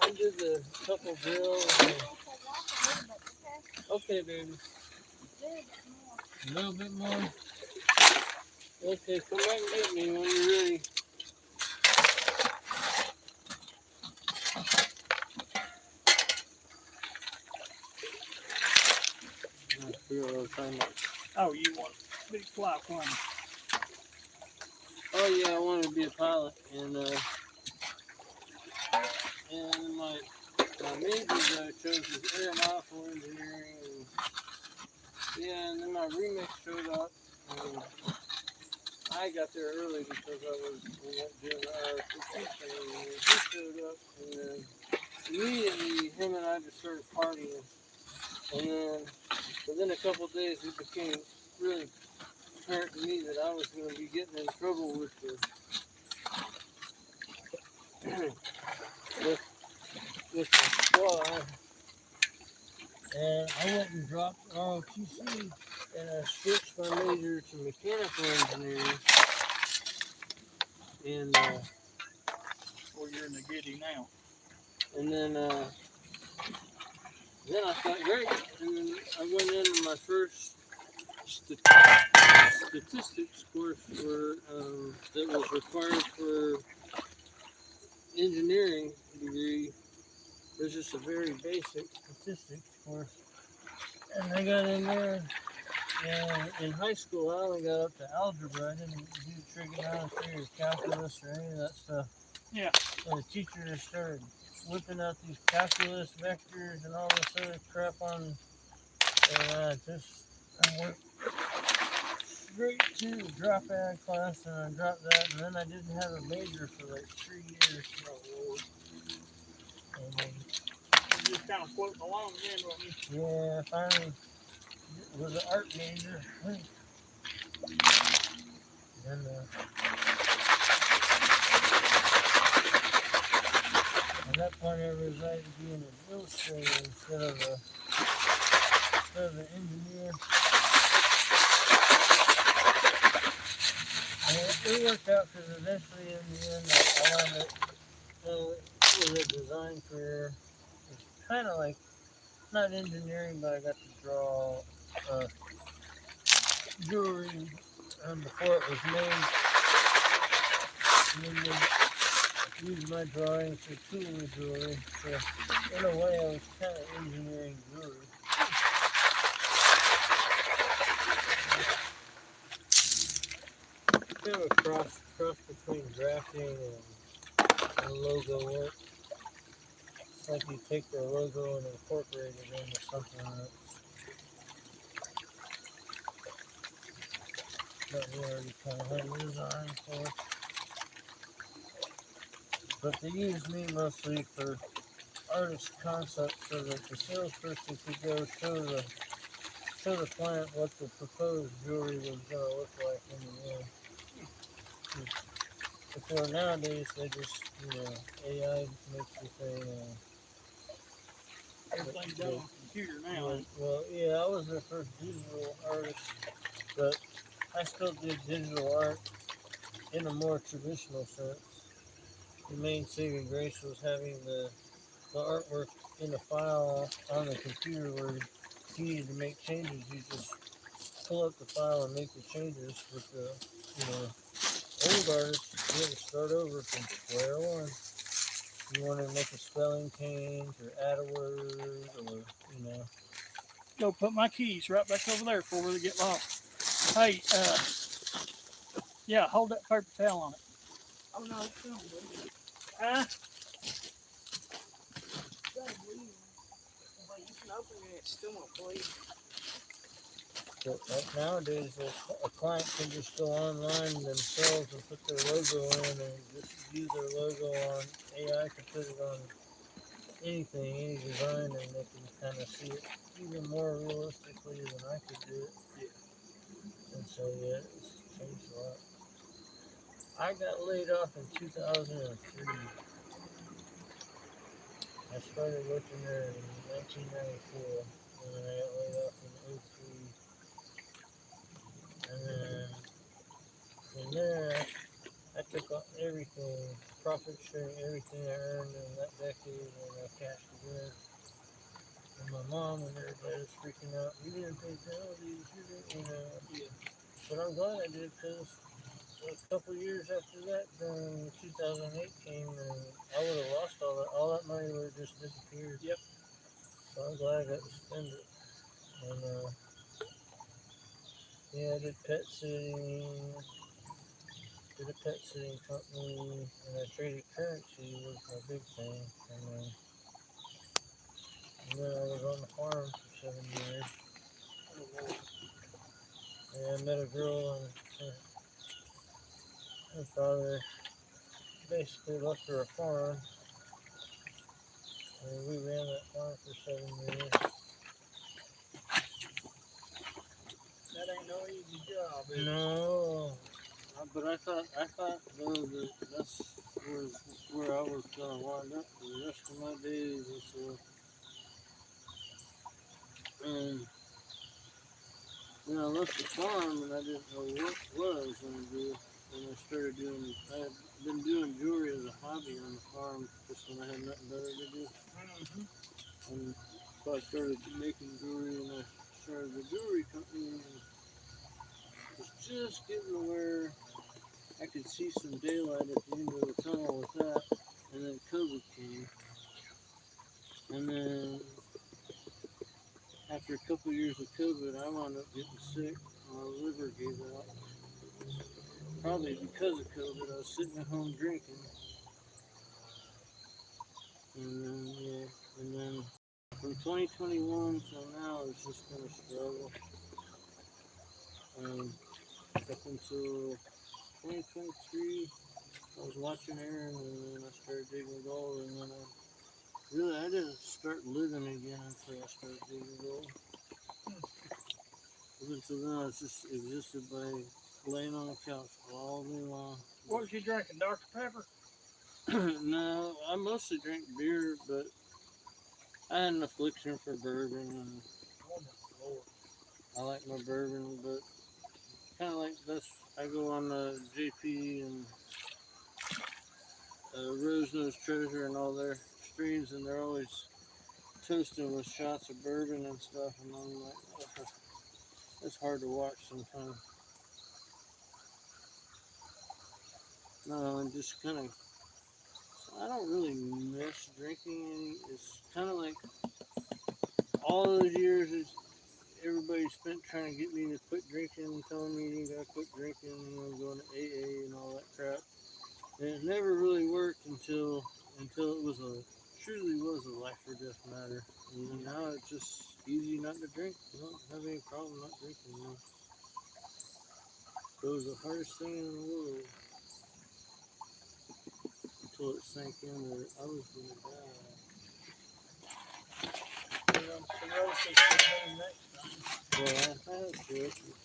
I did a couple drills. Okay, baby. A little bit more. Okay, come back and get me when you're ready. Oh, you want big fly one? Oh yeah, I wanted to be a pilot, and my major that I chose was aeronautical engineering, and yeah, and then my roommate showed up, and I got there early because we weren't doing our teaching, and he showed up, and then immediately him and I just started partying, and then within a couple of days it became really apparent to me that I was going to be getting in trouble with the with the squad, and I went and dropped ROTC, and I switched my major to mechanical engineering, and Or you're in the giddy now? and then I thought, great, and then I went into my first statistics course that was required for engineering degree. It was just a very basic statistics course, and I got in there. And in high school, I only got up to algebra. I didn't do trigonometry or calculus or any of that stuff. Yeah. And the teacher just started whipping out these calculus vectors and all this other crap on, and I went straight to the drop out of class, and I dropped that, and then I didn't have a major for like 3 years. Oh Lord. And then, You just kind of floating along then, wasn't you? yeah, finally it was an art major. And at that point, I decided to be an illustrator instead of an engineer. And it worked out because eventually, in the end, I wound up with a design career. It's kind of like, not engineering, but I got to draw jewelry before it was made. And then they used my drawings to tool the jewelry. So, in a way, I was kind of engineering jewelry. Kind of a cross between drafting and logo work. It's like you take their logo and incorporate it into something that we already kind of had designed for. But they use me mostly for artist concepts so that the salesperson could go show the client what the proposed jewelry was going to look like in the end. Before nowadays, they just, AI makes you say, Everything's done on computer now. well, yeah, I was their first digital artist, but I still did digital art in a more traditional sense. The main saving grace was having the artwork in a file on the computer where if you needed to make changes, you just pull up the file and make the changes. With the, old artists, you had to start over from square one. You wanted to make a spelling change or add a word or, Go put my keys right back over there before they get lost. Hey, yeah, hold that paper towel on it. Oh no, it's still bleeding. Huh? It's still bleeding. But you can open it, it's still not bleeding. But like nowadays, a client can just go online themselves and put their logo in and just use their logo on AI can put it on anything, any design, and they can kind of see it even more realistically than I could do it. Yeah. And so, yeah, it's changed a lot. I got laid off in 2003. I started working there in 1994, and then I got laid off in 03. And then from there, I took off everything, profit sharing, everything I earned in that decade, and I cashed it in. And my mom and everybody was freaking out. You didn't pay penalties, you didn't, you know. Yeah. But I'm glad I did because a couple years after that, then 2008 came and I would have lost all that. All that money would have just disappeared. Yep. So I'm glad I got to spend it. And yeah, I did pet sitting. Did a pet sitting company, and I traded currency was my big thing. And then I was on the farm for 7 years. And I met a girl, and her father basically left her a farm, and we ran that farm for 7 years. That ain't no easy job, is it? No, but I thought though that that's where I was gonna wind up for the rest of my days, and so then I left the farm and I didn't know what I was gonna do, and I had been doing jewelry as a hobby on the farm just when I had nothing better to do, and so I started making jewelry, and I started a jewelry company, and was just getting to where I could see some daylight at the end of the tunnel with that, and then COVID came. And then after a couple of years of COVID, I wound up getting sick. My liver gave out. Probably because of COVID, I was sitting at home drinking. And then from 2021 till now, it's just been a struggle. Up until 2023, I was watching Aaron, and then I started digging gold, and then I didn't start living again until I started digging gold. Up until then, I just existed by laying on the couch all day long. What was you drinking, Dr. Pepper? No, I mostly drink beer, but I had an affliction for bourbon, and Oh my Lord. I like my bourbon, but kind of like this, I go on JP and Rose Nose Treasure and all their streams, and they're always toasting with shots of bourbon and stuff, and I'm like, oh, it's hard to watch sometimes. No, and just kind of, I don't really miss drinking any. It's kind of like all those years everybody spent trying to get me to quit drinking and telling me you gotta quit drinking, going to AA and all that crap. And it never really worked until it truly was a life or death matter. And now it's just easy not to drink. I don't have any problem not drinking now. It was the hardest thing in the world until it sank in that I was gonna die. Cirrhosis is coming next time. Well, I had cirrhosis.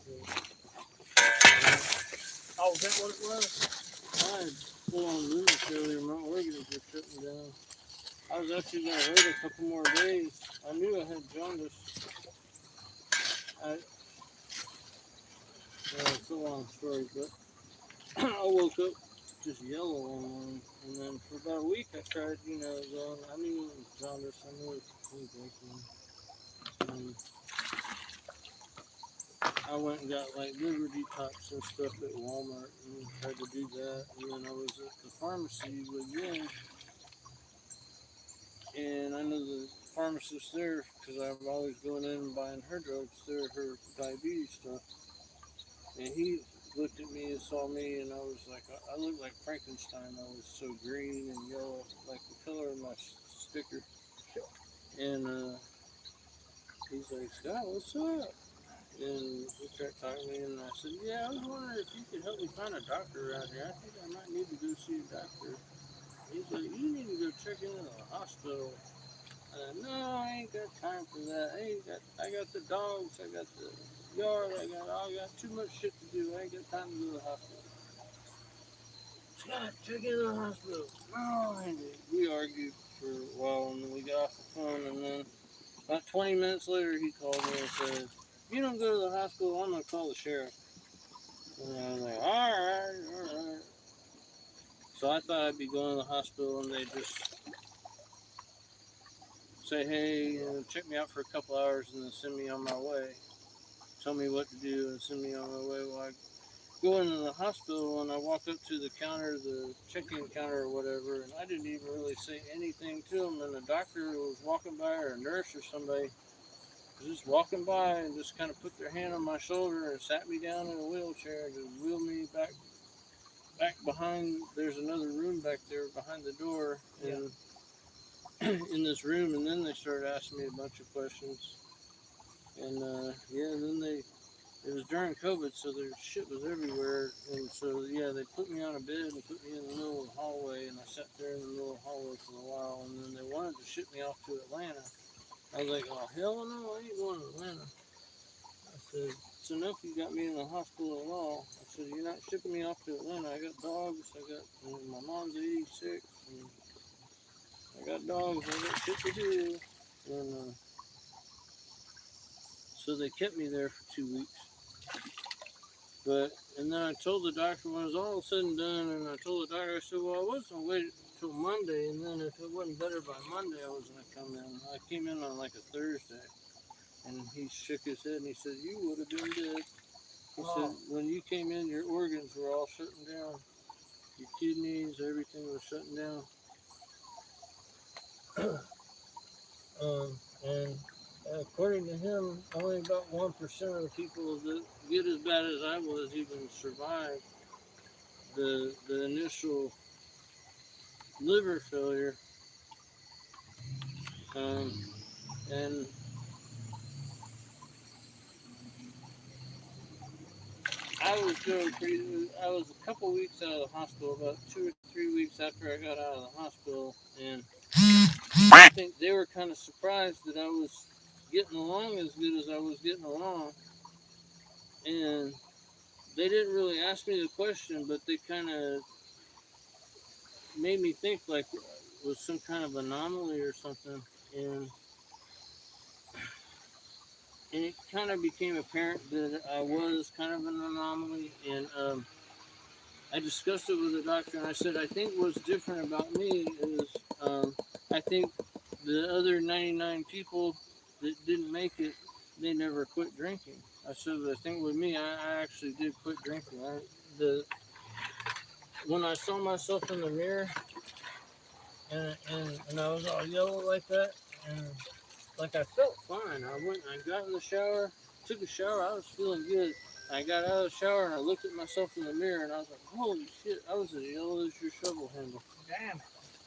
Oh, is that what it was? I had full-on liver failure. My organs were shutting down. I was actually going to wait a couple more days. I knew I had jaundice. It's a long story, but I woke up just yellow one morning, and then for about a week I tried, going, I knew it was jaundice, I knew it was drinking. I went and got like liver detox and stuff at Walmart and tried to do that, and then I was at the pharmacy again. And I know the pharmacist there because I'm always going in and buying her drugs there, her diabetes stuff. And he looked at me and saw me, and I was like, I looked like Frankenstein. I was so green and yellow, like the color of my sticker. And he's like, Scott, what's up? And he tried talking to me, and I said, yeah, I was wondering if you could help me find a doctor around here. I think I might need to go see a doctor. He's like, you need to go check into the hospital. No, I ain't got time for that. I got the dogs, I got the yard, I got too much shit to do. I ain't got time to go to the hospital. Scott, check into the hospital. No, we argued for a while, and then we got off the phone, and then about 20 minutes later, he called me and said, if you don't go to the hospital, I'm going to call the sheriff. And I was like, all right. So I thought I'd be going to the hospital, and they just say, hey, check me out for a couple hours and then send me on my way. Tell me what to do and send me on my way. Well, I go into the hospital and I walk up to the counter, the check-in counter or whatever, and I didn't even really say anything to him. And the doctor was walking by, or a nurse or somebody was just walking by and just kind of put their hand on my shoulder and sat me down in a wheelchair and just wheeled me back behind. There's another room back there behind the door, and in this room. And then they started asking me a bunch of questions. And and then it was during COVID, so their shit was everywhere. And so, they put me on a bed and put me in the middle of the hallway, and I sat there in the middle of the hallway for a while. And then they wanted to ship me off to Atlanta. I was like, oh, hell no, I ain't going to Atlanta. I said, it's enough you got me in the hospital at all. I said, you're not shipping me off to Atlanta. I got dogs. My mom's 86, and I got dogs. I got shit to do. And so they kept me there for 2 weeks. And then I told the doctor when it was all said and done, and I told the doctor, I said, well, I was going to wait until Monday, and then if it wasn't better by Monday, I was going to come in. I came in on like a Thursday, and he shook his head and he said, you would have been dead. He said, when you came in, your organs were all shutting down. Your kidneys, everything was shutting down. And according to him, only about 1% of the people that get as bad as I was even survive the initial liver failure. And I was doing pretty. I was a couple weeks out of the hospital, about 2 or 3 weeks after I got out of the hospital, and I think they were kind of surprised that I was getting along as good as I was getting along. And they didn't really ask me the question, but they kind of made me think like it was some kind of anomaly or something. And it kind of became apparent that I was kind of an anomaly. And I discussed it with the doctor, and I said, I think what's different about me is I think the other 99 people that didn't make it, they never quit drinking. I said, I think with me, I actually did quit drinking. When I saw myself in the mirror, and I was all yellow like that, and like I felt fine. I got in the shower, took a shower, I was feeling good. I got out of the shower and I looked at myself in the mirror and I was like, holy shit, I was as yellow as your shovel handle. Damn.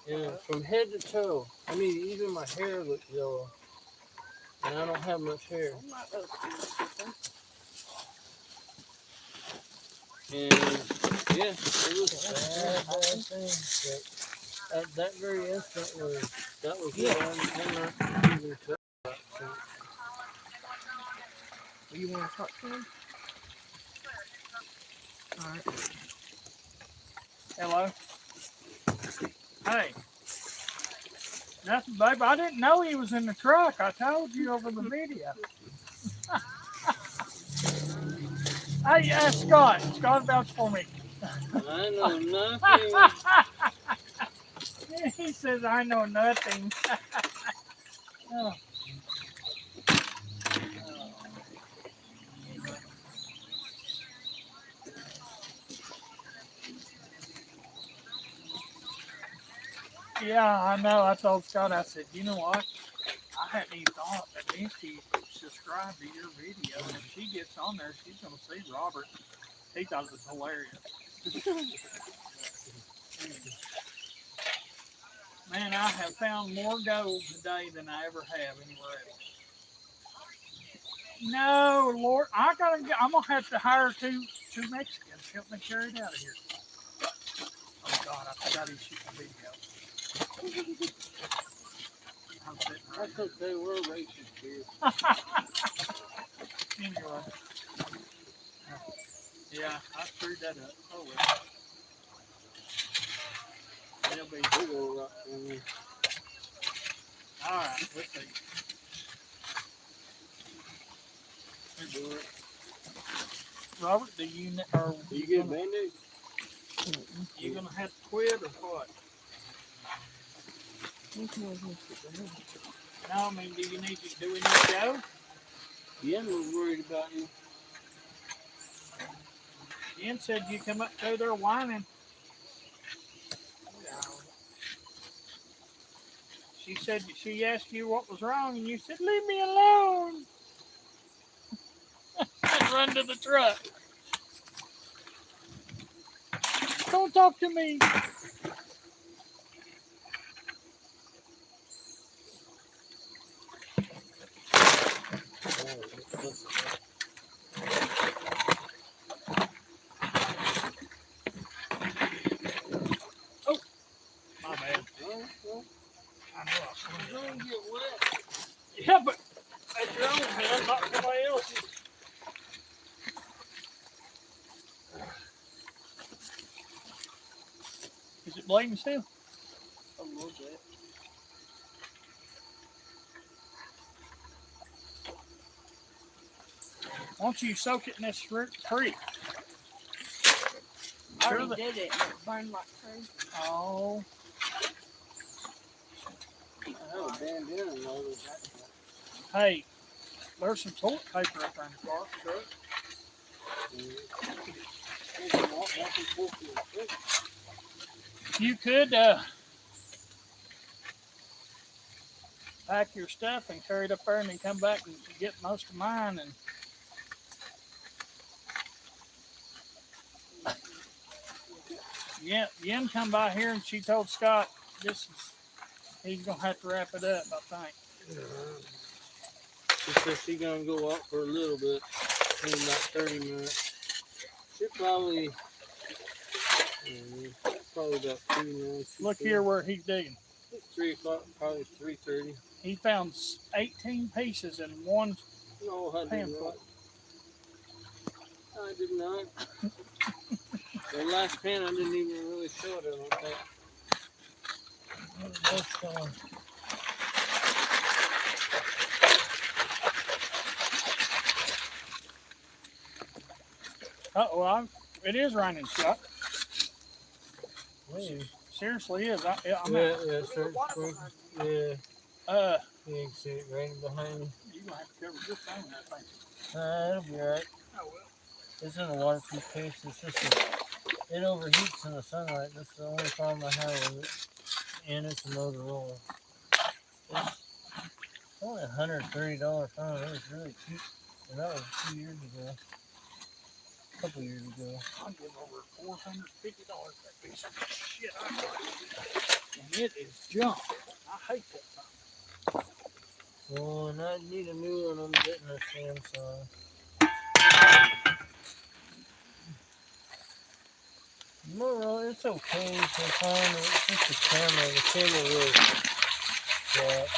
Yeah, from head to toe. I mean, even my hair looked yellow. And I don't have much hair. And it was a bad thing. But at that very instant, that was it. I'm not even tell about it. You want to talk to him? Alright. Hello. Hey. Nothing, babe. I didn't know he was in the truck. I told you over the video. Hey, Scott. Scott, vouch for me. I know nothing. He says, I know nothing. Oh. Yeah, I know. I told Scott, I said, you know what? I hadn't even thought that Nancy subscribed to your video. And if she gets on there, she's going to see Robert. He thought it was hilarious. Man, I have found more gold today than I ever have anywhere else. No, Lord, I'm gonna have to hire two Mexicans to help me carry it out of here. Oh God, I forgot he's shooting video. I'm sitting right That's okay, we're racist here. Anyway, yeah, I screwed that up. Oh well. They'll be Big old rock in there. all right. Let's see. Robert, do you get a Band-Aid? You gonna have to quit or what? No, I mean, do we need to go? Yen was worried about you. Jen said you come up through there whining. No. She said she asked you what was wrong, and you said, "Leave me alone." And run to the truck. Don't talk to me. Oh, my bad. I know I was Don't get wet. Yeah, but that's your own hand, not somebody else's. Is it bleeding still? A little bit. Why don't you soak it in this creek? I already did it and it burned like crazy. Oh, I have a bandana and all this. hey, there's some toilet paper up there in the car. You could pack your stuff and carry it up there and then come back and get most of mine. And yeah, Yen come by here and she told Scott he's gonna have to wrap it up, I think. She said she's gonna go out for a little bit, maybe about 30 minutes. She probably about 2 minutes. Look here where he's digging. It's 3 o'clock, probably 3:30. He found 18 pieces in one No, I did handful. not. I did not. The last pan I didn't even really show it, I don't think. Well, it is raining, Scott. Maybe. Seriously, is. Yeah, sir. Yeah. You can see it raining behind me. You're gonna have to cover your phone, I think. It'll be alright. Oh well. It's in a waterproof case. It's just it overheats in the sunlight. That's the only problem I have with it. And it's a Motorola. It's only a $130 phone. It was really cheap. And that was 2 years ago. A couple years ago. I'll give over $450 for that piece of shit I got. And it is junk. I hate that phone. Well, and I need a new one. I'm getting a Samsung. Motorola, it's okay for fine. It's just the camera. The camera really bad.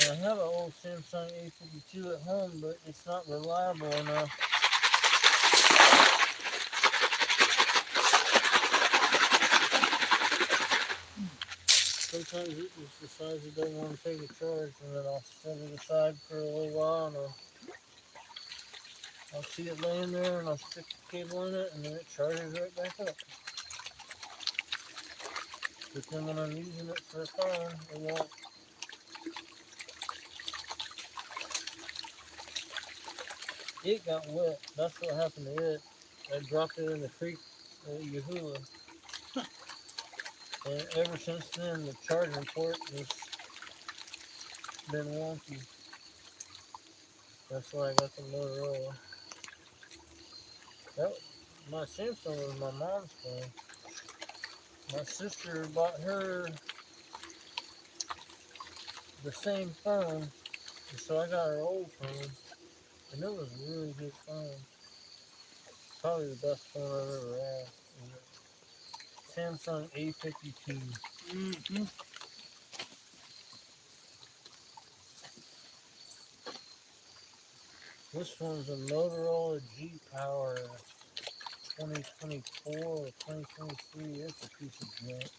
And I have an old Samsung A52 at home, but it's not reliable enough. Sometimes it just decides it doesn't want to take a charge, and then I'll set it aside for a little while, and I'll see it laying there, and I'll stick the cable in it, and then it charges right back up. But then when I'm using it for a phone, it won't. It got wet. That's what happened to it. I dropped it in the creek at Yahuwah. And ever since then, the charging port has been wonky. That's why I got the Motorola. My Samsung was my mom's phone. My sister bought her the same phone, and so I got her old phone. And it was a really good phone. Probably the best phone I've ever had. Samsung A52. Mm-hmm. This one's a Motorola G Power 2024 or 2023. It's a piece of junk.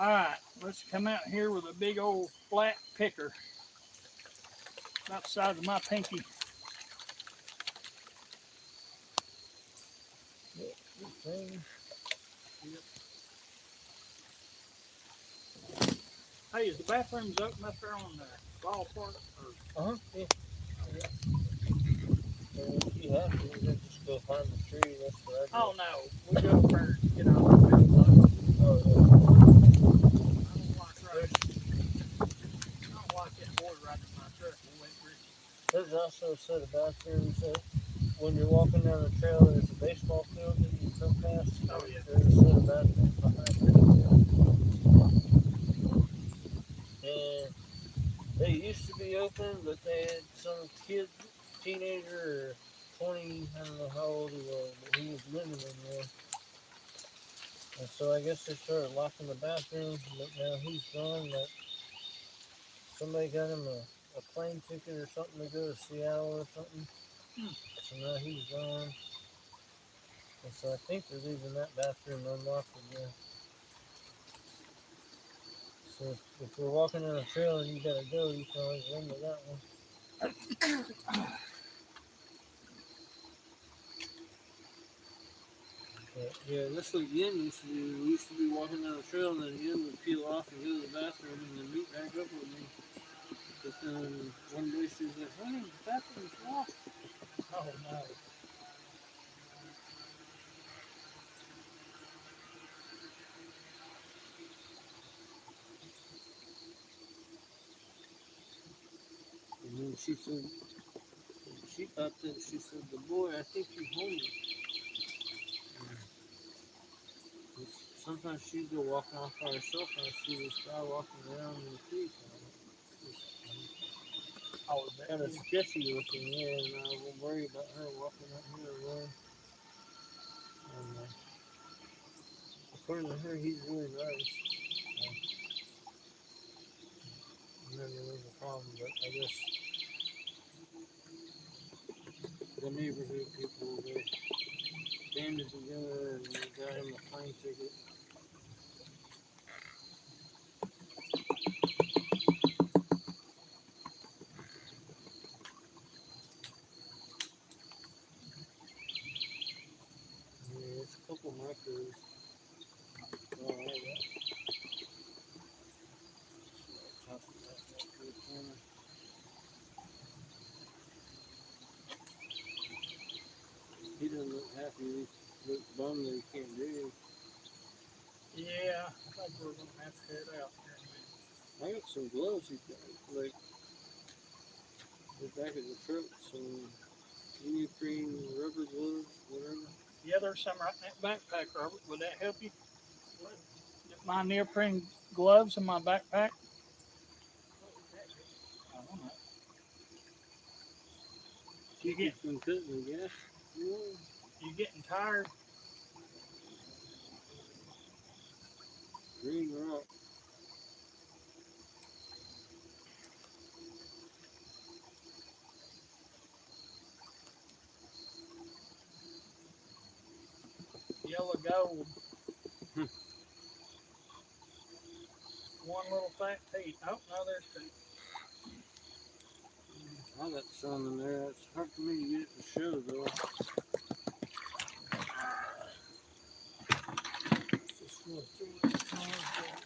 Alright, let's come out here with a big old flat picker. About the size of my pinky. Hey, is the bathrooms open up there on the ballpark? Yeah. If you have to, then just go find the tree. That's what I do. Oh no, we go first. Get on the field. Oh, I don't like that boy riding in my truck. there's also a set of bathrooms that when you're walking down the trail, there's a baseball field that you come past. Oh yeah. There's a set of bathrooms behind it. And they used to be open, but they had some kid, teenager, or 20, I don't know how old he was, but he was living in there. And so I guess they started locking the bathroom, but now he's gone. But somebody got him a plane ticket or something to go to Seattle or something. So now he's gone. And so I think they're leaving that bathroom unlocked again. So if we're walking on a trail and you gotta go, you can always run to that one. But yeah, that's what Yin used to do. We used to be walking down the trail and then Yin would peel off and go to the bathroom and then meet back up with me. But then one day she was like, honey, the bathroom's locked. Oh no. And then she said, she thought that, she said, the boy, I think he's homeless. And sometimes she'd go walking off by herself and I'd see this guy walking around in the creek. I was Kind of sketchy looking, yeah, and I was worried about her walking out here alone. And according to her, he's really nice. Never was a problem, but I guess the neighborhood people, they banded together and they got him a plane ticket. Yeah, it's a couple micros. Oh, yeah. Top of that corner. He doesn't look happy. He looks bummed that he can't do it. Yeah, I think we're gonna have to head out here in a minute. I got some gloves he got, like, the back of the truck, some neoprene rubber gloves, whatever. Yeah, there's some right in that backpack, Robert. Would that help you? My neoprene gloves in my backpack. I don't know. You get from cutting the gas. You getting tired? Green rock. Yellow gold. One little fat Pete. Oh, no, there's two. I got some in there. It's hard for me to get it to show though. Just little two little cars there.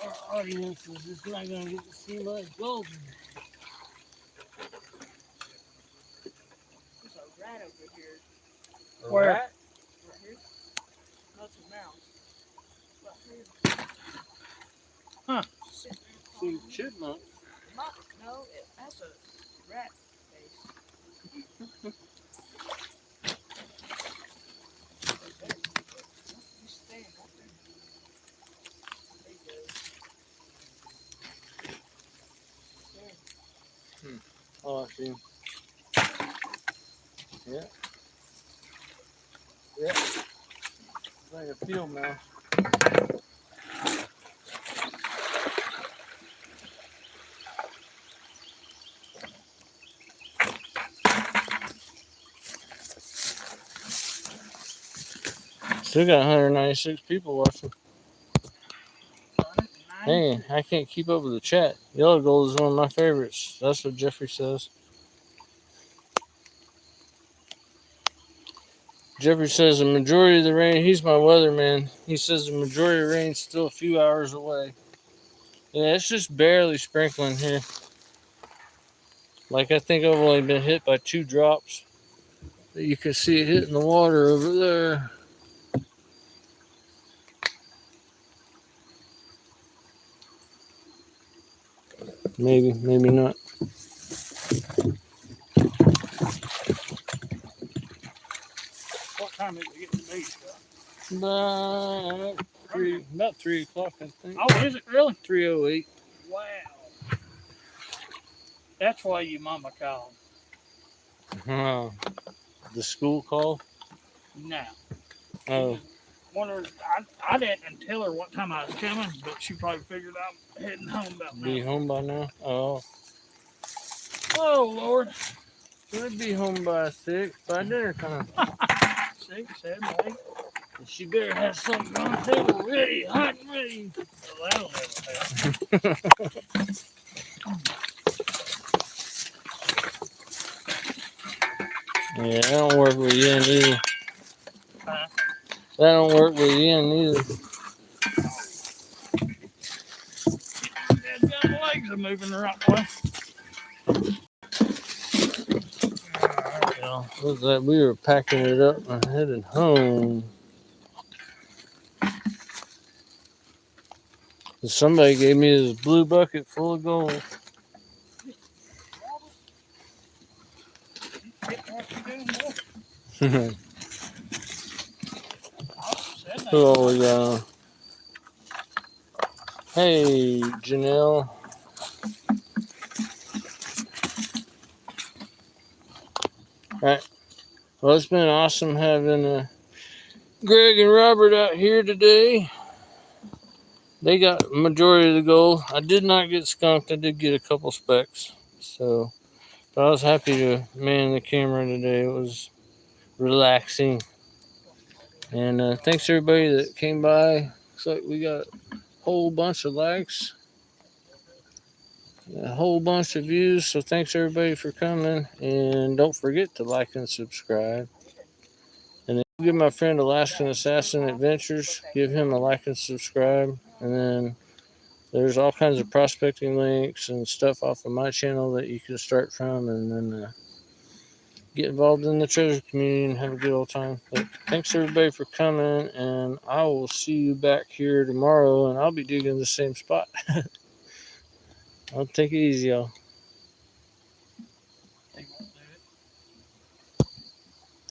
Our audience is just not gonna get to see my clothing. There's a rat over here. Where? Right here. That's a mouse. Right here. Huh. Sitting there See calling me. chipmunk. No, that's a rat face. You stand right there. There you go. Stand. Oh, I see. Yeah. Yeah. It's like a field mouse. Still got 196 people watching. Hey, I can't keep up with the chat. Yellow gold is one of my favorites. That's what Jeffrey says. Jeffrey says the majority of the rain, he's my weatherman. He says the majority of the rain's still a few hours away. Yeah, it's just barely sprinkling here. Like, I think I've only been hit by 2 drops. You can see it hitting the water over there. Maybe, maybe not. What time is it getting to be, Scott? About 3 o'clock, I think. Oh, is it really? 3:08. Wow. That's why your mama called. The school call? No. Oh. I didn't tell her what time I was coming, but she probably figured I'm heading home about now. Be home by now? Oh. Oh, Lord. Should be home by 6, by dinner time. 6, 7, 8. She better have something on the table ready, hot and ready. Well, that'll never happen. Yeah, that don't work with Yen either. Huh? That don't work with Yen either. Dead legs are moving the right way. Looks like we were packing it up and headed home. Somebody gave me this blue bucket full of gold. Who all we got? Hey, Janelle. Alright. Well, it's been awesome having Greg and Robert out here today. They got the majority of the gold. I did not get skunked. I did get a couple specks. So, but I was happy to man the camera today. It was relaxing. And thanks everybody that came by. Looks like we got a whole bunch of likes, a whole bunch of views. So thanks everybody for coming. And don't forget to like and subscribe. And then give my friend Alaskan Assassin Adventures. Give him a like and subscribe. And then there's all kinds of prospecting links and stuff off of my channel that you can start from. And then get involved in the treasure community and have a good old time. But thanks everybody for coming, and I will see you back here tomorrow, and I'll be digging the same spot. I'll take it easy, y'all.